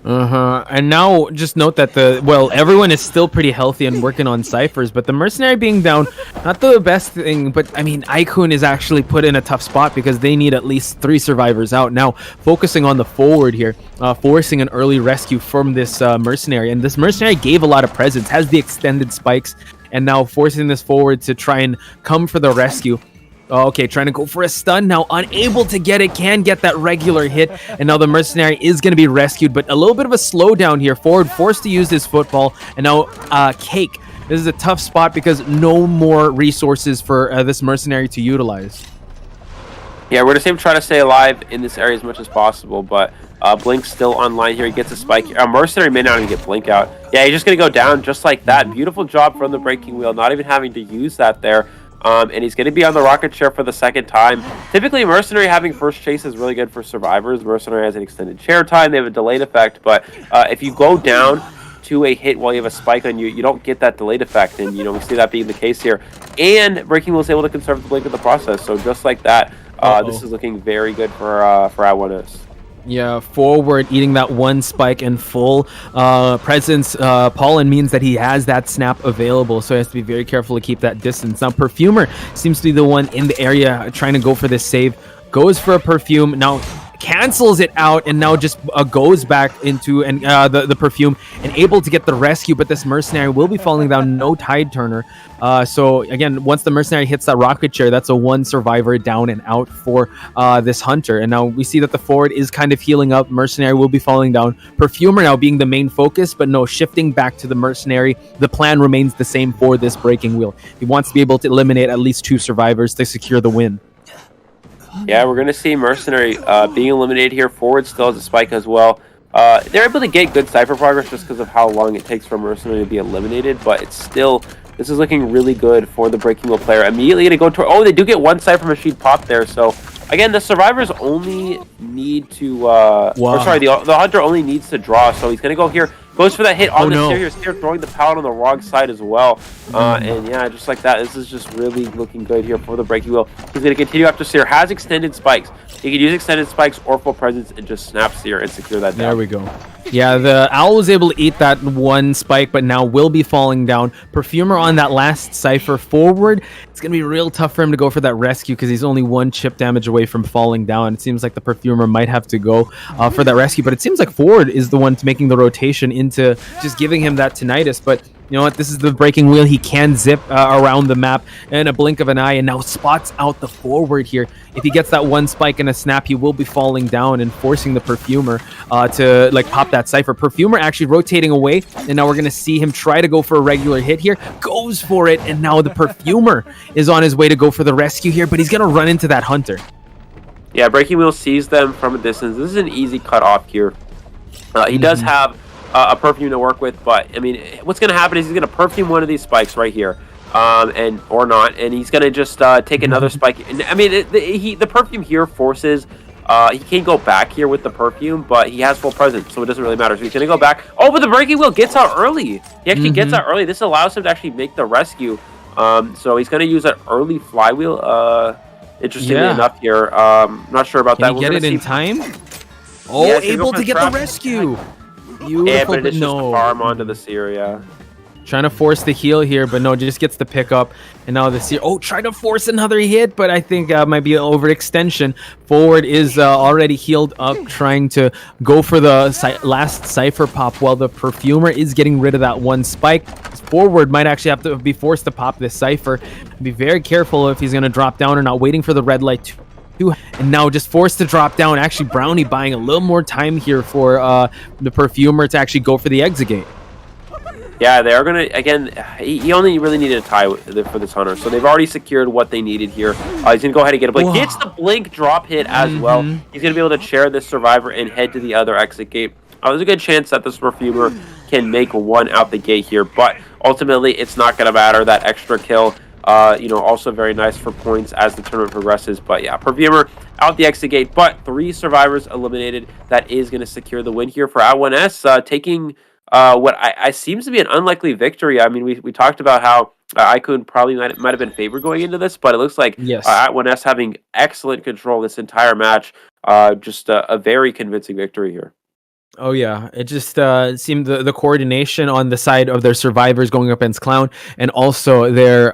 And now just note that everyone is still pretty healthy and working on ciphers, but the Mercenary being down, not the best thing. But I mean, Ikun is actually put in a tough spot because they need at least 3 survivors out. Now focusing on the forward here, forcing an early rescue from this Mercenary, and this Mercenary gave a lot of presence, has the extended spikes, and now forcing this forward to try and come for the rescue. Okay, trying to go for a stun, now unable to get it, can get that regular hit, and now the Mercenary is going to be rescued, but a little bit of a slowdown here. Forward forced to use his football, and now Cake. This is a tough spot because no more resources for this Mercenary to utilize. Yeah, we're going to see him try to stay alive in this area as much as possible, but Blink's still online here. He gets a spike. Mercenary may not even get Blink out. Yeah, he's just going to go down just like that. Beautiful job from the Breaking Wheel, not even having to use that there. And he's going to be on the rocket chair for the second time. Typically, Mercenary having first chase is really good for survivors. Mercenary has an extended chair time. They have a delayed effect. But if you go down to a hit while you have a spike on you, you don't get that delayed effect. And, we see that being the case here. And Breaking Wheel is able to conserve the Blink in the process. So just like that, this is looking very good for I1S. Yeah, forward eating that one spike in full presence. Pollen means that he has that snap available, so he has to be very careful to keep that distance. Now Perfumer seems to be the one in the area trying to go for this save. Goes for a Perfume. Now cancels it out, and now just goes back into the perfume and able to get the rescue. But this mercenary will be falling down. No tide turner. So again, once the mercenary hits that rocket chair, that's a 1 survivor down and out for this hunter. And now we see that the forward is kind of healing up. Mercenary will be falling down. Perfumer now being the main focus, but no, shifting back to the mercenary. The plan remains the same for this breaking wheel. He wants to be able to eliminate at least 2 survivors to secure the win. Yeah, we're going to see Mercenary being eliminated here. Forward still has a spike as well. They're able to get good Cypher progress just because of how long it takes for Mercenary to be eliminated, but it's still... This is looking really good for the breaking wheel player. Immediately going to go to... Oh, they do get 1 Cypher machine pop there, so... Again, the survivors only need to... Wow. Or sorry, the hunter only needs to draw, so he's going to go here. Goes for that hit on the seer. Seer throwing the pallet on the wrong side as well. And yeah, just like that, this is just really looking good here for the breaking wheel. He's going to continue after seer. Has extended spikes. He can use extended spikes or full presence and just snap seer and secure that down. There we go. Yeah, the owl was able to eat that 1 spike, but now will be falling down. Perfumer on that last Cypher forward. It's going to be real tough for him to go for that rescue because he's only 1 chip damage away from falling down. It seems like the Perfumer might have to go for that rescue, but it seems like forward is the one making the rotation into just giving him that tinnitus. But you know what? This is the breaking wheel. He can zip around the map in a blink of an eye and now spots out the forward here. If he gets that 1 spike and a snap, he will be falling down and forcing the Perfumer to like pop that Cypher. Perfumer actually rotating away, and now we're going to see him try to go for a regular hit here. Goes for it, and now the Perfumer is on his way to go for the rescue here, but he's going to run into that hunter. Yeah, breaking wheel sees them from a distance. This is an easy cut off here. He does have a perfume to work with, but I mean, what's going to happen is he's going to perfume one of these spikes right here, and or not, and he's going to just take another spike. And, I mean, the perfume here forces. He can't go back here with the perfume, but he has full presence, so it doesn't really matter. So he's going to go back. Oh, but the breaking wheel gets out early. He actually gets out early. This allows him to actually make the rescue. So he's going to use that early flywheel. Interestingly enough here, not sure about that. Can he get it in time? Oh, yeah, able to get the rescue. Beautiful, yeah, but it's just farm onto the seer, yeah. Trying to force the heal here, but no, just gets the pickup. And now the seer, try to force another hit, but I think might be an overextension. Forward is already healed up, trying to go for the last Cypher pop, while the Perfumer is getting rid of that 1 spike. Forward might actually have to be forced to pop this Cypher. Be very careful if he's going to drop down or not, waiting for the red light to... And now just forced to drop down. Actually, Brownie buying a little more time here for the Perfumer to actually go for the exit gate. Yeah, they are going to, again, he only really needed a tie for this hunter, so they've already secured what they needed here. He's going to go ahead and get a blink. Gets the blink drop hit as well. He's going to be able to chair this survivor and head to the other exit gate. There's a good chance that this Perfumer can make 1 out the gate here, but ultimately it's not going to matter. That extra kill, also very nice for points as the tournament progresses. But yeah, Perfumer out the exit gate, but 3 survivors eliminated. That is going to secure the win here for At1S, taking what I seems to be an unlikely victory. I mean, we talked about how Ikun probably might have been favored going into this, but it looks like At1S having excellent control this entire match. Just a very convincing victory here. Oh yeah, it just seemed the coordination on the side of their survivors going up against Clown, and also their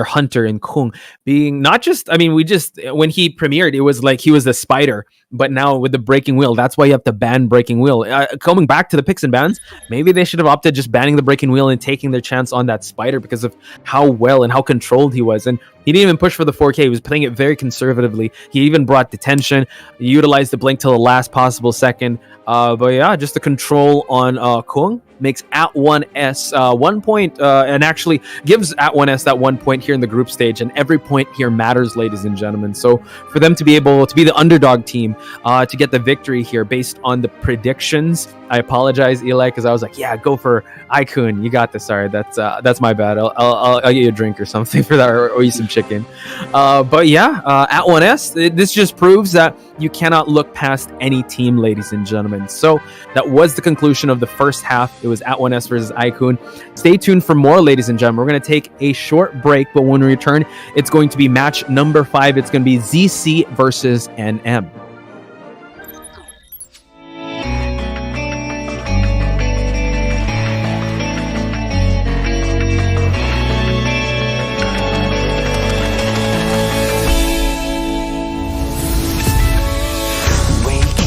hunter in Kung being not just. I mean, when he premiered, it was like he was the spider, but now with the breaking wheel, that's why you have to ban breaking wheel. Coming back to the picks and bans, maybe they should have opted just banning the breaking wheel and taking their chance on that spider because of how well and how controlled he was. And he didn't even push for the 4K. He was playing it very conservatively. He even brought detention, utilized the blink till the last possible second. But yeah, just the control on Kung makes At1S 1 point and actually gives At1S that 1 point here in the group stage. And every point here matters, ladies and gentlemen. So for them to be able to be the underdog team to get the victory here based on the predictions, I apologize, Eli, because I was like, yeah, go for Ikun. You got this. Sorry, that's my bad. I'll get you a drink or something for that, or eat some chicken. But yeah, At1S, this just proves that you cannot look past any team, ladies and gentlemen. So that was the conclusion of the first half. It was At1S versus Ikun. Stay tuned for more, ladies and gentlemen. We're going to take a short break, but when we return, it's going to be match number 5. It's going to be ZC versus NM. Waking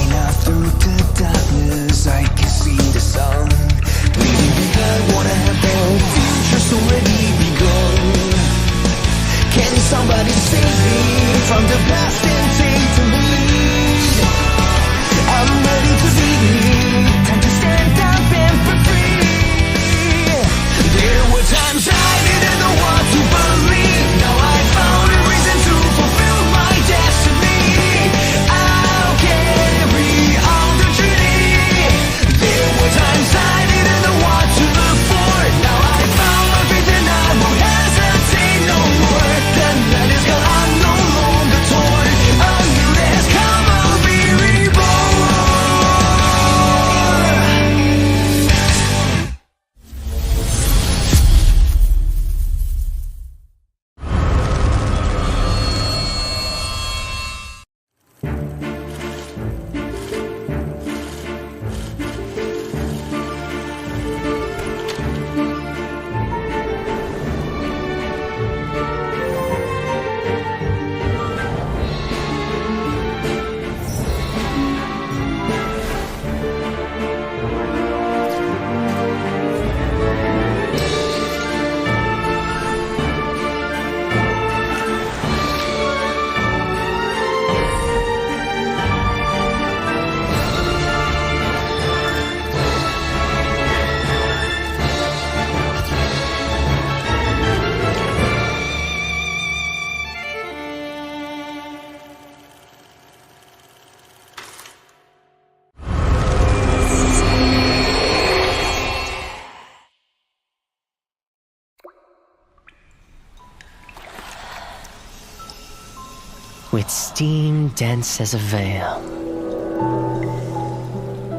with steam dense as a veil,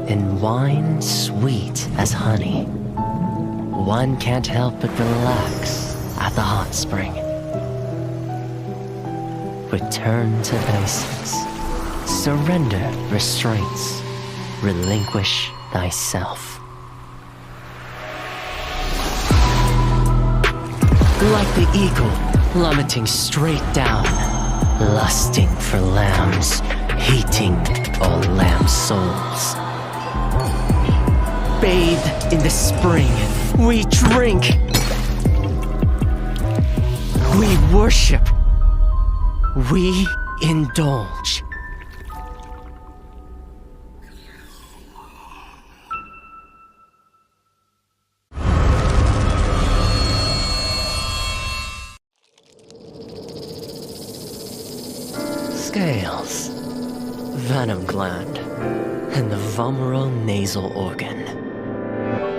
and wine sweet as honey. One can't help but relax at the hot spring. Return to basics. Surrender restraints. Relinquish thyself. Like the eagle plummeting straight down, lusting for lambs, hating all lamb souls. Bathe in the spring, we drink, we worship, we indulge. Scales, venom gland, and the vomeronasal organ.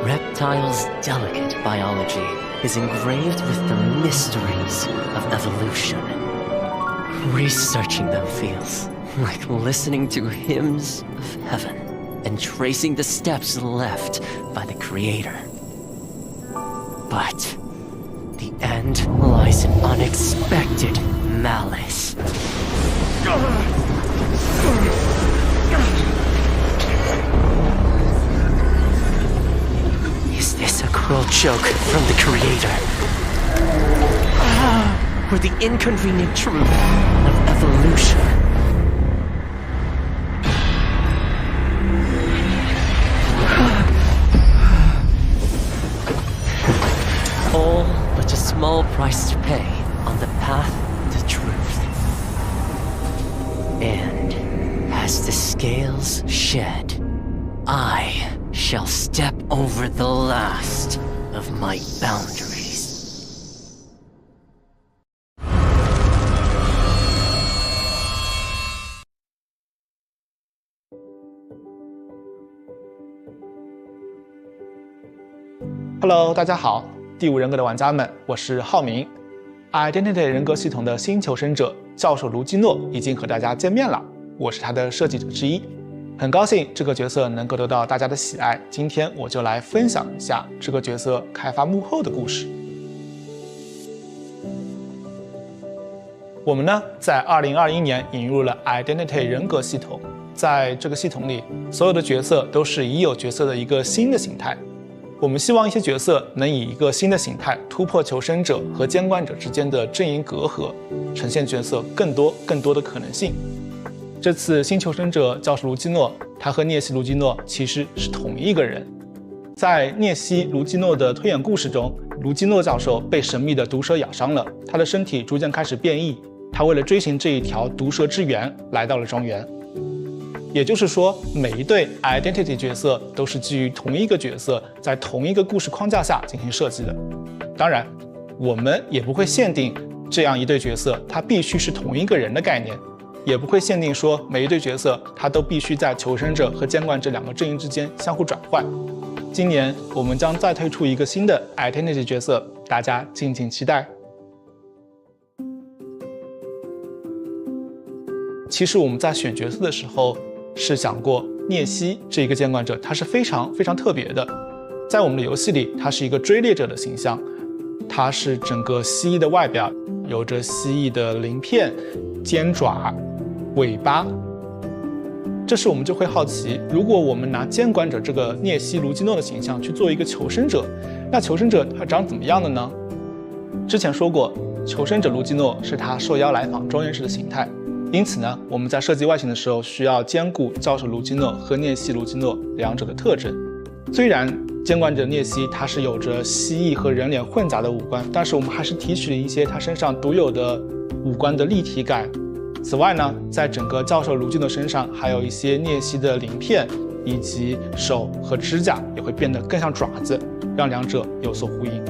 Reptiles' delicate biology is engraved with the mysteries of evolution. Researching them feels like listening to hymns of heaven and tracing the steps left by the Creator. But the end lies in unexpected malice. Is this a cruel joke from the Creator? Or the inconvenient truth of evolution? All but a small price to pay on the path to truth. And as the scales shed, I shall step over the last of my boundaries. Hello， 大家好，第五人格的玩家们，我是浩明。Identity 人格系统的新求生者教授卢基诺已经和大家见面了，我是他的设计者之一，很高兴这个角色能够得到大家的喜爱。今天我就来分享一下这个角色开发幕后的故事。我们呢，在2021年引入了 Identity 人格系统，在这个系统里，所有的角色都是已有角色的一个新的形态。我们希望一些角色能以一个新的形态突破求生者和监管者之间的阵营隔阂，呈现角色更多的可能性。这次新求生者教授卢基诺，他和涅西卢基诺其实是同一个人。在涅西卢基诺的推演故事中，卢基诺教授被神秘的毒蛇咬伤了，他的身体逐渐开始变异，他为了追寻这一条毒蛇之源，来到了庄园。也就是说，每一对 identity 角色都是基于同一个角色，在同一个故事框架下进行设计的。当然，我们也不会限定这样一对角色它必须是同一个人的概念，也不会限定说每一对角色它都必须在求生者和监管者两个阵营之间相互转换。今年我们将再推出一个新的 identity 角色，大家敬请期待。其实我们在选角色的时候是想过，涅西这一个监管者他是非常特别的，在我们的游戏里，他是一个追猎者的形象，他是整个蜥蜴的外表，有着蜥蜴的鳞片、尖爪、尾巴。这时我们就会好奇，如果我们拿监管者这个涅西卢基诺的形象去做一个求生者，那求生者他长怎么样的呢？之前说过，求生者卢基诺是他受邀来访庄园时的形态。因此呢，我们在设计外形的时候需要兼顾教授卢基诺和涅西卢基诺两者的特征。虽然监管者涅西他是有着蜥蜴和人脸混杂的五官，但是我们还是提取了一些他身上独有的五官的立体感。此外呢，在整个教授卢基诺身上还有一些涅西的鳞片，以及手和指甲也会变得更像爪子，让两者有所呼应。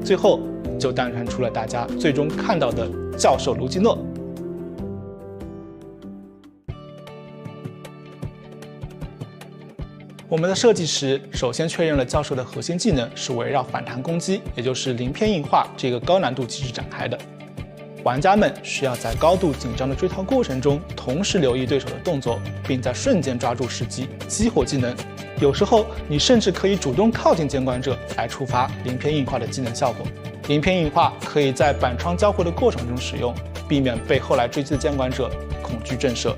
最后就诞生出了大家最终看到的教授卢基诺。我们的设计时，首先确认了教授的核心技能是围绕反弹攻击，也就是鳞片硬化这个高难度机制展开的。玩家们需要在高度紧张的追逃过程中，同时留意对手的动作，并在瞬间抓住时机，激活技能。有时候，你甚至可以主动靠近监管者来触发鳞片硬化的技能效果。鳞片硬化可以在板窗交汇的过程中使用，避免被后来追击的监管者恐惧震慑。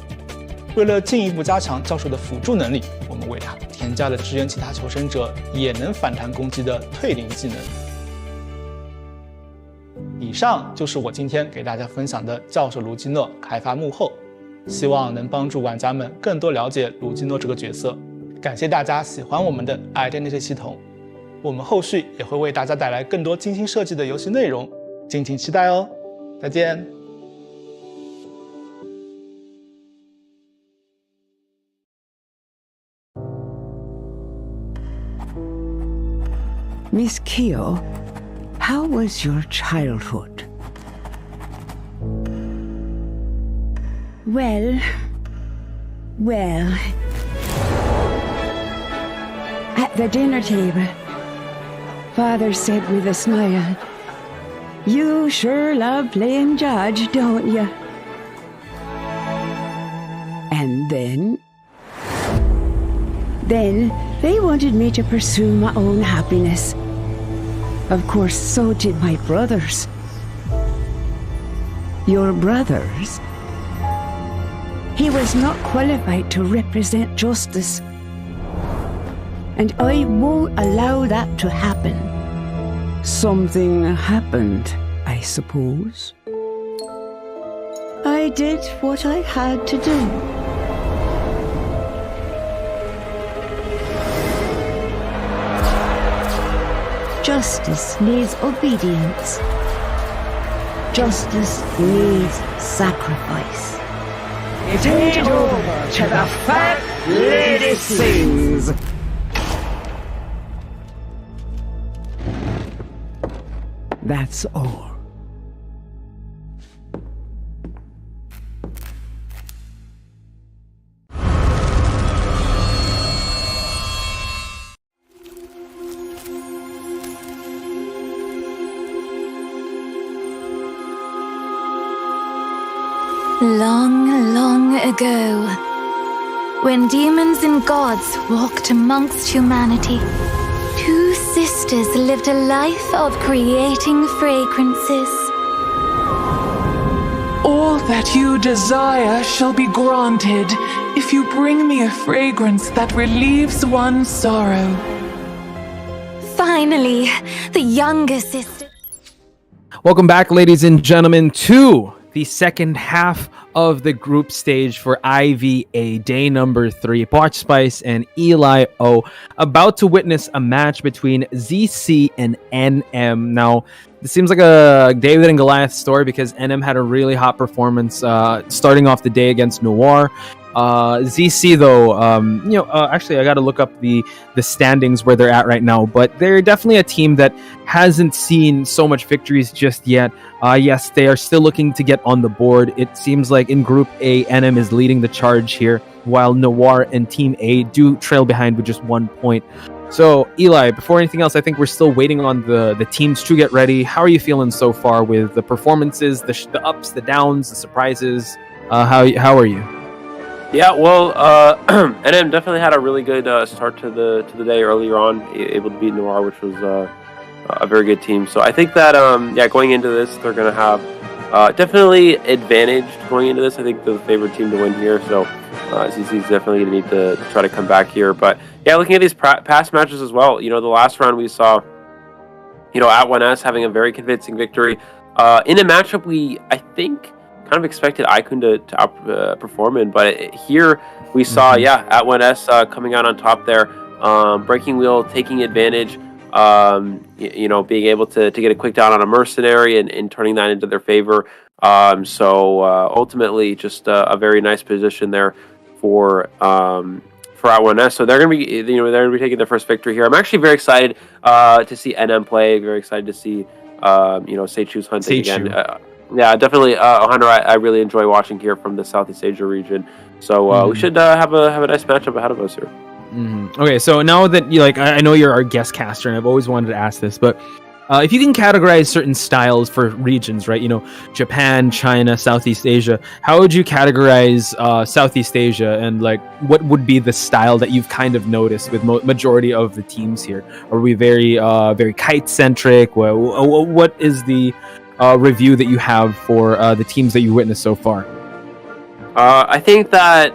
为了进一步加强教授的辅助能力，我们为他添加了支援其他求生者也能反弹攻击的退灵技能。以上就是我今天给大家分享的教授卢基诺开发幕后，希望能帮助玩家们更多了解卢基诺这个角色。感谢大家喜欢我们的 Identity 系统，我们后续也会为大家带来更多精心设计的游戏内容，敬请期待哦。再见。Miss Keo, how was your childhood? Well, at the dinner table, Father said with a smile, "You sure love playing judge, don't you?" And then they wanted me to pursue my own happiness. Of course, so did my brothers. Your brothers? He was not qualified to represent justice. And I won't allow that to happen. Something happened, I suppose. I did what I had to do. Justice needs obedience. Justice needs sacrifice. It ain't over till the fat lady sings. That's all. Long, long ago, when demons and gods walked amongst humanity, two sisters lived a life of creating fragrances. All that you desire shall be granted if you bring me a fragrance that relieves one's sorrow. Finally, the younger sister. Welcome back, ladies and gentlemen, to the second half of the group stage for IVA day number 3. Botch Spice and Eli O about to witness a match between ZC and NM. Now, this seems like a David and Goliath story because NM had a really hot performance starting off the day against Noir. ZC though, actually I got to look up the standings where they're at right now, but they're definitely a team that hasn't seen so much victories just yet. Yes, they are still looking to get on the board. It seems like in Group A, NM is leading the charge here, while Noir and Team A do trail behind with just 1 point. So, Eli, before anything else, I think we're still waiting on the teams to get ready. How are you feeling so far with the performances, the ups, the downs, the surprises? How are you? Yeah, well, NM definitely had a really good start to the day earlier on, able to beat Noir, which was a very good team. So I think that going into this, they're going to have definitely advantage going into this. I think the favorite team to win here. So ZC is definitely going to need to try to come back here. But yeah, looking at these past matches as well, the last round we saw, At1S having a very convincing victory in a matchup I think kind of expected Ikun to outperform in, but here we saw At1S coming out on top there, Breaking Wheel taking advantage, being able to get a quick down on a mercenary and turning that into their favor. So ultimately just a very nice position there for At1S. So they're going to be taking their first victory here. I'm actually very excited to see NM play, very excited to see Seichu's hunting again. Yeah, definitely a hunter I really enjoy watching here from the Southeast Asia region. So we should have a nice matchup ahead of us here. Mm-hmm. Okay, so now that I know you're our guest caster, and I've always wanted to ask this, but if you can categorize certain styles for regions, right? Japan, China, Southeast Asia. How would you categorize Southeast Asia, and like what would be the style that you've kind of noticed with majority of the teams here? Are we very very kite centric? What is the review that you have for the teams that you witnessed so far? I think that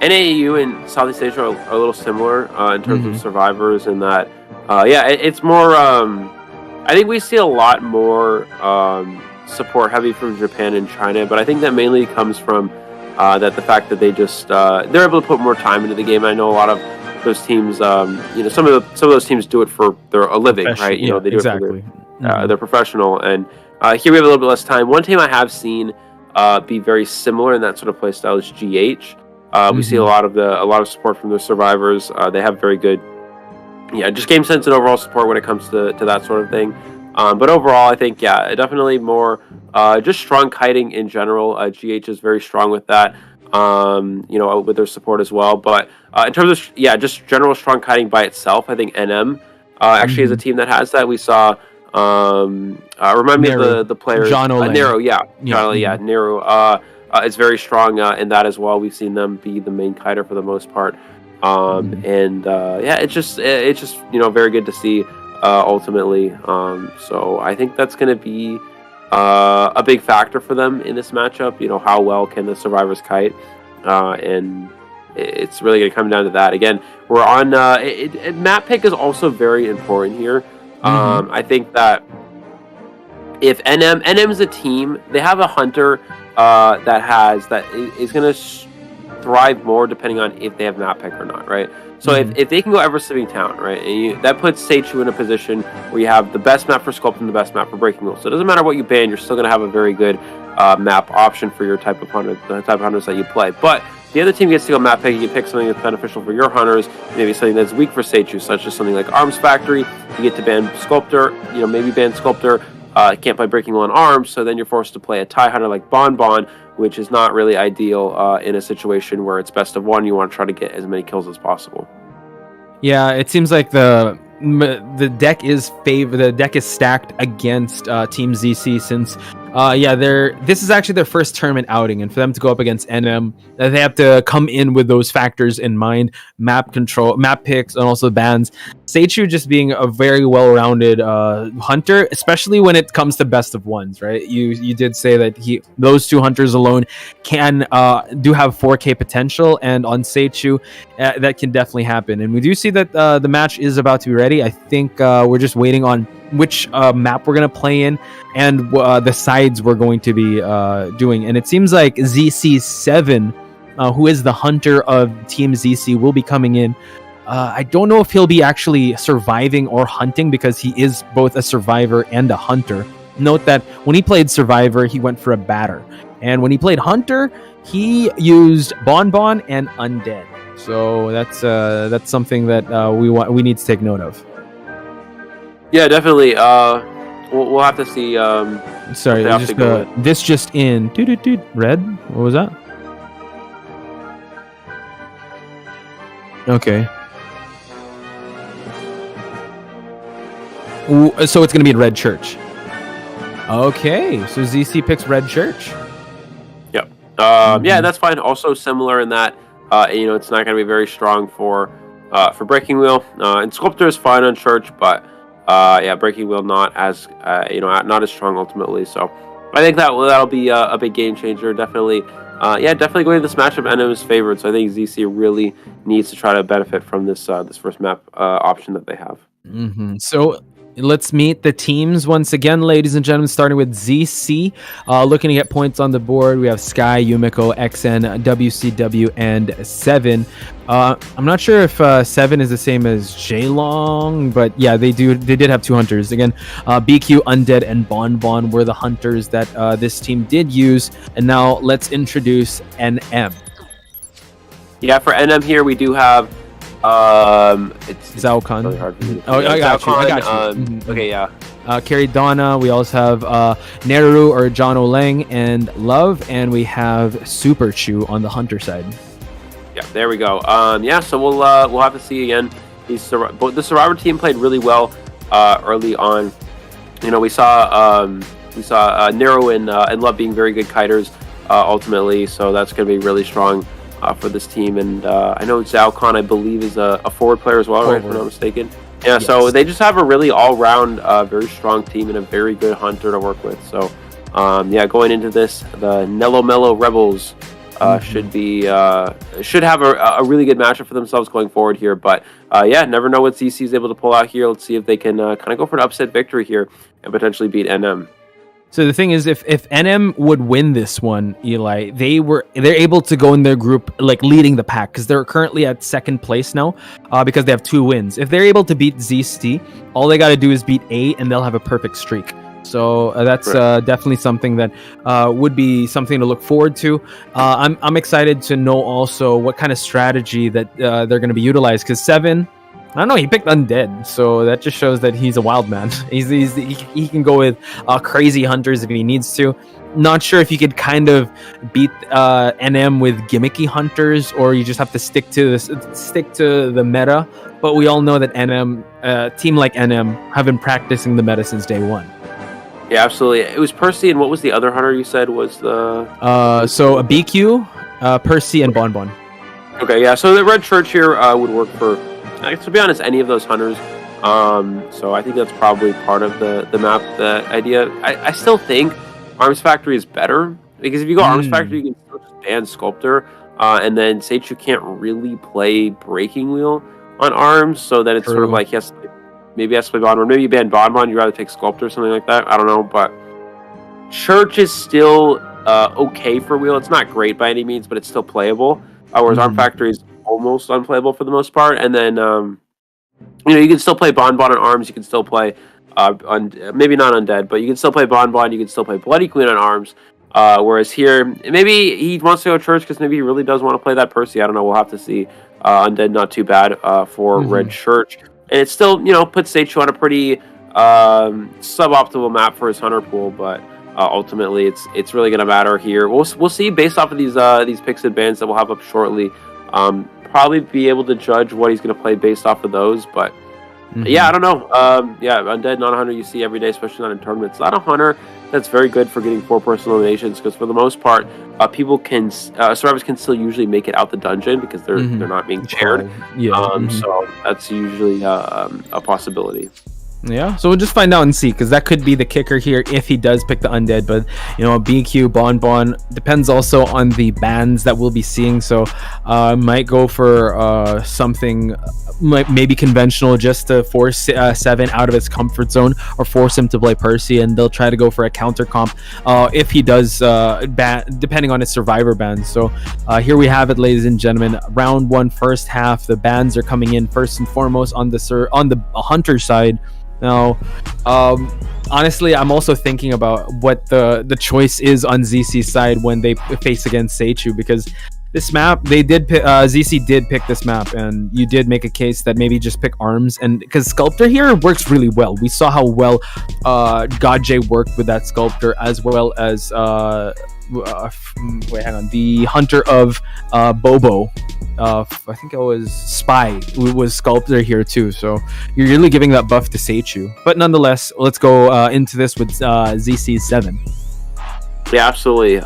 NAEU and Southeast Asia are a little similar in terms of survivors, in that it's more I think we see a lot more support heavy from Japan and China, but I think that mainly comes from the fact that they just they're able to put more time into the game. I know a lot of those teams, some of those teams do it for a living, right? They do it for they're professional, and here we have a little bit less time. One team I have seen be very similar in that sort of play style is GH. We see a lot of support from the survivors. They have very good, just game sense and overall support when it comes to that sort of thing. But overall, I think definitely more just strong kiting in general. GH is very strong with that, with their support as well. But in terms of just general strong kiting by itself, I think NM actually is a team that has that. We saw remind me of the players. Nello, Nello. Is very strong in that as well. We've seen them be the main kiter for the most part, it's just very good to see ultimately. So I think that's going to be a big factor for them in this matchup. How well can the survivors kite, and it's really going to come down to that. Again, we're on map pick is also very important here. I think that if NM is a team, they have a hunter that is going to thrive more depending on if they have map pick or not, right? So if they can go ever slipping town, right, and that puts Seichu in a position where you have the best map for sculpt and the best map for breaking wheel. So it doesn't matter what you ban, you're still going to have a very good map option for your type of hunter, the type of hunters that you play. But the other team gets to go map pick, you can pick something that's beneficial for your hunters, maybe something that's weak for Seichu, such as something like Arms Factory. You get to ban Sculptor, maybe ban Sculptor. Can't play Breaking Wheel on Arms, so then you're forced to play a tie hunter like Bon Bon, which is not really ideal in a situation where it's best of one. You want to try to get as many kills as possible. Yeah, it seems like the deck is stacked against Team ZC, since this is actually their first tournament outing, and for them to go up against NM, they have to come in with those factors in mind: map control, map picks, and also bans. Seichu just being a very well-rounded hunter, especially when it comes to best of ones, right? You did say that those two hunters alone can do have 4K potential, and on Seichu that can definitely happen. And we do see that the match is about to be ready. I think we're just waiting on which map we're going to play in and the sides we're going to be doing. And it seems like ZC7, who is the hunter of Team ZC, will be coming in. I don't know if he'll be actually surviving or hunting, because he is both a survivor and a hunter. Note that when he played survivor, he went for a batter. And when he played hunter, he used Bon Bon and Undead. So that's something that we need to take note of. Yeah, definitely. We'll have to see. Sorry, this just in. Red? What was that? Okay. So it's going to be in Red Church. Okay, so ZC picks Red Church. Yep. Yeah, that's fine. Also similar in that, it's not going to be very strong for Breaking Wheel. And Sculptor is fine on Church, but Breaking Wheel not as not as strong ultimately. So I think that'll be a big game changer. Definitely, definitely going to this matchup. NM's favored, so I think ZC really needs to try to benefit from this first map option that they have. So let's meet the teams once again, ladies and gentlemen, starting with ZC. Looking to get points on the board, we have Sky, Yumiko, XN, WCW, and 7. I'm not sure if 7 is the same as Jaylong, but yeah, they did have two hunters. Again, BQ, Undead, and Bon Bon were the hunters that this team did use. And now let's introduce NM. Yeah, for NM here, we do have it's Zhao Kun. Really hard for me to I got you. Okay, yeah. Carrie Donna. We also have Neru or John Oleng and Love, and we have Super Chew on the hunter side. Yeah, there we go. So we'll have to see again. The Survivor team played really well early on. You know, we saw Nello and Love being very good kiters ultimately, so that's going to be really strong for this team. And I know Zhao Khan, I believe, is a forward player as well, right? If I'm not mistaken. Yeah, yes. So they just have a really all-round, very strong team and a very good hunter to work with. So, going into this, the Nello Mello Rebels should have a really good matchup for themselves going forward here. But never know what ZC is able to pull out here. Let's see if they can kind of go for an upset victory here and potentially beat NM. So the thing is, if NM would win this one, Eli, they're able to go in their group like leading the pack because they're currently at second place now because they have 2 wins. If they're able to beat ZC, all they got to do is beat A and they'll have a perfect streak. So that's definitely something that would be something to look forward to. I'm excited to know also what kind of strategy that they're going to be utilized because 7. I don't know. He picked Undead, so that just shows that he's a wild man. He can go with crazy hunters if he needs to. Not sure if you could kind of beat NM with gimmicky hunters, or you just have to stick to the meta. But we all know that team like NM have been practicing the meta since day one. Yeah, absolutely. It was Percy, and what was the other hunter you said was the? So a BQ, Percy, and Bonbon. Okay, yeah. So the Red Church here would work for. To be honest, any of those hunters. So I think that's probably part of the map, the idea. I still think Arms Factory is better, because if you go Arms Factory, you can still just ban Sculptor, and then Seichu can't really play Breaking Wheel on Arms, so then it's sort of like, maybe he has to play Bonbon, or maybe you ban Bonbon, you'd rather take Sculptor or something like that. I don't know, but Church is still okay for Wheel. It's not great by any means, but it's still playable, whereas Arms Factory is almost unplayable for the most part. And then you can still play Bonbon on Arms, you can still play maybe not Undead, but you can still play Bonbon, you can still play Bloody Queen on Arms, whereas here maybe he wants to go Church because maybe he really does want to play that Percy. I don't know, we'll have to see. Undead not too bad for Red Church, and it still puts Seichu on a pretty suboptimal map for his hunter pool, but ultimately it's really going to matter here. We'll see based off of these picks and bans that we'll have up shortly. Probably be able to judge what he's going to play based off of those, but I don't know. Undead, not a hunter you see every day, especially not in tournaments. Not a hunter that's very good for getting 4-person eliminations, because for the most part, survivors can still usually make it out the dungeon because they're not being paired. So that's usually a possibility. Yeah, so we'll just find out and see, because that could be the kicker here if he does pick the Undead. But BQ, Bonbon depends also on the bans that we'll be seeing. So might go for something maybe conventional just to force 7 out of his comfort zone, or force him to play Percy, and they'll try to go for a counter comp if he does depending on his survivor bans. So here we have it, ladies and gentlemen. Round 1, first half. The bans are coming in first and foremost on the hunter side. Now, honestly, I'm also thinking about what the choice is on ZC's side when they face against Seichu, because this map, ZC did pick this map, and you did make a case that maybe just pick Arms, and because Sculptor here works really well. We saw how well God J worked with that Sculptor, as well as the hunter of BoBo. I think it was Spy, who was Sculptor here too. So you're really giving that buff to Seichu. But nonetheless, let's go into this with ZC 7. Yeah, absolutely.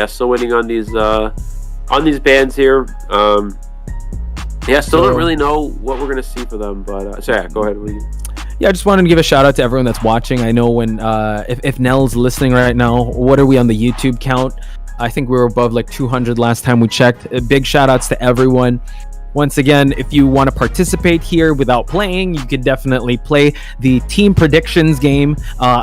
Still waiting on these bans here. Still don't really know what we're gonna see for them. But go ahead. Yeah, I just wanted to give a shout out to everyone that's watching. I know when if Nell's listening right now, what are we on the YouTube count? I think we were above like 200 last time we checked. Big shout outs to everyone. Once again, if you want to participate here without playing, you could definitely play the team predictions game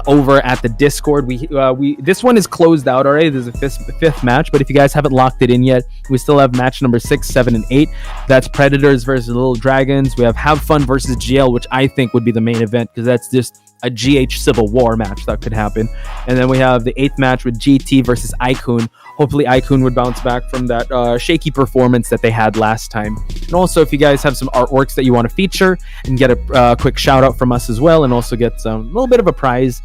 over at the Discord. We this one is closed out already. There's a fifth match, but if you guys haven't locked it in yet, we still have match number 6, 7, and 8. That's Predators versus Little Dragons. We have Fun versus GL, which I think would be the main event, because that's just a GH Civil War match that could happen. And then we have the 8th match with GT versus Ikun. Hopefully Ikun would bounce back from that shaky performance that they had last time. And also, if you guys have some artworks that you want to feature and get a quick shout out from us as well, and also get a little bit of a prize,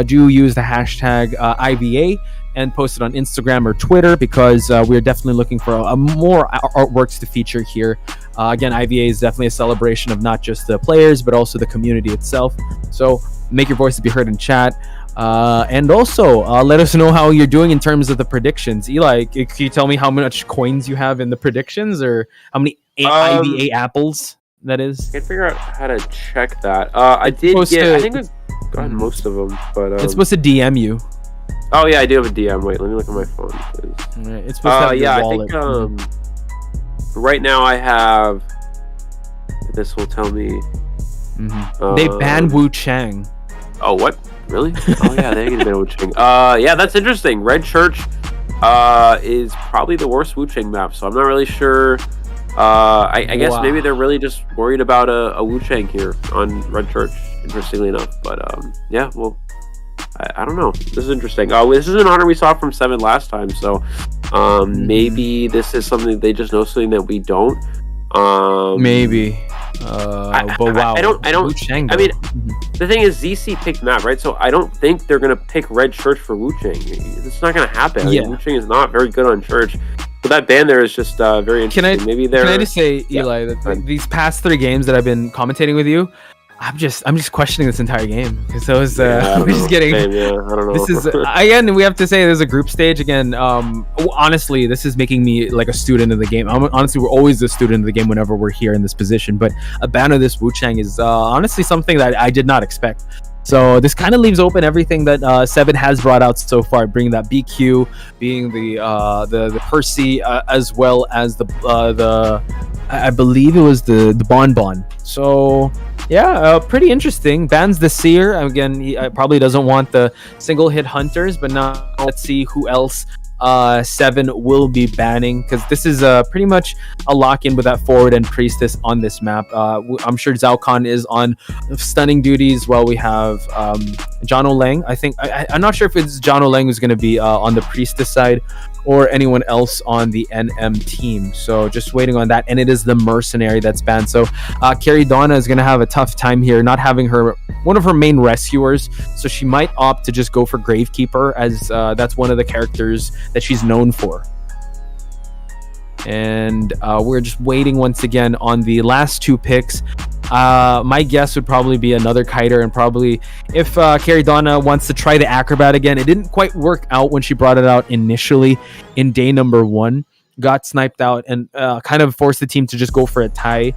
do use the hashtag IVA and post it on Instagram or Twitter, because we're definitely looking for more artworks to feature here. Again, IVA is definitely a celebration of not just the players, but also the community itself. So make your voices be heard in chat. And also, let us know how you're doing in terms of the predictions. Eli, can you tell me how much coins you have in the predictions, or how many IVA apples that is? I can't figure out how to check that. I think I've gotten most of them, but it's supposed to DM you. Oh yeah, I do have a DM. Wait, let me look at my phone. Right. It's supposed to have your wallet. I think right now I have. This will tell me. They banned Wu Chang. Oh, what? Really? Oh yeah, they get a bit of Wu Chang. Yeah, that's interesting. Red Church is probably the worst Wu Chang map, so I'm not really sure. I guess maybe they're really just worried about a Wu Chang here on Red Church, interestingly enough. But yeah, well, I don't know. This is interesting. This is an honor we saw from 7 last time, so maybe this is something they just know something that we don't. Maybe. But wow. I don't. Wu Chang, I mean, the thing is, ZC picked map, right? So I don't think they're gonna pick Red Church for Wu Chang. It's not gonna happen. Yeah. I mean, Wu Chang is not very good on Church. But that ban there is just very interesting. Can I just say, Eli, that these past 3 games that I've been commentating with you, I'm just questioning this entire game, because I was we're just getting. Same, I don't know. This is again, we have to say there's a group stage again. Honestly, this is making me like a student of the game. Honestly, we're always a student of the game whenever we're here in this position. But a ban of this Wu Chang is honestly something that I did not expect. So this kind of leaves open everything that 7 has brought out so far, bringing that BQ, being the Percy, as well as the I believe it was the Bonbon. So yeah, pretty interesting. Bans the Seer again. He probably doesn't want the single hit hunters, but now let's see who else 7 will be banning, because this is pretty much a lock-in with that forward and priestess on this map. I'm sure Zhao Khan is on stunning duties, while we have John O'Lang. I think I'm not sure if it's John O'Lang who's going to be on the priestess side, or anyone else on the NM team. So just waiting on that. And it is the mercenary that's banned. So Carrie Donna is going to have a tough time here, not having one of her main rescuers. So she might opt to just go for Gravekeeper, as that's one of the characters that she's known for. And we're just waiting once again on the last 2 picks. My guess would probably be another kiter, and probably if Carrie Donna wants to try the acrobat again, it didn't quite work out when she brought it out initially in day number 1, got sniped out, and kind of forced the team to just go for a tie.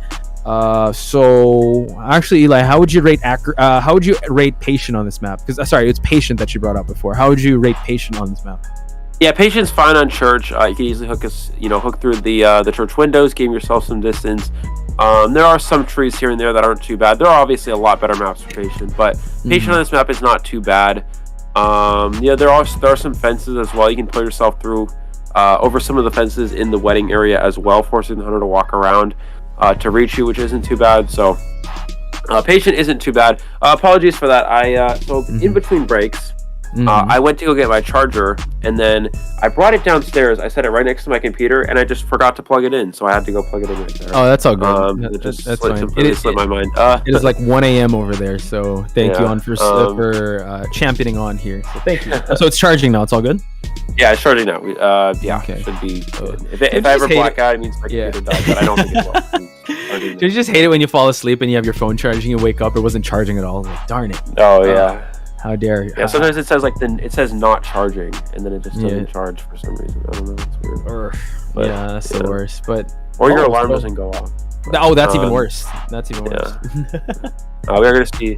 So actually, Eli, how would you rate Patient on this map? Because sorry, it's Patient that she brought up before. How would you rate Patient on this map? Yeah, Patient's fine on Church. You can easily hook through the Church windows, give yourself some distance. There are some trees here and there that aren't too bad. There are obviously a lot better maps for Patient, but Patient on this map is not too bad. There are some fences as well. You can pull yourself through over some of the fences in the wedding area as well, forcing the hunter to walk around to reach you, which isn't too bad. So Patient isn't too bad. Apologies for that. In between breaks, I went to go get my charger, and then I brought it downstairs. I set it right next to my computer, and I just forgot to plug it in, so I had to go plug it in right there. Oh, that's all good. That's fine. It slipped my mind. It is like 1 a.m. over there, so thank you for championing on here. So thank you. So it's charging now. It's all good? Yeah, it's charging now. Should be good. If I ever black out, it means my computer died, but I don't think it will. Do you just hate it when you fall asleep and you have your phone charging, you wake up, it wasn't charging at all? Like, darn it. Oh, yeah. How dare you? Yeah, sometimes it says it says not charging, and then it just doesn't charge for some reason. I don't know. It's weird. But, that's the worst. Or your alarm doesn't go off. Oh, that's even worse. That's even worse. We're gonna see.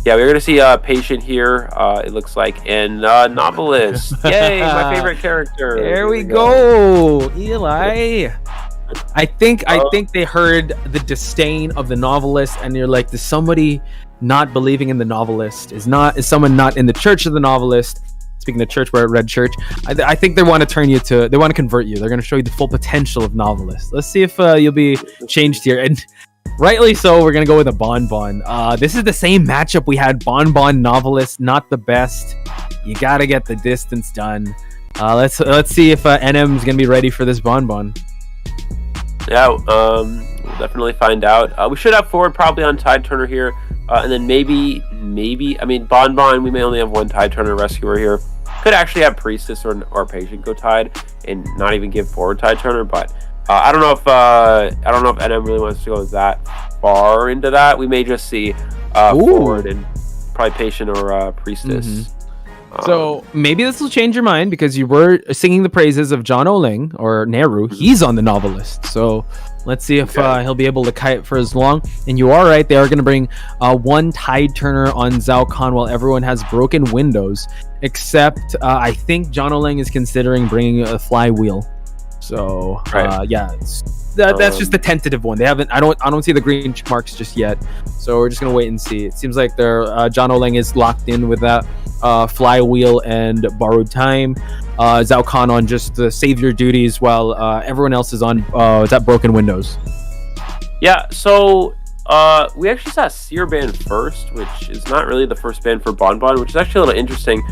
Yeah, we're gonna see Patient here. It looks like, and Novelist. Yay, my favorite character. There we go, Eli. I think they heard the disdain of the Novelist, and you're like, does somebody not believing in the Novelist? Is someone not in the church of the Novelist? Speaking of church, we're at Red Church. I think they want to convert you. They're going to show you the full potential of Novelist. Let's see if you'll be changed here. And rightly so, we're going to go with a Bonbon. This is the same matchup we had. Bonbon, Novelist, not the best. You got to get the distance done. Let's see if NM is going to be ready for this Bonbon. Yeah, we'll definitely find out. We should have forward probably on Tide Turner here. And then maybe, I mean, Bonbon, we may only have one Tide Turner rescuer here. could actually have Priestess or Patient go tied and not even give forward tide turner, but I don't know if NM really wants to go that far into that. We may just see forward and probably Patient or Priestess. So maybe this will change your mind because you were singing the praises of John Oling or Nehru. He's on the novelist. So let's see if he'll be able to kite for as long. And you are right. They are going to bring one tide turner on Zhao Khan while everyone has broken windows. Except I think John Oling is considering bringing a flywheel. So that's just the tentative one. They haven't. I don't see the green check marks just yet. So we're just gonna wait and see. It seems like they're John Oling is locked in with that flywheel and borrowed time. Zhao Khan on just the savior duties while everyone else is on that broken windows. Yeah. So we actually saw Seer ban first, which is not really the first ban for Bonbon, which is actually a little interesting.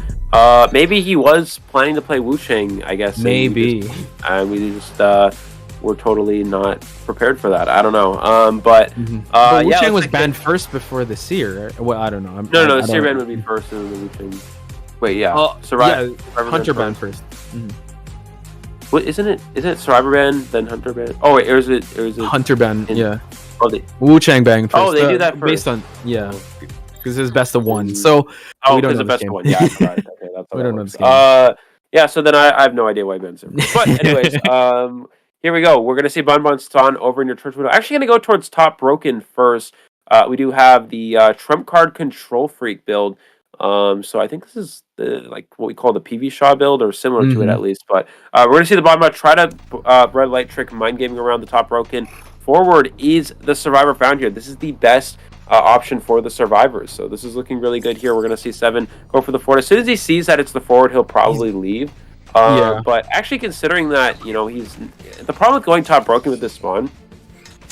Maybe he was planning to play Wu Chang, I guess. Maybe. And we just were totally not prepared for that. I don't know. But Wu Chang was banned first before the Seer. Well, I don't know. No, the Seer ban would be first, and then the Wu Chang. Wait, yeah. Survivor Hunter ban first. What isn't it? Isn't it Survivor ban then Hunter ban? Oh wait, or is it Hunter ban? Yeah. Oh, Wu Chang ban first. Oh, they do that first. Based on because it's best of one. So we don't know the best of one. Yeah, right. Okay, that's we don't know this game. Yeah. So then I have no idea why bans it. But anyways, here we go. We're gonna see Bonbon Stan over in your church window. Actually, gonna go towards top broken first. We do have the trump card control freak build. So I think this is like what we call the PV Shaw build, or similar to it at least. But we're gonna see the Bonbon try to red light trick mind gaming around the top broken. Forward is the survivor found here. This is the best option for the survivors. So this is looking really good here. We're gonna see 7 go for the forward. As soon as he sees that it's the forward, he'll probably leave. But actually, considering that he's the problem with going top broken with this spawn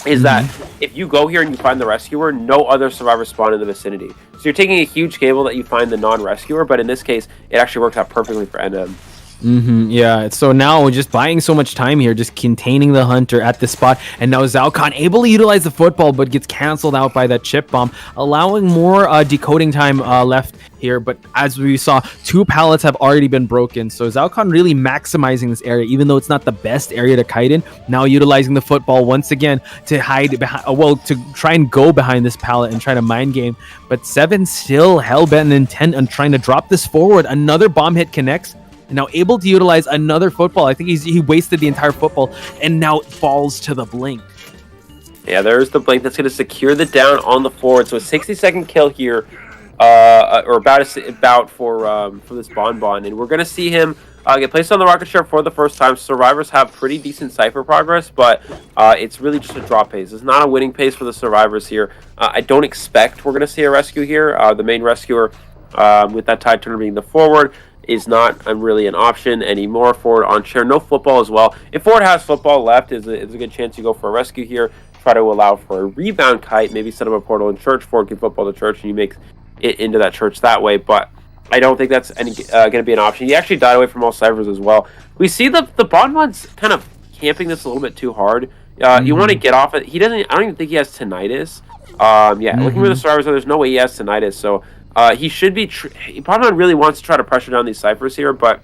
is that if you go here and you find the rescuer, no other survivors spawn in the vicinity. So you're taking a huge gamble that you find the non-rescuer, but in this case, it actually worked out perfectly for NM. Yeah, so now we're just buying so much time here, just containing the hunter at the spot, and now Zhao Khan able to utilize the football, but gets canceled out by that chip bomb, allowing more decoding time left here. But as we saw, 2 pallets have already been broken, so Zhao Khan really maximizing this area, even though it's not the best area to kite in. Now utilizing the football once again to hide behind, to try and go behind this pallet and try to mind game. But 7 still hell-bent and intent on trying to drop this forward. Another bomb hit connects. And now able to utilize another football. I think he wasted the entire football, and now it falls to the blink. Yeah, there's the blink that's going to secure the down on the forward. So a 60-second kill here, or about for this Bonbon, and we're going to see him get placed on the rocket ship for the first time. Survivors have pretty decent cipher progress, but it's really just a drop pace. It's not a winning pace for the survivors here. I don't expect we're going to see a rescue here. The main rescuer, with that tide turner being the forward, is not really an option anymore. Forward on chair, no football as well. If forward has football left, is a good chance you go for a rescue here. Try to allow for a rebound kite, maybe set up a portal in church. Forward can football to church, and you make it into that church that way. But I don't think that's going to be an option. He actually died away from all ciphers as well. We see the Bonbon's kind of camping this a little bit too hard. You want to get off it. He doesn't. I don't even think he has tinnitus. Looking for the survivors, there's no way he has tinnitus. So. He should be. Bonbon really wants to try to pressure down these ciphers here, but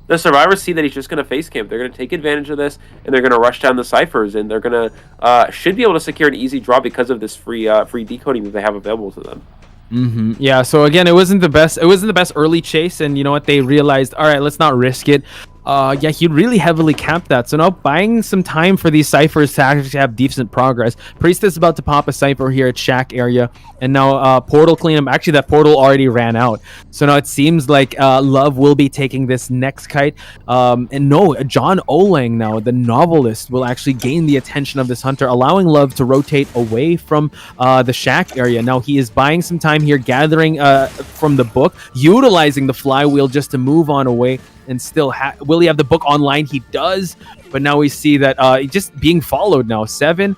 the survivors see that he's just going to face camp. They're going to take advantage of this, and they're going to rush down the ciphers, and they're going to should be able to secure an easy draw because of this free decoding that they have available to them. Yeah. So again, it wasn't the best. It wasn't the best early chase, and you know what? They realized, all right, let's not risk it. He really heavily capped that. So now buying some time for these ciphers to actually have decent progress. Priestess is about to pop a cipher here at Shack area. And now portal cleanup. Actually, that portal already ran out. So now it seems like Love will be taking this next kite. And no, John Oling now, the novelist, will actually gain the attention of this hunter, allowing Love to rotate away from the Shack area. Now he is buying some time here, gathering from the book, utilizing the flywheel just to move on away. And still, will he have the book online? He does, but now we see that just being followed now. 7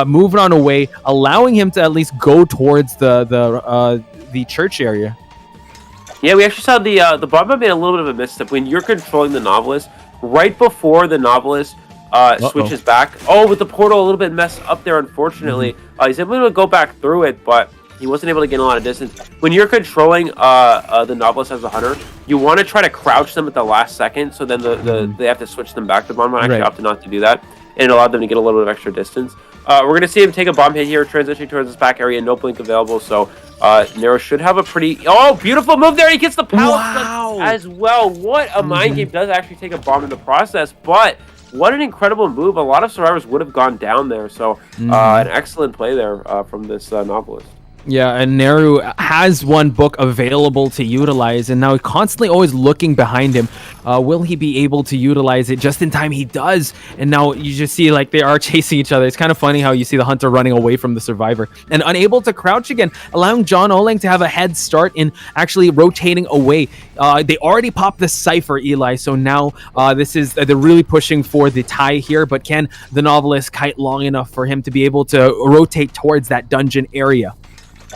moving on away, allowing him to at least go towards the church area. Yeah, we actually saw the Bonbon made a little bit of a misstep when you're controlling the novelist right before the novelist switches back. Oh, with the portal a little bit messed up there, unfortunately. He's able to go back through it, but He wasn't able to gain a lot of distance. When you're controlling the novelist as a hunter, you want to try to crouch them at the last second, so then they have to switch them back to bomb. I actually opted not to do that, and it allowed them to get a little bit of extra distance. We're going to see him take a bomb hit here, transitioning towards his back area, no blink available, so Nello should have a pretty... Oh, beautiful move there! He gets the power as well. What a mind game. Does actually take a bomb in the process, but what an incredible move. A lot of survivors would have gone down there, so an excellent play there from this novelist. Yeah, and Neru has one book available to utilize, and now constantly always looking behind him. Will he be able to utilize it just in time? He does, and now you just see like they are chasing each other. It's kind of funny how you see the hunter running away from the survivor and unable to crouch again, allowing John Olang to have a head start in actually rotating away. They already popped the cipher, Eli, so now this is they're really pushing for the tie here, but can the novelist kite long enough for him to be able to rotate towards that dungeon area?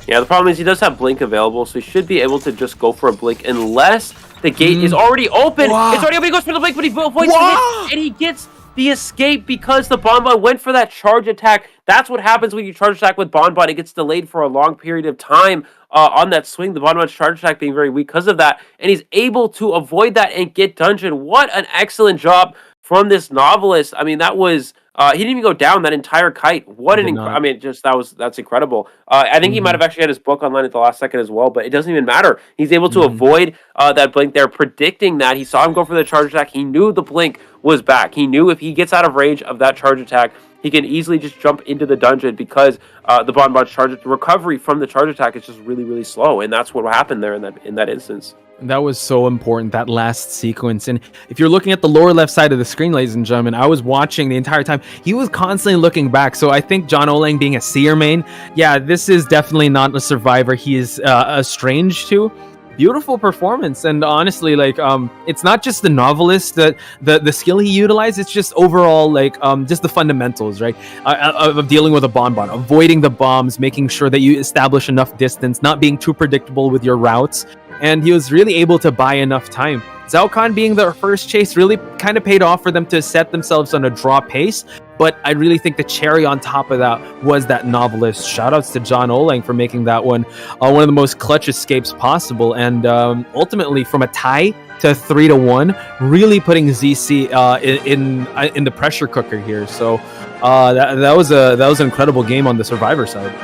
Yeah, the problem is he does have blink available, so he should be able to just go for a blink unless the gate is already open. Wow. It's already open. He goes for the blink, but he avoids the hit, and he gets the escape because the Bonbon went for that charge attack. That's what happens when you charge attack with Bonbon. It gets delayed for a long period of time on that swing. The Bonbon's charge attack being very weak because of that, and he's able to avoid that and get dungeon. What an excellent job from this novelist. I mean, that was... he didn't even go down that entire kite. What an I mean, just that's incredible. I think he might have actually had his book online at the last second as well, but it doesn't even matter. He's able to avoid that blink there, predicting that. He saw him go for the charge attack. He knew the blink was back. He knew if he gets out of range of that charge attack, he can easily just jump into the dungeon because the Bonbon's charge recovery from the charge attack is just really, really slow, and that's what happened there in that instance. That was so important, that last sequence. And if you're looking at the lower left side of the screen, ladies and gentlemen, I was watching the entire time. He was constantly looking back. So I think John Olang being a seer main, yeah, this is definitely not a survivor he is estranged to. Beautiful performance, and honestly, like it's not just the novelist that the skill he utilized, it's just overall like just the fundamentals, right, of dealing with a bonbon, avoiding the bombs, making sure that you establish enough distance, not being too predictable with your routes. And he was really able to buy enough time. Zhao Khan being their first chase really kind of paid off for them to set themselves on a draw pace. But I really think the cherry on top of that was that novelist. Shoutouts to John Olang for making that one of the most clutch escapes possible. And ultimately, from a tie to 3-1, really putting ZC in the pressure cooker here. So that was an incredible game on the survivor side.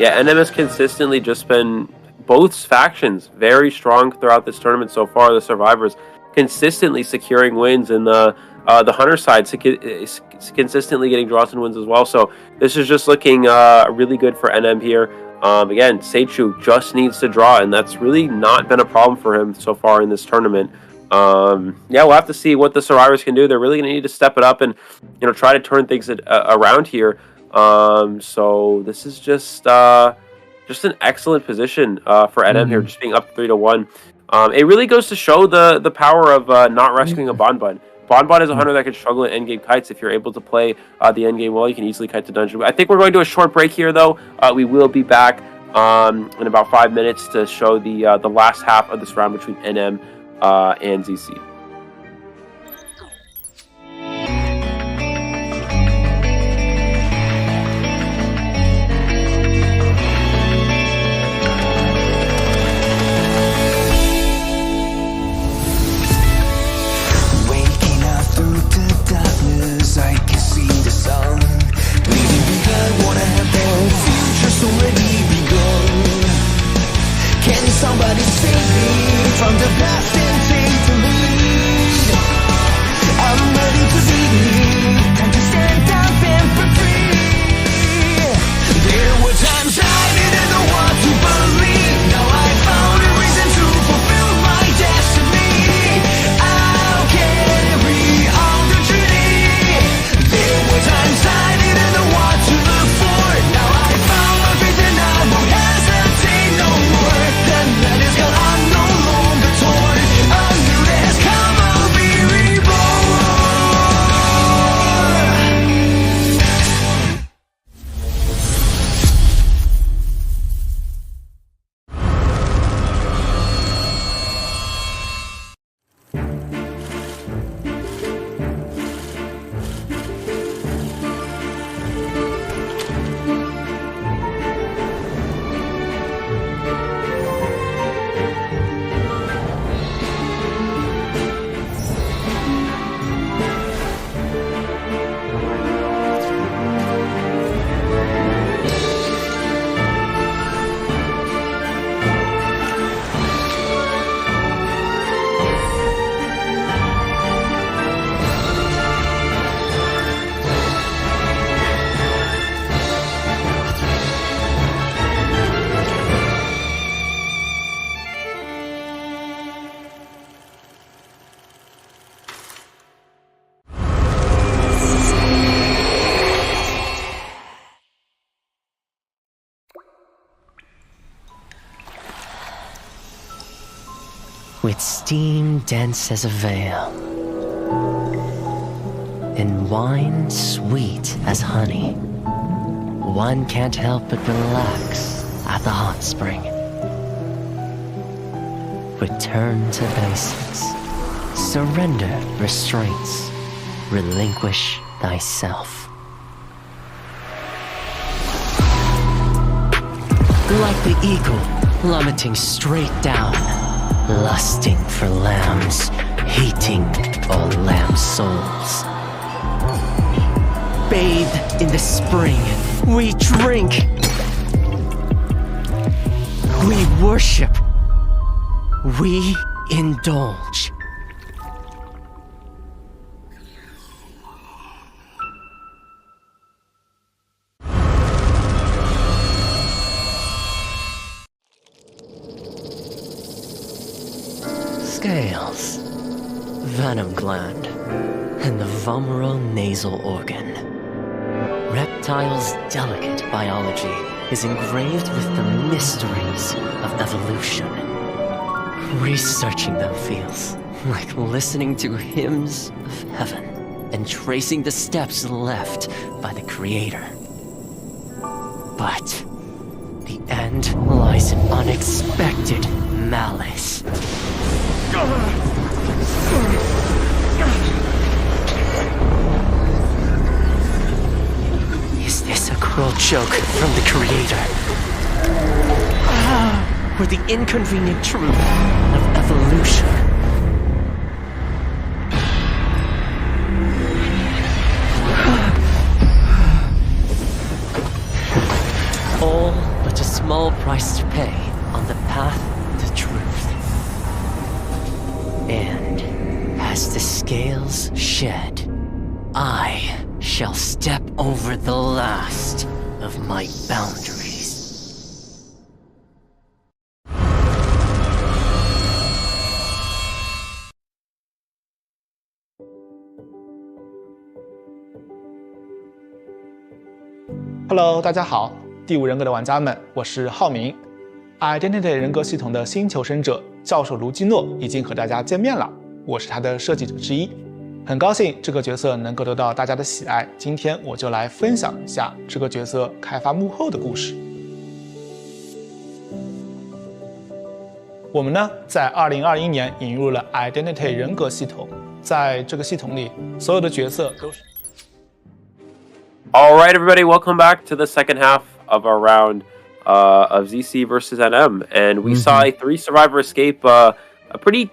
Yeah, NM has consistently just been both factions very strong throughout this tournament so far. The survivors consistently securing wins, and the hunter side is consistently getting draws and wins as well. So this is just looking really good for NM here. Again, Seichu just needs to draw, and that's really not been a problem for him so far in this tournament. Yeah, we'll have to see what the survivors can do. They're really going to need to step it up and try to turn things around here. So this is just an excellent position for NM here, just being up 3-1. It really goes to show the power of not rescuing a Bonbon. Bonbon is a hunter that can struggle in endgame kites. If you're able to play the endgame well, you can easily kite to dungeon. I think we're going to a short break here, though. We will be back in about 5 minutes to show the last half of this round between NM and ZC. I can see the sun leaving behind what I have done. Future's already begun. Can somebody save me from the past and take the lead? with steam dense as a veil, and wine sweet as honey. One can't help but relax at the hot spring. Return to basics. Surrender restraints. Relinquish thyself. Like the eagle plummeting straight down, lusting for lambs, hating all lamb souls. Bathed in the spring, we drink. We worship. We indulge. Scales, venom gland, and the vomeronasal organ. Reptiles' delicate biology is engraved with the mysteries of evolution. Researching them feels like listening to hymns of heaven and tracing the steps left by the Creator. But the end lies in unexpected malice. Is this a cruel joke from the Creator? Or the inconvenient truth of evolution? All but a small price to pay on the path to truth. And as the scales shed, I shall step over the last of my boundaries. Hello， 大家好，第五人格的玩家们，我是浩明。Identity 人格系统的新求生者教授卢基诺已经和大家见面了，我是他的设计者之一。很高兴这个角色能够得到大家的喜爱，今天我就来分享一下这个角色开发幕后的故事。我们呢，在2021年引入了 Identity 人格系统，在这个系统里，所有的角色都是。All right, everybody, welcome back to the second half of our round of ZC versus NM, and we saw a 3 survivor escape. A pretty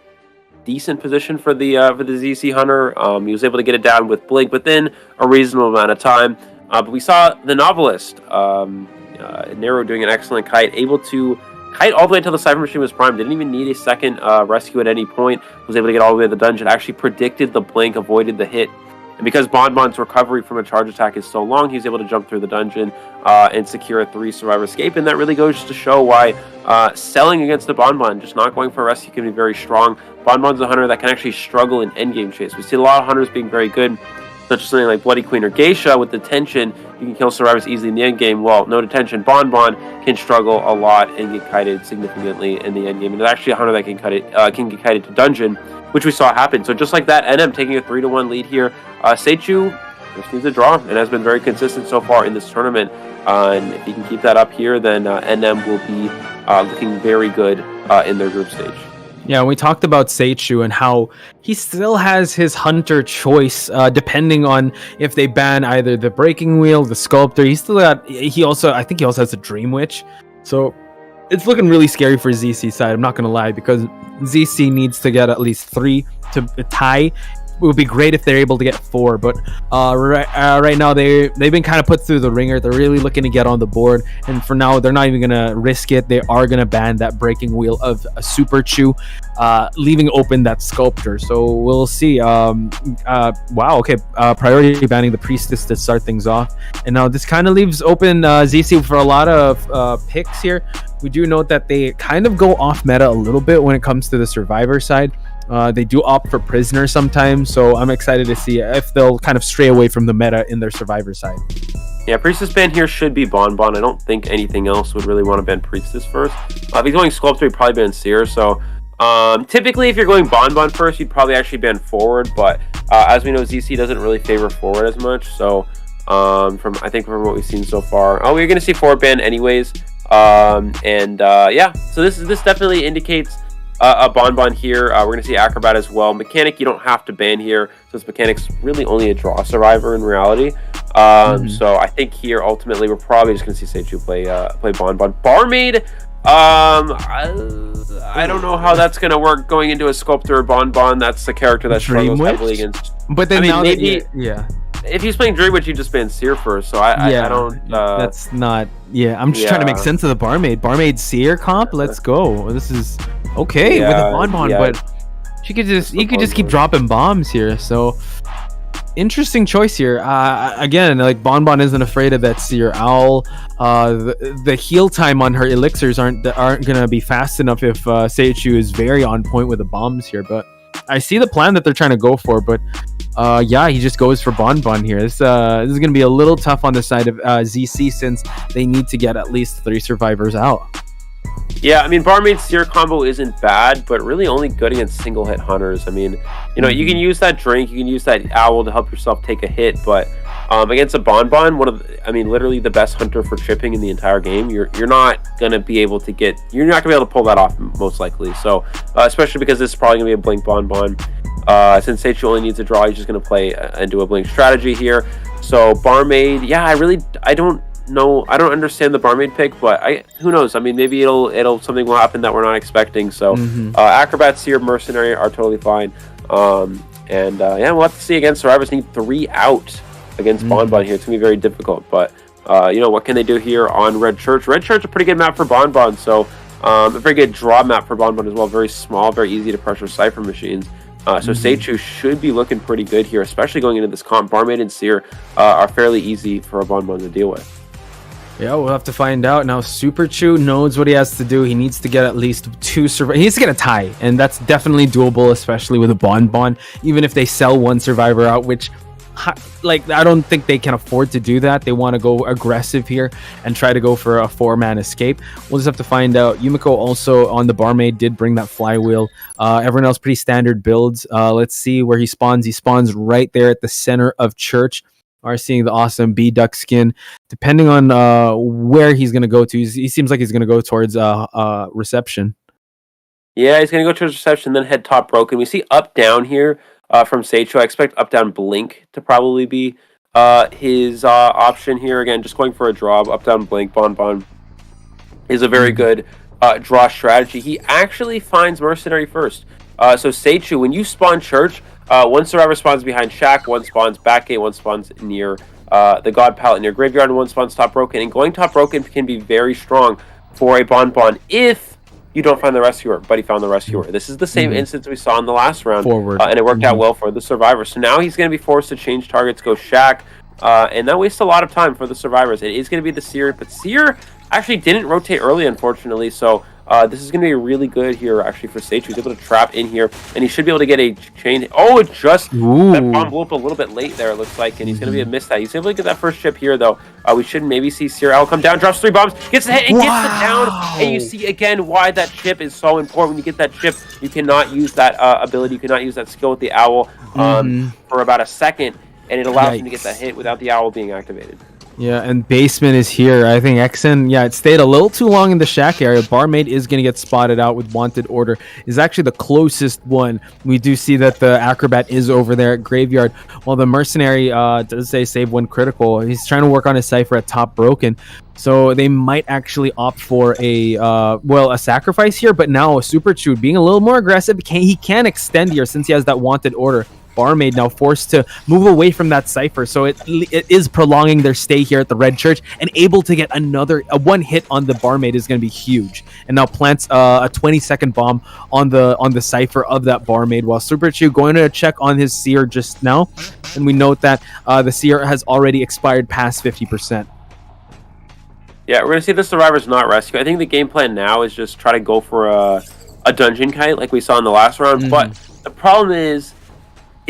decent position for the ZC hunter. He was able to get it down with Blink within a reasonable amount of time. But we saw the novelist, Nello, doing an excellent kite, able to kite all the way until the Cypher Machine was primed. Didn't even need a second rescue at any point. Was able to get all the way to the dungeon. Actually predicted the Blink, avoided the hit. And because Bonbon's recovery from a charge attack is so long, he's able to jump through the dungeon and secure a 3 survivor escape. And that really goes to show why selling against the Bonbon, just not going for a rescue, can be very strong. Bonbon's a hunter that can actually struggle in endgame chase. We see a lot of hunters being very good, such as something like Bloody Queen or Geisha. With detention, you can kill survivors easily in the endgame. Well, no detention, Bonbon can struggle a lot and get kited significantly in the endgame. And it's actually a hunter that can get kited to dungeon, which we saw happen. So just like that, NM taking a 3-1 lead here. Seichu just needs a draw and has been very consistent so far in this tournament. And if he can keep that up here, then NM will be looking very good in their group stage. Yeah, we talked about Seichu and how he still has his hunter choice, depending on if they ban either the Breaking Wheel, the Sculptor. I think he also has a Dream Witch. So it's looking really scary for ZC side, I'm not going to lie, because ZC needs to get at least 3 to tie. It would be great if they're able to get 4, but right now they've been kind of put through the ringer. They're really looking to get on the board, and for now they're not even gonna risk it. They are gonna ban that Breaking Wheel of a Super Chew, leaving open that Sculptor. So we'll see. Priority banning the Priestess to start things off, and now this kind of leaves open ZC for a lot of picks here. We do note that they kind of go off meta a little bit when it comes to the Survivor side. They do opt for Prisoner sometimes, so I'm excited to see if they'll kind of stray away from the meta in their Survivor side. Yeah, Priestess ban here should be Bonbon. I don't think anything else would really want to ban Priestess first. If he's going Sculptor, he'd probably ban Seer, so Typically, if you're going Bonbon first, you'd probably actually ban forward, but as we know, ZC doesn't really favor forward as much. So from what we've seen so far, we're going to see forward ban anyways. Yeah, so this definitely indicates a Bonbon here. We're going to see Acrobat as well. Mechanic, you don't have to ban here, so this mechanic's really only a draw survivor in reality. So I think here ultimately we're probably just going to see Seichu play Bonbon. Barmaid, I don't know how that's going to work going into a Sculptor or Bonbon. That's the character that struggles heavily against. But then now maybe, if he's playing Dreamwitch, you just ban Seer first. So I don't. That's not. Yeah, I'm just trying to make sense of the Barmaid Seer comp. Let's go. This is okay with a Bonbon, but you could just keep dropping bombs here. So interesting choice here. Again, like Bonbon isn't afraid of that Seer Owl. The heal time on her elixirs aren't gonna be fast enough if Seichu is very on point with the bombs here. But I see the plan that they're trying to go for, but he just goes for Bonbon here. This is going to be a little tough on the side of ZC since they need to get at least 3 survivors out. Yeah, I mean, Barmaid Seer combo isn't bad, but really only good against single hit hunters. I mean, you know, you can use that drink, you can use that owl to help yourself take a hit, but against a Bonbon, literally the best hunter for chipping in the entire game, you're not gonna be able to pull that off most likely. So especially because this is probably gonna be a blink Bonbon. Since Seichu only needs a draw, he's just gonna play and do a blink strategy here. So Barmaid, I don't know. I don't understand the Barmaid pick, but who knows? I mean, maybe something will happen that we're not expecting. So Acrobat, Seer, Mercenary are totally fine. We'll have to see again. Survivors need 3 out against Bonbon here. It's gonna be very difficult, but what can they do here on Red Church? Red Church, a pretty good map for Bonbon, so a very good draw map for Bonbon as well. Very small, very easy to pressure Cypher machines. So Seichu should be looking pretty good here, especially going into this comp. Barmaid and Seer are fairly easy for a Bonbon to deal with. Yeah, we'll have to find out. Now, Super Chew knows what he has to do. He needs to get at least 2 survivors. He needs to get a tie, and that's definitely doable, especially with a Bonbon. Even if they sell 1 survivor out, which, I don't think they can afford to do that. They want to go aggressive here and try to go for a 4-man escape. We'll just have to find out. Yumiko also on the Barmaid did bring that flywheel. Everyone else pretty standard builds. Let's see where he spawns. He spawns right there at the center of Church. Are seeing the awesome B-Duck skin. Depending on where he's going to go to, he seems like he's going to go towards Reception. Yeah, he's going to go towards Reception, then head top broken. We see up down here from Seichu. I expect up down blink to probably be his option here. Again, just going for a draw. Up down blink. Bonbon is a very good draw strategy. He actually finds Mercenary first. So Seichu, when you spawn Church, 1 survivor spawns behind Shack, 1 spawns back gate, 1 spawns near the God Palette near Graveyard, and 1 spawns top broken. And going top broken can be very strong for a Bonbon if you don't find the Rescuer, but he found the Rescuer. This is the same instance we saw in the last round, and it worked out well for the survivor. So now he's going to be forced to change targets, go Shack, and that wastes a lot of time for the survivors. It is going to be the Seer, but Seer actually didn't rotate early, unfortunately, so this is going to be really good here, actually, for Seichu. He's able to trap in here, and he should be able to get a chain. Oh, that bomb blew up a little bit late there, it looks like, and he's going to be a miss that. He's able to get that first chip here, though. We should maybe see Seer Owl come down, drops 3 bombs, gets the hit, and gets it down. And you see, again, why that chip is so important. When you get that chip, you cannot use that ability, you cannot use that skill with the Owl for about a second, and it allows him to get that hit without the Owl being activated. Yeah, and Basement is here. I think XN, it stayed a little too long in the Shack area. Barmaid is going to get spotted out with Wanted Order. Is actually the closest one. We do see that the Acrobat is over there at Graveyard. While the Mercenary does say save 1 critical. He's trying to work on his Cypher at top broken. So they might actually opt for a sacrifice here. But now Super Chew being a little more aggressive. He can extend here since he has that Wanted Order. Barmaid now forced to move away from that Cypher, so it is prolonging their stay here at the Red Church, and able to get another 1 hit on the Barmaid is going to be huge. And now plants a 20-second bomb on the Cypher of that Barmaid, while Super Chew going to check on his Seer just now, and we note that the Seer has already expired past 50%. Yeah, we're going to see the survivors not rescue. I think the game plan now is just try to go for a dungeon kite like we saw in the last round, but the problem is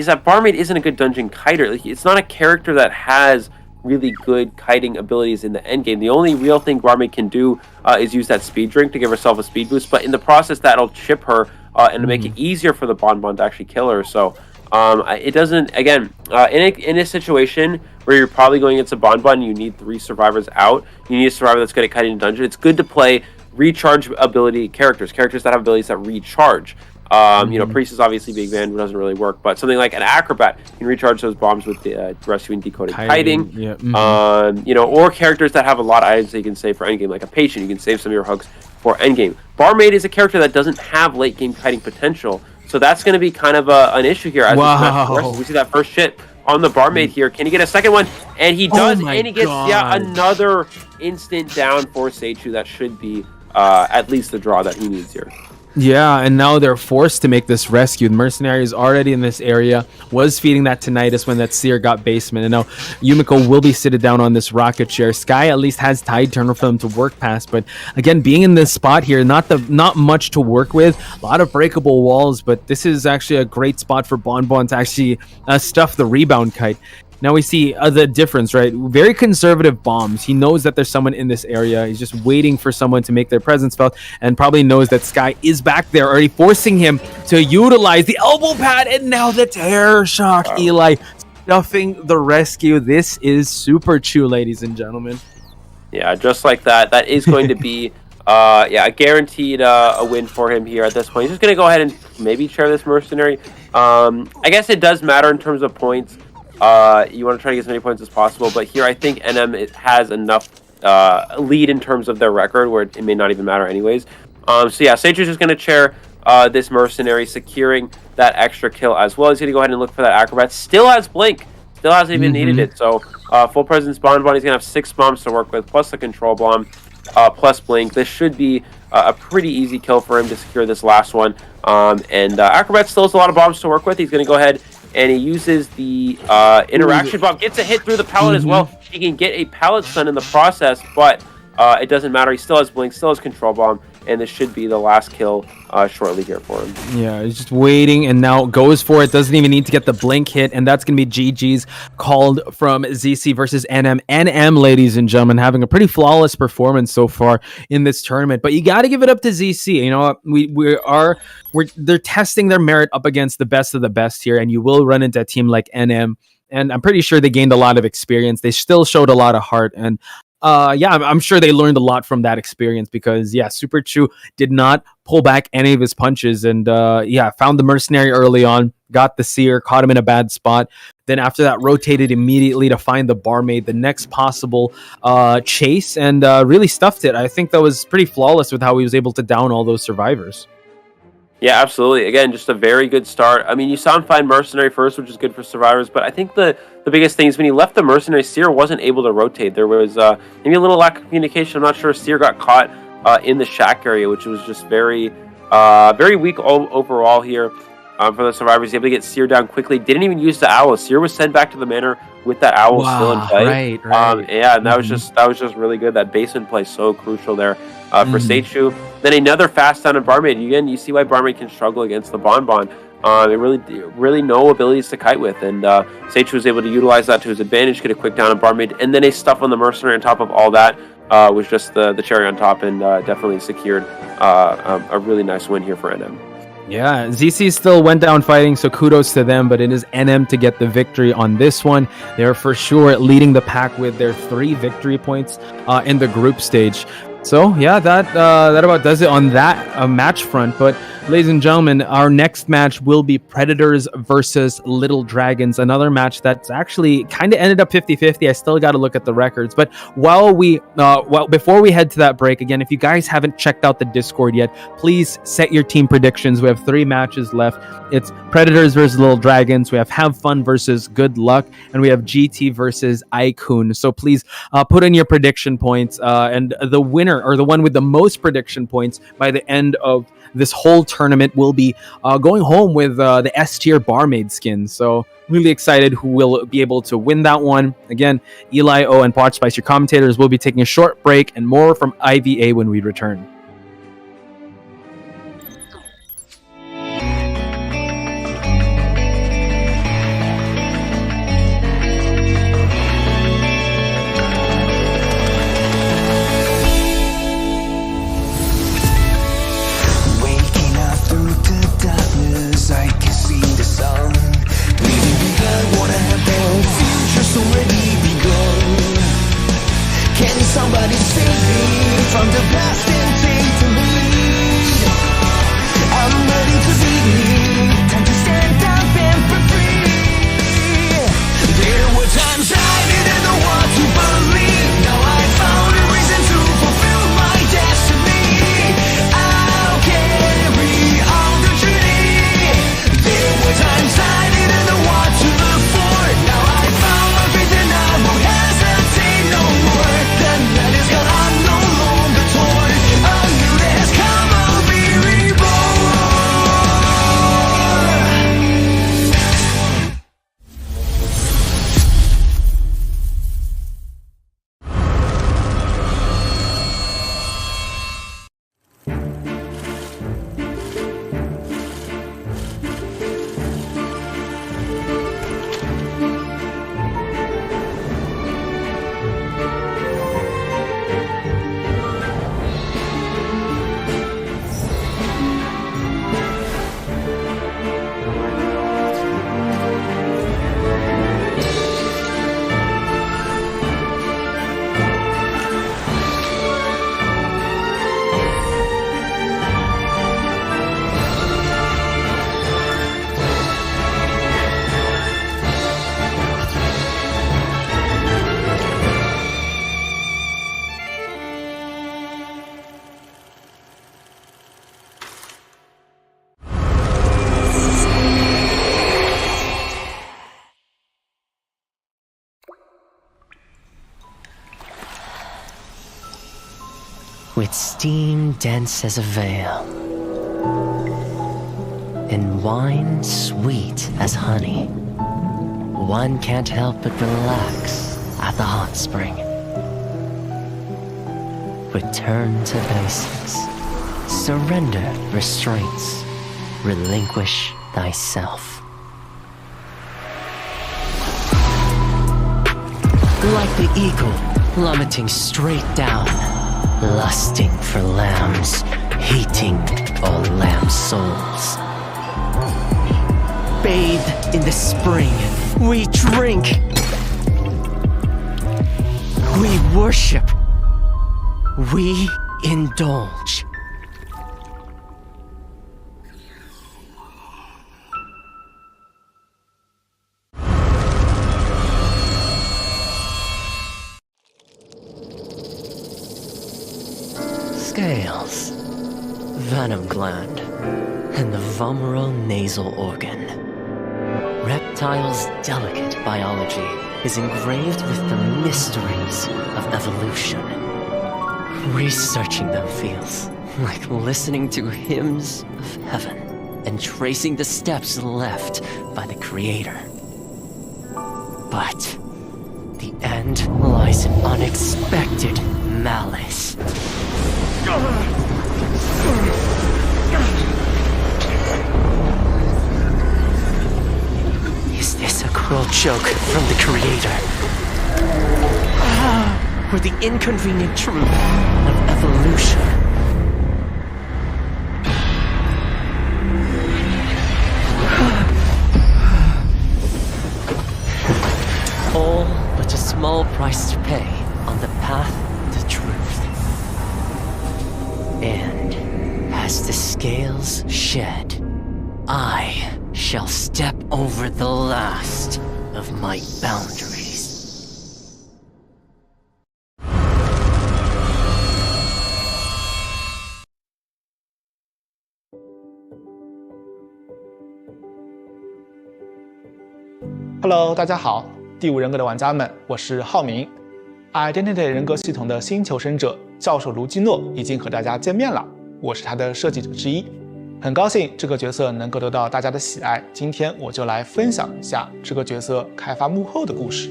that Barmaid isn't a good dungeon kiter. Like, it's not a character that has really good kiting abilities in the end game. The only real thing Barmaid can do is use that speed drink to give herself a speed boost, but in the process that'll chip her and to make it easier for the Bonbon to actually kill her. So it doesn't, again, in a situation where you're probably going against a Bonbon, you need 3 survivors out, you need a survivor that's good at kiting in dungeon. It's good to play recharge ability characters that have abilities that recharge. You know, Priest is obviously being banned, doesn't really work, but something like an Acrobat can recharge those bombs with the rescuing, decoding, kiting. Yeah. You know, or characters that have a lot of items that you can save for endgame, like a Patient, you can save some of your hooks for endgame. Barmaid is a character that doesn't have late game kiting potential, so that's going to be kind of an issue here. As we see that first hit on the Barmaid here. Can he get a second one? And he does, and he gets another instant down for Seichu. That should be at least the draw that he needs here. Yeah, and now they're forced to make this rescue. The mercenary is already in this area, was feeding that tinnitus when that seer got basement, and now Yumiko will be seated down on this rocket chair. Sky at least has Tide Turner for them to work past, but again, being in this spot here, not much to work with. A lot of breakable walls, but this is actually a great spot for Bonbon to actually stuff the rebound kite. Now we see the difference, right? Very conservative bombs. He knows that there's someone in this area. He's just waiting for someone to make their presence felt, and probably knows that Sky is back there, already forcing him to utilize the elbow pad, and now the terror shock. Wow. Eli stuffing the rescue. This is Super Chew, ladies and gentlemen. Yeah, just like that. That is going to be a guaranteed a win for him here at this point. He's just going to go ahead and maybe share this mercenary. I guess it does matter in terms of points. You want to try to get as many points as possible, but here I think NM has enough lead in terms of their record where it may not even matter anyways. So yeah, Seichu's just going to chair this mercenary, securing that extra kill as well. He's going to go ahead and look for that Acrobat. Still has Blink. Still hasn't even needed it. So full presence Bonbon. He's going to have 6 bombs to work with, plus the control bomb, plus Blink. This should be a pretty easy kill for him to secure this last one. And Acrobat still has a lot of bombs to work with. He's going to go ahead and he uses the interaction bomb, gets a hit through the pallet as well. He can get a pallet stun in the process, but it doesn't matter. He still has Blink, still has control bomb, and this should be the last kill shortly here for him. Yeah, he's just waiting and now goes for it. Doesn't even need to get the Blink hit, and that's going to be GG's called from ZC versus NM. NM, ladies and gentlemen, having a pretty flawless performance so far in this tournament, but you got to give it up to ZC. You know, they're testing their merit up against the best of the best here, and you will run into a team like NM, and I'm pretty sure they gained a lot of experience. They still showed a lot of heart, and I'm sure they learned a lot from that experience, because Super Chew did not pull back any of his punches, and found the mercenary early on, got the seer, caught him in a bad spot. Then after that, rotated immediately to find the Barmaid, the next possible chase, and really stuffed it. I think that was pretty flawless with how he was able to down all those survivors. Yeah, absolutely. Again, just a very good start. I mean, you saw him find Mercenary first, which is good for survivors, but I think the biggest thing is when he left the Mercenary, Seer wasn't able to rotate. There was maybe a little lack of communication. I'm not sure. Seer got caught in the shack area, which was just very weak overall here for the survivors. He was able to get Seer down quickly. Didn't even use the owl. Seer was sent back to the manor with that owl still in play. Right. And that was just really good. That basement play so crucial there for Seichu. Then another fast down in Barmaid. Again, you see why Barmaid can struggle against the Bonbon. They really no abilities to kite with, and Seichu was able to utilize that to his advantage, get a quick down on Barmaid, and then a stuff on the Mercenary on top of all that was just the cherry on top, and definitely secured a really nice win here for NM. Yeah, ZC still went down fighting, so kudos to them, but it is NM to get the victory on this one. They're for sure leading the pack with their 3 victory points in the group stage. So yeah, that about does it on that match front. But ladies and gentlemen, our next match will be Predators versus Little Dragons, another match that's actually kind of ended up 50-50. I still got to look at the records, but before we head to that break, again, if you guys haven't checked out the Discord yet, please set your team predictions. We have 3 matches left. It's Predators versus Little Dragons, we have Have Fun versus Good Luck, and we have GT versus I Kun. So please put in your prediction points, and the winner, or the one with the most prediction points by the end of this whole tournament, will be going home with the S tier Barmaid skin. So really excited who will be able to win that one. Again, Eli O and Pot Spice, your commentators, will be taking a short break, and more from IVA when we return. from the past and take the lead. I'm ready to be, time to stand up and be free. There were times I didn't know what to believe. Now I found a reason to fulfill my destiny. I'll carry on the journey. There were times I didn't know what to look for. Now I found my faith and I won't hesitate no more. The night is gone, I'm no longer torn. A new day has come, I'll be reborn. With steam dense as a veil, and wine sweet as honey, one can't help but relax at the hot spring. Return to basics, surrender restraints, relinquish thyself. Like the eagle plummeting straight down, lusting for lambs, hating all lamb souls. Bathed in the spring, we drink, we worship, we indulge. Scales, venom gland, and the vomeral nasal organ. Reptiles' delicate biology is engraved with the mysteries of evolution. Researching them feels like listening to hymns of heaven and tracing the steps left by the Creator. But the end lies in unexpected malice. Is this a cruel joke from the Creator? Or the inconvenient truth of evolution? All but a small price to pay on the path to truth. And as the scales shed, I shall step over the last of my boundaries. Hello， 大家好，第五人格的玩家们，我是浩明。Identity 人格系统的新求生者教授卢基诺已经和大家见面了，我是他的设计者之一，很高兴这个角色能够得到大家的喜爱。今天我就来分享一下这个角色开发幕后的故事。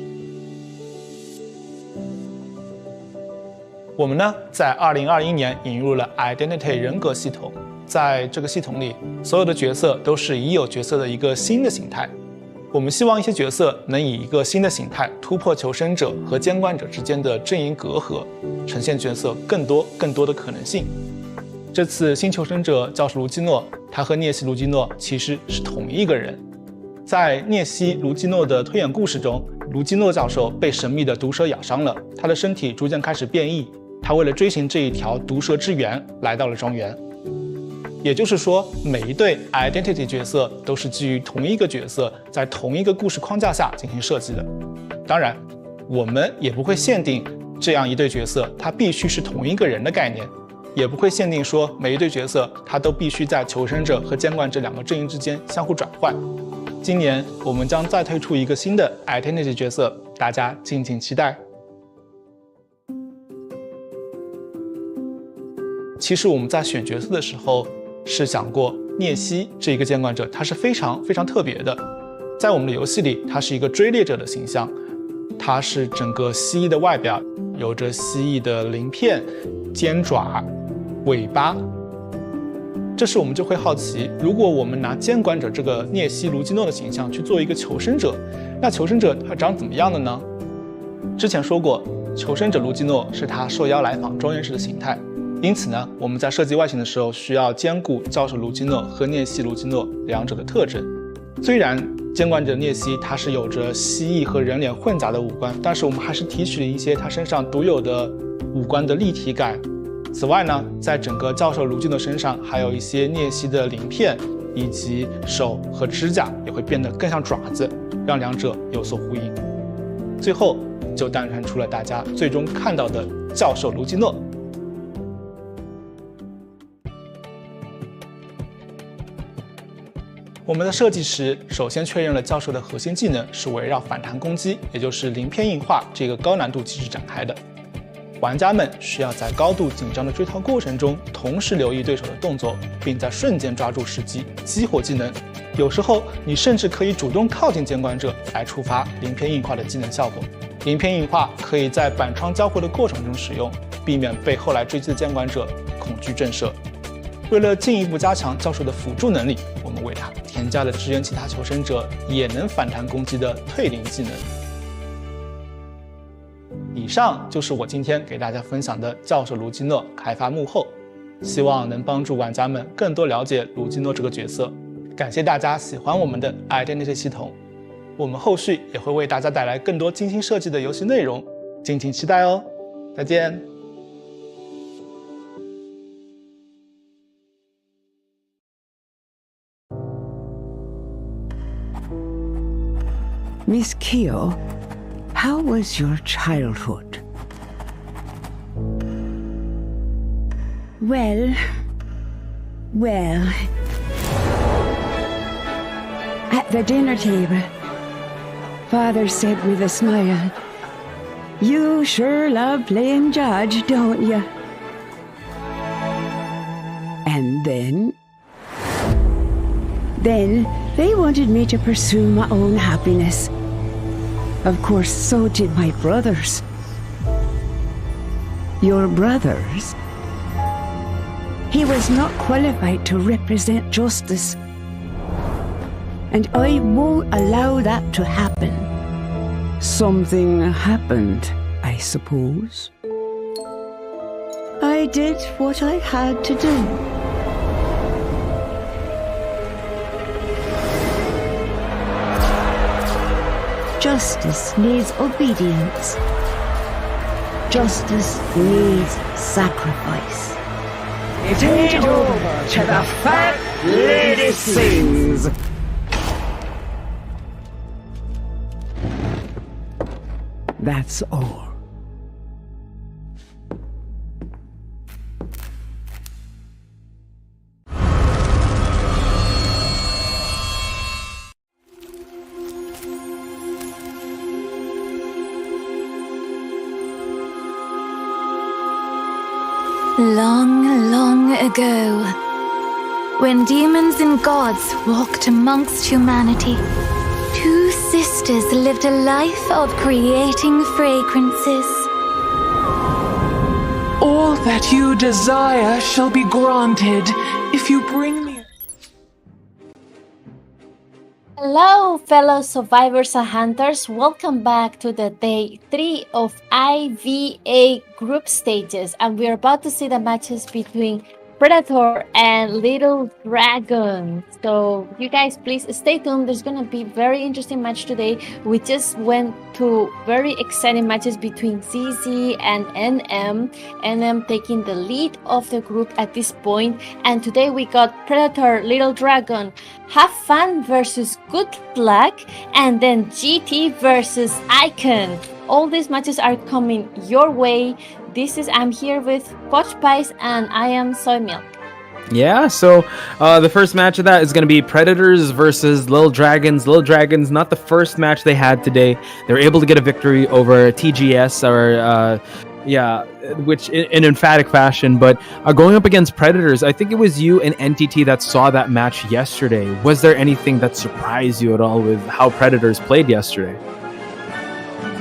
我们呢，在2021年引入了 Identity 人格系统，在这个系统里，所有的角色都是已有角色的一个新的形态。我们希望一些角色能以一个新的形态突破求生者和监管者之间的阵营隔阂，呈现角色更多的可能性。这次新求生者教授卢基诺，他和涅西卢基诺其实是同一个人。在涅西卢基诺的推演故事中，卢基诺教授被神秘的毒蛇咬伤了，他的身体逐渐开始变异，他为了追寻这一条毒蛇之源，来到了庄园。也就是说，每一对 identity 角色都是基于同一个角色，在同一个故事框架下进行设计的。当然，我们也不会限定这样一对角色它必须是同一个人的概念，也不会限定说每一对角色它都必须在求生者和监管者两个阵营之间相互转换。今年我们将再推出一个新的 identity 角色，大家敬请期待。其实我们在选角色的时候是想过，聂西这一个监管者他是非常非常特别的，在我们的游戏里他是一个追猎者的形象，他是整个蜥蜴的外表，有着蜥蜴的鳞片、尖爪、尾巴。这时我们就会好奇，如果我们拿监管者这个聂西卢基诺的形象去做一个求生者，那求生者他长怎么样的呢？之前说过，求生者卢基诺是他受邀来访庄园时的形态，因此呢，我们在设计外形的时候需要兼顾教授卢基诺和聂西卢基诺两者的特征。虽然监管者聂西他是有着蜥蜴和人脸混杂的五官，但是我们还是提取了一些他身上独有的五官的立体感。此外呢，在整个教授卢基诺身上还有一些聂西的鳞片，以及手和指甲也会变得更像爪子，让两者有所呼应。最后就诞生出了大家最终看到的教授卢基诺。我们的设计时，首先确认了教授的核心技能是围绕反弹攻击，也就是鳞片硬化这个高难度机制展开的。玩家们需要在高度紧张的追逃过程中，同时留意对手的动作，并在瞬间抓住时机，激活技能。有时候，你甚至可以主动靠近监管者来触发鳞片硬化的技能效果。鳞片硬化可以在板窗交互的过程中使用，避免被后来追击的监管者恐惧震慑。为了进一步加强教授的辅助能力，我们为他添加了支援其他求生者也能反弹攻击的退灵技能。以上就是我今天给大家分享的教授卢基诺开发幕后，希望能帮助玩家们更多了解卢基诺这个角色。感谢大家喜欢我们的 Identity 系统，我们后续也会为大家带来更多精心设计的游戏内容，敬请期待哦！再见。Miss Keo, how was your childhood? Well, at the dinner table, Father said with a smile, "You sure love playing judge, don't you?" And then they wanted me to pursue my own happiness. Of course, so did my brothers. Your brothers? He was not qualified to represent justice. And I won't allow that to happen. Something happened, I suppose. I did what I had to do. Justice needs obedience. Justice needs sacrifice. It ain't over till the fat lady sings. That's all. Long, long ago, when demons and gods walked amongst humanity, two sisters lived a life of creating fragrances. All that you desire shall be granted if you bring me. Hello, fellow survivors and hunters. Welcome back to the day 3 of IVA Group Stages. And we're about to see the matches between Predator and Little Dragon. So you guys please stay tuned. There's gonna be very interesting match today. We just went to very exciting matches between ZZ and NM. NM taking the lead of the group at this point. And today we got Predator, Little Dragon, Have Fun versus Good Luck, and then GT versus Ikun. All these matches are coming your way. I'm here with Poch Pies and I am Soy Milk. Yeah, so the first match of that is going to be Predators versus Little Dragons. Little Dragons, not the first match they had today. They were able to get a victory over TGS, which in emphatic fashion. But going up against Predators, I think it was you and NTT that saw that match yesterday. Was there anything that surprised you at all with how Predators played yesterday?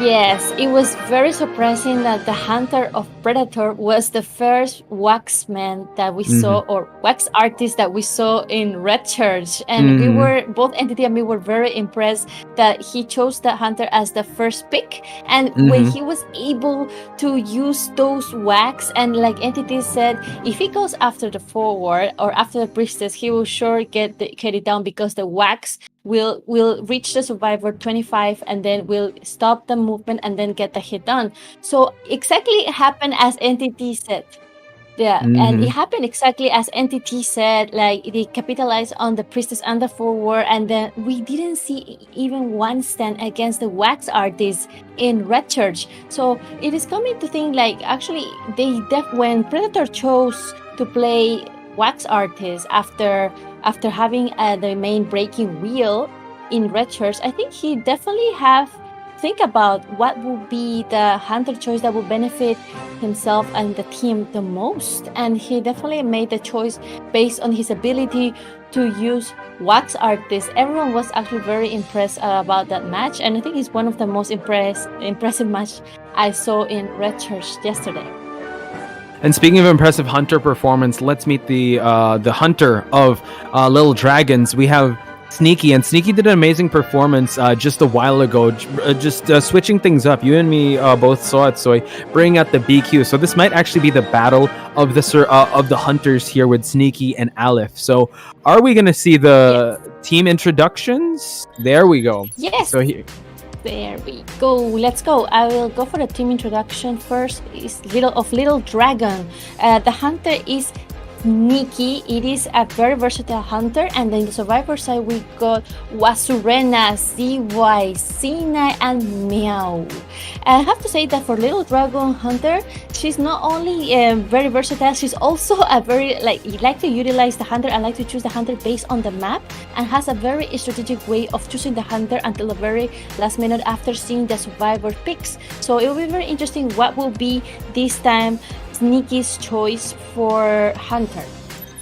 Yes, it was very surprising that the hunter of Predator was the first waxman that we saw, or wax artist that we saw in Red Church. And we were, both Entity and me were very impressed that he chose the hunter as the first pick. And when he was able to use those wax, and like Entity said, if he goes after the forward or after the priestess, he will sure get it down, because the wax will reach the survivor 25 and then will stop the movement and then get the hit done. So exactly it happened as Entity said. Yeah, and it happened exactly as Entity said. Like, they capitalized on the priestess and the forward, and then we didn't see even one stand against the wax artists in Red Church. So it is coming to think like, actually, when Predator chose to play wax artists after having the main breaking wheel in Red Church, I think he definitely think about what would be the hunter choice that would benefit himself and the team the most. And he definitely made the choice based on his ability to use wax artists. Everyone was actually very impressed about that match, and I think it's one of the most impressive match I saw in Red Church yesterday. And speaking of impressive hunter performance, let's meet the hunter of Little Dragons. We have Sneaky, and Sneaky did an amazing performance just a while ago, just switching things up. You and me both saw it, so bringing out the BQ. So this might actually be the battle of the hunters here with Sneaky and Aleph. So are we going to see the team introductions? There we go. Yes. So here. There we go. Let's go. I will go for the team introduction first. Is Little Dragon. The hunter is Nikki. It is a very versatile hunter, and then the survivor side we got Wasurena, ZY, Sina, and Meow. I have to say that for Little Dragon Hunter, she's not only very versatile, she's also a very like to utilize the hunter and like to choose the hunter based on the map, and has a very strategic way of choosing the hunter until the very last minute after seeing the survivor picks. So it will be very interesting what will be this time Sneaky's choice for hunter.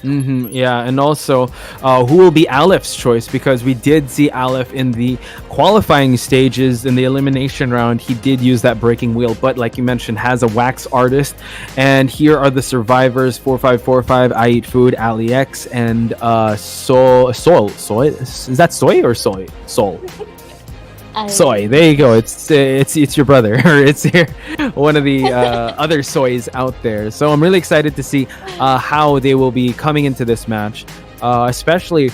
Yeah, and also who will be Aleph's choice, because we did see Aleph in the qualifying stages in the elimination round. He did use that breaking wheel, but like you mentioned, has a wax artist. And here are the survivors: 4545, I Eat Food, Ali X, and Soy. Is that Soy or Soy? Soul. Soy, there you go. It's your brother, or it's here, one of the other Soys out there. So I'm really excited to see how they will be coming into this match, especially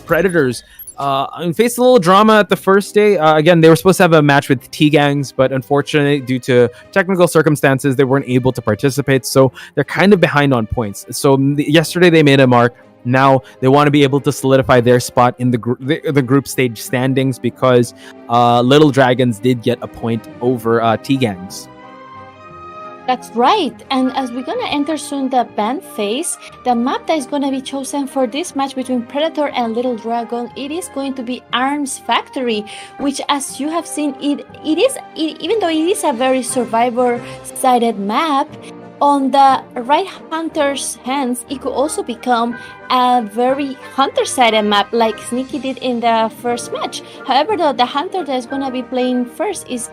Predators. Faced a little drama at the first day. Again, they were supposed to have a match with T-Gangs, but unfortunately, due to technical circumstances, they weren't able to participate. So they're kind of behind on points. So yesterday they made a mark. Now they want to be able to solidify their spot in the group stage standings, because Little Dragons did get a point over T-Gangs. That's right. And as we're going to enter soon the band phase, the map that is going to be chosen for this match between Predator and Little Dragon, it is going to be Arms Factory, which, as you have seen, even though it is a very survivor-sided map, on the right hunter's hands, it could also become a very hunter-sided map like Sneaky did in the first match. However, though, the hunter that is going to be playing first is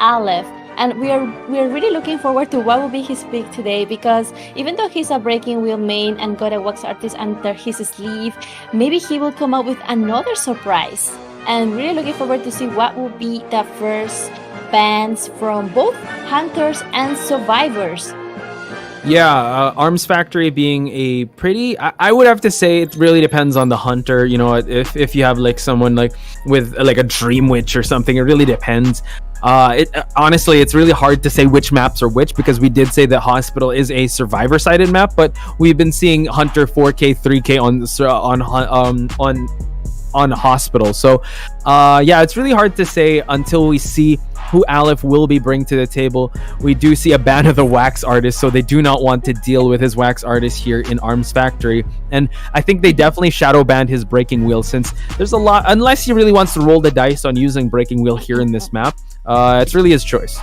Aleph. And we are really looking forward to what will be his pick today, because even though he's a breaking wheel main and got a wax artist under his sleeve, maybe he will come up with another surprise. And really looking forward to see what will be the first bands from both hunters and survivors. Yeah, Arms Factory being a pretty, I would have to say it really depends on the hunter. You know, if you have like someone like with like a Dream Witch or something, it really depends. Honestly, it's really hard to say which maps are which, because we did say that Hospital is a survivor sided map, but we've been seeing Hunter 4K 3K on Hospital. So yeah, it's really hard to say until we see who Aleph will be bringing to the table. We do see a ban of the wax artist, so they do not want to deal with his wax artist here in Arms Factory. And I think they definitely shadow banned his Breaking Wheel, since there's a lot, unless he really wants to roll the dice on using Breaking Wheel here in this map, it's really his choice.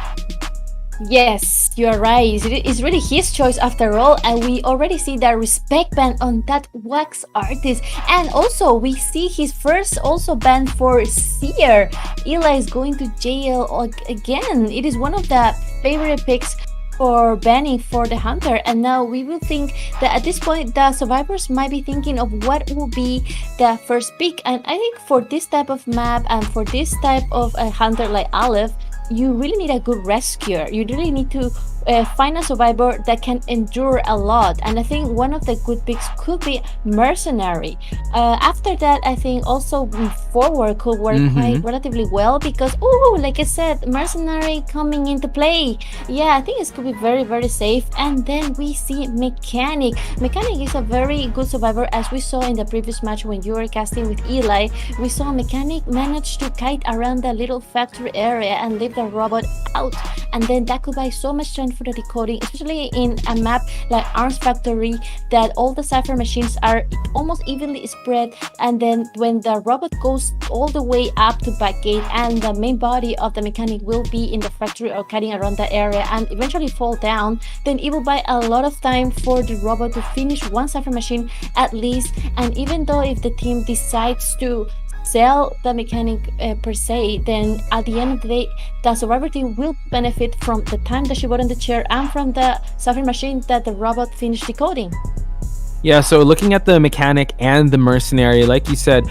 Yes, you are right. It's really his choice after all, and we already see the respect ban on that wax artist, and also we see his first also ban for Seer. Eli is going to jail again. It is one of the favorite picks for banning for the hunter, and now we will think that at this point the survivors might be thinking of what will be the first pick. And I think for this type of map and for this type of a hunter like Aleph, you really need a good rescuer. You really need to find a survivor that can endure a lot, and I think one of the good picks could be Mercenary. After that, I think also Forward could work quite relatively well, because like I said, Mercenary coming into play. Yeah, I think it could be very, very safe. And then we see Mechanic. Mechanic is a very good survivor, as we saw in the previous match when you were casting with Eli. We saw Mechanic manage to kite around the little factory area and leave the robot out, and then that could buy so much strength for the decoding, especially in a map like Arms Factory, that all the cipher machines are almost evenly spread, and then when the robot goes all the way up to back gate and the main body of the Mechanic will be in the factory or cutting around the area and eventually fall down, then it will buy a lot of time for the robot to finish one cipher machine at least. And even though if the team decides to sell the Mechanic per se, then at the end of the day the survivor team will benefit from the time that she bought in the chair and from the cipher machine that the robot finished decoding. Yeah, so looking at the Mechanic and the Mercenary, like you said,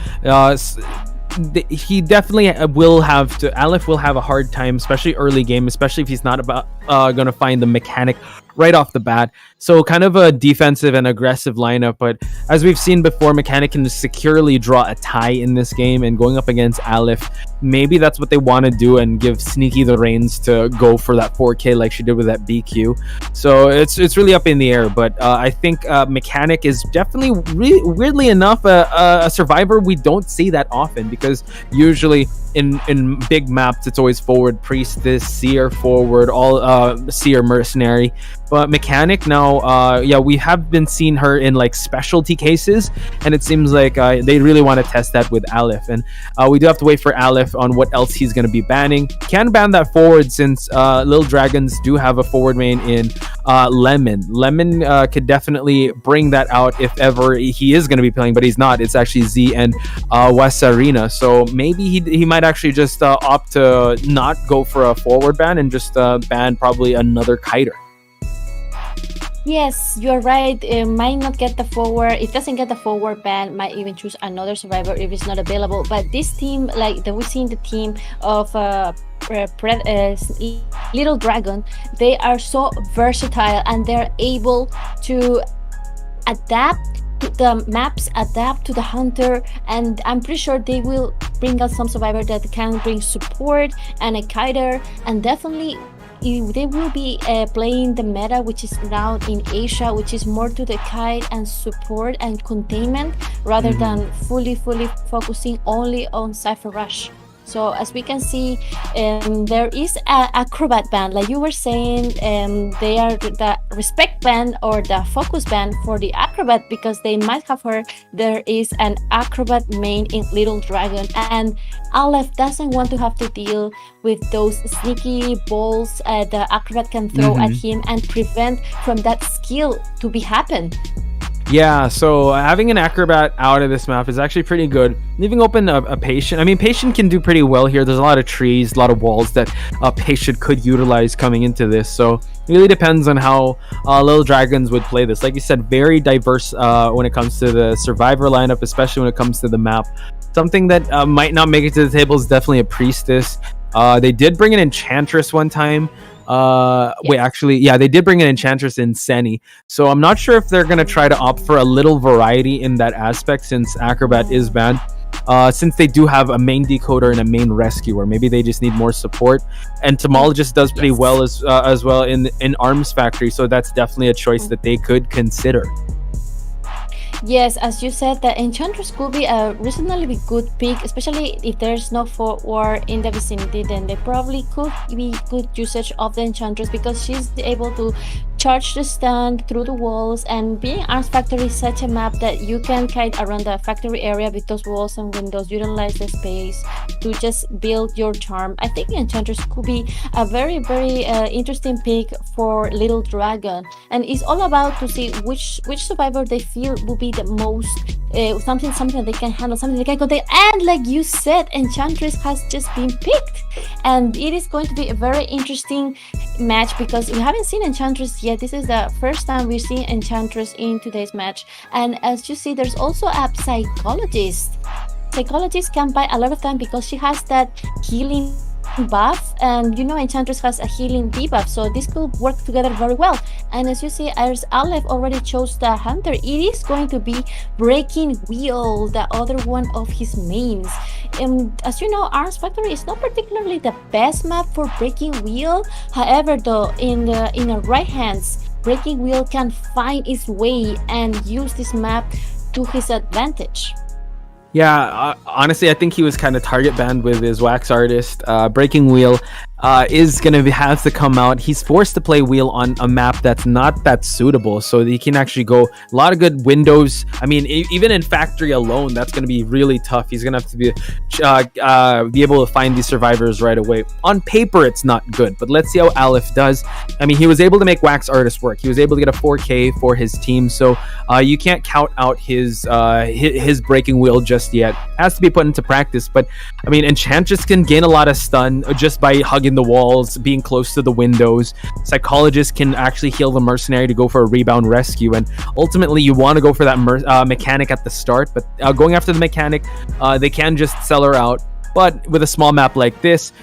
he definitely will have to, Aleph will have a hard time, especially early game, especially if he's not going to find the Mechanic right off the bat. So kind of a defensive and aggressive lineup, but as we've seen before, Mechanic can securely draw a tie in this game, and going up against Aleph, maybe that's what they want to do and give Sneaky the reins to go for that 4K like she did with that BQ. So it's really up in the air, but I think Mechanic is definitely weirdly enough a survivor we don't see that often, because usually in big maps it's always Forward Priestess, Seer Forward, all Seer Mercenary. But Mechanic now, yeah, we have been seeing her in like specialty cases, and it seems like they really want to test that with Aleph, and we do have to wait for Aleph on what else he's going to be banning. Can ban that Forward, since Little Dragons do have a Forward main in Lemon. Lemon could definitely bring that out if ever he is going to be playing, but he's not. It's actually Z and Wasarina, so maybe he might actually just opt to not go for a Forward ban and just ban probably another kiter. Yes, you're right. It might not get the Forward. If it doesn't get the Forward ban, might even choose another survivor if it's not available. But this team, like that we see in the team of Little Dragon, they are so versatile and they're able to adapt to the maps, adapt to the hunter, and I'm pretty sure they will bring out some survivor that can bring support and a kiter, and definitely they will be playing the meta which is now in Asia, which is more to the kite and support and containment rather than fully focusing only on Cypher Rush. So as we can see, there is an acrobat ban, like you were saying. They are the respect ban or the focus ban for the acrobat, because they might have heard there is an acrobat main in Little Dragon, and Aleph doesn't want to have to deal with those sneaky balls the acrobat can throw at him and prevent from that skill to be happen. Yeah, so having an acrobat out of this map is actually pretty good. Leaving open a patient. I mean, patient can do pretty well here. There's a lot of trees, a lot of walls that a patient could utilize coming into this. So it really depends on how Little Dragons would play this. Like you said, very diverse when it comes to the survivor lineup, especially when it comes to the map. Something that might not make it to the table is definitely a priestess. They did bring an enchantress one time. Wait, actually, yeah, they did bring an Enchantress in Seni. So I'm not sure if they're going to try to opt for a little variety in that aspect since Acrobat is banned. Since they do have a main decoder and a main rescuer, maybe they just need more support. Entomologist does pretty well as well in Arms Factory, so that's definitely a choice that they could consider. Yes, as you said, the Enchantress could be a reasonably good pick, especially if there's no war in the vicinity. Then they probably could be good usage of the Enchantress because she's able to charge the stand through the walls, and being Arms Factory is such a map that you can kite around the factory area with those walls and windows, utilize the space to just build your charm. I think Enchantress could be a very interesting pick for Little Dragon, and it's all about to see which survivor they feel will be the most something they can handle, something they can contain. And like you said, Enchantress has just been picked, and it is going to be a very interesting match because we haven't seen Enchantress yet. This is the first time we're seeing Enchantress in today's match. And as you see, there's also a Psychologist. Psychologist can buy a lot of time because she has that healing buff, and you know Enchantress has a healing debuff, so this could work together very well. And as you see, as Aleph already chose the Hunter, it is going to be Breaking Wheel, the other one of his mains. And as you know, Arms Factory is not particularly the best map for Breaking Wheel. However, though, in the right hands, Breaking Wheel can find its way and use this map to his advantage. Yeah, honestly, I think he was kind of target banned with his Wax Artist. Breaking Wheel is going to have to come out. He's forced to play Wheel on a map that's not that suitable, so he can actually go a lot of good windows. I mean, even in Factory alone, that's going to be really tough. He's going to have to be able to find these survivors right away. On paper, it's not good, but let's see how Aleph does. I mean, he was able to make Wax Artist work. He was able to get a 4K for his team, so you can't count out his Breaking Wheel just yet. Has to be put into practice, but I mean, Enchantress can gain a lot of stun just by hugging the walls, being close to the windows. Psychologist can actually heal the Mercenary to go for a rebound rescue, and ultimately you want to go for that mechanic at the start, but going after the mechanic, they can just sell her out. But with a small map like this,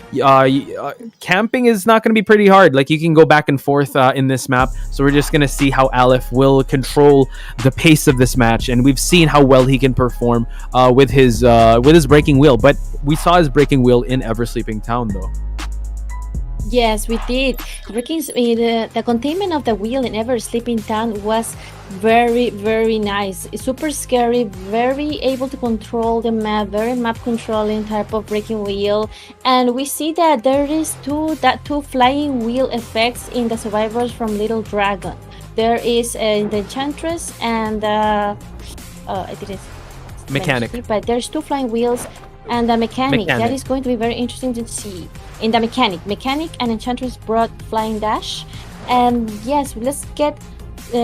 camping is not going to be pretty hard. Like, you can go back and forth in this map. So we're just going to see how Aleph will control the pace of this match. And we've seen how well he can perform with his Breaking Wheel. But we saw his Breaking Wheel in Ever Sleeping Town, though. Yes, we did. The containment of the wheel in Ever Sleeping Town was very nice. It's super scary, very able to control the map, very map controlling type of Breaking Wheel. And we see that there is two flying wheel effects in the survivors from Little Dragon. There is the Enchantress and it is Mechanic. but there's two flying wheels and the mechanic. That is going to be very interesting to see. In the mechanic and Enchantress brought Flying Dash. And yes, let's get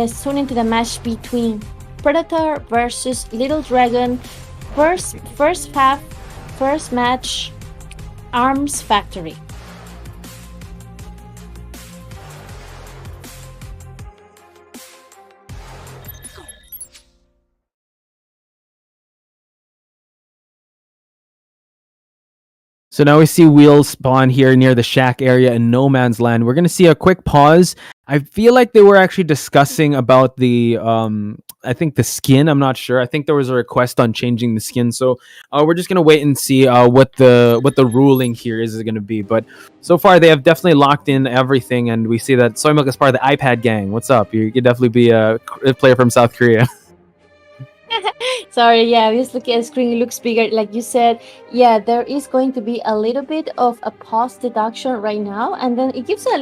soon into the match between Predator versus Little Dragon. First match, Arms Factory. So now we see Wheel spawn here near the shack area in No Man's Land. We're going to see a quick pause. I feel like they were actually discussing about the, I think the skin. I'm not sure. I think there was a request on changing the skin. So we're just going to wait and see what the ruling here is going to be. But so far, they have definitely locked in everything. And we see that Soy Milk is part of the iPad gang. What's up? You could definitely be a player from South Korea. Sorry, yeah, I'm just looking at the screen. It looks bigger. Like you said, yeah, there is going to be a little bit of a pause deduction right now, and then it gives you a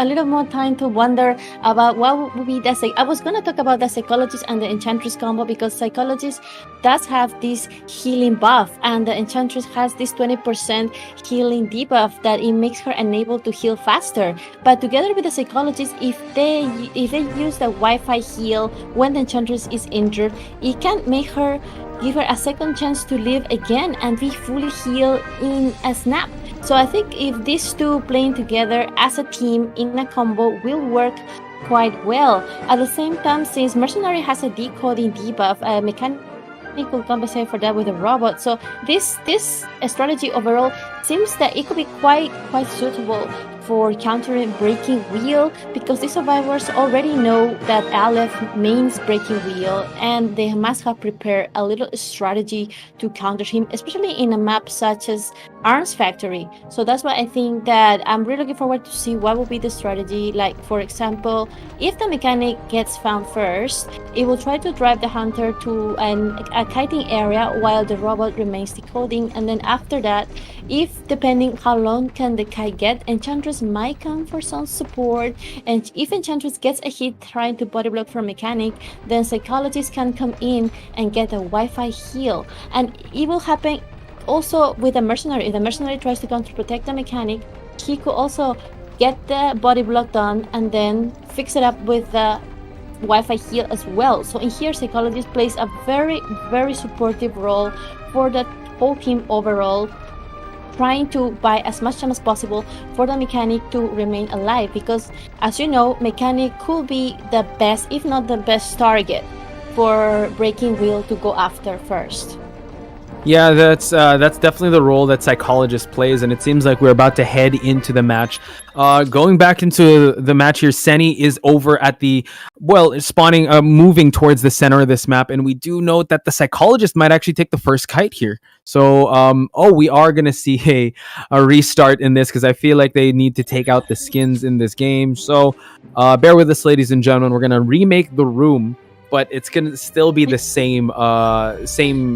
little more time to wonder about what would be the I was going to talk about the Psychologist and the Enchantress combo, because Psychologist does have this healing buff and the Enchantress has this 20% healing debuff that it makes her unable to heal faster. But together with the Psychologist, if they use the Wi-Fi heal when the Enchantress is injured, it can give her a second chance to live again and be fully healed in a snap. So I think if these two playing together as a team in a combo will work quite well. At the same time, since Mercenary has a decoding debuff, mechanical compensate for that with a robot. So this strategy overall seems that it could be quite suitable for countering breaking wheel, because the survivors already know that Aleph means breaking wheel, and they must have prepared a little strategy to counter him, especially in a map such as Arms Factory. So that's why I think that I'm really looking forward to see what will be the strategy. Like, for example, if the mechanic gets found first, it will try to drive the hunter to a kiting area while the robot remains decoding, and then after that, if depending how long can the kite get, Enchantress might come for some support, and if Enchantress gets a hit trying to body block from mechanic, then Psychologist can come in and get a Wi-Fi heal. And it will happen also with the Mercenary. If the Mercenary tries to come to protect the mechanic, he could also get the body block done and then fix it up with the Wi-Fi heal as well. So in here, Psychologist plays a very, very supportive role for the whole team overall, trying to buy as much time as possible for the mechanic to remain alive, because as you know, mechanic could be the best, if not the best target for breaking wheel to go after first. Yeah, that's definitely the role that Psychologist plays, and it seems like we're about to head into the match. Going back into the match here, Seni is over at the, spawning, moving towards the center of this map, and we do note that the Psychologist might actually take the first kite here. So, we are going to see a restart in this, because I feel like they need to take out the skins in this game. So, bear with us, ladies and gentlemen. We're going to remake the room, but it's going to still be the same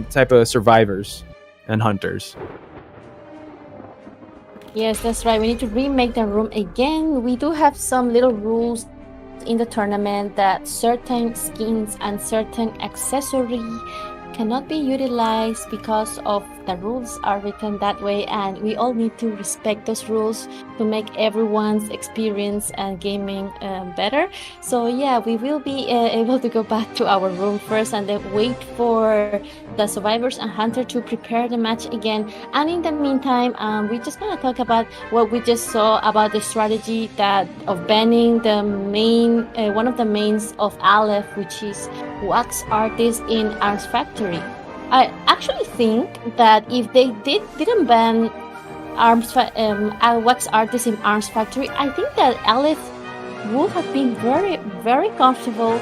type of survivors and hunters. Yes, that's right. We need to remake the room again. We do have some little rules in the tournament that certain skins and certain accessory cannot be utilized because of the rules are written that way, and we all need to respect those rules to make everyone's experience and gaming better. So yeah, we will be able to go back to our room first and then wait for the survivors and hunter to prepare the match again. And in the meantime, we're just gonna talk about what we just saw about the strategy that of banning the main one of the mains of Aleph, which is wax artist in Arms Factory. I actually think that if they didn't ban wax artists in Arms Factory, I think that Aleph would have been very, very comfortable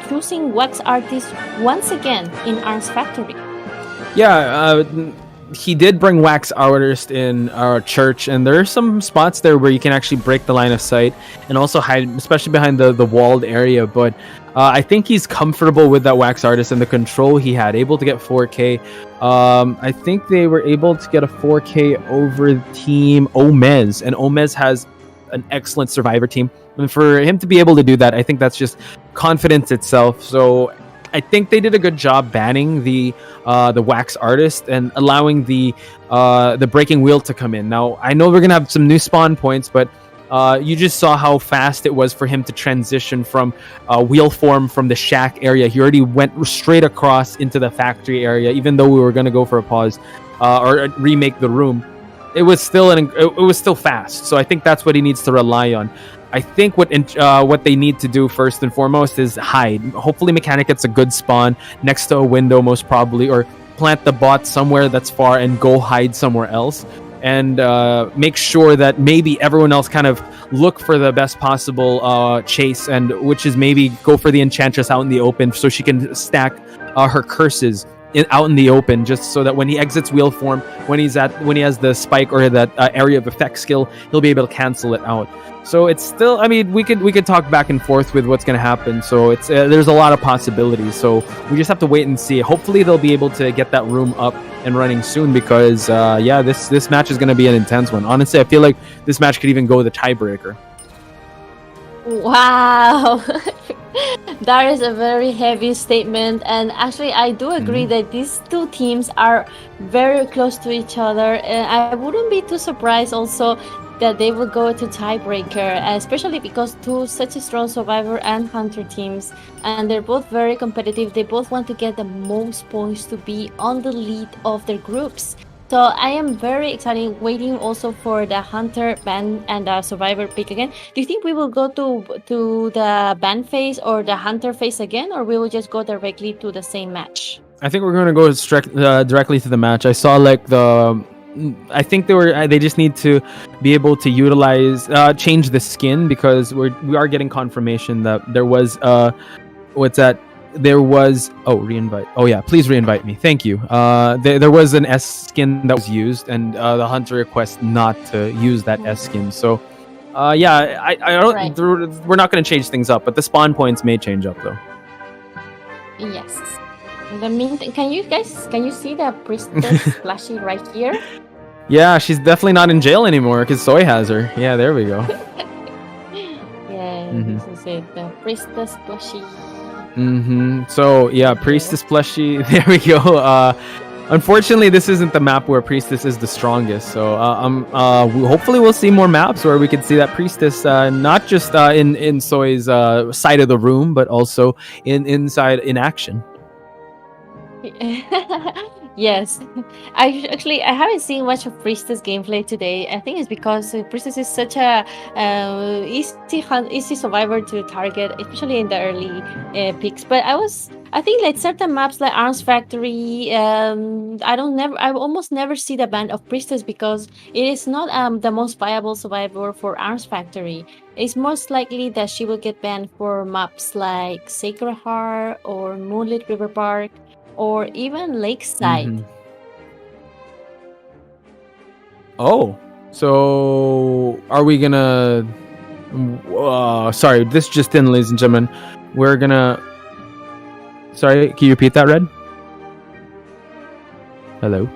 choosing wax artists once again in Arms Factory. Yeah, he did bring wax artist in our church, and there are some spots there where you can actually break the line of sight and also hide, especially behind the walled area. But I think he's comfortable with that wax artist and the control he had, able to get 4K. I think they were able to get a 4K over Team Omez, and Omez has an excellent survivor team. And for him to be able to do that, I think that's just confidence itself. So I think they did a good job banning the wax artist and allowing the breaking wheel to come in. Now, I know we're gonna have some new spawn points, but you just saw how fast it was for him to transition from wheel form from the shack area. He already went straight across into the factory area, even though we were gonna go for a pause or remake the room. It was still fast. So I think that's what he needs to rely on. I think what they need to do first and foremost is hide. Hopefully Mechanic gets a good spawn next to a window, most probably, or plant the bot somewhere that's far and go hide somewhere else. And make sure that maybe everyone else kind of look for the best possible chase, and which is maybe go for the Enchantress out in the open so she can stack her curses out in the open, just so that when he exits wheel form, when he has the spike or that area of effect skill, he'll be able to cancel it out. So it's still, I mean, we could talk back and forth with what's going to happen. So it's there's a lot of possibilities. So we just have to wait and see. Hopefully they'll be able to get that room up and running soon, because this match is going to be an intense one. Honestly, I feel like this match could even go the tiebreaker. Wow. That is a very heavy statement, and actually I do agree that these two teams are very close to each other, and I wouldn't be too surprised also that they will go to tiebreaker, especially because two such a strong survivor and hunter teams, and they're both very competitive. They both want to get the most points to be on the lead of their groups. So I am very excited, waiting also for the hunter ban and the survivor pick again. Do you think we will go to the ban phase or the hunter phase again, or we will just go directly to the same match? I think we're going to go directly to the match. I saw like the I think they just need to be able to utilize change the skin, because we are getting confirmation that there was reinvite. Oh yeah, please reinvite me. Thank you. There was an S skin that was used, and the hunter requests not to use that S skin. So yeah, I don't. Right. We're not going to change things up, but the spawn points may change up though. Yes. In the meantime, can you see the priestess splashy right here? Yeah, she's definitely not in jail anymore because Soy has her. Yeah, there we go. Yeah, this is it. The priestess splashy. So yeah, priestess plushie. There we go. Unfortunately, this isn't the map where priestess is the strongest. So hopefully we'll see more maps where we can see that priestess not just in Soy's side of the room, but also inside in action. Yes, I haven't seen much of Priestess gameplay today. I think it's because Priestess is such a easy survivor to target, especially in the early picks. But I think like certain maps like Arms Factory, I almost never see the ban of Priestess because it is not the most viable survivor for Arms Factory. It's most likely that she will get banned for maps like Sacred Heart or Moonlit River Park, or even Lakeside. Oh, so are we gonna? Sorry, this just in, ladies and gentlemen. We're gonna. Sorry, can you repeat that, Red? Hello.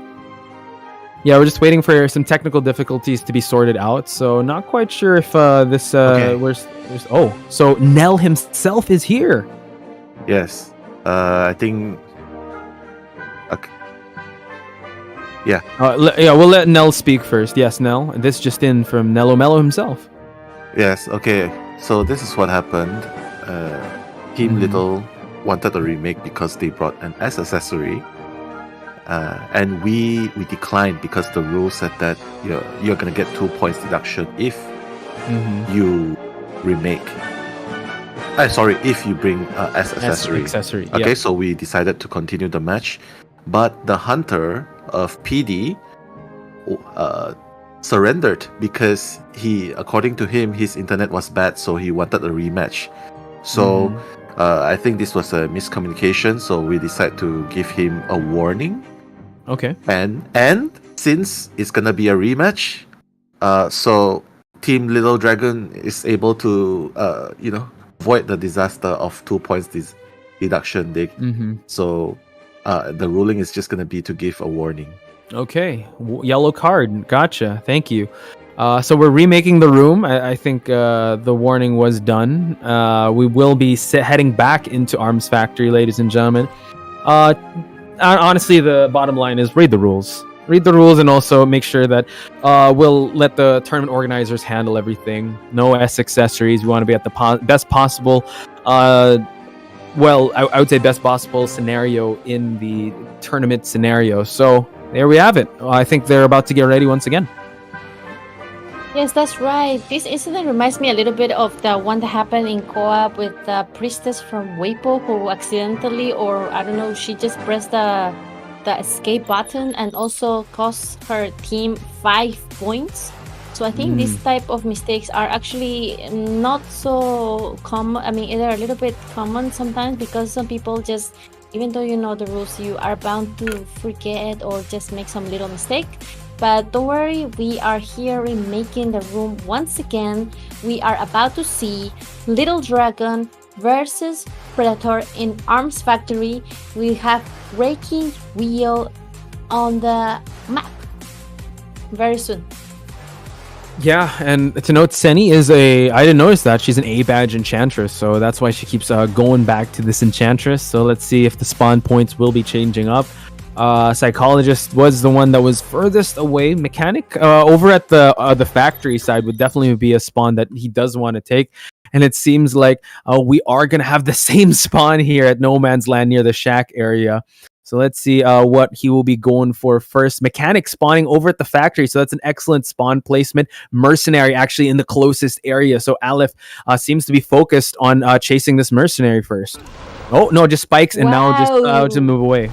Yeah, we're just waiting for some technical difficulties to be sorted out. So not quite sure if this. Oh, so Nell himself is here. Yes. I think. Okay. Yeah. We'll let Nell speak first. Yes, Nell. This just in from Nello Mello himself. Yes. Okay. So this is what happened. Team Little wanted a remake because they brought an S accessory, and we declined because the rule said that you're gonna get 2 points deduction if you remake. Sorry, if you bring S accessory. Okay, so we decided to continue the match. But the hunter of PD surrendered because according to him, his internet was bad, so he wanted a rematch. So I think this was a miscommunication, so we decided to give him a warning. Okay. And since it's gonna be a rematch, so Team Little Dragon is able to avoid the disaster of 2 points deduction. So the ruling is just going to be to give a warning. Okay. Yellow card. Gotcha. Thank you. So we're remaking the room. I think the warning was done. We will be heading back into Arms Factory, ladies and gentlemen. Honestly, the bottom line is read the rules. Read the rules and also make sure that we'll let the tournament organizers handle everything. No S accessories. We want to be at the best possible I would say best possible scenario in the tournament scenario. So there we have it. I think they're about to get ready once again. Yes, that's right. This incident reminds me a little bit of the one that happened in co-op with the priestess from WAPO who accidentally, or I don't know, she just pressed the escape button and also cost her team 5 points. So I think this type of mistakes are actually not so common. I mean, they're a little bit common sometimes because some people just, even though you know the rules, you are bound to forget or just make some little mistake. But don't worry, we are here remaking the room once again. We are about to see Little Dragon versus Predator in Arms Factory. We have Breaking Wheel on the map very soon. Yeah, and to note, Senny is I didn't notice that. She's an A badge enchantress, so that's why she keeps going back to this enchantress. So let's see if the spawn points will be changing up. Psychologist was the one that was furthest away. Mechanic over at the factory side would definitely be a spawn that he does want to take. And it seems like we are going to have the same spawn here at No Man's Land near the shack area. So let's see what he will be going for first. Mechanic spawning over at the factory. So that's an excellent spawn placement. Mercenary actually in the closest area. So Aleph seems to be focused on chasing this mercenary first. Oh, no, just spikes and now just to move away.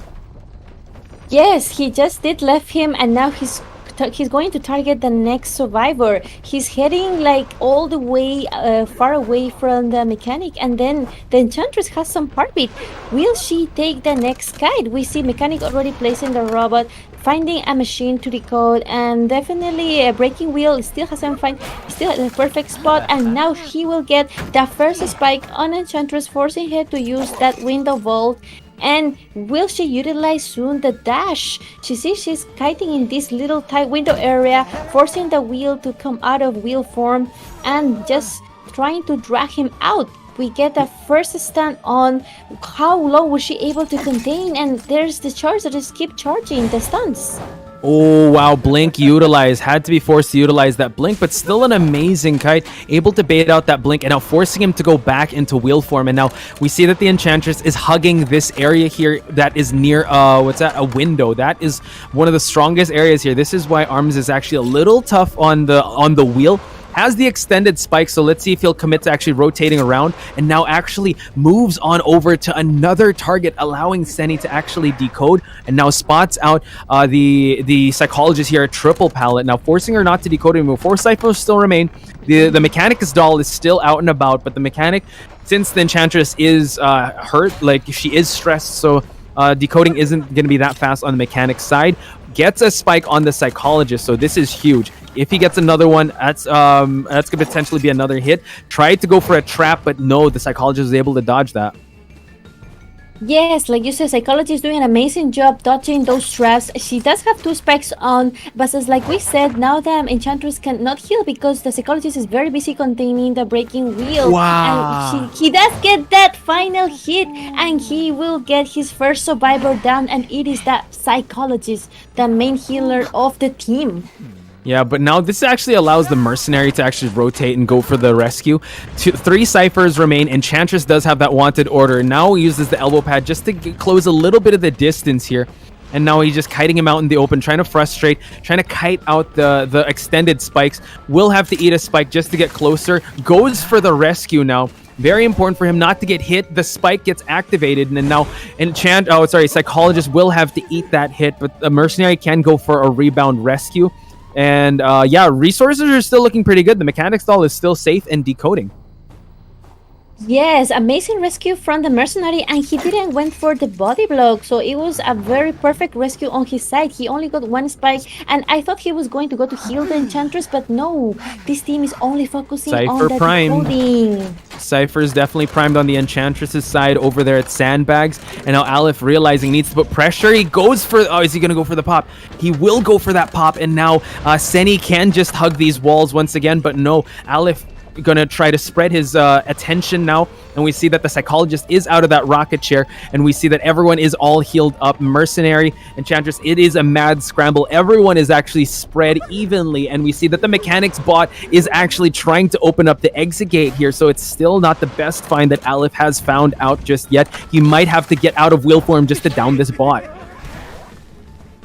Yes, he just did left him and now he's he's going to target the next survivor. He's heading like all the way far away from the mechanic, and then the enchantress has some heartbeat. Will she take the next guide? We see mechanic already placing the robot, finding a machine to decode, and definitely a breaking wheel still hasn't found still at the perfect spot, and now he will get the first spike on enchantress, forcing her to use that window vault. And will she utilize soon the dash? She sees she's kiting in this little tight window area, forcing the wheel to come out of wheel form and just trying to drag him out. We get the first stun on. How long was she able to contain? And there's the charge that just keep charging the stuns. Oh, wow. Blink utilized. Had to be forced to utilize that blink, but still an amazing kite. Able to bait out that blink and now forcing him to go back into wheel form. And now we see that the enchantress is hugging this area here that is near, a window. That is one of the strongest areas here. This is why Arms is actually a little tough on the wheel. Has the extended spike, so let's see if he'll commit to actually rotating around, and now actually moves on over to another target, allowing Senny to actually decode, and now spots out the psychologist here, a triple pallet, now forcing her not to decode anymore. 4 ciphers still remain. The mechanic's doll is still out and about, but the mechanic, since the enchantress is hurt, like she is stressed, so decoding isn't going to be that fast on the mechanic's side. Gets a spike on the psychologist, so this is huge. If he gets another one, that's gonna potentially be another hit. Tried to go for a trap, but no, the psychologist was able to dodge that. Yes, like you said, psychology is doing an amazing job dodging those traps. She does have 2 spikes on, but as like we said, now the enchantress cannot heal because the psychologist is very busy containing the breaking wheel. Wow. And he does get that final hit, and he will get his first survivor down, and it is that psychologist, the main healer of the team. Yeah, but now this actually allows the mercenary to actually rotate and go for the rescue. 3 ciphers remain. Enchantress does have that wanted order. Now he uses the elbow pad just to close a little bit of the distance here. And now he's just kiting him out in the open, trying to frustrate, trying to kite out the extended spikes. Will have to eat a spike just to get closer. Goes for the rescue now. Very important for him not to get hit. The spike gets activated, and then now psychologist will have to eat that hit, but the mercenary can go for a rebound rescue. And resources are still looking pretty good. The mechanics doll is still safe and decoding. Yes, amazing rescue from the mercenary, and he didn't went for the body block, so it was a very perfect rescue on his side. He only got 1 spike, and I thought he was going to go to heal the enchantress, but no, this team is only focusing on the decoding. Cypher is definitely primed on the enchantress's side over there at Sandbags, and now Aleph realizing needs to put pressure. He goes for, is he gonna go for the pop? He will go for that pop, and now Senny can just hug these walls once again, but no, Aleph gonna try to spread his attention now, and we see that the psychologist is out of that rocket chair, and we see that everyone is all healed up. Mercenary, Enchantress, it is a mad scramble. Everyone is actually spread evenly, and we see that the mechanics bot is actually trying to open up the exit gate here, so it's still not the best find that Aleph has found out just yet. He might have to get out of wheel form just to down this bot.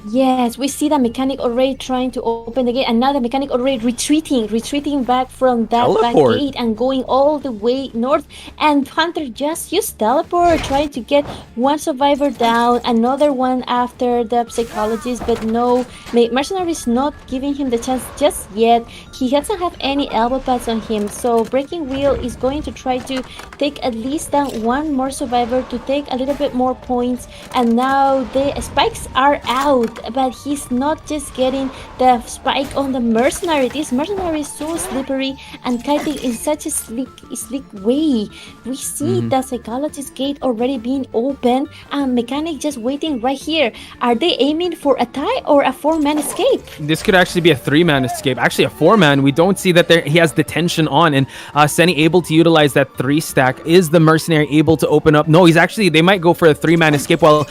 Yes, we see the mechanic already trying to open the gate, and now the mechanic already retreating back from that back gate and going all the way north. And Hunter just used teleport, trying to get 1 survivor down, another one after the psychologist, but no, mercenary is not giving him the chance just yet. He doesn't have any elbow pads on him, so breaking wheel is going to try to take at least down 1 more survivor to take a little bit more points. And now the spikes are out, but he's not just getting the spike on the mercenary. This mercenary is so slippery and kiting in such a sleek way. We see the psychologist gate already being open, and mechanic just waiting right here. Are they aiming for a tie or a 4-man escape? This could actually be a 3-man escape. Actually a 4-man. We don't see that he has detention on, and Senny able to utilize that 3 stack. Is the mercenary able to open up? No, they might go for a 3-man escape, while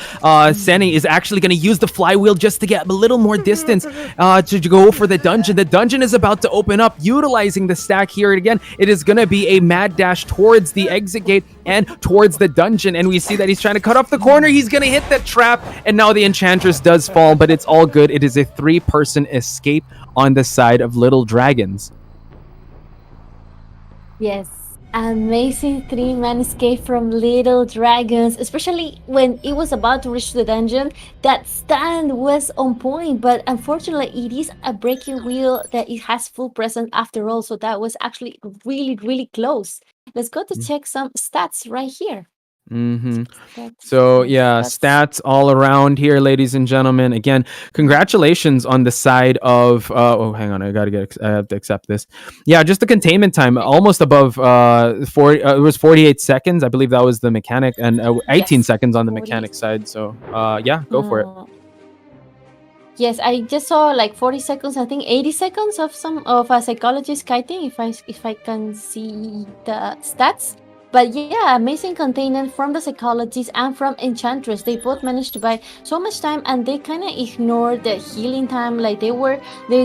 Senny is actually going to use the flywheel just to get a little more distance to go for the dungeon. The dungeon is about to open up, utilizing the stack here again. It is going to be a mad dash towards the exit gate and towards the dungeon, and we see that he's trying to cut off the corner. He's going to hit that trap, and now the enchantress does fall, but it's all good. It is a 3-person escape on the side of Little Dragons. Yes. Amazing three-man escape from Little Dragons, especially when it was about to reach the dungeon. That stand was on point, but unfortunately, it is a breaking wheel that it has full presence after all. So that was actually really, really close. Let's go to check some stats right here. Mm-hmm. Stats, So yeah, stats all around here, ladies and gentlemen. Again, congratulations on the side of. Oh, hang on, I have to accept this. Yeah, just the containment time, almost above 40. It was 48 seconds, I believe that was the mechanic, and 18 Yes, seconds on the 40. mechanic side. So yeah, go for it. Yes, I just saw like 40 seconds. I think 80 seconds of some of a psychologist kiting. If I can see the stats. But yeah, amazing containment from the psychologist and from Enchantress. They both managed to buy so much time, and they kind of ignored the healing time. Like they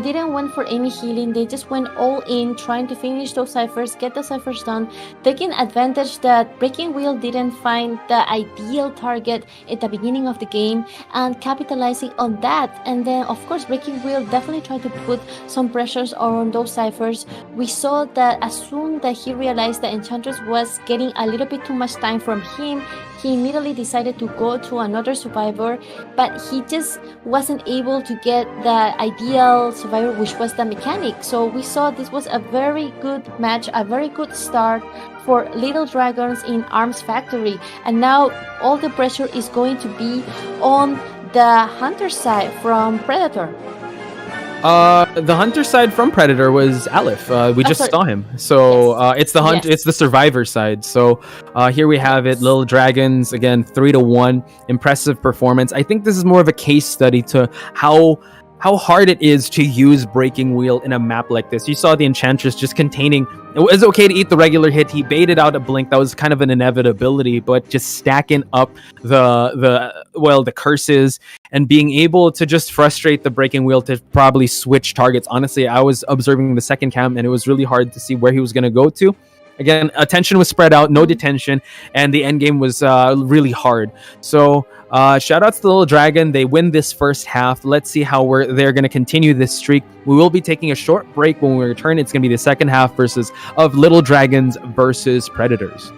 didn't went for any healing. They just went all in, trying to finish those ciphers, get the ciphers done, taking advantage that Breaking Wheel didn't find the ideal target at the beginning of the game, and capitalizing on that. And then, of course, Breaking Wheel definitely tried to put some pressures on those ciphers. We saw that as soon that he realized that Enchantress was getting a little bit too much time from him, he immediately decided to go to another survivor, but he just wasn't able to get the ideal survivor, which was the mechanic. So we saw this was a very good match, a very good start for Little Dragons in Arms Factory, and now all the pressure is going to be on the hunter side from Predator. The hunter side from Predator was Aleph. We just saw him. So Yes. it's the hunt. Yes. It's the survivor side. So here we have it. Little Dragons again, 3-1. Impressive performance. I think this is more of a case study to how hard it is to use Breaking Wheel in a map like this. You saw the Enchantress just containing. It was okay to eat the regular hit. He baited out a blink. That was kind of an inevitability, but just stacking up the curses and being able to just frustrate the Breaking Wheel to probably switch targets. Honestly, I was observing the second cam, and it was really hard to see where he was going to go to. Again, attention was spread out, no detention, and the end game was really hard. So shout outs to Little Dragon. They win this first half. Let's see how they're going to continue this streak. We will be taking a short break. When we return, it's going to be the second half of Little Dragons versus Predators.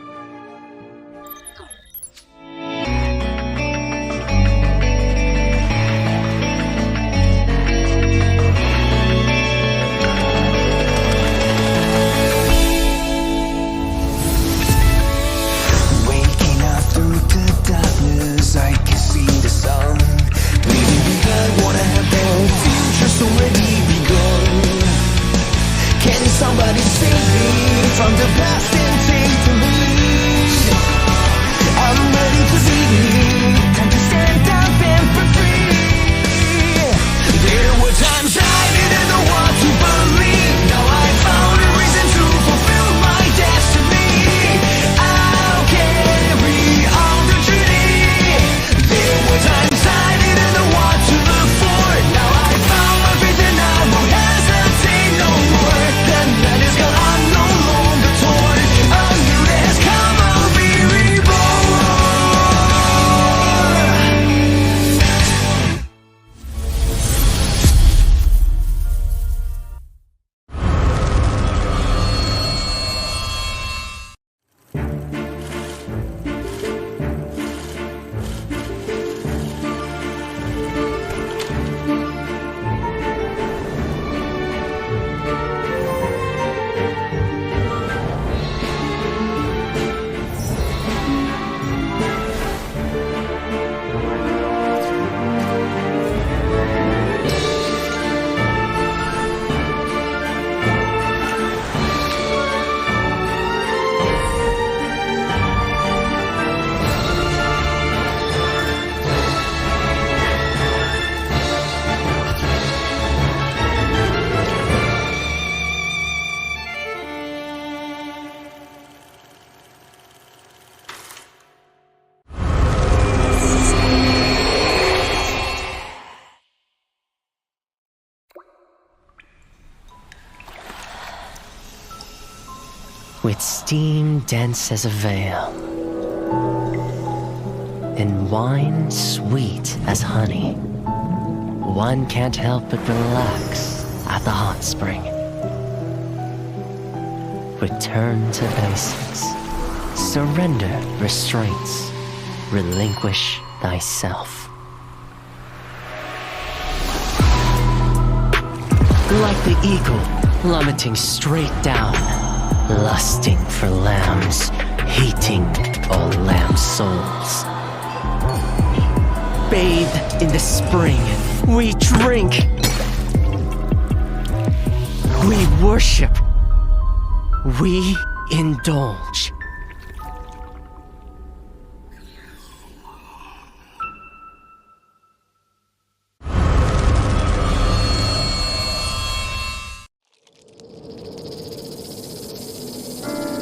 Somebody save me from the past and take the lead. I'm ready to be, time to stand up and be free. There were times I didn't know what to believe. Now I found a reason to fulfill my destiny. I'll carry on the journey. There were times I didn't know what to look for. Now I found my faith and I won't hesitate no more. That is gone, I'm no longer torn. A new day has come, I'll be reborn. With steam dense as a veil, and wine sweet as honey, one can't help but relax at the hot spring. Return to basics. Surrender restraints. Relinquish thyself. Like the eagle plummeting straight down, lusting for lambs, hating all lamb souls. Bathed in the spring, we drink. We worship. We indulge.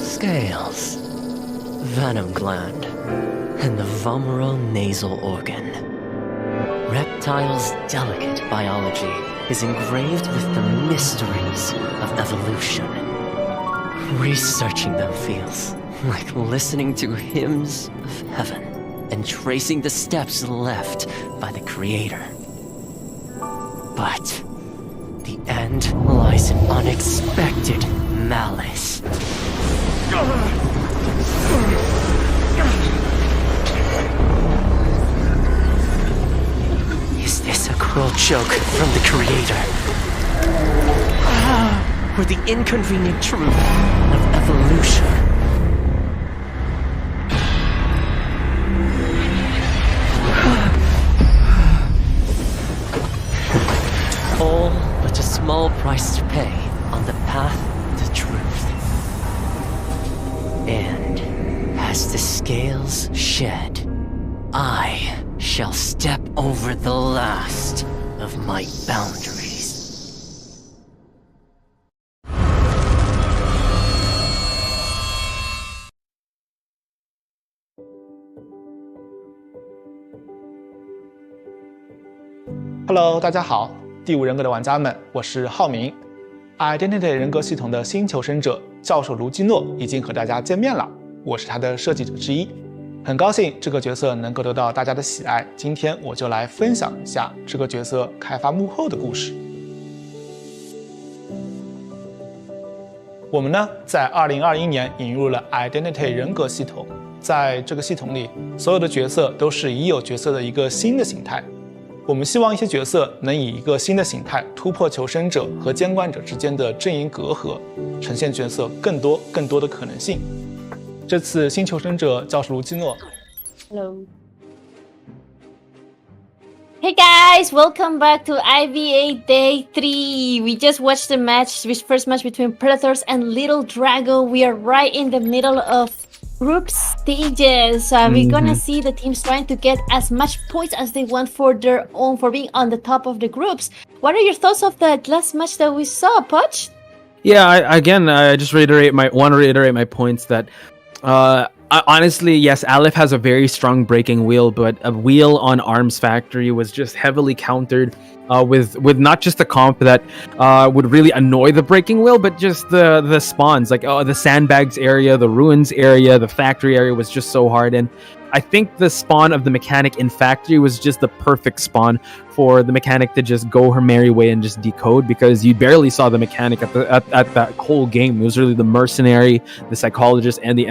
Scales, venom gland, and the vomeral nasal organ. Reptiles' delicate biology is engraved with the mysteries of evolution. Researching them feels like listening to hymns of heaven and tracing the steps left by the Creator. But the end lies in unexpected malice. Is this a cruel joke from the Creator? Or the inconvenient truth of evolution? All but a small price to pay on the path to truth. And as the scales shed, I shall step over the last of my boundaries. Hello， 大家好，第五人格的玩家们，我是浩明。Identity 人格系统的新求生者教授卢基诺已经和大家见面了，我是他的设计者之一，很高兴这个角色能够得到大家的喜爱。今天我就来分享一下这个角色开发幕后的故事。我们呢，在2021年引入了 Identity 人格系统，在这个系统里，所有的角色都是已有角色的一个新的形态。我们希望一些角色能以一个新的形态突破求生者和监管者之间的阵营隔阂，呈现角色更多的可能性。这次新求生者教授卢基诺。Hello. Hey guys, welcome back to IVA Day 3. We just watched the first match between Predators and Little Dragon. We are right in the middle of group stages. We're gonna see the teams trying to get as much points as they want for their own, for being on the top of the groups. What are your thoughts of the last match that we saw, Poch? Yeah, I just want to reiterate my points that honestly, yes, Aleph has a very strong breaking wheel, but a wheel on Arms Factory was just heavily countered with not just the comp that would really annoy the breaking wheel, but just the spawns, like the sandbags area, the ruins area, the factory area was just so hard. And I think the spawn of the mechanic in factory was just the perfect spawn for the mechanic to just go her merry way and just decode, because you barely saw the mechanic at that whole game. It was really the mercenary, the psychologist, and the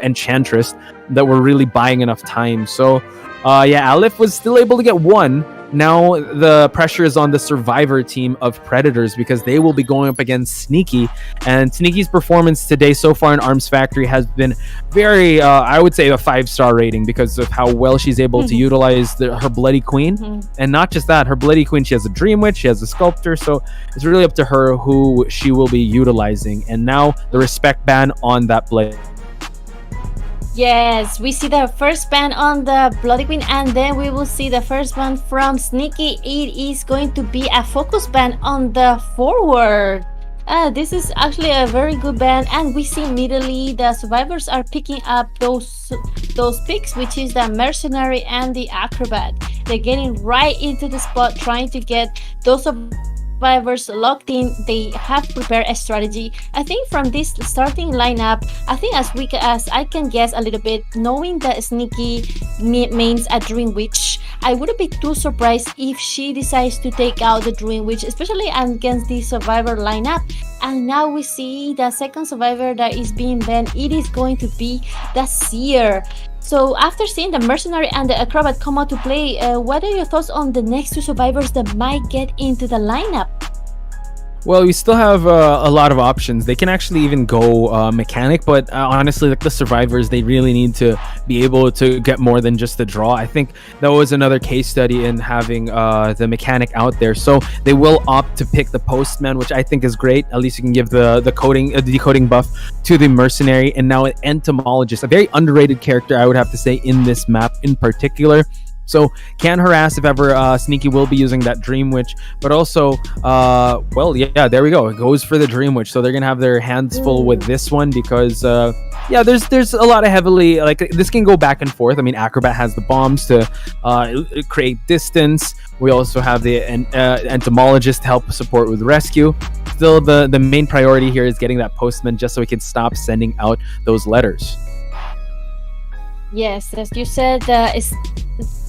enchantress that were really buying enough time. So yeah, Aleph was still able to get one. Now the pressure is on the survivor team of Predators, because they will be going up against Sneaky, and Sneaky's performance today so far in Arms Factory has been very, I would say, a 5-star rating, because of how well she's able to utilize her Bloody Queen. And not just that, her Bloody Queen, she has a Dream Witch, she has a Sculptor, so it's really up to her who she will be utilizing. And now the respect ban on that Bloody. Yes, we see the first ban on the Bloody Queen, and then we will see the first ban from Sneaky. It is going to be a focus ban on the forward. This is actually a very good ban, and we see immediately the survivors are picking up those picks, which is the mercenary and the acrobat. They're getting right into the spot, trying to get those survivors locked in. They have prepared a strategy. I think from this starting lineup, I think as I can guess a little bit, knowing that Sneaky means a Dream Witch, I wouldn't be too surprised if she decides to take out the Dream Witch, especially against the survivor lineup. And now we see the second survivor that is being banned. It is going to be the Seer. So after seeing the Mercenary and the Acrobat come out to play, what are your thoughts on the next two survivors that might get into the lineup? Well, we still have a lot of options. They can actually even go mechanic, but honestly, like the survivors, they really need to be able to get more than just the draw. I think that was another case study in having the mechanic out there. So they will opt to pick the Postman, which I think is great. At least you can give the decoding buff to the Mercenary, and now an Entomologist, a very underrated character, I would have to say, in this map in particular. So can harass if ever. Sneaky will be using that Dream Witch, but also, well, yeah, there we go. It goes for the Dream Witch. So they're gonna have their hands full with this one because, yeah, there's a lot of heavily, like, this can go back and forth. I mean, Acrobat has the bombs to create distance. We also have the Entomologist to help support with rescue. Still, the main priority here is getting that Postman just so we can stop sending out those letters. Yes, as you said,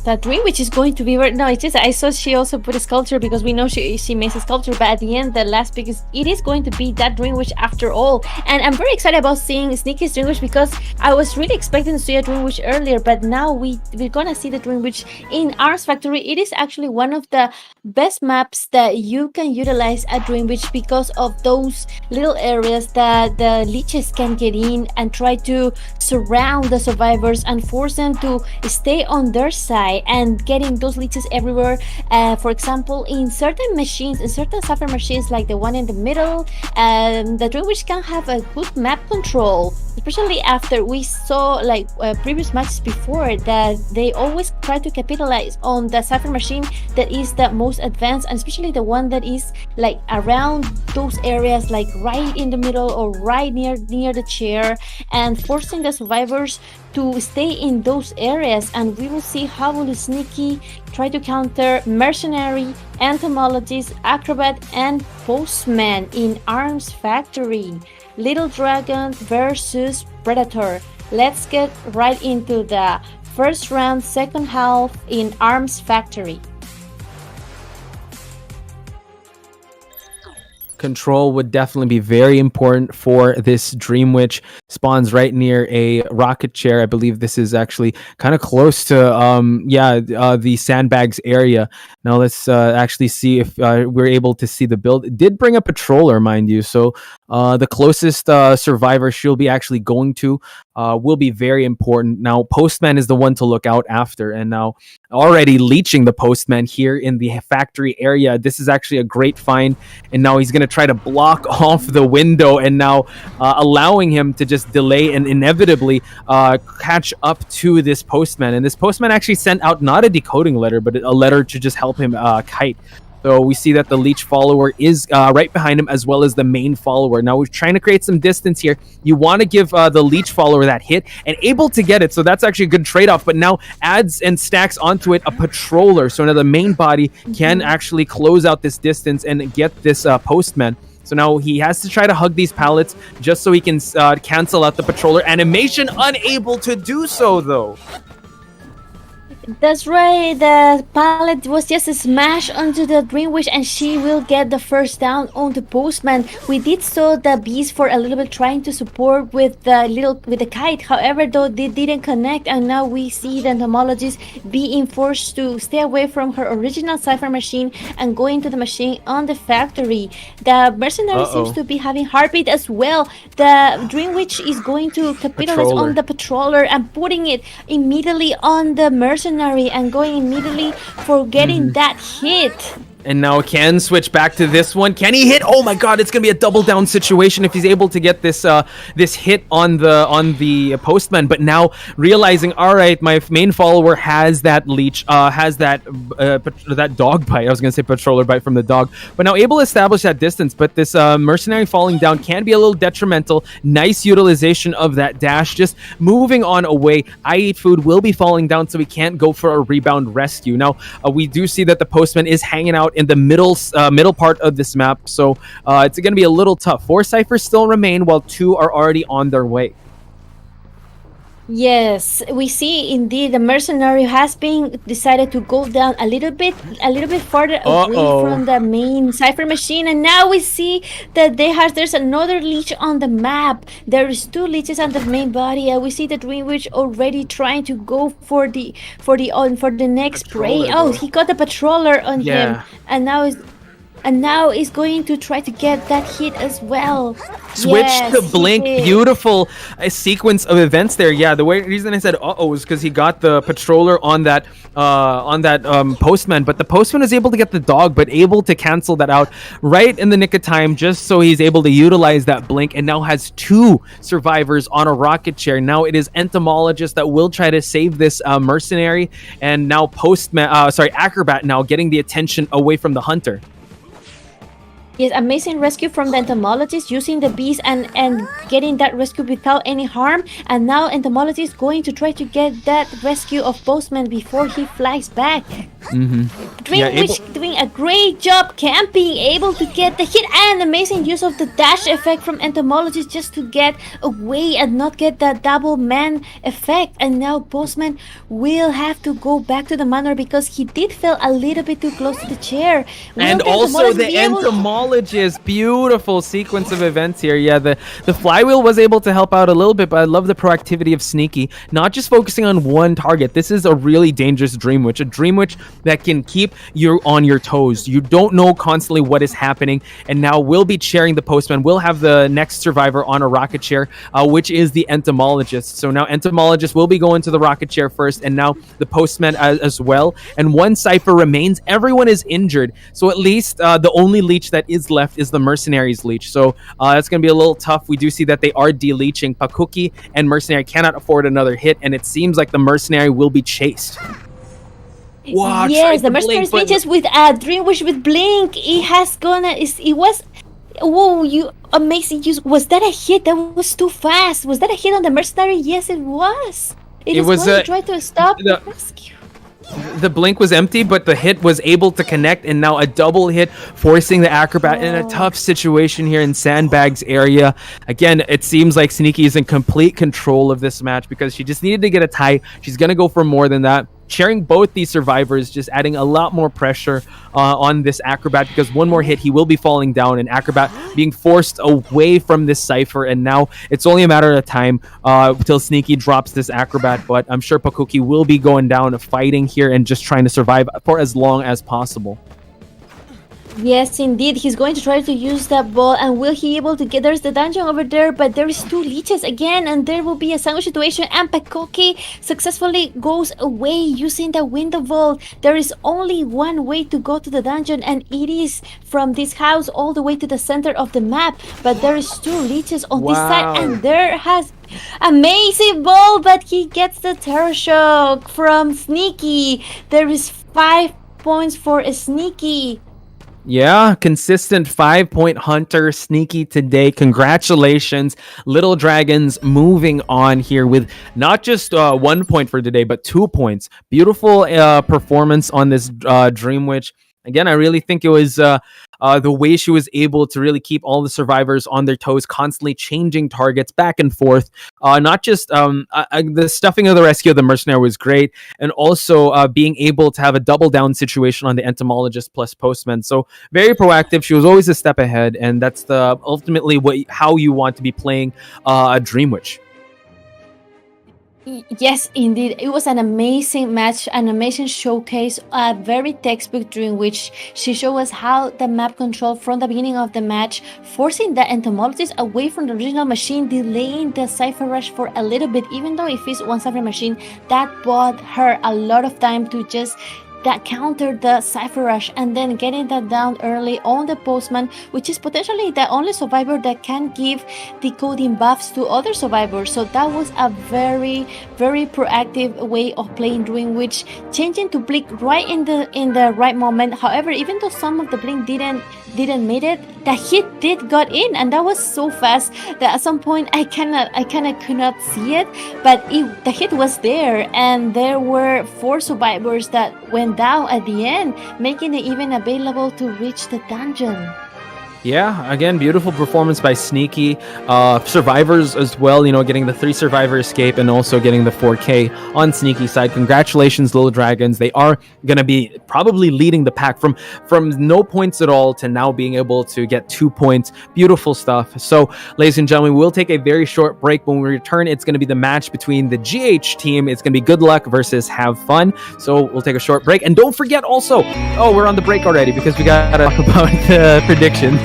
that Dream Witch is going to be no, it's just I saw she also put a sculpture because we know she makes a sculpture, but at the end the last pick it is going to be that Dream Witch after all. And I'm very excited about seeing Sneaky's Dream Witch because I was really expecting to see a Dream Witch earlier, but now we're gonna see the Dream Witch in Arms Factory. It is actually one of the best maps that you can utilize a Dream Witch because of those little areas that the leeches can get in and try to surround the survivors and force them to stay on their side and getting those leeches everywhere. For example, in certain machines, in certain Cypher machines like the one in the middle, the Dream Witch can have a good map control, especially after we saw like previous matches before that they always try to capitalize on the Cypher machine that is the most advanced, and especially the one that is like around those areas, like right in the middle or right near the chair, and forcing the survivors to stay in those areas. And we will see how will Sneaky try to counter Mercenary, Entomologist, Acrobat, and Postman in Arms Factory. Little Dragon versus Predator. Let's get right into the first round, second half in Arms Factory. Control would definitely be very important for this Dream Witch. Spawns right near a rocket chair. I believe this is actually kind of close to the sandbags area. Now let's actually see if we're able to see the build. It did bring a patroller, mind you, so the closest survivor she'll be actually going to will be very important. Now Postman is the one to look out after, and now already leeching the Postman here in the factory area. This is actually a great find, and now he's going to try to block off the window, and now allowing him to just delay and inevitably catch up to this Postman. And this Postman actually sent out not a decoding letter, but a letter to just help him kite. So we see that the leech follower is right behind him, as well as the main follower. Now we're trying to create some distance here. You want to give the leech follower that hit and able to get it. So that's actually a good trade-off, but now adds and stacks onto it a patroller. So now the main body can actually close out this distance and get this Postman. So now he has to try to hug these pallets just so he can cancel out the patroller. Animation unable to do so, though. That's right, the pallet was just a smash onto the Dream Witch and she will get the first down on the Postman. We did saw the beast for a little bit trying to support with the kite, however though they didn't connect, and now we see the Entomologist being forced to stay away from her original Cypher machine and go into the machine on the factory. The Mercenary seems to be having heartbeat as well. The Dream Witch is going to capitalize on the patroller and putting it immediately on the Mercenary and going immediately for getting that hit. And now can switch back to this one. Can he hit? Oh my god, it's gonna be a double down situation if he's able to get this this hit on the Postman. But now realizing, all right, my main follower has that leech, has that dog bite. I was gonna say patroller bite from the dog, but now able to establish that distance. But this Mercenary falling down can be a little detrimental. Nice utilization of that dash, just moving on away. I Eat Food will be falling down, so we can't go for a rebound rescue. Now we do see that the Postman is hanging out in the middle part of this map, so it's going to be a little tough. 4 ciphers still remain while 2 are already on their way. Yes, we see indeed the mercenary has been decided to go down a little bit further away from the main cipher machine, and now we see that there's another leech on the map. There is two leeches on the main body, and we see the Dream Witch already trying to go for the next prey. Oh, he got the patroller on him, and now is going to try to get that hit as well. Switch Yes, to he blink. did. Beautiful sequence of events there. Yeah, the reason I said is because he got the patroller on that postman, but the postman is able to get the dog, but able to cancel that out right in the nick of time, just so he's able to utilize that blink, and now has two survivors on a rocket chair. Now it is entomologist that will try to save this mercenary, and now acrobat now getting the attention away from the hunter. Yes, amazing rescue from the entomologist using the bees and getting that rescue without any harm. And now entomologist is going to try to get that rescue of postman before he flies back. Dream Witch doing a great job camping, able to get the hit, and amazing use of the dash effect from entomologist just to get away and not get that double man effect. And now postman will have to go back to the manor because he did feel a little bit too close to the chair. And also the entomologist, beautiful sequence of events here. Yeah, the flywheel was able to help out a little bit, but I love the proactivity of Sneaky, not just focusing on one target. This is a really dangerous Dream Witch, a Dream Witch that can keep you on your toes. You don't know constantly what is happening, and now we'll be chairing the postman. We'll have the next survivor on a rocket chair, which is the entomologist. So now entomologist will be going to the rocket chair first, and now the postman as well. And one cipher remains. Everyone is injured, so at least the only leech that is left is the mercenary's leech. So that's going to be a little tough. We do see that they are deleeching. Pakuki and mercenary cannot afford another hit, and it seems like the mercenary will be chased. Wow, yes, the mercenary leeches with Dream Wish with blink. Amazing use. Was that a hit? That was too fast. Was that a hit on the mercenary? Yes, it was. It was going to try to stop the rescue. The blink was empty, but the hit was able to connect, and now a double hit, forcing the acrobat in a tough situation here in Sandbags area. Again, it seems like Sneaky is in complete control of this match because she just needed to get a tie. She's going to go for more than that. Sharing both these survivors, just adding a lot more pressure on this acrobat, because one more hit, he will be falling down, and acrobat being forced away from this cipher. And now it's only a matter of time till Sneaky drops this acrobat. But I'm sure Pakuki will be going down, fighting here, and just trying to survive for as long as possible. Yes, indeed. He's going to try to use that ball, and will he able to get... There's the dungeon over there, but there is two leeches again, and there will be a sandwich situation, and Pakuki successfully goes away using the window vault. There is only one way to go to the dungeon, and it is from this house all the way to the center of the map, but there is two leeches on this side, and there has... Amazing ball, but he gets the terror shock from Sneaky. There is 5 points for Sneaky. Yeah, consistent 5-point hunter Sneaky today. Congratulations, Little Dragons, moving on here with not just 1 point for today, but 2 points. Beautiful performance on this Dream Witch. Again, I really think it was the way she was able to really keep all the survivors on their toes, constantly changing targets back and forth. Not just the stuffing of the rescue of the mercenary was great, and also being able to have a double down situation on the entomologist plus postman. So very proactive. She was always a step ahead, and that's the ultimately how you want to be playing a Dream Witch. Yes, indeed. It was an amazing match, an amazing showcase, a very textbook during which she showed us how the map control from the beginning of the match, forcing the entomologist away from the original machine, delaying the cipher rush for a little bit, even though if it's one cipher machine, that bought her a lot of time to just that countered the cipher rush, and then getting that down early on the postman, which is potentially the only survivor that can give decoding buffs to other survivors. So that was a very, very proactive way of playing, during which changing to blink right in the right moment. However, even though some of the blink didn't make it, the hit did got in, and that was so fast that at some point I kind of could not see it, but the hit was there, and there were 4 survivors that went down at the end, making it even available to reach the dungeon. Yeah, again, beautiful performance by Sneaky. Survivors as well, getting the 3 survivor escape and also getting the 4K on Sneaky side. Congratulations, Little Dragons. They are going to be probably leading the pack from no points at all to now being able to get 2 points. Beautiful stuff. So, ladies and gentlemen, we'll take a very short break. When we return, it's going to be the match between the GH team. It's going to be Good Luck versus Have Fun. So, we'll take a short break. And don't forget also, we're on the break already because we got to talk about the predictions.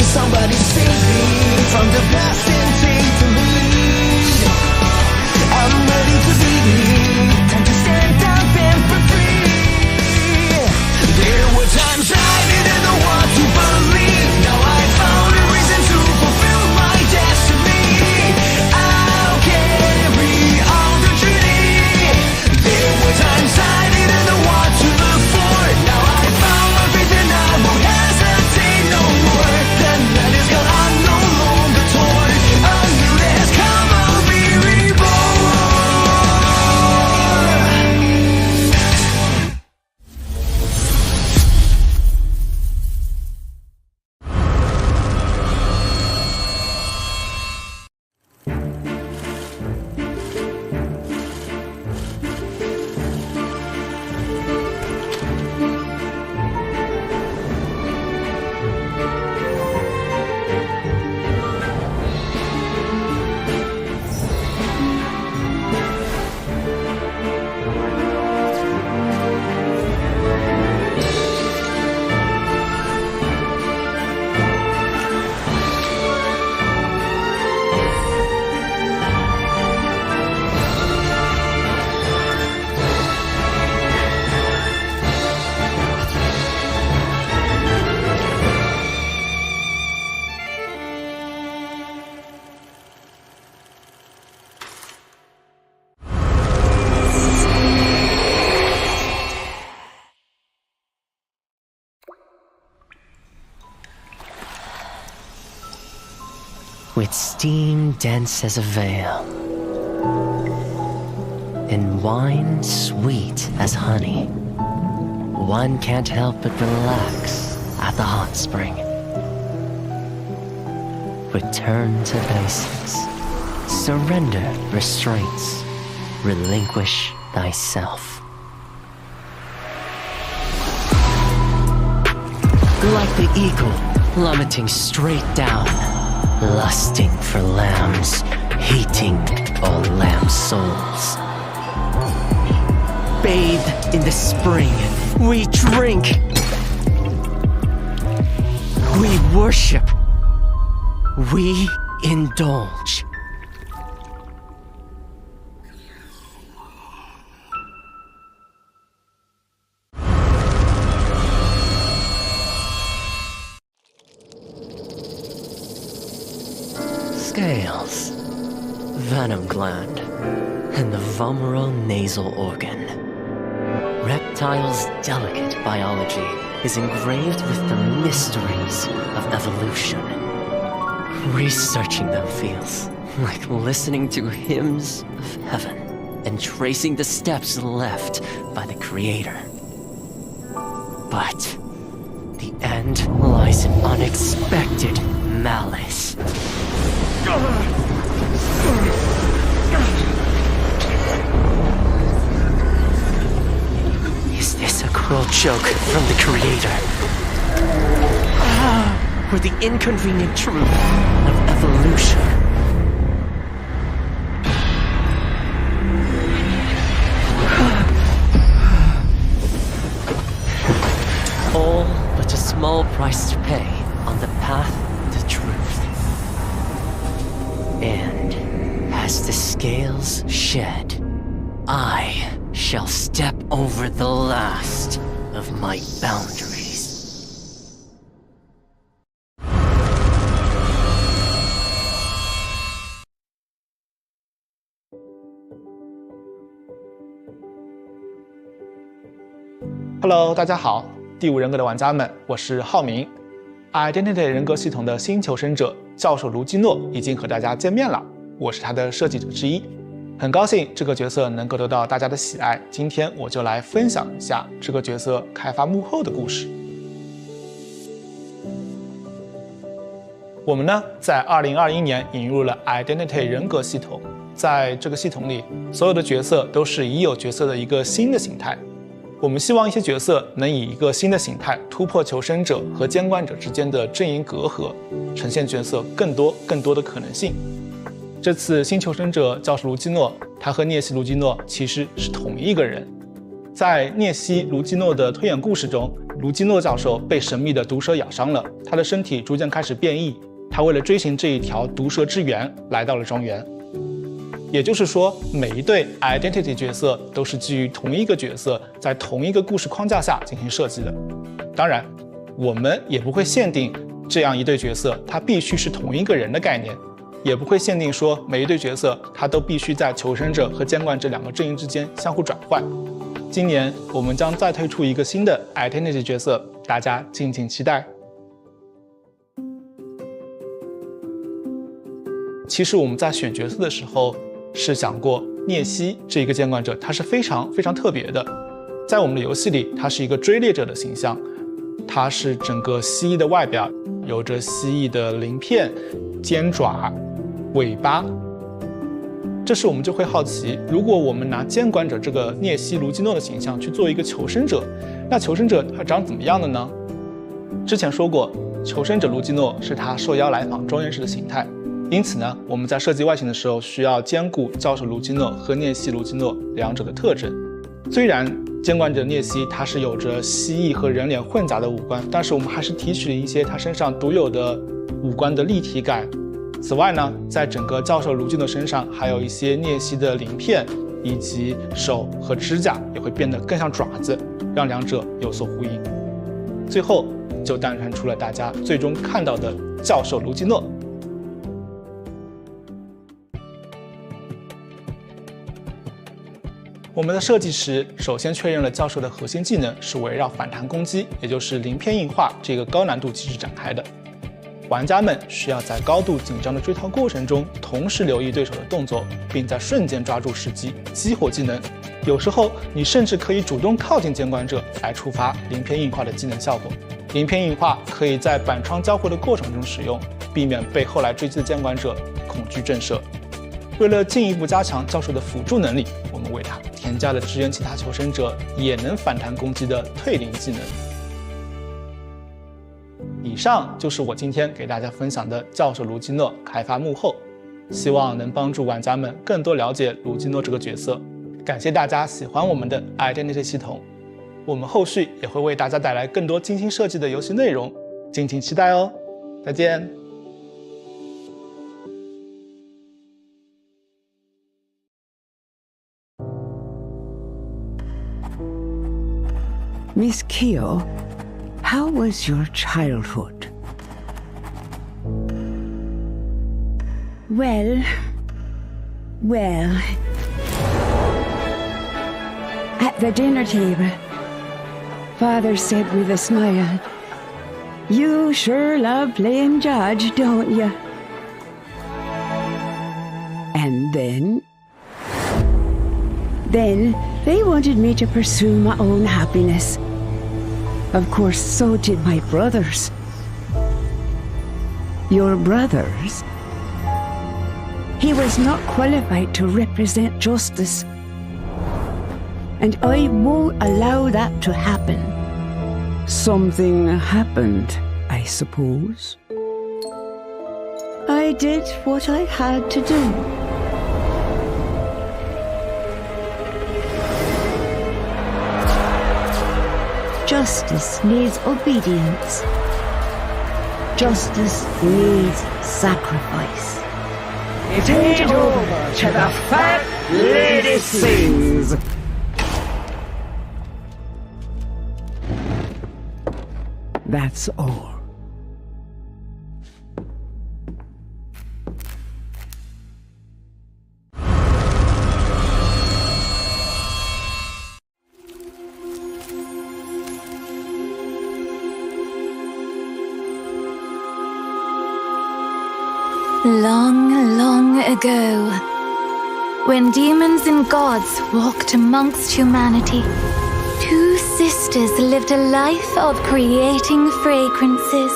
Somebody save me from the past and take the lead. I'm ready to be. Time to stand up and be free. There were times I didn't know what to believe. Now I found a reason to fulfill my destiny. I'll carry all the journey. There were times I didn't know what to look for. Now I found my faith and I won't hesitate no more. That is gone, I'm no longer torn. A new day has come, I'll be reborn. With steam dense as a veil, and wine sweet as honey, one can't help but relax at the hot spring. Return to basics, surrender restraints, relinquish thyself. Like the eagle plummeting straight down, lusting for lambs, hating all lamb souls. Bathed in the spring, we drink. We worship. We indulge. Scales, venom gland, and the vomeral nasal organ. Reptiles' delicate biology is engraved with the mysteries of evolution. Researching them feels like listening to hymns of heaven and tracing the steps left by the Creator. But the end lies in unexpected malice. Is this a cruel joke from the Creator? Or the inconvenient truth of evolution? All but a small price to pay on the path to truth. And as the scales shed, I shall step over the last of my boundaries. Hello， 大家好，第五人格的玩家们，我是浩明。Identity 人格系统的新求生者教授卢基诺已经和大家见面了，我是他的设计者之一，很高兴这个角色能够得到大家的喜爱。今天我就来分享一下这个角色开发幕后的故事。我们呢，在2021年引入了 Identity 人格系统，在这个系统里，所有的角色都是已有角色的一个新的形态。我们希望一些角色能以一个新的形态突破求生者和监管者之间的阵营隔阂，呈现角色更多的可能性。这次新求生者教授卢基诺，他和涅西卢基诺其实是同一个人。在涅西卢基诺的推演故事中，卢基诺教授被神秘的毒蛇咬伤了，他的身体逐渐开始变异，他为了追寻这一条毒蛇之源来到了庄园。也就是说，每一对 identity 角色都是基于同一个角色，在同一个故事框架下进行设计的。当然，我们也不会限定这样一对角色它必须是同一个人的概念，也不会限定说每一对角色它都必须在求生者和监管者两个阵营之间相互转换。今年我们将再推出一个新的 identity 角色，大家敬请期待。其实我们在选角色的时候是想过，涅西这一个监管者他是非常特别的。在我们的游戏里，他是一个追猎者的形象，他是整个蜥蜴的外表，有着蜥蜴的鳞片、尖爪、尾巴。这时我们就会好奇，如果我们拿监管者这个涅西卢基诺的形象去做一个求生者，那求生者他长怎么样的呢？之前说过，求生者卢基诺是他受邀来访庄园时的形态。因此呢，我们在设计外形的时候需要兼顾教授卢基诺和涅西卢基诺两者的特征。虽然监管者涅西他是有着蜥蜴和人脸混杂的五官，但是我们还是提取了一些他身上独有的五官的立体感。此外呢，在整个教授卢基诺身上还有一些涅西的鳞片，以及手和指甲也会变得更像爪子，让两者有所呼应。最后就诞生出了大家最终看到的教授卢基诺。我们的设计时，首先确认了教授的核心技能是围绕反弹攻击，也就是鳞片硬化这个高难度机制展开的。玩家们需要在高度紧张的追逃过程中，同时留意对手的动作，并在瞬间抓住时机，激活技能。有时候，你甚至可以主动靠近监管者来触发鳞片硬化的技能效果。鳞片硬化可以在板窗交互的过程中使用，避免被后来追击的监管者恐惧震慑。为了进一步加强教授的辅助能力，我们为他添加了支援其他求生者也能反弹攻击的退灵技能。以上就是我今天给大家分享的教授卢基诺开发幕后，希望能帮助玩家们更多了解卢基诺这个角色。感谢大家喜欢我们的 Identity 系统，我们后续也会为大家带来更多精心设计的游戏内容，敬请期待哦。再见。Miss Keo, how was your childhood? Well, at the dinner table, Father said with a smile, "You sure love playing judge, don't you?" And then they wanted me to pursue my own happiness. Of course, so did my brothers. Your brothers? He was not qualified to represent justice. And I won't allow that to happen. Something happened, I suppose. I did what I had to do. Justice needs obedience. Justice needs sacrifice. It ain't over till the fat lady sings. That's all. Long, long ago, when demons and gods walked amongst humanity, two sisters lived a life of creating fragrances.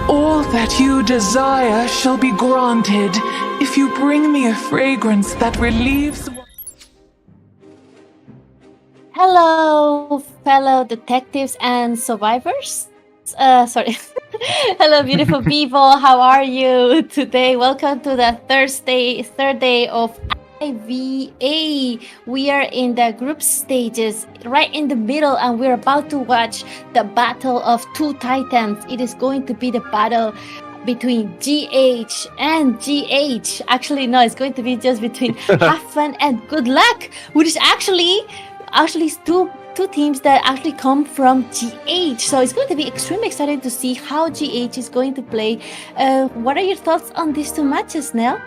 All that you desire shall be granted if you bring me a fragrance that relieves. Hello, fellow detectives and survivors. Sorry. Hello, beautiful people. How are you today? Welcome to the third day of IVA. We are in the group stages, right in the middle, and we're about to watch the battle of two titans. It is going to be the battle between GH and GH. Actually, no, it's going to be just between Have Fun and Good Luck, which is actually two teams that actually come from GH. So it's going to be extremely exciting to see how GH is going to play. What are your thoughts on these two matches, Nell?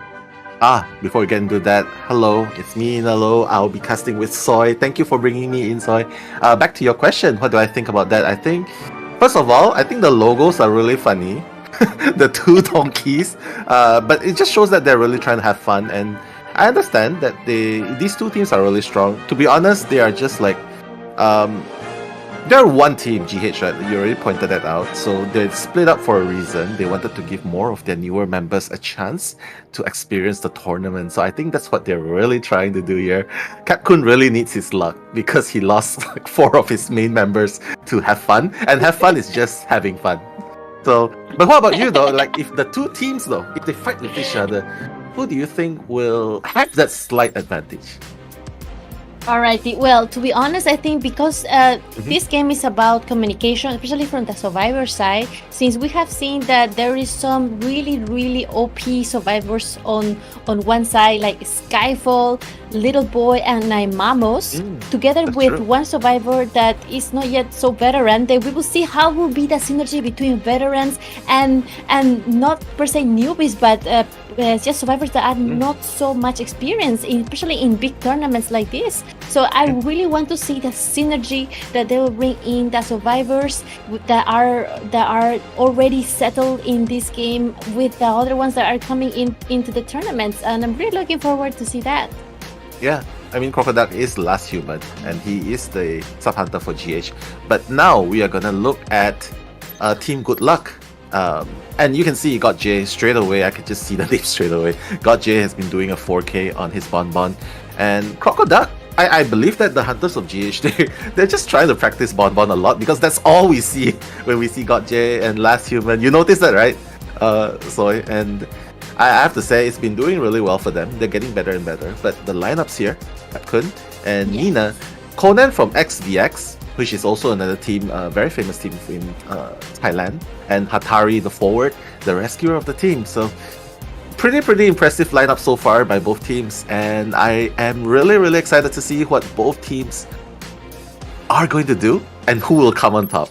Before we get into that, hello, it's me, Nello. I'll be casting with Soy. Thank you for bringing me in, Soy. Back to your question, what do I think about that? I think, first of all, I think the logos are really funny. The two donkeys. But it just shows that they're really trying to have fun, and I understand that these two teams are really strong. To be honest, they are just like they're one team, GH, right? You already pointed that out. So they're split up for a reason. They wanted to give more of their newer members a chance to experience the tournament. So I think that's what they're really trying to do here. Ikun really needs his luck because he lost like 4 of his main members to Have Fun, and Have Fun is just having fun. So, but what about you though? Like, if the two teams though, if they fight with each other, who do you think will have that slight advantage? Alrighty. Well, to be honest, I think because this game is about communication, especially from the survivor side, since we have seen that there is some really OP survivors on one side, like Skyfall, Little Boy, and Naimamos, together with true. one survivor that is not yet so veteran. Then we will see how will be the synergy between veterans and not per se newbies, but just survivors that are not so much experienced, especially in big tournaments like this. So I really want to see the synergy that they will bring in the survivors that are already settled in this game with the other ones that are coming into the tournaments, and I'm really looking forward to see that. Yeah, I mean, Crocodile is the last human, and he is the sub-hunter for GH. But now we are gonna look at Team Good Luck. And you can see God J straight away. I could just see the name straight away. God J has been doing a 4K on his Bonbon, and Crocodile. I believe that the hunters of GH they're just trying to practice Bonbon a lot, because that's all we see when we see God J and Last Human. You notice that, right? Soy, and I have to say it's been doing really well for them. They're getting better and better. But the lineups here, Ikun and Nina, Conan from XVX, which is also another team, very famous team in Thailand, and Hatari, the forward, the rescuer of the team. So pretty impressive lineup so far by both teams, and I am really excited to see what both teams are going to do and who will come on top.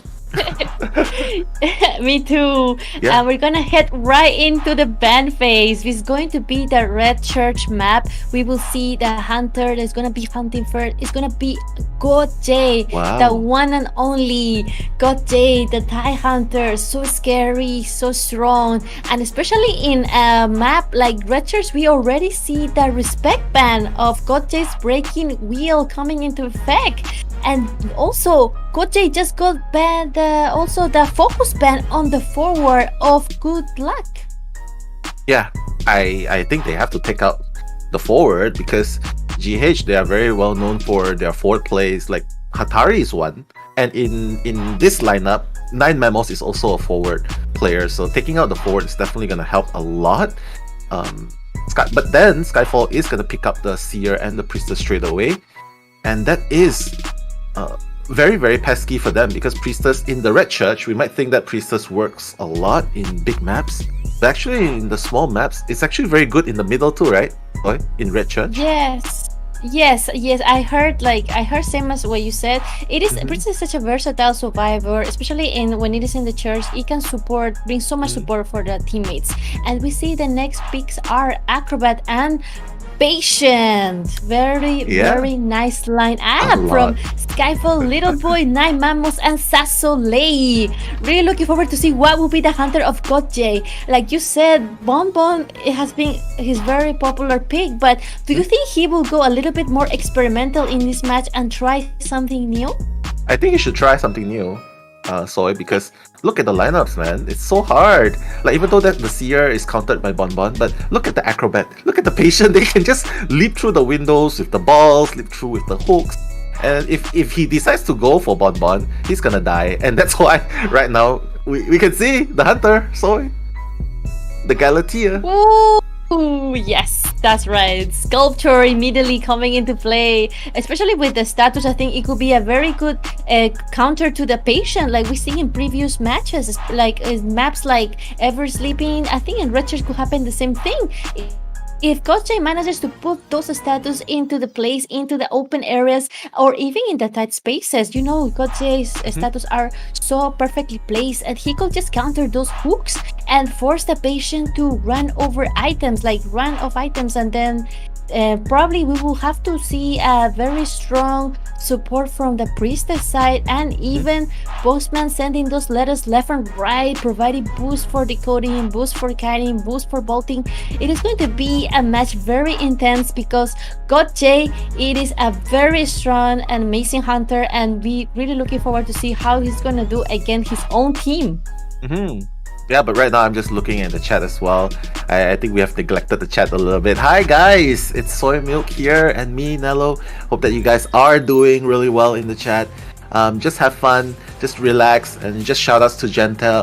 Me too. Yeah. And we're gonna head right into the band phase. It's going to be the Red Church map. We will see the hunter that's gonna be hunting first. It's gonna be God J, the one and only God J, the Thai hunter. So scary, so strong, and especially in a map like Red Church, we already see the respect ban of God J's breaking wheel coming into effect. And also, God J just got banned, also the focus ban on the forward of Good Luck. Yeah, I think they have to take out the forward, because GH, they are very well known for their forward plays. Like Hatari is one, and in this lineup, 9 Memos is also a forward player. So taking out the forward is definitely going to help a lot. But then Skyfall is going to pick up the Seer and the Priestess straight away, and that is very pesky for them, because Priestess in the Red Church, we might think that Priestess works a lot in big maps, but actually in the small maps, it's actually very good in the middle too, right? In Red Church. Yes, I heard same as what you said. It is Priestess is such a versatile survivor, especially when it is in the church. It can bring so much support for the teammates. And we see the next picks are Acrobat and patient. Very, Yeah. very nice line A up from lot. Skyfall, Little Boy, Nine Mammals, and Sasolei. Really looking forward to see what will be the hunter of Gotje. Like you said, Bon Bon it has been his very popular pick, but do you think he will go a little bit more experimental in this match and try something new? I think you should try something new, Soy, because look at the lineups, man. It's so hard. Like, even though that the seer is countered by Bonbon, but look at the acrobat. Look at the patient. They can just leap through the windows with the balls, leap through with the hooks. And if he decides to go for Bonbon, he's gonna die. And that's why right now we can see the hunter, Soy. The Galatea. Ooh, yes, that's right. Sculpture immediately coming into play, especially with the status. I think it could be a very good counter to the patient, like we see in previous matches, like maps like Ever Sleeping. I think in Rematched could happen the same thing. If Gotje manages to put those status into the place, into the open areas, or even in the tight spaces, you know, Gotje's status are so perfectly placed, and he could just counter those hooks and force the patient to run over items, like run off items, and then probably we will have to see a very strong support from the priestess side, and even Postman sending those letters left and right, providing boost for decoding, boost for kiting, boost for bolting. It is going to be a match very intense because Gotje, it is a very strong and amazing hunter, and we really looking forward to see how he's gonna do against his own team. Yeah, but right now I'm just looking at the chat as well. I think we have neglected the chat a little bit. Hi guys, it's Soy Milk here and me, Nello. Hope that you guys are doing really well in the chat. Just have fun, just relax, and just shout outs to Gentle,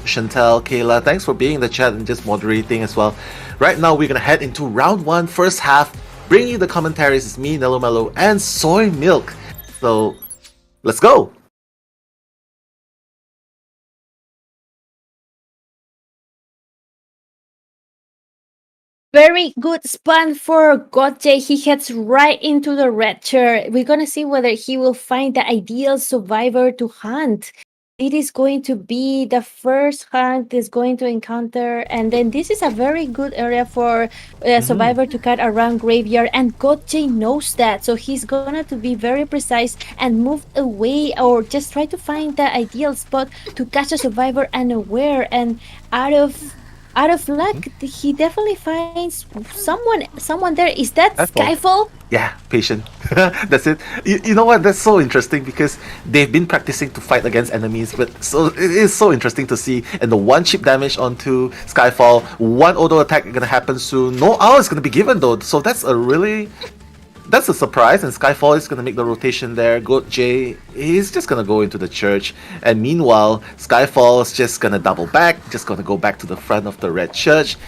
Chantel, Kayla. Thanks for being in the chat and just moderating as well. Right now we're gonna head into round one, first half. Bringing you the commentaries is me, Nello Mello, and Soy Milk. So let's go. Very good spun for Gotje. He heads right into the red chair. We're gonna see whether he will find the ideal survivor to hunt. It is going to be the first hunt is going to encounter, and then this is a very good area for a survivor to cut around graveyard, and Gotje knows that, so he's gonna to be very precise and move away or just try to find the ideal spot to catch a survivor unaware, and out of luck, he definitely finds someone there. Is that Skyfall? Yeah, patient. That's it. You know what? That's so interesting because they've been practicing to fight against enemies, but so it is so interesting to see. And the one chip damage onto Skyfall, one auto attack gonna happen soon. No hour is gonna be given though, so that's a surprise, and Skyfall is going to make the rotation there. Gotje, he's just going to go into the church. And meanwhile, Skyfall is just going to double back, just going to go back to the front of the red church.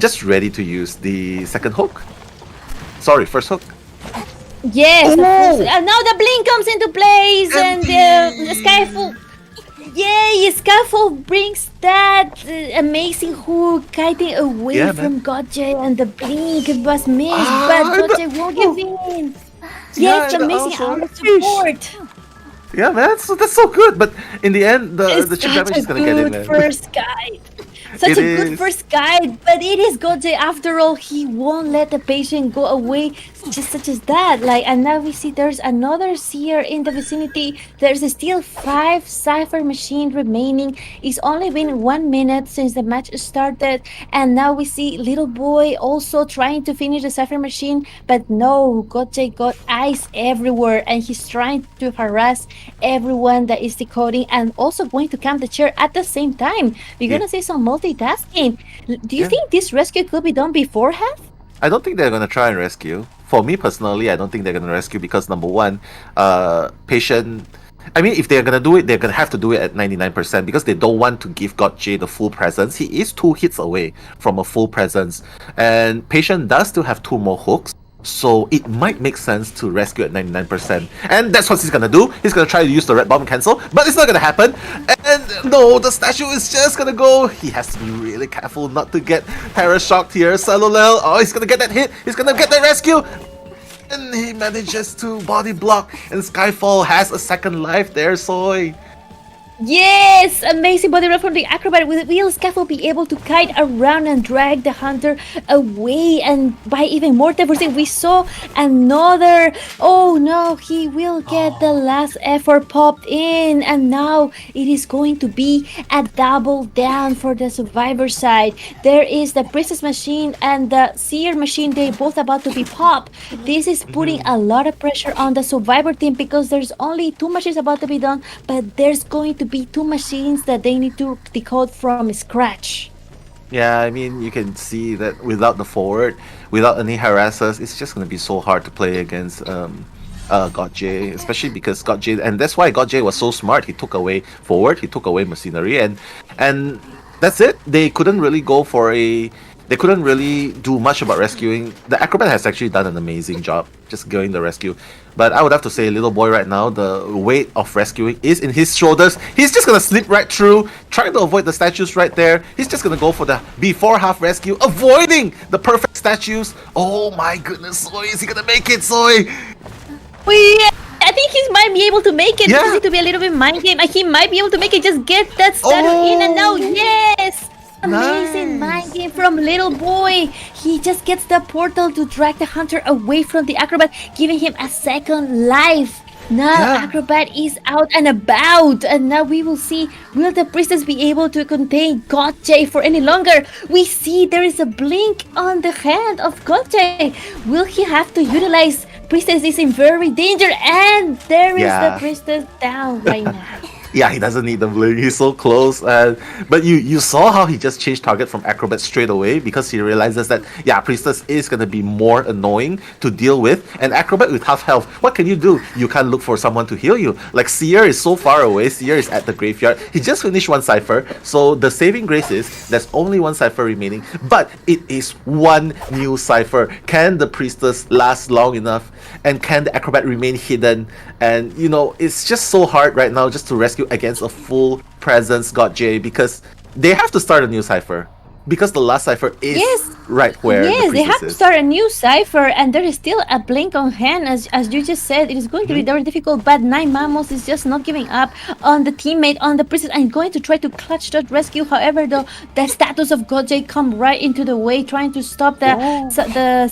Just ready to use the second hook. Sorry, first hook. Yes, now the blink comes into place, and the Skyfall. Yay, Skyfall brings that amazing hook, kiting away from Gotje, and the blink was missed, but Gotje won't give in. Yes, amazing out of support. Yeah, man, that's so good. But in the end, the chip damage is gonna get in, man. First guide. Such a good first guide, but it is Gotje after all. He won't let the patient go away just such as that. Like, and now we see there's another seer in the vicinity. There's still 5 cipher machines remaining. It's only been 1 minute since the match started, and now we see Little Boy also trying to finish the cipher machine, but no, Gotje got eyes everywhere, and he's trying to harass everyone that is decoding and also going to camp the chair at the same time. We're gonna see some multitasking. Do you think this rescue could be done before half? I don't think they're gonna try and rescue. For me personally, I don't think they're gonna rescue because number one, patient. I mean, if they're gonna do it, they're gonna have to do it at 99% because they don't want to give Gotje the full presence. He is 2 hits away from a full presence, and patient does still have 2 more hooks. So it might make sense to rescue at 99%. And that's what he's gonna do. He's gonna try to use the red bomb cancel, but it's not gonna happen. And no, the statue is just gonna go. He has to be really careful not to get parashocked here. Salolel, oh, he's gonna get that hit. He's gonna get that rescue. And he manages to body block. And Skyfall has a second life there, Soy. Yes, amazing body roll from the acrobat. With wheels, Scaff will be able to kite around and drag the hunter away. And by even more diversity, we saw another. Oh no, he will get the last effort popped in, and now it is going to be a double down for the survivor side. There is the priestess machine and the seer machine. They both about to be popped. This is putting a lot of pressure on the survivor team because there's only 2 machines about to be done, but there's going to be 2 machines that they need to decode from scratch. Yeah, I mean, you can see that without the forward, without any harassers, it's just going to be so hard to play against GotJ, especially because GotJ, and that's why GotJ was so smart. He took away forward, he took away machinery, and that's it. They couldn't really go for a. They couldn't really do much about rescuing. The acrobat has actually done an amazing job just going the rescue. But I would have to say, little boy right now, the weight of rescuing is in his shoulders. He's just going to slip right through, trying to avoid the statues right there. He's just going to go for the before half rescue, avoiding the perfect statues. Oh my goodness, Soy, is he going to make it, Soy? I think he might be able to make it. Just need to be a little bit mind game. He might be able to make it. Just get that statue in and out. Yes! Amazing mind game from little boy. He just gets the portal to drag the hunter away from the acrobat, giving him a second life. Now acrobat is out and about, and now we will see, will the priestess be able to contain GotJ for any longer? We see there is a blink on the hand of GotJ. Will he have to utilize? Priestess is in very danger, and there is the priestess down right now. Yeah, he doesn't need the blink. He's so close. But you saw how he just changed target from Acrobat straight away because he realizes that, Priestess is going to be more annoying to deal with. And Acrobat with half health, what can you do? You can't look for someone to heal you. Like, Seer is so far away. Seer is at the graveyard. He just finished one cipher. So the saving grace is there's only one cipher remaining. But it is one new cipher. Can the Priestess last long enough? And can the Acrobat remain hidden? And, it's just so hard right now just to rescue against a full presence GotJ because they have to start a new cipher because the last cipher is right where the they have to start a new cipher, and there is still a blink on hand. As you just said, it is going to be very difficult, but 9 Mammals is just not giving up on the teammate, on the priestess, and going to try to clutch that rescue. However, the status of GotJ come right into the way, trying to stop the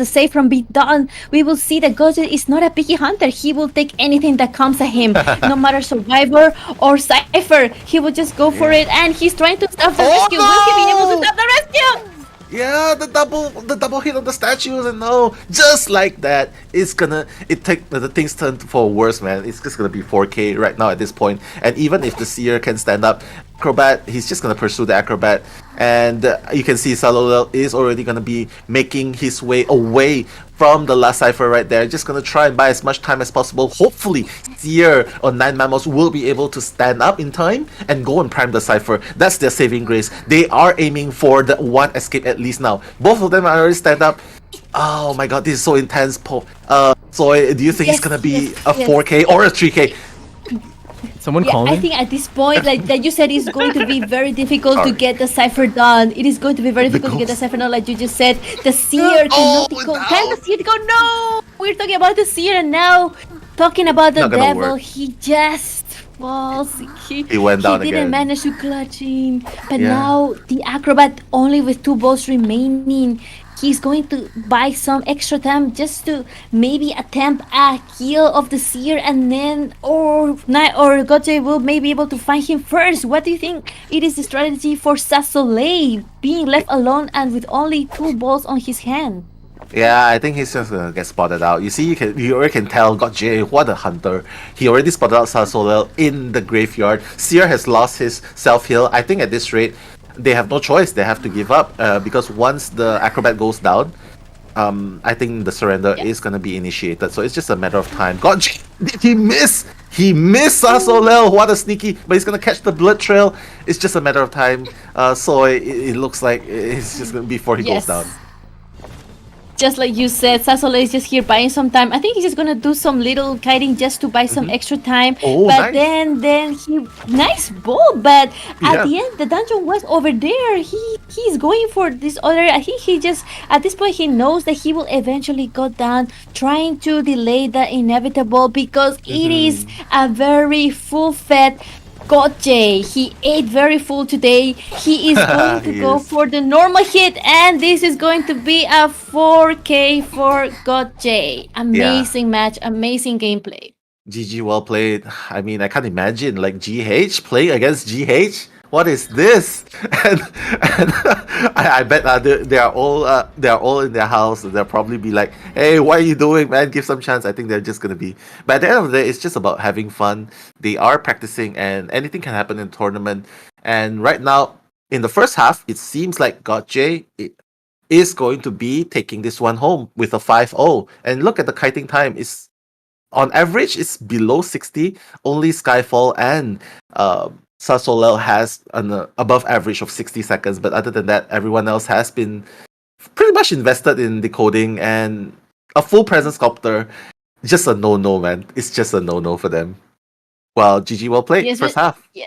save from being done. We will see that GotJ is not a picky hunter. He will take anything that comes at him, no matter survivor or cipher. He will just go for it, and he's trying to stop the rescue. No! Will he be able to stop the rescue? Yeah, the double hit on the statues, and just like that, the things turn for worse, man. It's just gonna be 4K right now at this point. And even if the Seer can stand up, Acrobat, he's just gonna pursue the Acrobat, and you can see Salolel is already gonna be making his way away from the last cipher right there. Just gonna try and buy as much time as possible. Hopefully, Seer or 9 Mammals will be able to stand up in time and go and prime the cipher. That's their saving grace. They are aiming for the one escape at least now. Both of them are already stand up. Oh my god, this is so intense. So do you think it's gonna be a 4K or a 3K? Someone call me? I think at this point, like that you said, it's going to be very difficult to get the cipher done. It is going to be very difficult to get the cipher done, like you just said. The Seer cannot go. Can the Seer go? No! We're talking about the Seer, and now talking about the devil. He just falls. He went down again. He didn't manage to clutch in. But now the Acrobat, only with 2 balls remaining, he's going to buy some extra time just to maybe attempt a kill of the Seer, and then or GotJ will maybe able to find him first. What do you think it is the strategy for Sasolei being left alone and with only 2 balls on his hand? Yeah, I think he's just gonna get spotted out. You see, you already can tell GotJ, what a hunter. He already spotted out Sasolel in the graveyard. Seer has lost his self-heal. I think at this rate, they have no choice. They have to give up because once the Acrobat goes down, I think the surrender is going to be initiated. So it's just a matter of time. GotJ, did he miss? He missed Sasolel. What a sneaky. But he's going to catch the blood trail. It's just a matter of time. So it looks like it's just going to be before he goes down. Just like you said, Sasolei is just here buying some time. I think he's just gonna do some little kiting just to buy some extra time. Oh, but nice. then he nice ball. But at the end, the dungeon was over there. He's going for this other. I think he just at this point he knows that he will eventually go down, trying to delay the inevitable because it is a very full-fed Gotcha. He ate very full today. He is going to He go is. for the normal hit, and this is going to be a 4K for Gotcha. Amazing match, amazing gameplay. GG, well played. I mean, I can't imagine like GH playing against GH. What is this? And I bet they are all in their house. They'll probably be like, "Hey, what are you doing, man? Give some chance." I think they're just gonna be. But at the end of the day, it's just about having fun. They are practicing, and anything can happen in the tournament. And right now, in the first half, it seems like Gotcha is going to be taking this one home with a 5-0. And look at the kiting time. It's on average, it's below 60. Only Skyfall and Sasolel has an above average of 60 seconds. But other than that, everyone else has been pretty much invested in decoding, and a full present sculptor, just a no-no, man. It's just a no-no for them. Well, GG, well played. Yes, First but- half. Yeah.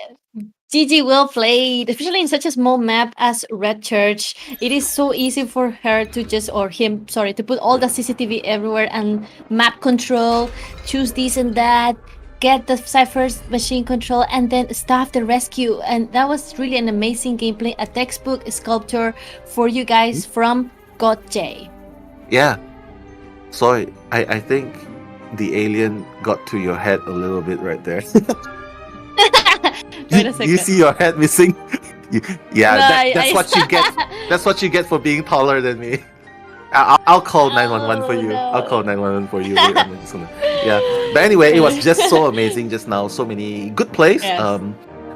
GG, well played, especially in such a small map as Red Church. It is so easy for her to to put all the CCTV everywhere and map control, choose this and that, get the Cypher's machine control, and then staff the rescue. And that was really an amazing gameplay, a textbook sculpture for you guys from Gotcha. Yeah. Sorry, I think the alien got to your head a little bit right there. Wait a second. You see your head missing? No, That's what you get. That's what you get for being taller than me. I'll call 911 for you. no. I'll call 911 for you. Wait, I'm just gonna, yeah. But anyway, it was just so amazing just now. So many good plays. Yes.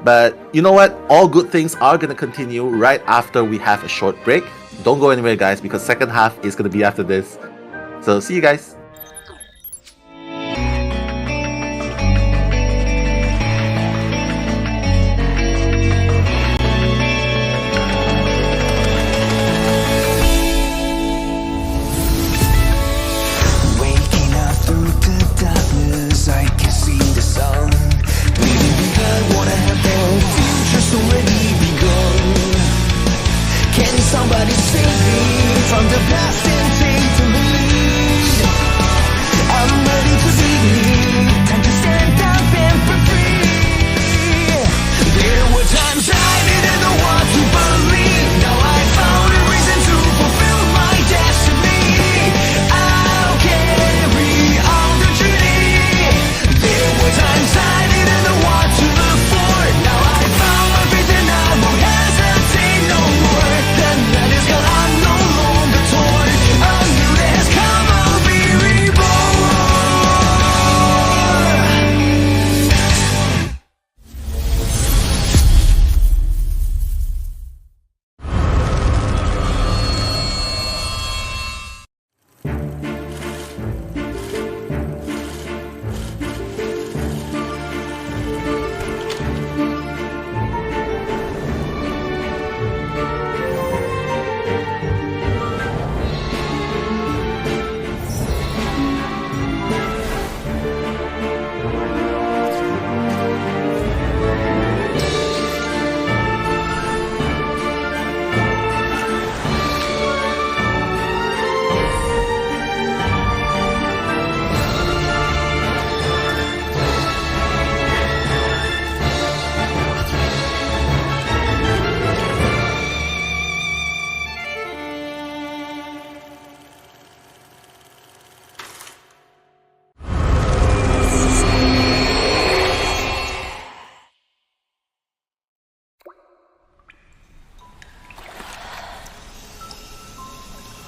But you know what? All good things are gonna continue right after we have a short break. Don't go anywhere, guys, because second half is gonna be after this. So see you guys. Waking up through the darkness, I can see the sun. Leaving behind what I have done, future's already begun. Can somebody save me from the past and take the lead? I'm ready to be time to stand up and be free. There were times I didn't know what to believe. Now I found a reason to fulfill my destiny. I'll carry on the journey. There were times I didn't know what to look for. Now I found my faith and I won't hesitate no more. The night is gone, I'm no longer torn. A new day has come, I'll be reborn.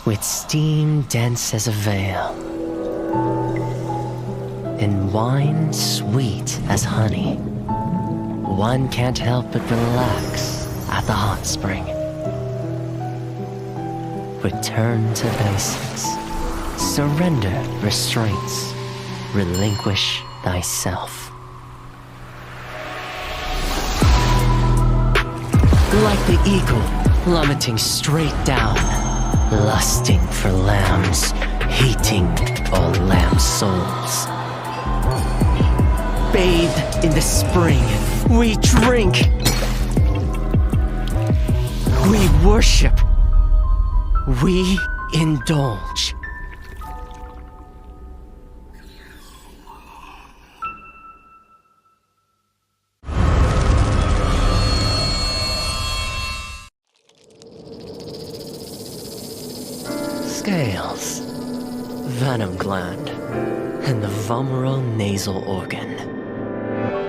With steam dense as a veil, and wine sweet as honey, one can't help but relax at the hot spring. Return to basics. Surrender restraints. Relinquish thyself. Like the eagle plummeting straight down, lusting for lambs, hating all lamb souls. Bathed in the spring, we drink. We worship. We indulge. scales, venom gland, and the vomeronasal organ.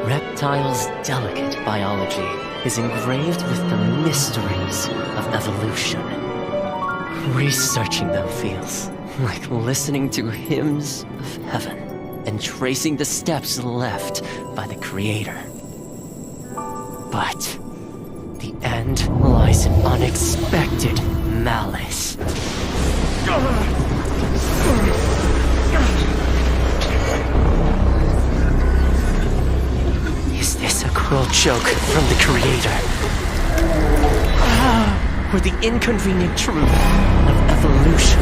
Reptiles' delicate biology is engraved with the mysteries of evolution. Researching them feels like listening to hymns of heaven and tracing the steps left by the Creator. But the end lies in unexpected malice. Is this a cruel joke from the Creator? Or the inconvenient truth of evolution?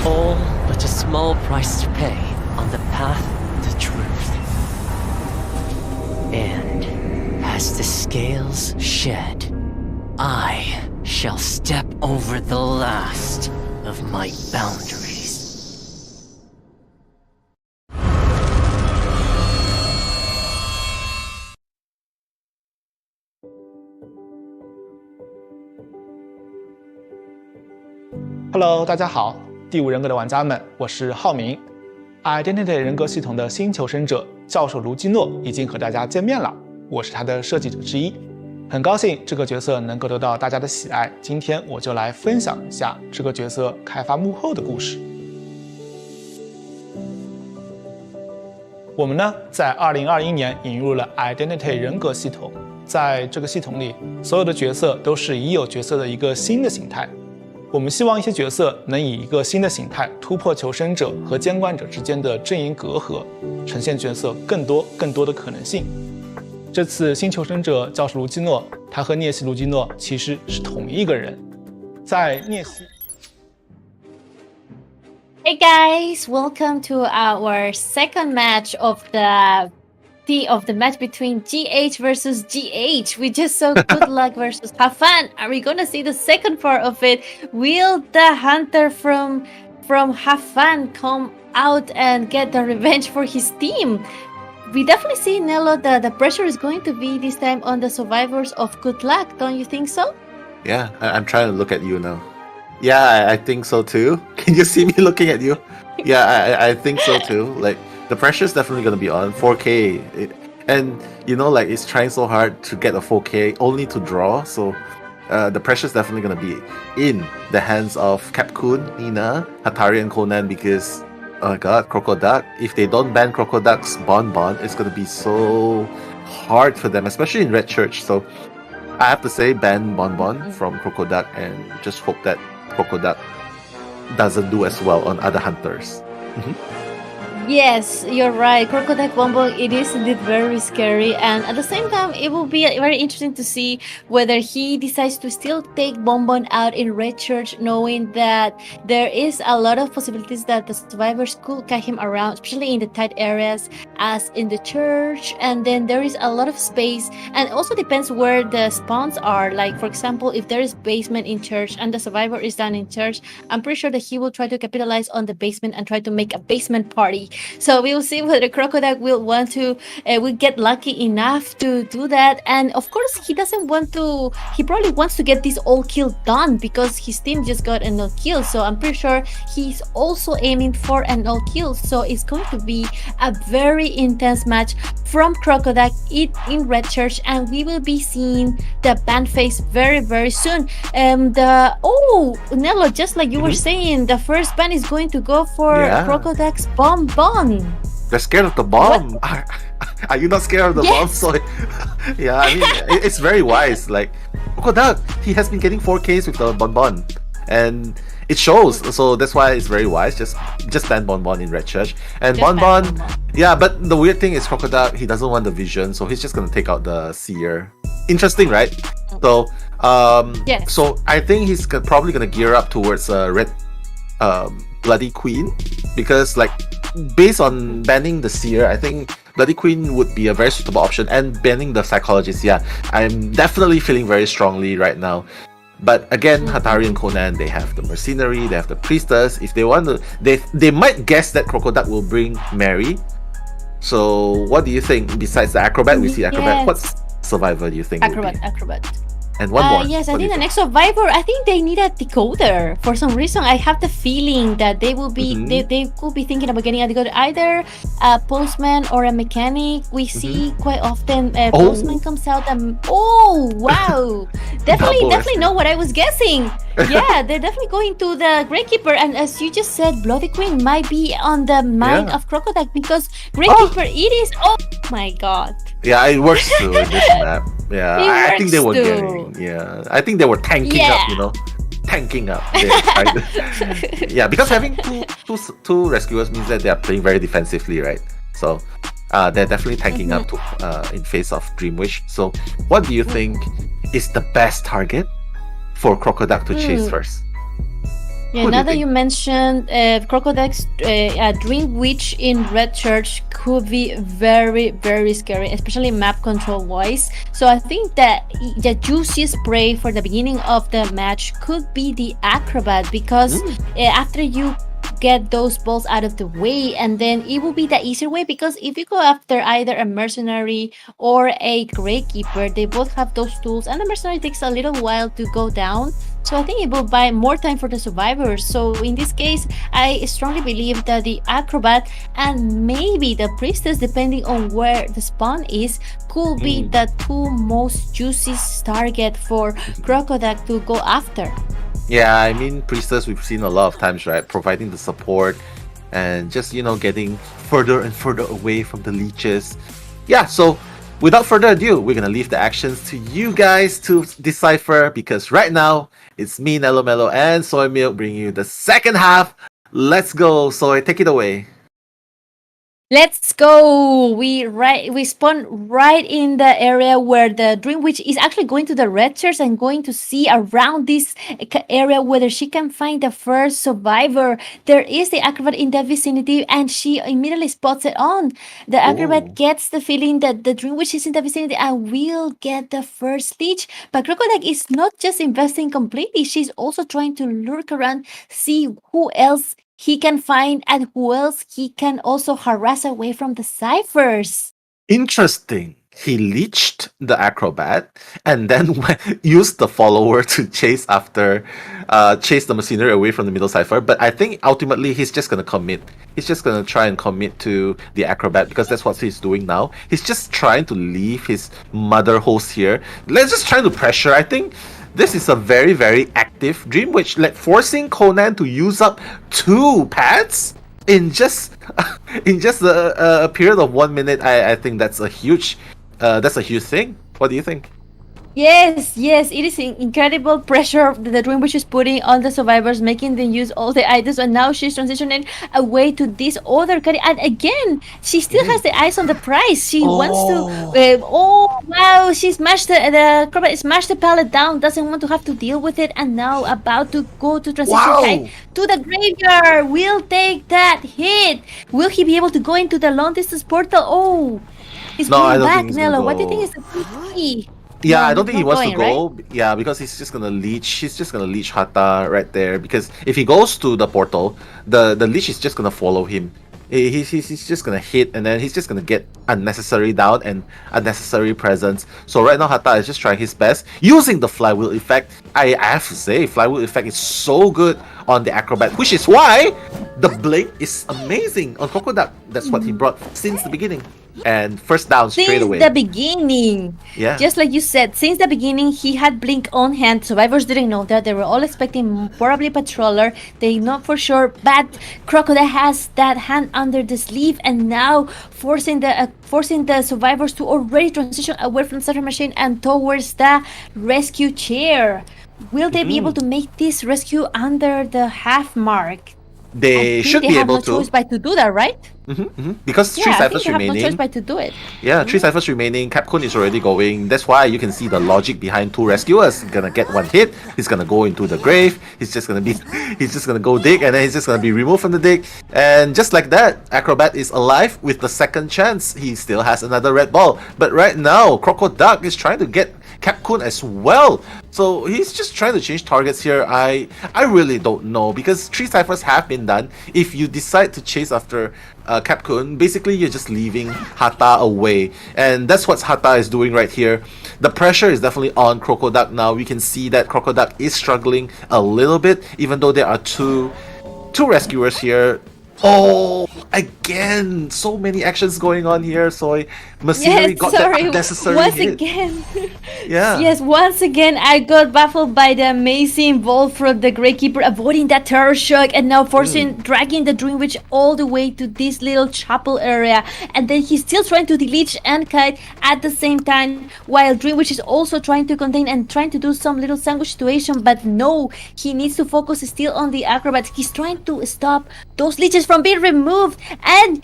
All but a small price to pay on the path to truth. And as the scales shed, I shall step over the last of my boundaries. Hello， 大家好，第五人格的玩家们，我是浩明。Identity 人格系统的新求生者教授卢基诺已经和大家见面了，我是他的设计者之一。很高兴这个角色能够得到大家的喜爱，今天我就来分享一下这个角色开发幕后的故事。我们呢，在2021年引入了 Identity 人格系统，在这个系统里，所有的角色都是已有角色的一个新的形态。我们希望一些角色能以一个新的形态突破求生者和监管者之间的阵营隔阂，呈现角色更多的可能性。这次新求生者教授卢基诺，他和涅西卢基诺其实是同一个人。在涅西 Hey guys, welcome to our second match of the match between GH versus GH. We just saw Good Luck versus Have Fun. Are we gonna see the second part of it? Will the hunter from Have Fun come out and get the revenge for his team? We definitely see, Nello, the pressure is going to be this time on the survivors of Good Luck. Don't you think so? Yeah, I'm trying to look at you now. Yeah, I think so too. Can you see me looking at you? Yeah, I think so too. Like, the pressure is definitely going to be on 4K. And, you know, like, it's trying so hard to get a 4K only to draw. So, the pressure is definitely going to be in the hands of Kun, Nina, Hatari, and Conan because, oh my god, Crocoduck. If they don't ban Crocoduck's Bonbon, it's going to be so hard for them, especially in Red Church. So, I have to say ban Bonbon from Crocoduck and just hope that Crocoduck doesn't do as well on other hunters. Yes, you're right. Crocodile Bonbon, it is indeed very scary. And at the same time, it will be very interesting to see whether he decides to still take Bonbon out in Red Church, knowing that there is a lot of possibilities that the survivors could catch him around, especially in the tight areas as in the church. And then there is a lot of space. And it also depends where the spawns are. Like, for example, if there is basement in church and the survivor is down in church, I'm pretty sure that he will try to capitalize on the basement and try to make a basement party. So we will see whether Crocodile will want to will get lucky enough to do that. And of course, he doesn't want to. He probably wants to get this all kill done because his team just got an all kill. So I'm pretty sure he's also aiming for an all kill. So it's going to be a very intense match from Crocodile in Red Church, and we will be seeing the ban phase very soon. Nello, just like you were saying, the first ban is going to go for Crocodile's Bonbon. They're scared of the bomb. Are you not scared of the bomb? So, yeah, I mean, it's very wise. Like, Crocodile, he has been getting 4Ks with the Bonbon, and it shows. So that's why it's very wise. Just ban Bonbon in Red Church. And Bonbon, yeah. But the weird thing is Crocodile, he doesn't want the vision, so he's just gonna take out the seer. Interesting, right? So, so I think he's probably gonna gear up towards Red Bloody Queen, because like based on banning the seer, I think Bloody Queen would be a very suitable option, and banning the psychologist. Yeah, I'm definitely feeling very strongly right now. But again, Hatari and Conan, they have the mercenary, they have the priestess. If they want to, they might guess that Crocodile will bring Mary. So what do you think? Besides the acrobat, we see acrobat. Yes. What survivor do you think? will be? Acrobat. And one more. Yes, I What do you think the next survivor, I think they need a decoder. For some reason, I have the feeling that they will be they could be thinking about getting a decoder, either a postman or a mechanic. We see quite often postman comes out and wow, definitely know what I was guessing. Yeah, they're definitely going to the Gravekeeper, and as you just said, Bloody Queen might be on the mind of Crocodile, because Gravekeeper it is. Oh my god. Yeah, it works too in this map. Yeah, I think they were getting. Yeah, I think they were tanking up. You know, tanking up. Yeah, because having two rescuers means that they are playing very defensively, right? So, they're definitely tanking up to in face of Dreamwish. So, what do you think is the best target for Crocodile to chase first? Yeah, now that you mentioned Crocodile's Dream Witch in Red Church could be very, very scary, especially map control wise. So I think that the juiciest prey for the beginning of the match could be the Acrobat, because after you get those balls out of the way, and then it will be the easier way, because if you go after either a mercenary or a Gravekeeper, they both have those tools, and the mercenary takes a little while to go down. So I think it will buy more time for the survivors. So in this case, I strongly believe that the Acrobat and maybe the Priestess, depending on where the spawn is, could be the two most juiciest target for Crocodile to go after. Yeah, I mean, Priestess, we've seen a lot of times, right? Providing the support and just, getting further and further away from the leeches. Yeah, so without further ado, we're going to leave the actions to you guys to decipher, because right now, it's me, Nello, Mello, and Soy Milk bringing you the second half. Let's go, Soy, take it away. Let's go. We spawn right in the area where the Dream Witch is actually going to the Red Church and going to see around this area whether she can find the first survivor. There is the Acrobat in the vicinity, and she immediately spots it on. The Acrobat gets the feeling that the Dream Witch is in the vicinity and will get the first leech. But Crocodile is not just investing completely. She's also trying to lurk around, see who else he can find and who else he can also harass away from the ciphers. Interesting. He leeched the Acrobat and then used the follower to chase the mercenary away from the middle cipher. But I think ultimately he's just going to commit. He's just going to try and commit to the Acrobat, because that's what he's doing now. He's just trying to leave his mother host here. Let's just try to pressure. I think this is a very, very active Dream Witch, like forcing Conan to use up 2 pads in just a period of 1 minute. I think that's a huge thing. What do you think? Yes, it is incredible pressure that the Dream Witch is putting on the survivors, making them use all the items, and now she's transitioning away to this other category. And again, she still has the eyes on the prize. She wants to. Oh wow! She smashed smashed the pallet down. Doesn't want to have to deal with it, and now about to go to transition to the graveyard. Will take that hit. Will he be able to go into the long distance portal? Oh, he's going back, Nello. What do you think is the key? Yeah, I don't think he wants to go. Right? Yeah, because he's just gonna leech. She's just gonna leech Hata right there. Because if he goes to the portal, the leech is just gonna follow him. He's just gonna hit, and then he's just gonna get unnecessary down and unnecessary presence. So right now, Hata is just trying his best using the flywheel effect. I have to say, flywheel effect is so good on the Acrobat, which is why the blink is amazing on Crocodile. That's what he brought since the beginning. And first down straight away. Since the beginning. Yeah. Just like you said, since the beginning, he had Blink on hand. Survivors didn't know that. They were all expecting probably Patroller. They know for sure. But Crocodile has that hand under the sleeve, and now forcing the survivors to already transition away from the cipher machine and towards the rescue chair. Will they be able to make this rescue under the half mark? They should be able to. They have no choice but to do that, right? Because 3 ciphers remaining. Have no choice but to do it. Yeah, 3 ciphers remaining. Ikun is already going. That's why you can see the logic behind 2 rescuers. Gonna get 1 hit. He's gonna go into the grave. He's just gonna go dig, and then he's just gonna be removed from the dig. And just like that, Acrobat is alive with the second chance. He still has another red ball. But right now, Crocodile is trying to get Kun as well. So he's just trying to change targets here. I really don't know, because 3 ciphers have been done. If you decide to chase after Kun, basically you're just leaving Hata away, and that's what Hata is doing right here. The pressure is definitely on Crocodile now. We can see that Crocodile is struggling a little bit, even though there are two rescuers here. Oh, again, so many actions going on here. So Machinery got that unnecessary once hit. again. Yeah. Yes, once again, I got baffled by the amazing ball from the Gravekeeper, avoiding that terror shock and now dragging the Dream Witch all the way to this little chapel area. And then he's still trying to delete and kite at the same time, while Dream Witch is also trying to contain and trying to do some little sandwich situation. But no, he needs to focus still on the acrobat. He's trying to stop those leeches from being removed, and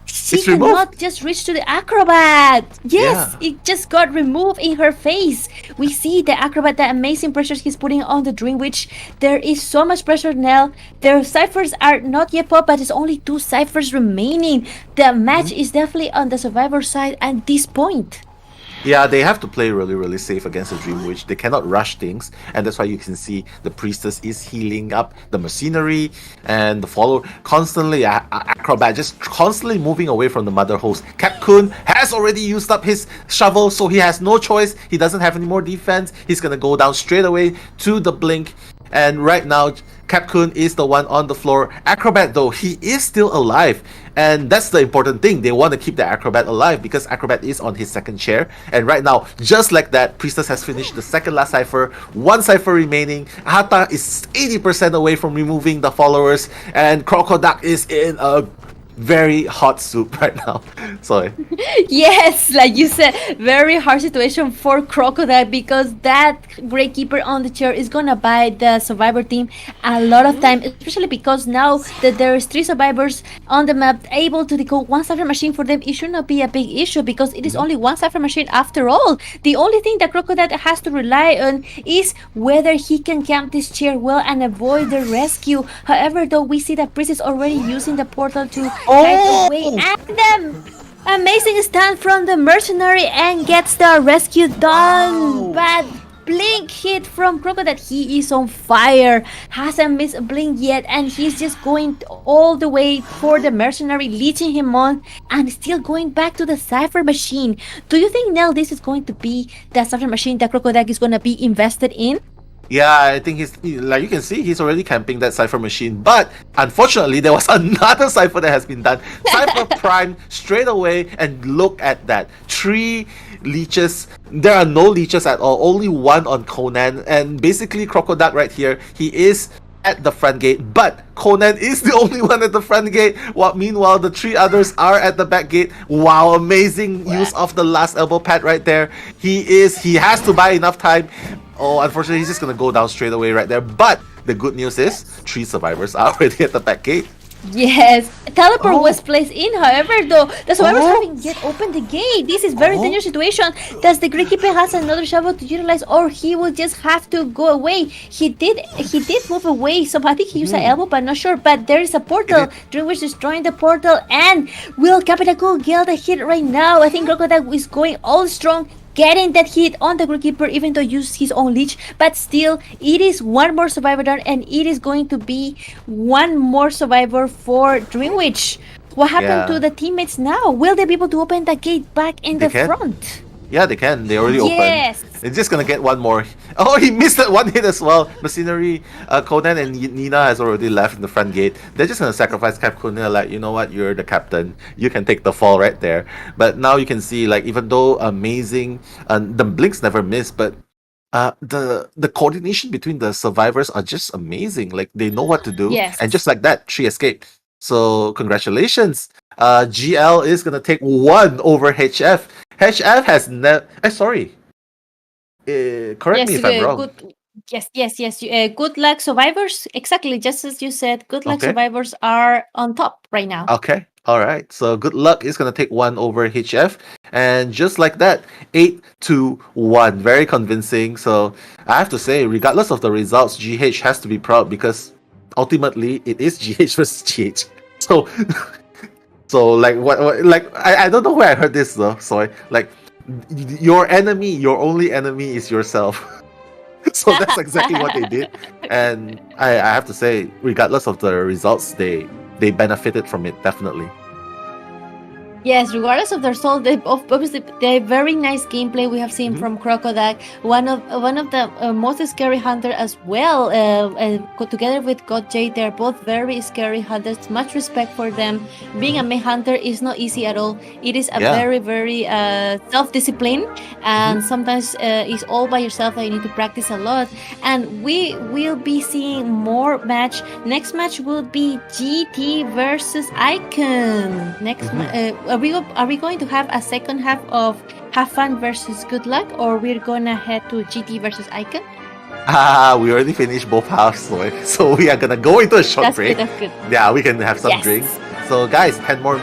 she cannot just reach to the acrobat. Yes, it just got removed in her face. We see the acrobat, the amazing pressures he's putting on the Dream Witch. There is so much pressure now. Their ciphers are not yet popped, but there's only 2 ciphers remaining. The match is definitely on the survivor side at this point. Yeah, they have to play really, really safe against the Dream Witch. They cannot rush things, and that's why you can see the Priestess is healing up the Machinery, and the follower constantly, Acrobat just constantly moving away from the Mother Host. Kun has already used up his shovel, so he has no choice. He doesn't have any more defense. He's gonna go down straight away to the Blink, and right now, Kun is the one on the floor. Acrobat, though, he is still alive, and that's the important thing. They want to keep the Acrobat alive because Acrobat is on his second chair, and right now, just like that, Priestess has finished the second last cipher. 1 cipher remaining. Hata is 80% away from removing the followers, and Crocodile is in a very hot soup right now. Sorry. Yes, like you said, very hard situation for Crocodile, because that Gravekeeper on the chair is gonna buy the survivor team a lot of time, especially because now that there's 3 survivors on the map able to decode 1 cipher machine. For them, it should not be a big issue because it is only 1 cipher machine after all. The only thing that Crocodile has to rely on is whether he can camp this chair well and avoid the rescue. However, though, we see that Priest is already using the portal to kite away, and them amazing stand from the Mercenary and gets the rescue done. But Blink hit from Crocodile. He is on fire, hasn't missed a blink yet, and he's just going all the way for the Mercenary, leeching him on and still going back to the cipher machine. Do you think, Nell, this is going to be the cipher machine that Crocodile is going to be invested in? Yeah, I think he's, like you can see, he's already camping that cipher machine. But unfortunately, there was another cipher that has been done. Cipher Prime straight away, and look at that. 3 leeches. There are no leeches at all. Only 1 on Conan. And basically, Crocodile right here, he is at the front gate, but Conan is the only one at the front gate. Meanwhile, the 3 others are at the back gate. Wow, amazing use of the last elbow pad right there. He has to buy enough time. Oh, unfortunately, he's just gonna go down straight away right there. But the good news is 3 survivors are already at the back gate. Yes, teleport was placed in. However, though, the survivors haven't yet opened the gate. This is very dangerous situation. Does the Gravekeeper has another shovel to utilize, or he will just have to go away? He did move away, so I think he used an elbow, but not sure. But there is a portal. Dream Witch destroying the portal, and will Capital Cool get a hit right now? I think Crocodile is going all strong, getting that hit on the Gravekeeper, even though used his own leech. But still, it is 1 more survivor done, and it is going to be 1 more survivor for Dream Witch. What happened to the teammates now? Will they be able to open the gate back in the front? Yeah, they can. They already opened. They're just gonna get 1 more. Oh, he missed that 1 hit as well. Machinery, Conan and Nina has already left in the front gate. They're just gonna sacrifice Kun. They're like, you know what? You're the captain. You can take the fall right there. But now you can see, like, even though amazing, the blinks never miss, but the coordination between the survivors are just amazing. Like, they know what to do, and just like that, 3 escaped. So congratulations. GL is gonna take 1 over HF. HF has sorry. Correct me if I'm wrong. Yes. Good luck, survivors. Exactly, just as you said. Good luck, survivors are on top right now. Okay. All right. So good luck is gonna take 1 over HF, and just like that, 8-1. Very convincing. So I have to say, regardless of the results, GH has to be proud, because ultimately it is GH versus GH. So. So like what like I don't know where I heard this though. Sorry, like your enemy, your only enemy is yourself. So that's exactly what they did. And I have to say, regardless of the results, they benefited from it, definitely. Yes, regardless of their soul, obviously they very nice gameplay we have seen from Crocodile. One of the most scary hunter as well. Together with God Jade, they're both very scary hunters. Much respect for them. Being a main hunter is not easy at all. It is a very self-discipline, and sometimes it's all by yourself that you need to practice a lot. And we will be seeing more match. Next match will be GT versus Ikun. Are we going to have a second half of Have Fun versus Good Luck, or we're gonna head to GT versus Ikun? We already finished both halves, so we are gonna go into a short break. That's good. Yeah, we can have some drinks. So guys, 10 more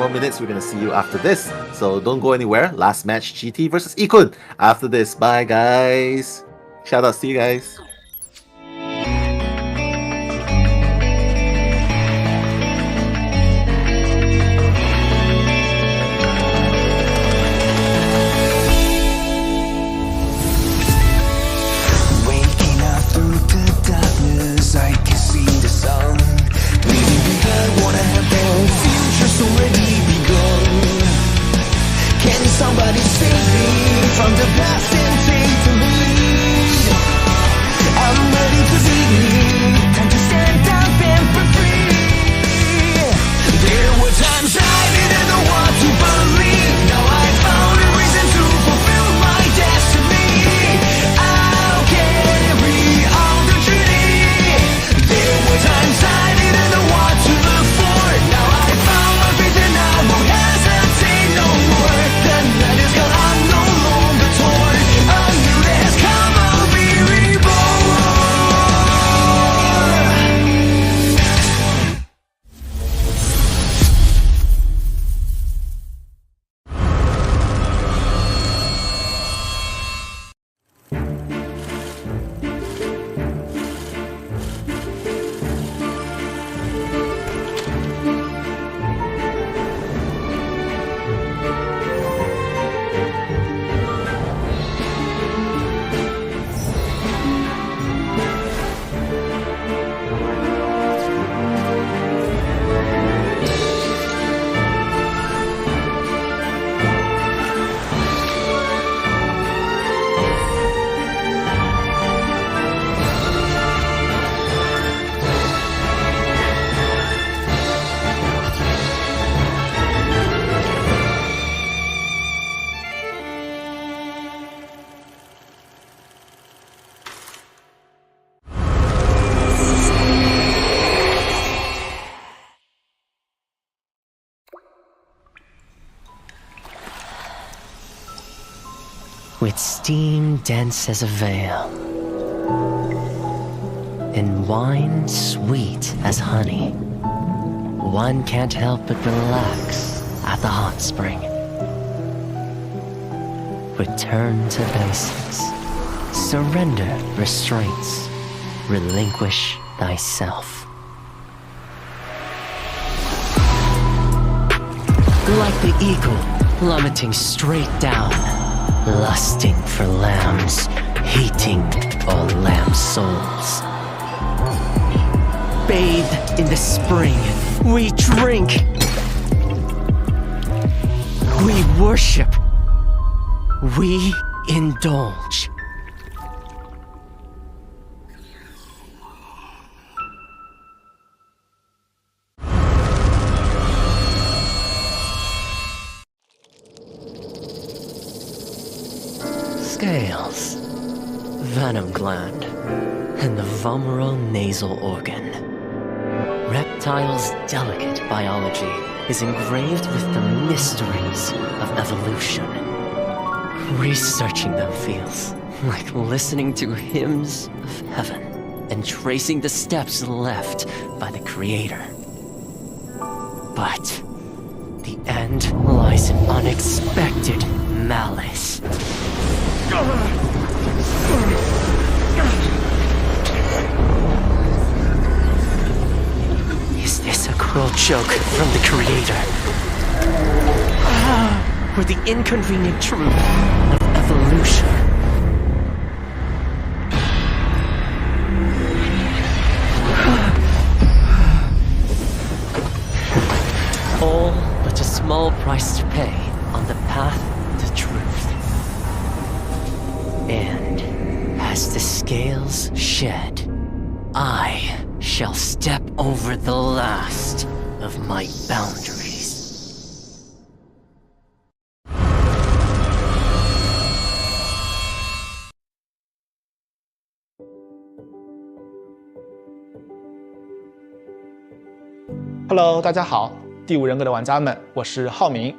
minutes. We're gonna see you after this. So don't go anywhere. Last match, GT versus Ikun. After this, bye guys. Shout out to you guys. I can see the sun. Maybe I wanna have the future's already begun. Can somebody save me from the past and take the lead? I'm ready to lead. Time to stand up and be free. There were times I didn't know what to believe. Now I found a reason to fulfill my destiny. I'll carry on the journey. There were times I didn't know what to look for. Now I found my faith and I won't hesitate no more. The night is gone, I'm no longer torn. A new day has come, I'll be reborn. With steam dense as a veil, and wine sweet as honey, one can't help but relax at the hot spring. Return to basics. Surrender restraints. Relinquish thyself. Like the eagle plummeting straight down, lusting for lambs, hating all lamb souls. Bathed in the spring, we drink. We worship. We indulge. Scales, venom gland, and the vomeronasal organ. Reptiles' delicate biology is engraved with the mysteries of evolution. Researching them feels like listening to hymns of heaven and tracing the steps left by the Creator. But the end lies in unexpected malice. Is this a cruel joke from the Creator? or the inconvenient truth of evolution. All but a small price to pay on the path to truth. And as the scales shed, I shall step over the last of my boundaries. Hello， 大家好，第5人格的玩家们，我是浩明。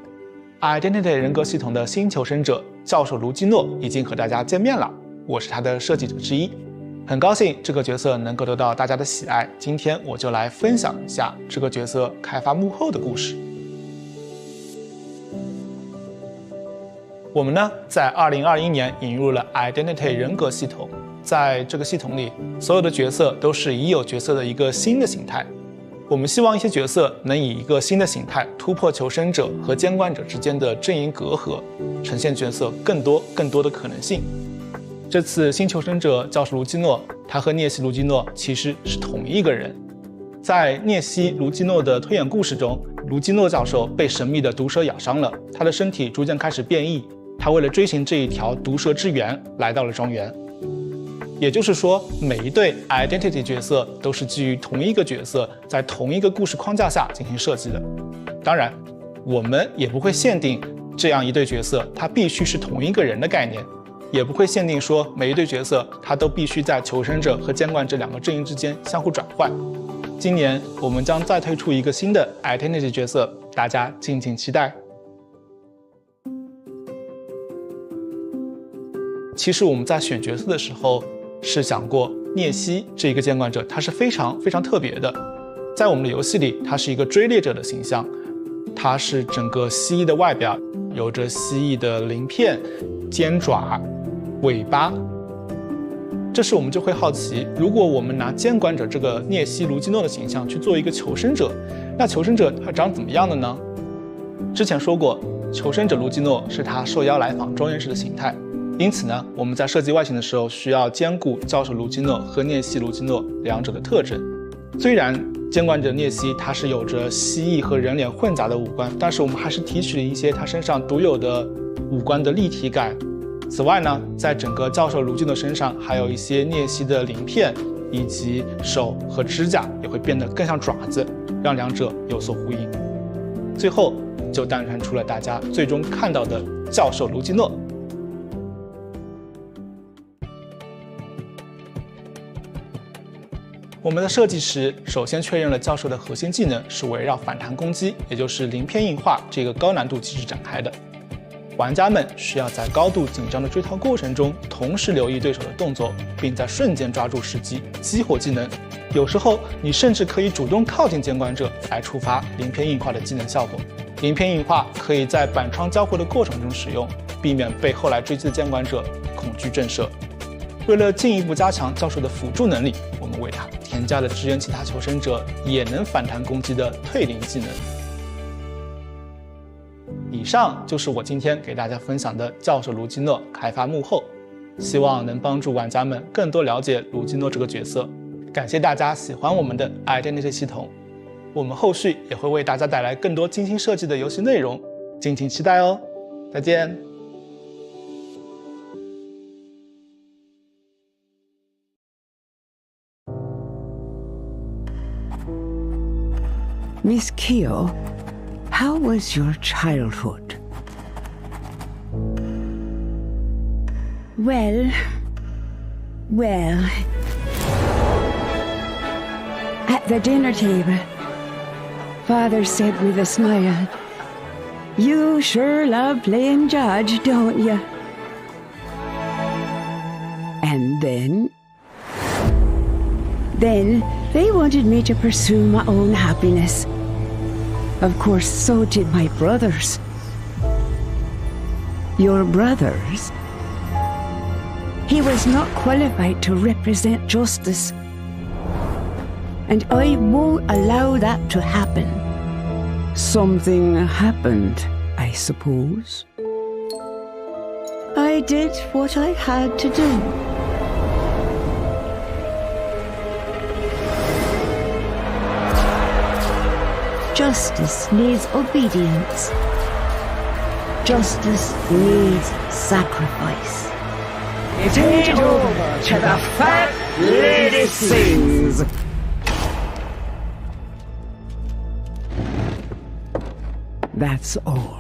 Identity 人格系统的新求生者教授卢基诺已经和大家见面了，我是他的设计者之一。很高兴这个角色能够得到大家的喜爱，今天我就来分享一下这个角色开发幕后的故事。我们呢，在2021年引入了 Identity 人格系统，在这个系统里，所有的角色都是已有角色的一个新的形态。我们希望一些角色能以一个新的形态突破求生者和监管者之间的阵营隔阂，呈现角色更多的可能性。这次新求生者教授卢基诺，他和涅西卢基诺其实是同一个人。在涅西卢基诺的推演故事中，卢基诺教授被神秘的毒蛇咬伤了，他的身体逐渐开始变异。他为了追寻这一条毒蛇之源，来到了庄园。也就是说，每一对 identity 角色都是基于同一个角色，在同一个故事框架下进行设计的。当然，我们也不会限定这样一对角色它必须是同一个人的概念，也不会限定说每一对角色它都必须在求生者和监管者两个阵营之间相互转换。今年我们将再推出一个新的 identity 角色，大家敬请期待。其实我们在选角色的时候是想过，涅西这一个监管者他是非常特别的。在我们的游戏里，他是一个追猎者的形象，他是整个蜥蜴的外表，有着蜥蜴的鳞片、尖爪、尾巴。这时我们就会好奇，如果我们拿监管者这个涅西卢基诺的形象去做一个求生者，那求生者他长怎么样的呢？之前说过，求生者卢基诺是他受邀来访庄园时的形态。因此呢，我们在设计外形的时候需要兼顾教授卢基诺和涅西卢基诺两者的特征。虽然监管者涅西他是有着蜥蜴和人脸混杂的五官，但是我们还是提取了一些他身上独有的五官的立体感。此外呢，在整个教授卢基诺身上还有一些涅西的鳞片，以及手和指甲也会变得更像爪子，让两者有所呼应。最后就诞生出了大家最终看到的教授卢基诺。我们的设计时，首先确认了教授的核心技能是围绕反弹攻击，也就是鳞片硬化这个高难度机制展开的。玩家们需要在高度紧张的追逃过程中，同时留意对手的动作，并在瞬间抓住时机，激活技能。有时候，你甚至可以主动靠近监管者来触发鳞片硬化的技能效果。鳞片硬化可以在板窗交互的过程中使用，避免被后来追击的监管者恐惧震慑。为了进一步加强教授的辅助能力，我们为他添加了支援其他求生者也能反弹攻击的退灵技能。以上就是我今天给大家分享的教授卢基诺开发幕后，希望能帮助玩家们更多了解卢基诺这个角色。感谢大家喜欢我们的 Identity 系统，我们后续也会为大家带来更多精心设计的游戏内容，敬请期待哦！再见。Miss Keo, how was your childhood? Well, at the dinner table, Father said with a smile, "You sure love playing judge, don't you?" And then they wanted me to pursue my own happiness. Of course, so did my brothers. Your brothers? He was not qualified to represent justice. And I won't allow that to happen. Something happened, I I suppose. I did what I had to do. Justice needs obedience. Justice needs sacrifice. It ain't over till the fat lady sings. That's all.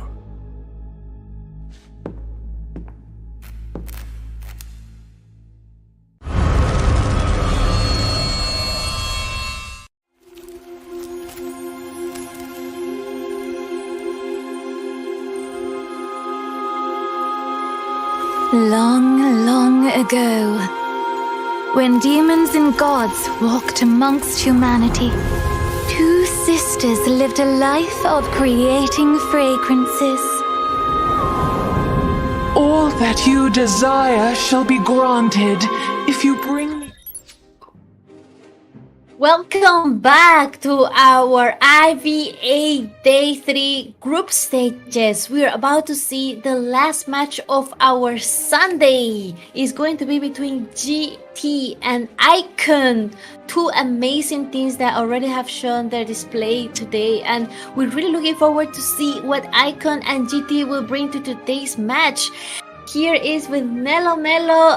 Long, long ago, when demons and gods walked amongst humanity, two sisters lived a life of creating fragrances. All that you desire shall be granted if you bring me. Welcome back to our IVA Day 3 group stages. We are about to see the last match of our Sunday. It's going to be between GT and I Kun, two amazing teams that already have shown their display today, and we're really looking forward to see what I Kun and GT will bring to today's match. Here is with Mello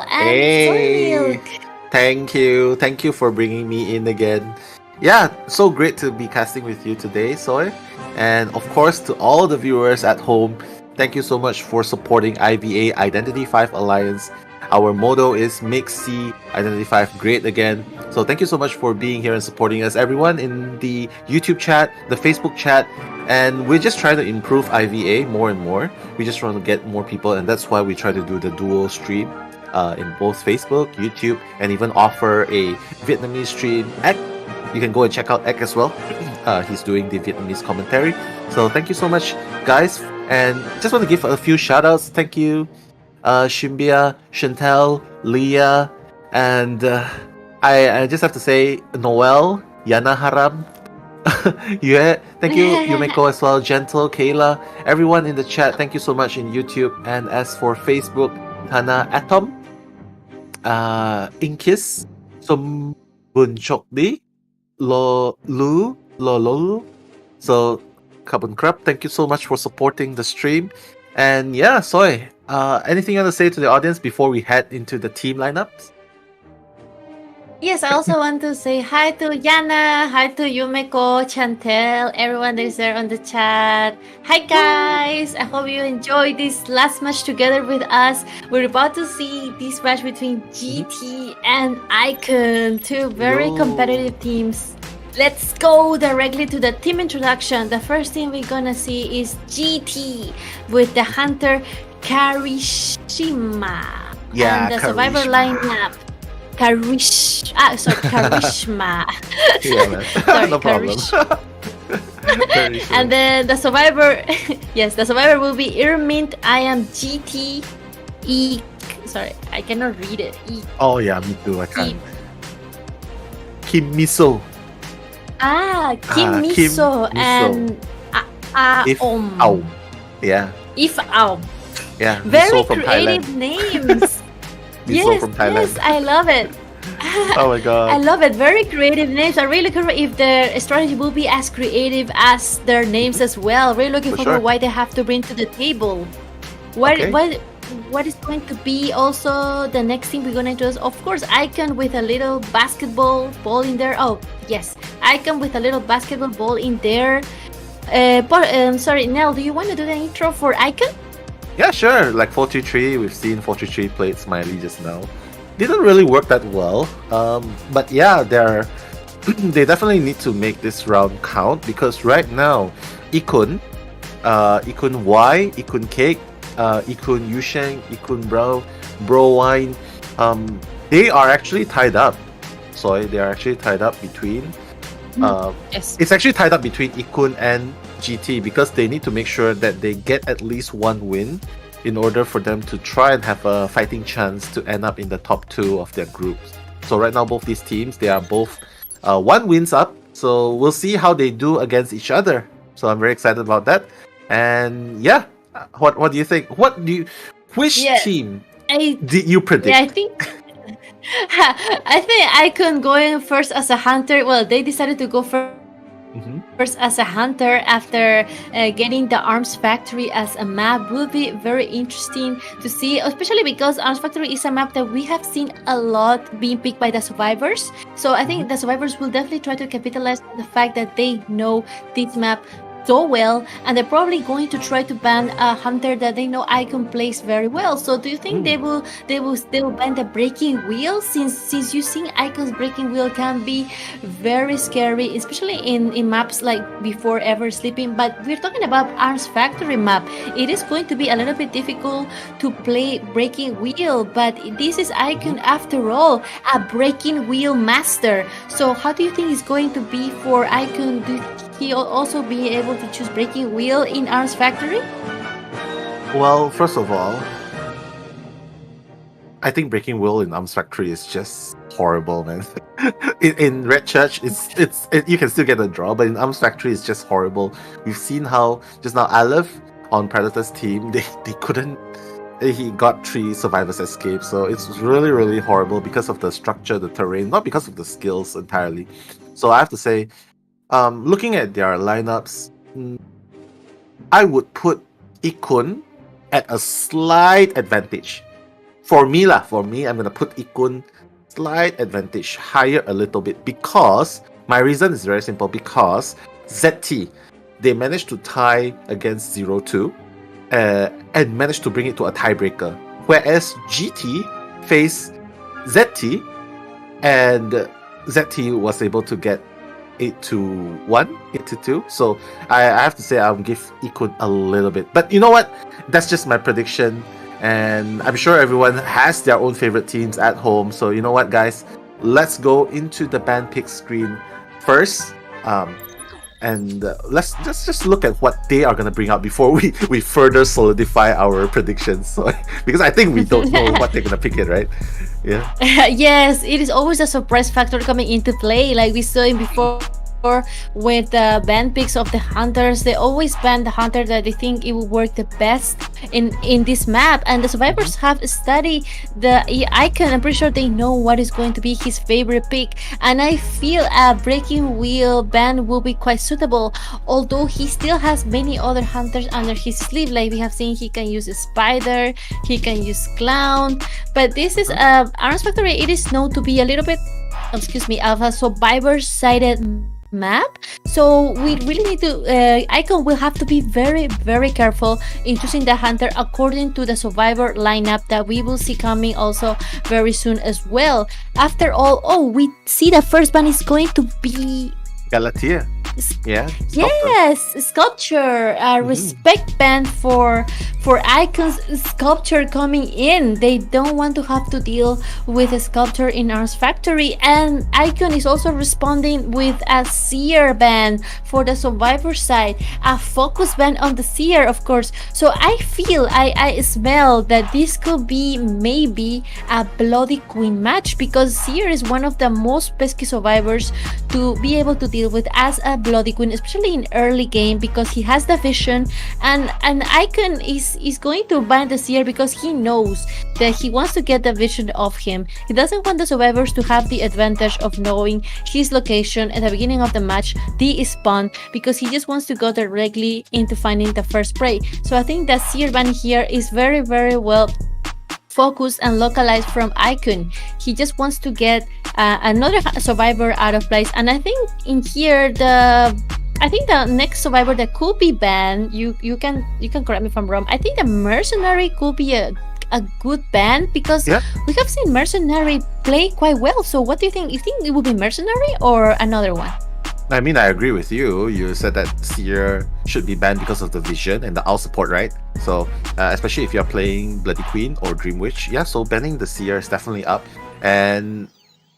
and Soy Milk. Thank you for bringing me in again. Yeah, so great to be casting with you today, Soy. And of course, to all the viewers at home, thank you so much for supporting IVA Identity 5 Alliance. Our motto is Make C Identity 5 great again. So thank you so much for being here and supporting us, everyone in the YouTube chat, the Facebook chat, and we're just trying to improve IVA more and more. We just want to get more people, and that's why we try to do the dual stream in both Facebook, YouTube, and even offer a Vietnamese stream. Ek, you can go and check out Ek as well. He's doing the Vietnamese commentary. So thank you so much, guys. And just want to give a few shout outs. Thank you, Shimbia, Chantel, Leah, and I just have to say Noel, Yana Haram. Yeah, thank you, Yumeko as well, Gentle, Kayla, everyone in the chat. Thank you so much in YouTube. And as for Facebook, Hana Atom, Inkis, Sumbunchokdi, Lolu. So, Kabun Krab, thank you so much for supporting the stream. And yeah, Soy, anything you want to say to the audience before we head into the team lineups? Yes, I also want to say hi to Yana, hi to Yumeko, Chantel, everyone that is there on the chat. Hi guys, I hope you enjoyed this last match together with us. We're about to see this match between GT and I Kun, two very competitive teams. Let's go directly to the team introduction. The first team we're gonna see is GT with the Hunter Karishima. Yeah, and the survivor lineup. Karishma. Yeah, man. Sorry, No problem. And then the survivor, yes, the survivor will be Irmint. I am GT. Sorry, I cannot read it. Oh yeah, me too. I can't. Kim Miso. Kim Miso and If Aom. Aum. Yeah. If Aom. Yeah. Very Miso from creative Thailand. names. Miso from Thailand. Yes, I love it. Oh my god. I love it. Very creative names. I'm really curious if their strategy will be as creative as their names as well. Really looking For forward sure. what they have to bring to the table. What is going to be also the next thing we're gonna introduce? Of course, Ikun with a little basketball ball in there. Oh yes, Ikun with a little basketball ball in there. Sorry, Nell, do you want to do the intro for Ikun? Yeah, sure. Like 4-3-3, we've seen 4-3-3 played Smiley just now. Didn't really work that well. But yeah, they definitely need to make this round count, because right now, Ikun, Ikun Y, Ikun Cake, Ikun Yusheng, Ikun Bro Wine, they are actually tied up. So they are actually tied up between. Yes. It's actually tied up between Ikun and GT, because they need to make sure that they get at least one win in order for them to try and have a fighting chance to end up in the top 2 of their groups. So right now, both these teams, they are both 1 wins up. So we'll see how they do against each other. So I'm very excited about that. And yeah, What do you think? Which Yeah, team I did you predict? yeah, I think I think Ikun going first as a hunter. Well, they decided to go Mhm. first as a hunter after getting the Arms Factory as a map will be very interesting to see, especially because Arms Factory is a map that we have seen a lot being picked by the survivors. So I think the survivors will definitely try to capitalize on the fact that they know this map so well, and they're probably going to try to ban a hunter that they know Ikun plays very well. So do you think they will ban the breaking wheel, since using Ikun's breaking wheel can be very scary, especially in maps like before ever sleeping? But we're talking about Arms Factory map. It is going to be a little bit difficult to play breaking wheel, but this is Ikun after all, a breaking wheel master. So how do you think it's going to be for Ikun? Do he also be able to choose breaking wheel in Arms Factory? Well, first of all, I think breaking wheel in Arms Factory is just horrible, man. in Red Church, you can still get a draw, but in Arms Factory, it's just horrible. We've seen how just now Aleph on Predator's team, they couldn't. He got 3 survivors escape, so it's really, really horrible because of the structure, the terrain, not because of the skills entirely. So I have to say, looking at their lineups, I would put Ikun at a slight advantage. For me, I'm gonna put Ikun slight advantage higher a little bit, because my reason is very simple. Because ZT, they managed to tie against 0-2 and managed to bring it to a tiebreaker, whereas GT faced ZT and ZT was able to get 8-1, 8-2. So I have to say I'll give Ikun a little bit. But you know what? That's just my prediction. And I'm sure everyone has their own favorite teams at home. So you know what, guys? Let's go into the band pick screen first. And let's just look at what they are going to bring out before we further solidify our predictions. So, because I think we don't know what they're going to pick it, right? Yeah. Yes, it is always a surprise factor coming into play. Like we saw before with the band picks of the hunters, they always ban the hunter that they think it will work the best in this map, and the survivors have studied the Ikun. I'm pretty sure they know what is going to be his favorite pick, and I feel a breaking wheel ban will be quite suitable, although he still has many other hunters under his sleeve. Like we have seen, he can use a spider, he can use clown, but this is Arms Factory. It is known to be a little bit, of a survivor-sided map, so we really need to Ikun will have to be very, very careful in choosing the hunter according to the survivor lineup that we will see coming also very soon as well. After all, we see the first ban is going to be Galatea. Yeah. Yes, sculpture. Respect band for Ikun's sculpture coming in. They don't want to have to deal with a sculpture in Arms Factory, and Ikun is also responding with a seer band for the survivor side, a focus band on the seer, of course. So I feel, I smell that this could be maybe a Bloody Queen match, because seer is one of the most pesky survivors to be able to deal with as a Bloody Queen, especially in early game, because he has the vision, and Ikun is going to ban the seer because he knows that he wants to get the vision of him. He doesn't want the survivors to have the advantage of knowing his location at the beginning of the match, the spawn, because he just wants to go directly into finding the first prey. So I think that seer ban here is very, very well focused and localized from Ikun. He just wants to get another survivor out of place, and I think in here the next survivor that could be banned, you can correct me if I'm wrong, I think the mercenary could be a good ban, because we have seen mercenary play quite well. So what do you think? You think it would be mercenary or another one? I mean, I agree with you. You said that Seer should be banned because of the vision and the owl support, right? So, especially if you're playing Bloody Queen or Dream Witch, so banning the Seer is definitely up. And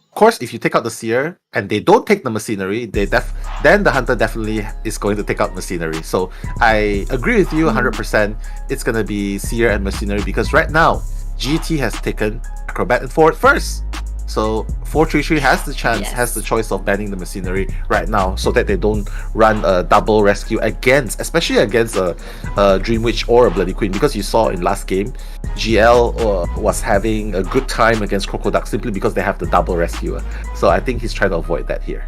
of course, if you take out the Seer and they don't take the Mercenary, then the Hunter definitely is going to take out Mercenary. So I agree with you 100%. It's going to be Seer and Mercenary, because right now, GT has taken Acrobat and Forward first. So 433 has the chance, has the choice of banning the mercenary right now, so that they don't run a double rescue against, especially against a Dream Witch or a Bloody Queen, because you saw in last game, GL was having a good time against Crocodile simply because they have the double rescuer. So I think he's trying to avoid that here.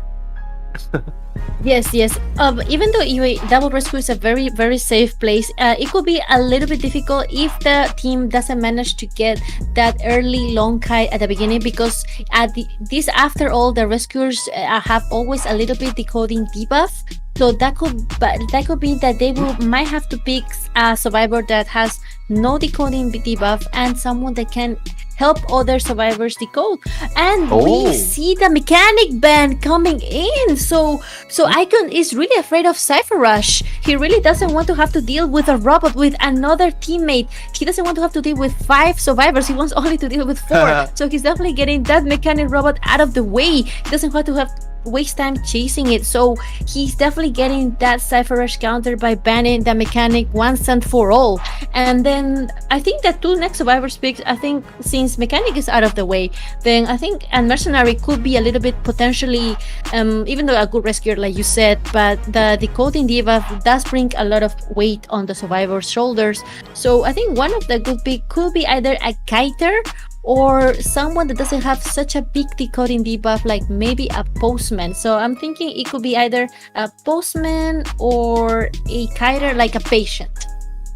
Yes. Even though double rescue is a very, very safe place, it could be a little bit difficult if the team doesn't manage to get that early long kite at the beginning, because after all, the rescuers have always a little bit decoding debuff. So that could mean that they might have to pick a survivor that has no decoding debuff and someone that can help other survivors decode. And we see the mechanic ban coming in. So Ikun is really afraid of Cypher Rush. He really doesn't want to have to deal with a robot, with another teammate. He doesn't want to have to deal with 5 survivors. He wants only to deal with 4. So he's definitely getting that mechanic robot out of the way. He doesn't want to waste time chasing it. So he's definitely getting that Cypher Rush counter by banning the mechanic once and for all. And then I think the 2 next survivors picks, I think since mechanic is out of the way, then I think and mercenary could be a little bit potentially, even though a good rescuer like you said, but the decoding debuff does bring a lot of weight on the survivor's shoulders. So I think one of the good pick could be either a kiter or someone that doesn't have such a big decoding debuff, like maybe a postman. So I'm thinking it could be either a postman or a kiter, like a patient.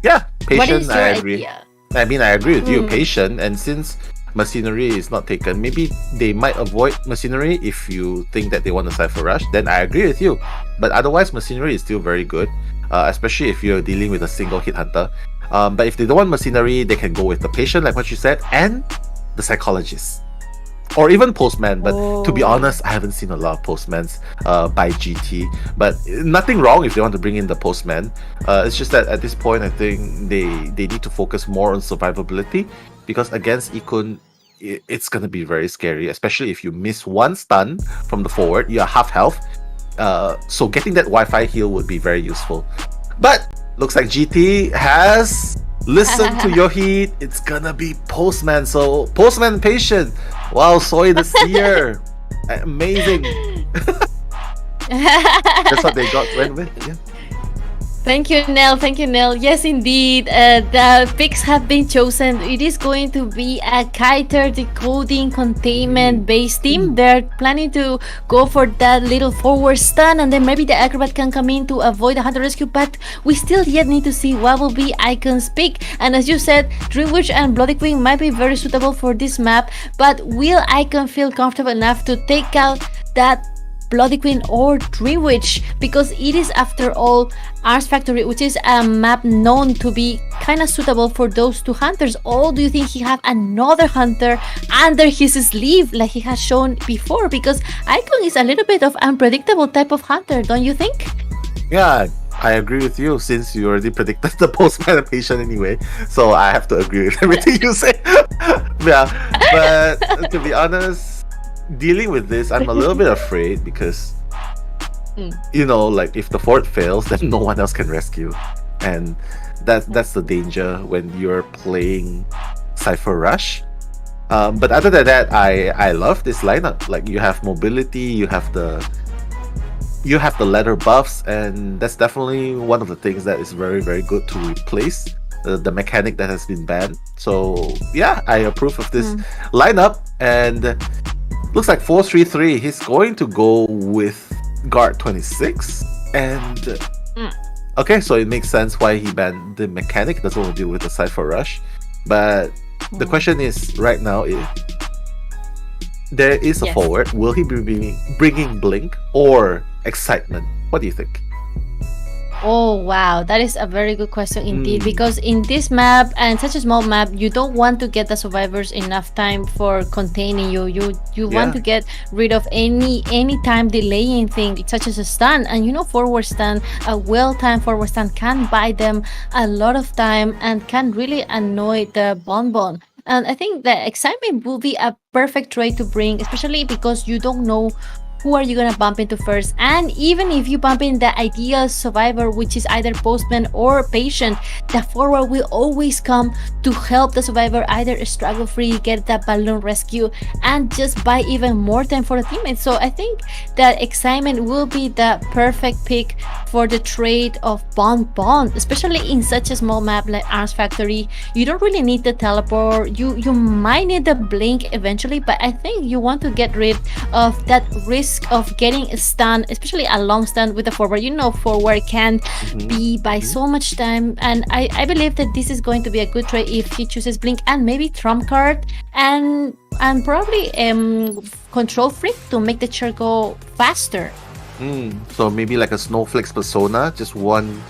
Yeah, patient, what is your I agree. Idea? I mean, I agree with you, patient. And since mercenary is not taken, maybe they might avoid mercenary if you think that they want a Cypher Rush. Then I agree with you. But otherwise, mercenary is still very good, especially if you're dealing with a single hit hunter. But if they don't want mercenary, they can go with the patient, like what you said, and the psychologist, or even postman. But to be honest, I haven't seen a lot of postmans by GT, but nothing wrong if they want to bring in the postman. It's just that at this point I think they need to focus more on survivability, because against Ikun it's gonna be very scary, especially if you miss one stun from the forward, you're half health. So getting that Wi-Fi heal would be very useful. But looks like GT has listen to your heat. It's gonna be postman. So postman patient. Wow, Soy the Seer. Amazing. That's what they went with. Yeah. Thank you, Nell. Yes, indeed. The picks have been chosen. It is going to be a kiter decoding containment based team. They're planning to go for that little forward stun, and then maybe the acrobat can come in to avoid the hunter rescue. But we still yet need to see what will be Ikun's pick. And as you said, Dream Witch and Bloody Queen might be very suitable for this map. But will Ikun feel comfortable enough to take out that Bloody Queen or Dream Witch? Because it is, after all, Ars Factory, which is a map known to be kind of suitable for those 2 hunters. Or do you think he have another hunter under his sleeve like he has shown before? Because Ikun is a little bit of unpredictable type of hunter, don't you think? Yeah, I agree with you, since you already predicted the postman patient anyway. So I have to agree with everything you say. Yeah, but to be honest, dealing with this, I'm a little bit afraid, because you know, like if the fort fails, then no one else can rescue, and that's the danger when you're playing Cypher Rush. But other than that, I love this lineup. Like, you have mobility, you have the ladder buffs, and that's definitely one of the things that is very, very good to replace the mechanic that has been banned. So yeah, I approve of this lineup. And looks like 433, he's going to go with guard 26. And okay, so it makes sense why he banned the mechanic. He doesn't want to deal with the Cypher Rush. But the question is, right now, if there is a forward, will he be bringing Blink or Excitement? What do you think? Oh wow, that is a very good question indeed, because in this map and such a small map, you don't want to get the survivors enough time for containing you. You want to get rid of any time delaying thing, such as a stun. And you know, forward stun, a well-timed forward stun can buy them a lot of time and can really annoy the bonbon. And I think that Excitement will be a perfect trade to bring, especially because you don't know who are you gonna bump into first? And even if you bump in the ideal survivor, which is either postman or patient, the forward will always come to help the survivor either struggle free, get that balloon rescue, and just buy even more time for the teammates. So I think that excitement will be the perfect pick for the trade of Bond, especially in such a small map like Arms Factory. You don't really need the teleport. You might need the blink eventually, but I think you want to get rid of that risk of getting a stun, especially a long stun with the forward. Forward can be by so much time, and I believe that this is going to be a good trade if he chooses blink and maybe trump card and probably control freak to make the chair go faster. So maybe like a Snowflake's persona, just one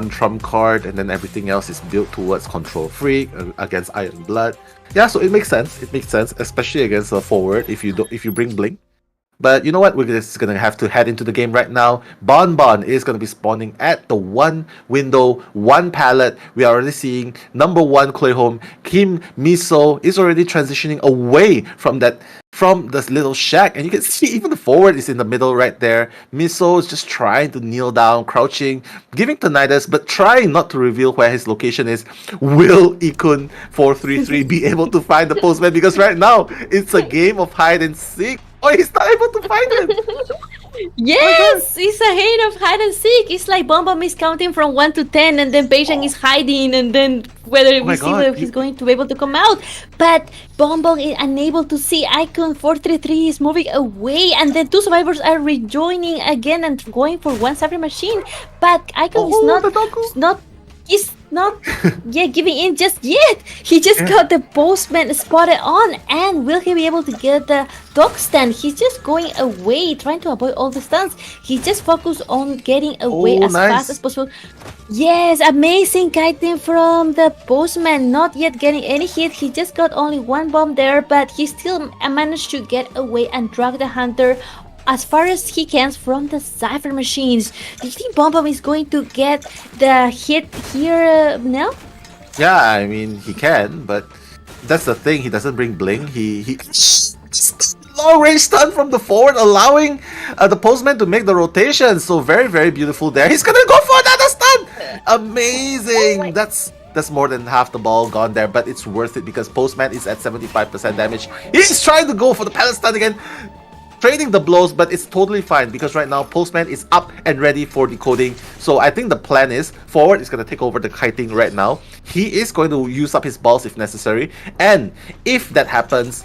trump card, and then everything else is built towards control freak against Iron Blood. Yeah, so it makes sense. It makes sense, especially against a forward if you bring blink. But you know what? We're just gonna have to head into the game right now. Bon is gonna be spawning at the one window, one pallet. We are already seeing number one Clay Home. Kim Miso is already transitioning away from this little shack, and you can see even the forward is in the middle right there. Miso is just trying to kneel down, crouching, giving tinnitus, but trying not to reveal where his location is. Will Ikun 433 be able to find the postman? Because right now it's a game of hide and seek. Oh, he's not able to find him. Yes, it's ahead of hide and seek. It's like BoBo is counting from 1 to 10, and then Patient is hiding, and then whether he's going to be able to come out. But BoBo is unable to see. Ikun 433 is moving away, and then two survivors are rejoining again and going for one cyber machine. But Ikun is not giving in just yet. He just got the postman spotted on, and will he be able to get the dog stand? He's just going away, trying to avoid all the stuns. He just focused on getting away as fast as possible. Yes, amazing kiting from the postman, not yet getting any hit. He just got only one bomb there, but he still managed to get away and drag the hunter as far as he can from the cypher machines. Do you think BoBo is going to get the hit here now? Yeah, I mean he can, but that's the thing. He doesn't bring bling. He long range stun from the forward, allowing the postman to make the rotation. So very, very beautiful there. He's gonna go for another stun. Amazing. That's more than half the ball gone there, but it's worth it because postman is at 75% damage. He's trying to go for the pallet stun again, trading the blows, but it's totally fine because right now postman is up and ready for decoding. So I think the plan is forward is going to take over the kiting right now. He is going to use up his balls if necessary, and if that happens,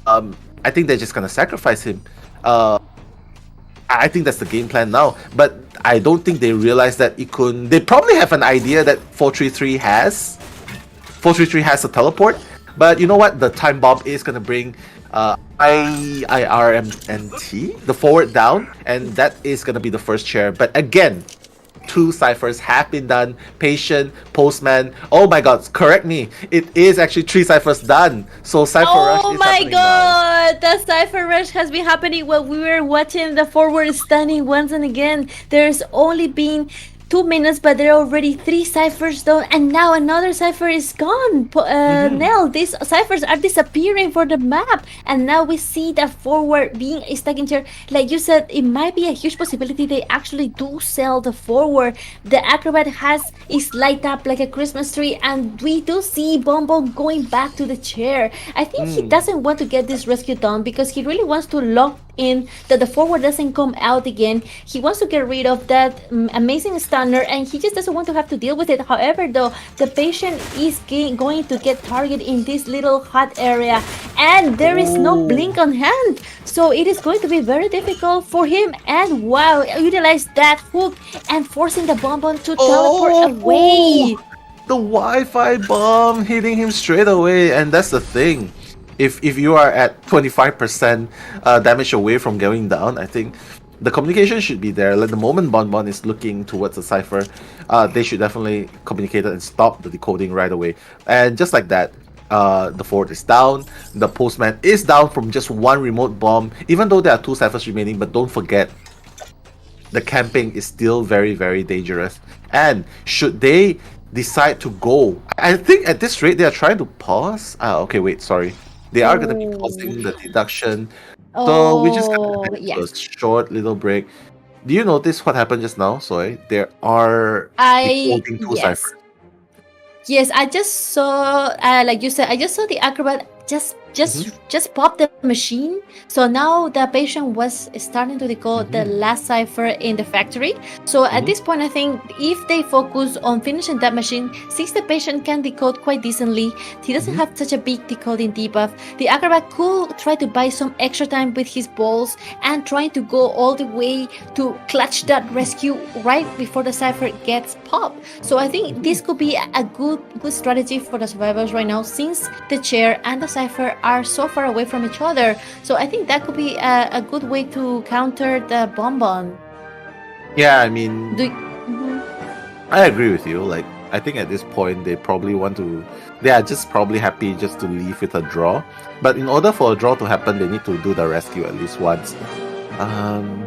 I think they're just going to sacrifice him. I think that's the game plan now, but I don't think they realize that Ikun, they probably have an idea that 433 has a teleport, but you know what, the time bomb is going to bring IRMNT, the forward down, and that is going to be the first chair. But again, two ciphers have been done. Patient, postman. Oh my god, correct me. It is actually 3 ciphers done. So cipher rush is happening now. The cipher rush has been happening while we were watching the forward stunning once and again. There's only been 2 minutes, but there are already 3 ciphers done, and now another cipher is gone. Nell, these ciphers are disappearing for the map, and now we see the forward being stuck in chair. Like you said, it might be a huge possibility they actually do sell the forward. The acrobat is light up like a Christmas tree, and we do see BoBo going back to the chair. I think he doesn't want to get this rescue done because he really wants to lock in that the forward doesn't come out again. He wants to get rid of that amazing stunner, and he just doesn't want to have to deal with it. However, though, the patient is going to get targeted in this little hot area, and there is no blink on hand, so it is going to be very difficult for him. And wow, utilize that hook and forcing the bomb to teleport away. The Wi-Fi bomb hitting him straight away, and that's the thing. If you are at 25% damage away from going down, I think the communication should be there. Like the moment Bon is looking towards the cipher, they should definitely communicate it and stop the decoding right away. And just like that, the forward is down. The postman is down from just one remote bomb, even though there are 2 ciphers remaining. But don't forget, the camping is still very, very dangerous. And should they decide to go, I think at this rate they are trying to pause. Okay, wait, sorry. They are going to be pausing the deduction. So we just kind of Oh, head to a yes. short little break. Do you notice what happened just now, Soy? There are decoding two Yes. ciphers. Yes, I just saw, like you said, I just saw the acrobat just pop the machine. So now the patient was starting to decode the last cipher in the factory. So at this point, I think if they focus on finishing that machine, since the patient can decode quite decently, he doesn't have such a big decoding debuff. The acrobat could try to buy some extra time with his balls and trying to go all the way to clutch that rescue right before the cipher gets popped. So I think this could be a good strategy for the survivors right now, since the chair and the cipher are so far away from each other. So I think that could be a good way to counter the bonbon. Yeah, I mean, Mhm. I agree with you. Like, I think at this point they probably they are just probably happy just to leave with a draw. But in order for a draw to happen, they need to do the rescue at least once.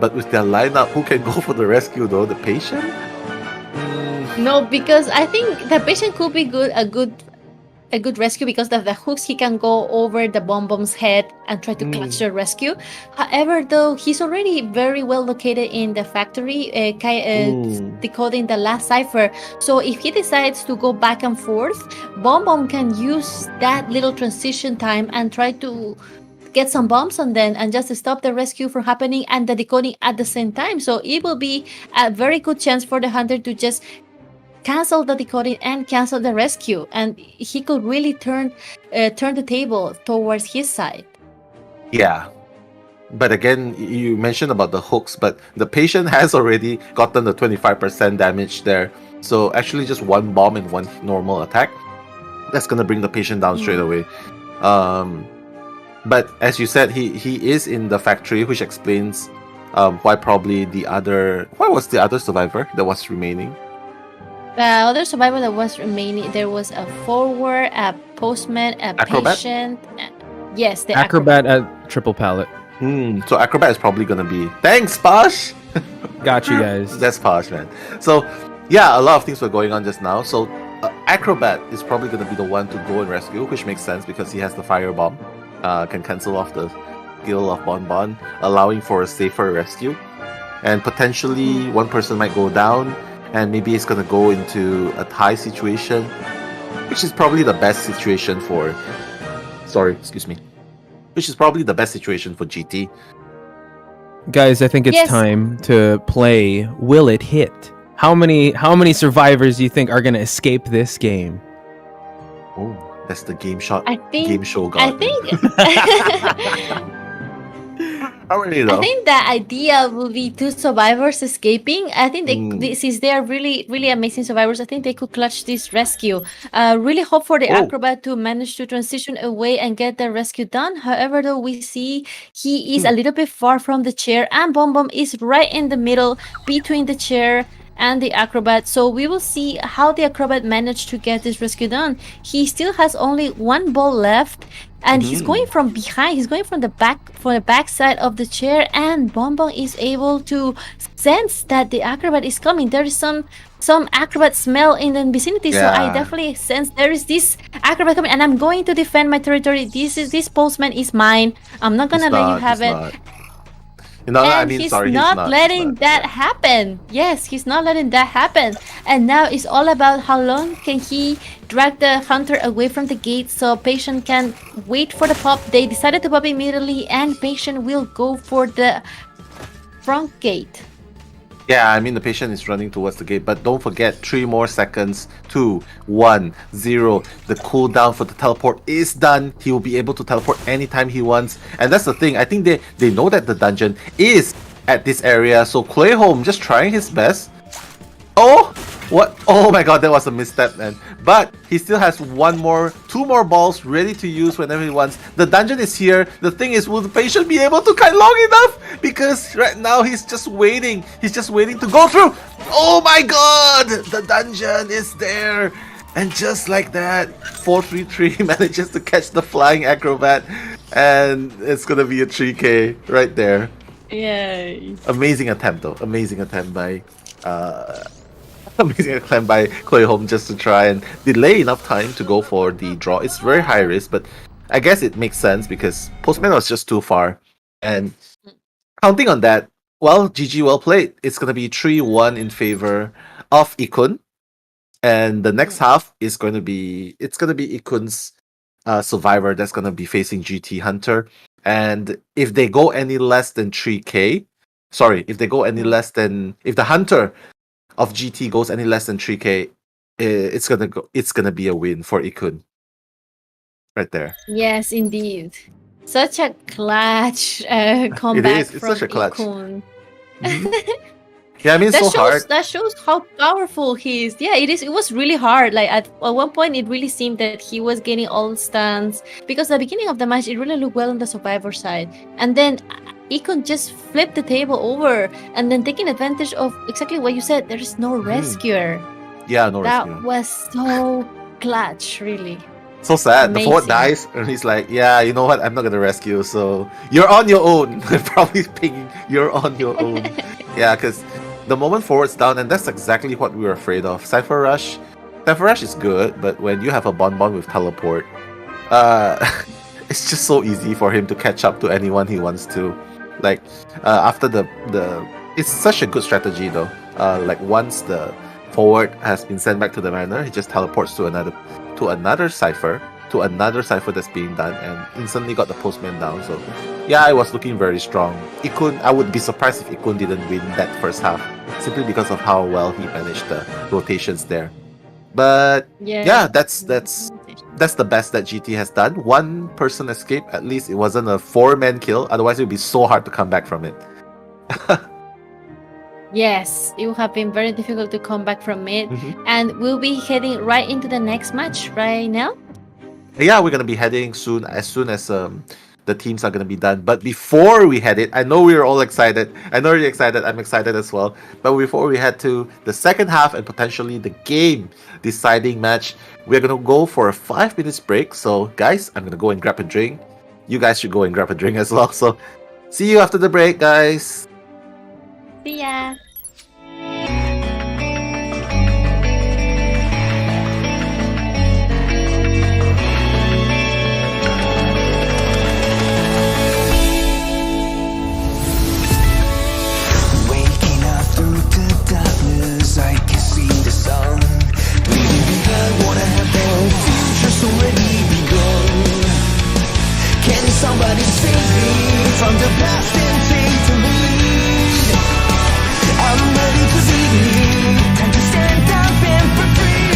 But with their lineup, who can go for the rescue though? The patient? No, because I think the patient could be a good rescue because of the hooks. He can go over the bomb's head and try to clutch the rescue. However, though, he's already very well located in the factory, decoding the last cipher. So if he decides to go back and forth, Bomb can use that little transition time and try to get some bombs on them and just stop the rescue from happening and the decoding at the same time. So it will be a very good chance for the hunter to just cancel the decoding and cancel the rescue, and he could really turn the table towards his side. Yeah. But again, you mentioned about the hooks, but the patient has already gotten the 25% damage there. So actually just one bomb and one normal attack. That's gonna bring the patient down straight away. But as you said, he is in the factory, which explains why probably why was the other survivor that was remaining? The other survivor that was remaining, there was a forward, a postman, a Acrobat? patient. Yes, the Acrobat at triple pallet. So Acrobat is probably gonna be thanks, Posh. Got you guys. That's Posh, man. So yeah, a lot of things were going on just now. So Acrobat is probably gonna be the one to go and rescue, which makes sense because he has the firebomb. Can cancel off the skill of Bonbon, allowing for a safer rescue. And potentially one person might go down, and maybe it's gonna go into a tie situation, which is probably the best situation for. Which is probably the best situation for GT. Guys, I think it's time to play Will It Hit? How many survivors do you think are gonna escape this game? Oh, that's the game show god. I think How many though? I think the idea will be two survivors escaping. I think since they are really, really amazing survivors, I think they could clutch this rescue. Really hope for the acrobat to manage to transition away and get the rescue done. However, though, we see he is a little bit far from the chair, and Bomb is right in the middle between the chair and the acrobat. So we will see how the acrobat managed to get this rescue done. He still has only one ball left, and he's going from behind. He's going from the back side of the chair, and Bonbon is able to sense that the acrobat is coming. There is some acrobat smell in the vicinity, so I definitely sense there is this acrobat coming, and I'm going to defend my territory. This postman is mine. I'm not gonna let you have it. He's not letting that happen. Yes, he's not letting that happen. And now it's all about how long can he drag the hunter away from the gate so patient can wait for the pop. They decided to pop immediately, and patient will go for the front gate. Yeah, I mean the patient is running towards the gate, but don't forget 3 more seconds. 2, 1, 0. The cooldown for the teleport is done. He will be able to teleport anytime he wants. And that's the thing. I think they know that the dungeon is at this area. So Clayholm just trying his best. Oh, what? Oh my god, that was a misstep, man. But he still has 2 more balls ready to use whenever he wants. The dungeon is here. The thing is, will the patient be able to kite long enough? Because right now he's just waiting. He's just waiting to go through. Oh my god, the dungeon is there. And just like that, 433 manages to catch the flying acrobat. And it's gonna be a 3k right there. Yay. Amazing attempt though. Amazing attempt by Clayholm just to try and delay enough time to go for the draw. It's very high risk, but I guess it makes sense because Postman was just too far. And counting on that, well, GG, well played. It's gonna be 3-1 in favor of Ikun. And the next half is going to be Ikun's survivor that's going to be facing GT Hunter. And if they go any less than 3k, if the Hunter of GT goes any less than 3k, it's gonna be a win for Ikun. Right there. Yes, indeed. Such a clutch comeback It's from such a clutch. Ikun. Yeah, I mean, it's so hard. That shows how powerful he is. Yeah, it is. It was really hard. Like at one point, it really seemed that he was getting all stands because at the beginning of the match, it really looked well on the survivor side, and then Ikun just flipped the table over and then taking advantage of exactly what you said. There is no rescuer. Yeah, no That rescuer. was so clutch, really. So sad. The forward Amazing. dies, and he's like, "Yeah, you know what? I'm not gonna rescue. So you're on your own." Probably thinking you're on your own. Yeah, because the moment forward's down, and that's exactly what we were afraid of. Cypher Rush is good, but when you have a Bonbon with teleport, it's just so easy for him to catch up to anyone he wants to. Like after the it's such a good strategy though. Like once the forward has been sent back to the manor, he just teleports to another cipher that's being done, and instantly got the postman down. So yeah, I was looking very strong. Ikun, I would be surprised if Ikun didn't win that first half, simply because of how well he managed the rotations there. But yeah, that's the best that GT has done. One person escape, at least it wasn't a 4-man kill, otherwise it would be so hard to come back from it. Yes, it would have been very difficult to come back from it. Mhm. And we'll be heading right into the next match right now. Yeah, we're gonna be heading soon as the teams are gonna be done. But before we head it, I know we're all excited. I know you're excited. I'm excited as well. But before we head to the second half and potentially the game deciding match, we're gonna go for a 5 minutes break. So guys, I'm gonna go and grab a drink. You guys should go and grab a drink as well. So see you after the break, guys. See ya. Waking up through the darkness, I can see the sun. Leaving behind what I have done, future's already begun. Can somebody save me from the past and take the lead? I'm ready to leave, time to stand up and be free.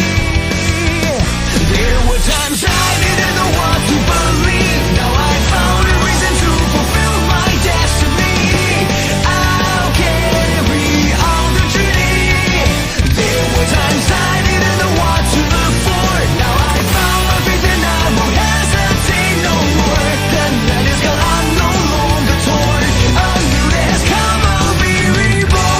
There were times I didn't know what to believe. Now I found a reason to fulfill my destiny. I'll carry on the journey. There were times I didn't know what to look for. Now I found my faith and I won't hesitate no more. The night is gone, I'm no longer torn. A new day has come, I'll be reborn.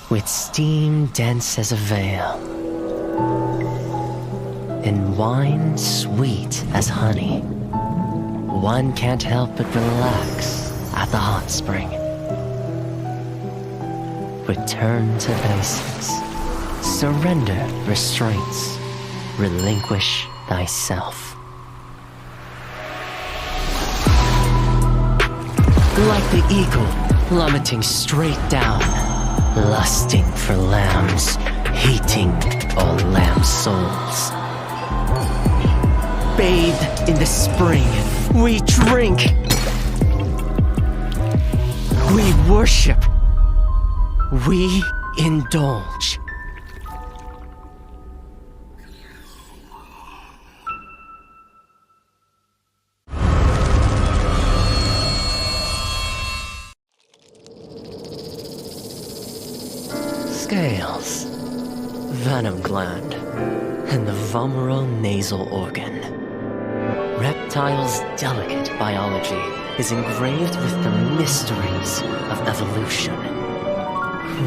With steam dense as a veil, and wine sweet as honey, one can't help but relax at the hot spring. Return to basics. Surrender restraints. Relinquish thyself. Like the eagle plummeting straight down, lusting for lambs, hating all lamb souls. Bathe in the spring, we drink. We worship. We indulge. Scales, venom gland, and the vomeronasal organ. Reptiles' delicate biology is engraved with the mysteries of evolution.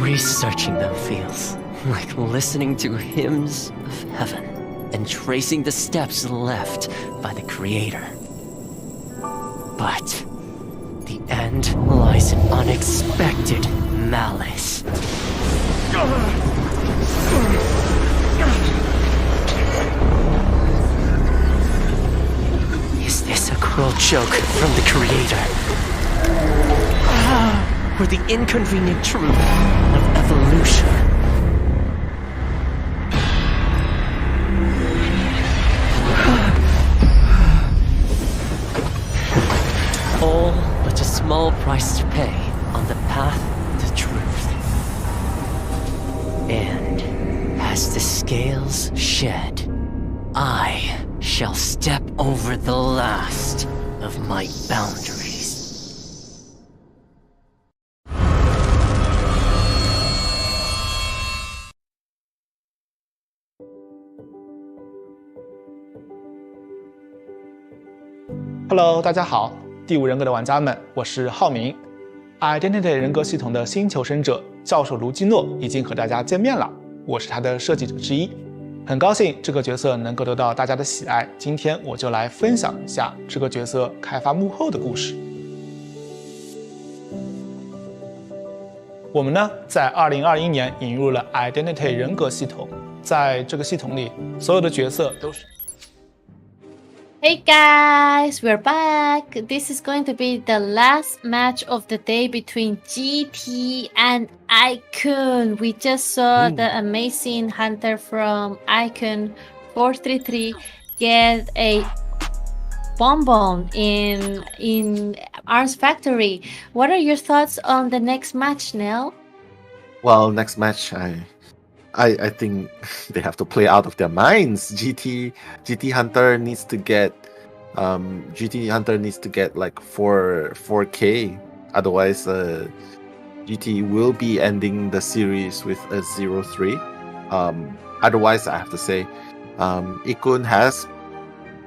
Researching them feels like listening to hymns of heaven and tracing the steps left by the Creator. But the end lies in unexpected malice. Is this a cruel joke from the Creator? Or the inconvenient truth of evolution? All but a small price to pay on the path to truth. And as the scales shed, I shall step over the last of my boundaries. Hello， 大家好，第五人格的玩家们，我是浩明。Identity 人格系统的新求生者教授卢基诺已经和大家见面了，我是他的设计者之一，很高兴这个角色能够得到大家的喜爱。今天我就来分享一下这个角色开发幕后的故事。我们呢，在2021年引入了 Identity 人格系统，在这个系统里，所有的角色都是。Hey guys, we're back. This is going to be the last match of the day between GT and I Kun. We just saw the amazing hunter from I Kun 433 get a bonbon in Arms Factory. What are your thoughts on the next match, Nell? Well, next match, I think they have to play out of their minds. GT Hunter needs to get like 4K. Otherwise, GT will be ending the series with a 0-3. Otherwise, I have to say, Ikun has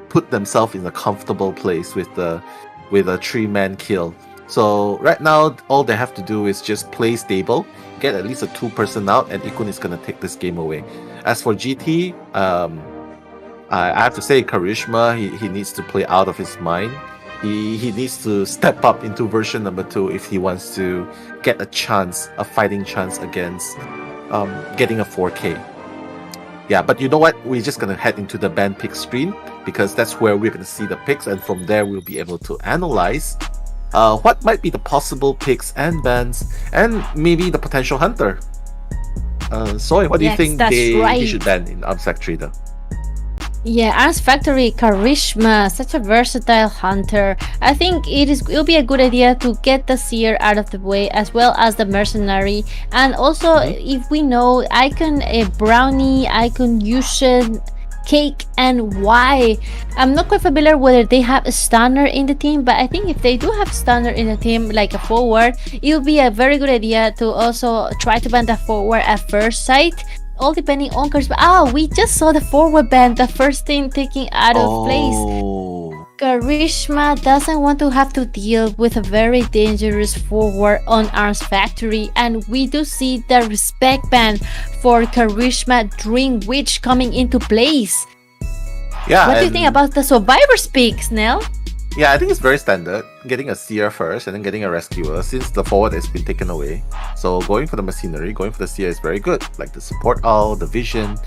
put themselves in a comfortable place with a 3-man kill. So right now, all they have to do is just play stable, get at least a 2-person out, and Ikun is going to take this game away. As for GT, I have to say, Charisma, he needs to play out of his mind. He needs to step up into version number 2 if he wants to get a fighting chance against getting a 4K. Yeah, but you know what? We're just going to head into the band pick screen because that's where we're going to see the picks, and from there we'll be able to analyze what might be the possible picks and bans, and maybe the potential hunter. Soy, what do you think they should ban in Arms Factory though? Yeah, Arms Factory, Charisma, such a versatile hunter. I think it'll be a good idea to get the Seer out of the way as well as the Mercenary. And also, if we know Ikun, Brownie, Ikun, Yushin, Cake, and Y. I'm not quite familiar whether they have a stunner in the team, but I think if they do have stunner in the team, like a forward, it would be a very good idea to also try to ban the forward at first sight. All depending on Charisma. We just saw the forward ban, the first thing taking out of place. Charisma doesn't want to have to deal with a very dangerous forward on Arms Factory, and we do see the respect ban for Charisma Dream Witch coming into place. Yeah. What do you think about the survivors picks, Nell? Yeah, I think it's very standard. Getting a Seer first and then getting a Rescuer since the forward has been taken away. So going for the Machinery, going for the Seer is very good. Like the support all, the vision.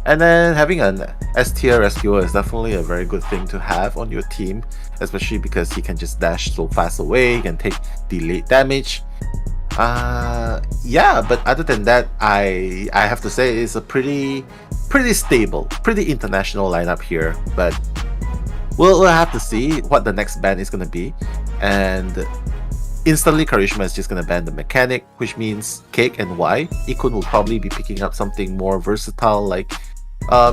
And then having an S-tier Rescuer is definitely a very good thing to have on your team. Especially because he can just dash so fast away, he can take delayed damage. Yeah, but other than that, I have to say it's a pretty stable, pretty international lineup here. But we'll have to see what the next ban is gonna be, and instantly Karishma is just gonna ban the mechanic, which means Cake and Y. Ikun will probably be picking up something more versatile, like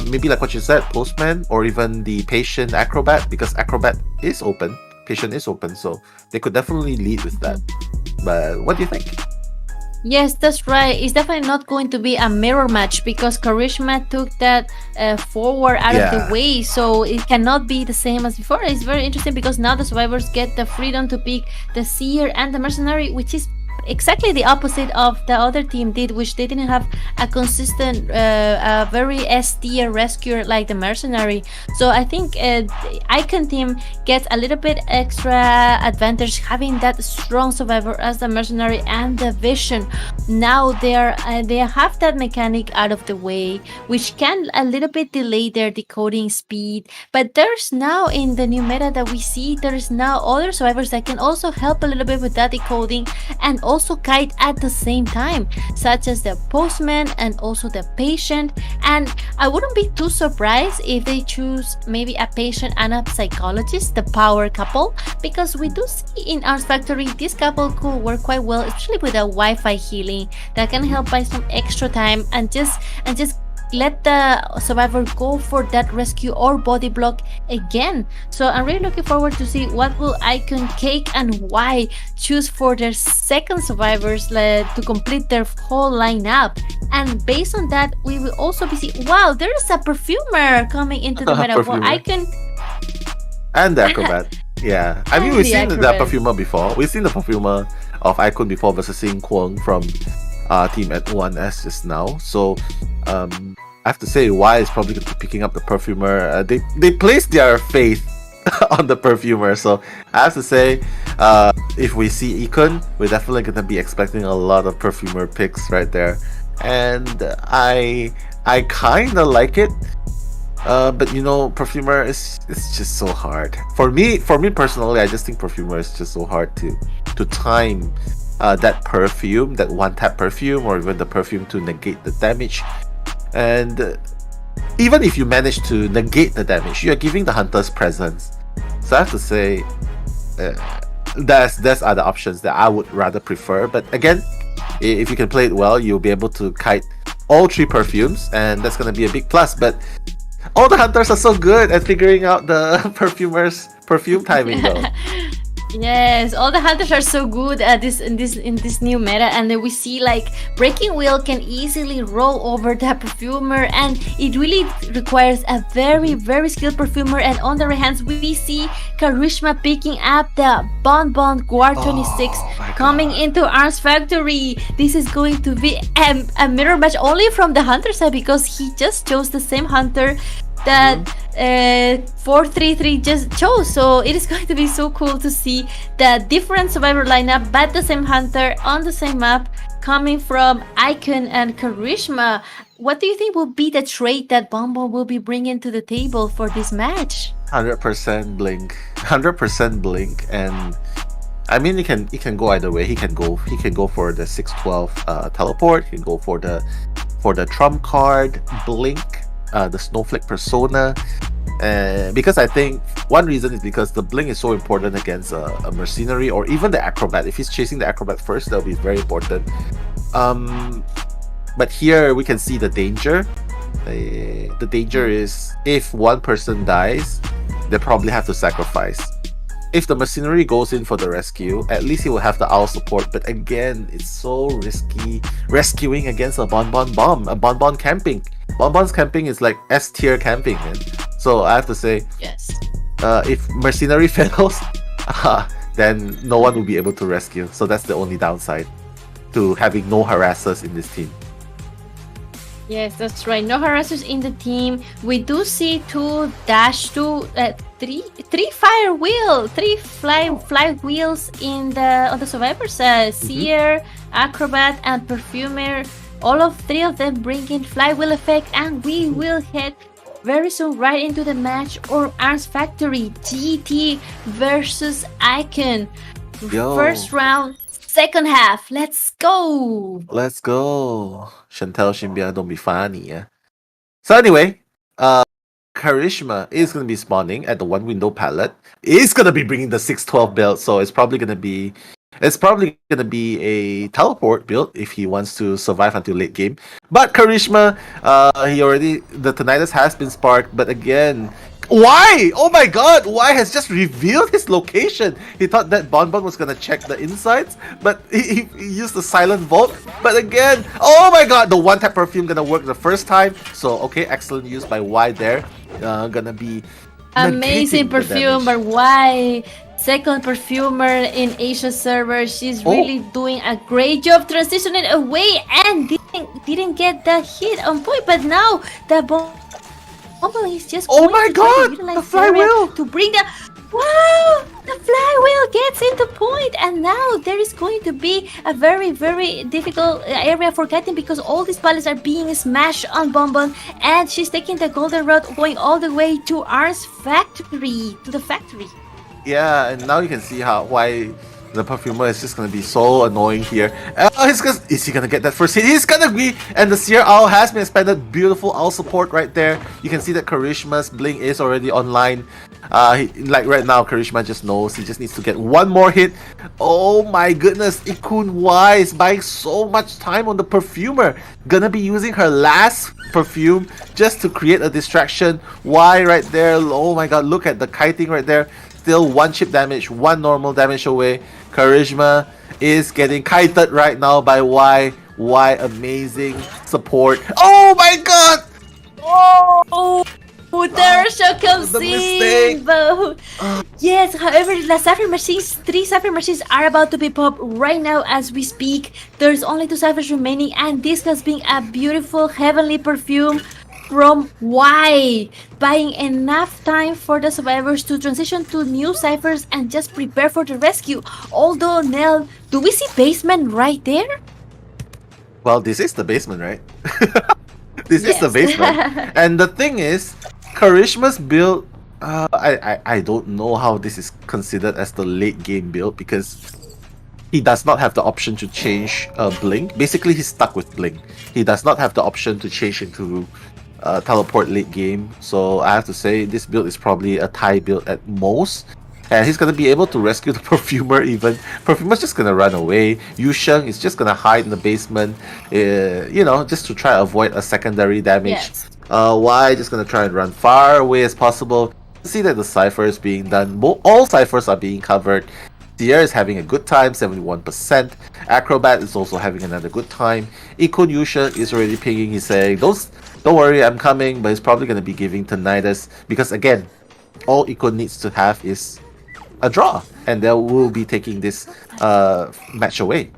maybe like what you said, Postman, or even the Patient Acrobat, because Acrobat is open, Patient is open, so they could definitely lead with that. But what do you think? Yes, that's right. It's definitely not going to be a mirror match because Karishma took that forward out of the way, so it cannot be the same as before. It's very interesting because now the survivors get the freedom to pick the seer and the mercenary, which is exactly the opposite of the other team did, which they didn't have a consistent very S tier rescuer like the mercenary. So I think the Ikun team gets a little bit extra advantage having that strong survivor as the mercenary and the vision. Now they have that mechanic out of the way, which can a little bit delay their decoding speed, but there's now in the new meta that we see, there's now other survivors that can also help a little bit with that decoding and also guide at the same time, such as the Postman and also the Patient. And I wouldn't be too surprised if they choose maybe a Patient and a Psychologist, the power couple, because we do see in Arts Factory this couple could work quite well, especially with a Wi-Fi healing that can help by some extra time and just let the survivor go for that rescue or body block again. So I'm really looking forward to see what will Ikun, Cake and Y choose for their second survivors to complete their whole lineup. And based on that, we will also be seeing, wow, there is a perfumer coming into the meta. Well, Ikun and the Acrobat. Yeah, I mean, we've seen the perfumer before. We've seen the perfumer of Ikun before versus Kwon from Team at 1S just now. So I have to say, Y is probably going to be picking up the perfumer. They placed their faith on the perfumer. So I have to say, if we see Ikun, we're definitely going to be expecting a lot of perfumer picks right there. And I kind of like it. But you know, perfumer it's just so hard. For me personally, I just think perfumer is just so hard to time that perfume, that one tap perfume, or even the perfume to negate the damage. And even if you manage to negate the damage, you are giving the hunters presence. So I have to say, there's other options that I would rather prefer. But again, if you can play it well, you'll be able to kite all three perfumes, and that's gonna be a big plus. But all the hunters are so good at figuring out the perfumer's perfume timing, though. Yes, all the hunters are so good at this in this new meta, and then we see like Breaking Wheel can easily roll over the perfumer, and it really requires a very skilled perfumer. And on the right hands, we see Karishma picking up the Bon Guard 26 coming into Arms Factory. This is going to be a mirror match only from the hunter side because he just chose the same hunter that 433 just chose. So it is going to be so cool to see the different survivor lineup but the same hunter on the same map coming from Ikun and Karishma. What do you think will be the trait that BoBo will be bringing to the table for this match? 100% blink, 100% blink. And I mean, it can go either way. He can go for the 612 teleport. He can go for the trump card blink, the snowflake persona, because I think one reason is because the blink is so important against a mercenary or even the acrobat. If he's chasing the acrobat first, that'll be very important. But here we can see the danger. The danger is if one person dies, they probably have to sacrifice. If the mercenary goes in for the rescue, at least he will have the owl support. But again, it's so risky rescuing against a Bon camping. Bonbon's camping is like S tier camping, man. So I have to say, yes. If mercenary fails, then no one will be able to rescue. So that's the only downside to having no harassers in this team. Yes, that's right. No harassers in the team. We do see three fire wheel, three fly wheels on the survivors. Seer, Acrobat, and Perfumer. All of three of them bring in flywheel effect, and we will head very soon right into the match or Arms Factory GT versus Ikun. First round second half. Let's go. Let's go. Chantel Shimbia, don't be funny, yeah. So anyway, Charisma is going to be spawning at the one window palette. Is going to be bringing the 612 build, so it's probably going to be a teleport build if he wants to survive until late game. But Charisma, the Tinnitus has been sparked, but again, why? Oh my god, why has just revealed his location? He thought that Bonbon was gonna check the insides, but he used the silent vault. But again, oh my god, the one tap perfume gonna work the first time. So okay, excellent use by Y there. Gonna be Amazing negating the perfume, damage. but why? Second perfumer in Asia server. She's really doing a great job transitioning away and didn't get the hit on point. But now the BoBo is just Oh going my to try to god, utilize the the area flywheel! to bring the wow. The flywheel gets into point, and now there is going to be a very, very difficult area for Katin because all these pallets are being smashed on Bonbon, and she's taking the golden road going all the way to Ar's factory, to the factory. Yeah, and now you can see why the perfumer is just gonna be so annoying here. Is he gonna get that first hit? He's gonna be, and the Seer Owl has been expanded. Beautiful owl support right there. You can see that Charisma's bling is already online. Like right now, Charisma just knows he just needs to get one more hit. Oh my goodness, Ikun Y is buying so much time on the perfumer. Gonna be using her last perfume just to create a distraction. Y right there. Oh my god, look at the kiting right there. Still one chip damage, one normal damage away. Charisma is getting kited right now by Y. Y, amazing support. Oh my god! Oh, the shot comes the in. mistake. But yes, however, the Cypher machines, 3 Cypher machines are about to be popped right now as we speak. There's only 2 Cyphers remaining, and this has been a beautiful heavenly perfume from Y, buying enough time for the survivors to transition to new ciphers and just prepare for the rescue. Although, Nell, do we see basement right there? Well, this is the basement, right? This is the Yes. basement. And the thing is, Charisma's build, I don't know how this is considered as the late game build because he does not have the option to change Blink. Basically, he's stuck with Blink. He does not have the option to change into teleport late game. So I have to say this build is probably a tie build at most. And he's gonna be able to rescue the perfumer even. Perfumer's just gonna run away. Yu Sheng is just gonna hide in the basement, just to try to avoid a secondary damage. Yes. Y just gonna try and run far away as possible. See that the cipher is being done. All ciphers are being covered. Sierra is having a good time, 71%. Acrobat is also having another good time. Ikun Yusha is already pinging. He's saying, don't worry, I'm coming, but he's probably going to be giving Tinnitus because, again, all Ikun needs to have is a draw, and they will be taking this match away.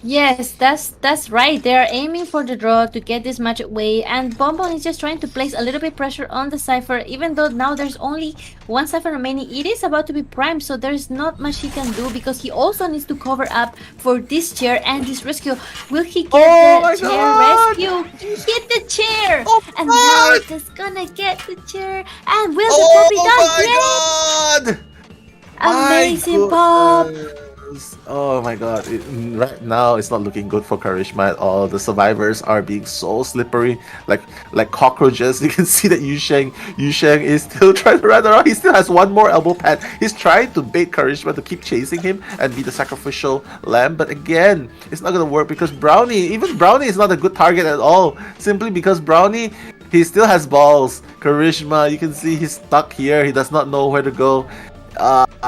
Yes, that's right. They are aiming for the draw to get this match away, and Bonbon is just trying to place a little bit pressure on the Cypher, even though now there's only 1 Cypher remaining. It is about to be primed, so there's not much he can do because he also needs to cover up for this chair and this rescue. Will he get the chair rescue? He hit the chair! And now he's gonna get the chair. And will the pop be done? Amazing pop! Oh my god, right now it's not looking good for Charisma at all. The survivors are being so slippery, like cockroaches. You can see that Yu Sheng is still trying to run around. He still has one more elbow pad. He's trying to bait Charisma to keep chasing him and be the sacrificial lamb, but again, it's not gonna work because even Brownie is not a good target at all. Simply because Brownie, he still has balls. Charisma, you can see he's stuck here. He does not know where to go.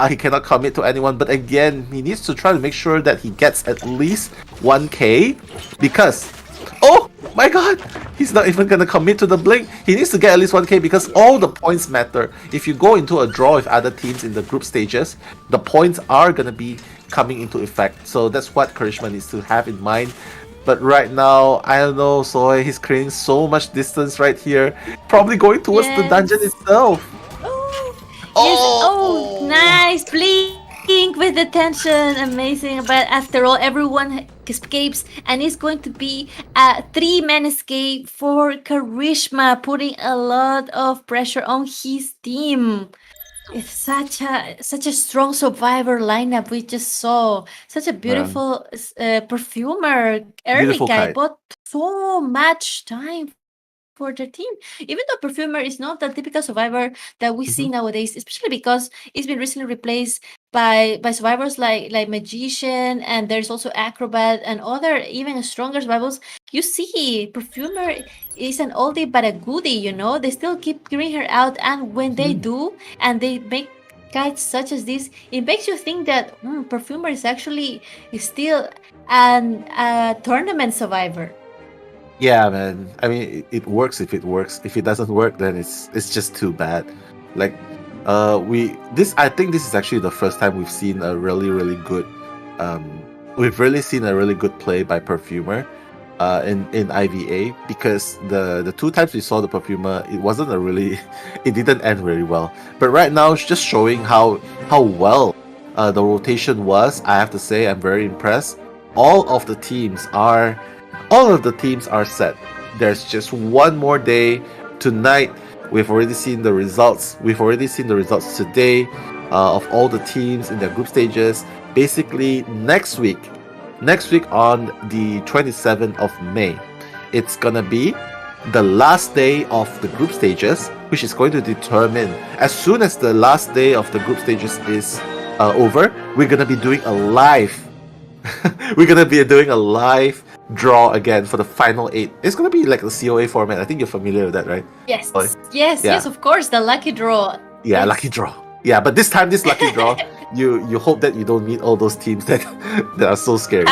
He cannot commit to anyone, but again, he needs to try to make sure that he gets at least 1k because, oh my god, he's not even gonna commit to the blink. He needs to get at least 1k because all the points matter. If you go into a draw with other teams in the group stages, the points are gonna be coming into effect. So that's what Charisma needs to have in mind. But right now, I don't know, Soy, he's creating so much distance right here, probably going towards the dungeon itself. Yes, oh, nice, blink with the tension, amazing. But after all, everyone escapes, and it's going to be a 3-man escape for Charisma, putting a lot of pressure on his team. It's such a strong survivor lineup we just saw. Such a beautiful perfumer. Beautiful Erica kite. bought so much time for the team. Even though perfumer is not the typical survivor that we see Mhm. nowadays, especially because it's been recently replaced by survivors like magician, and there's also acrobat and other even stronger survivors. You see, perfumer is an oldie but a goodie. They still keep bringing her out, and when they do, and they make kites such as this, it makes you think that perfumer is actually still a tournament survivor. Yeah, man. I mean, it works if it works. If it doesn't work, then it's just too bad. Like, I think this is actually the first time we've seen a really really good, we've really seen a really good play by Perfumer, in IVA, because the two times we saw the Perfumer, it wasn't a really, it didn't end really well. But right now, it's just showing how well, the rotation was. I have to say, I'm very impressed. All of the teams are all of the teams are set. There's just one more day. Tonight, we've already seen the results. We've already seen the results today, of all the teams in their group stages. Basically, next week on the 27th of May, it's gonna be the last day of the group stages, which is going to determine, as soon as the last day of the group stages is over, we're gonna be doing a live we're gonna be doing a live draw again for the final 8. It's gonna be like the COA format. I think you're familiar with that, right? Yes, Sorry. yes, Yeah. yes, of course, the lucky draw. Yeah, Yes. lucky draw. Yeah, but this lucky draw, you hope that you don't meet all those teams that that are so scary.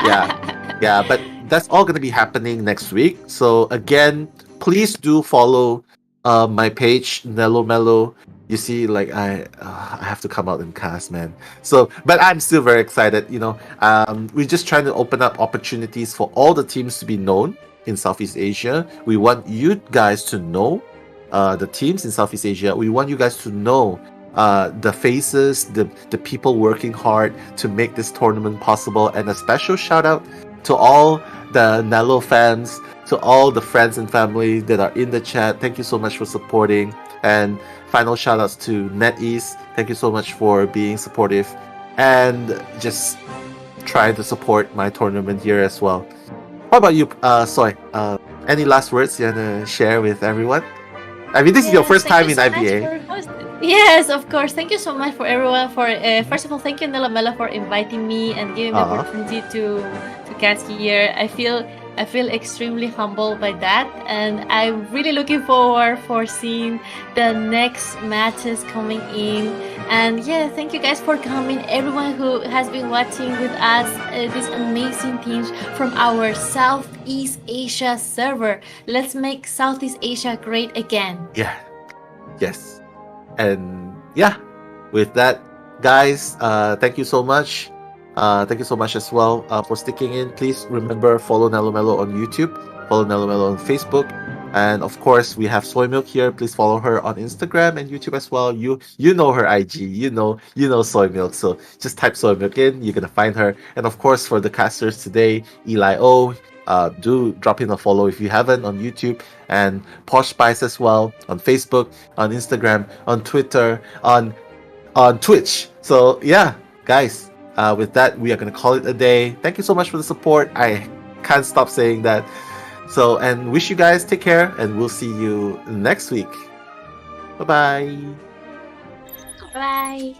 Yeah, but that's all gonna be happening next week. So again, please do follow my page, Nello Mello. You see, like I have to come out and cast, man. So, but I'm still very excited. We're just trying to open up opportunities for all the teams to be known in Southeast Asia. We want you guys to know the teams in Southeast Asia. We want you guys to know the faces, the people working hard to make this tournament possible. And a special shout out to all the Nello fans, to all the friends and family that are in the chat. Thank you so much for supporting. And final shout outs to NetEase. Thank you so much for being supportive and just trying to support my tournament here as well. What about you, Soy? Any last words you want to share with everyone? I mean, this is your first time in IVA. Yes, of course. Thank you so much for everyone. For first of all, thank you, Nello Mello, for inviting me and giving me the opportunity to cast here. I feel extremely humbled by that, and I'm really looking forward for seeing the next matches coming in. And yeah, thank you guys for coming. Everyone who has been watching with us, these amazing teams from our Southeast Asia server. Let's make Southeast Asia great again. Yeah. Yes. And yeah, with that, guys, thank you so much. Thank you so much as well for sticking in. Please remember, follow Nello Mello on YouTube, follow Nello Mello on Facebook, and of course we have Soy Milk here. Please follow her on Instagram and YouTube as well. You know her IG, you know Soy Milk, so just type Soy Milk in, you're gonna find her. And of course, for the casters today, Eli O, do drop in a follow if you haven't on YouTube, and Posh Spice as well on Facebook, on Instagram, on Twitter, on Twitch. So yeah, guys, with that, we are going to call it a day. Thank you so much for the support. I can't stop saying that. So, and wish you guys take care, and we'll see you next week. Bye-bye. Bye.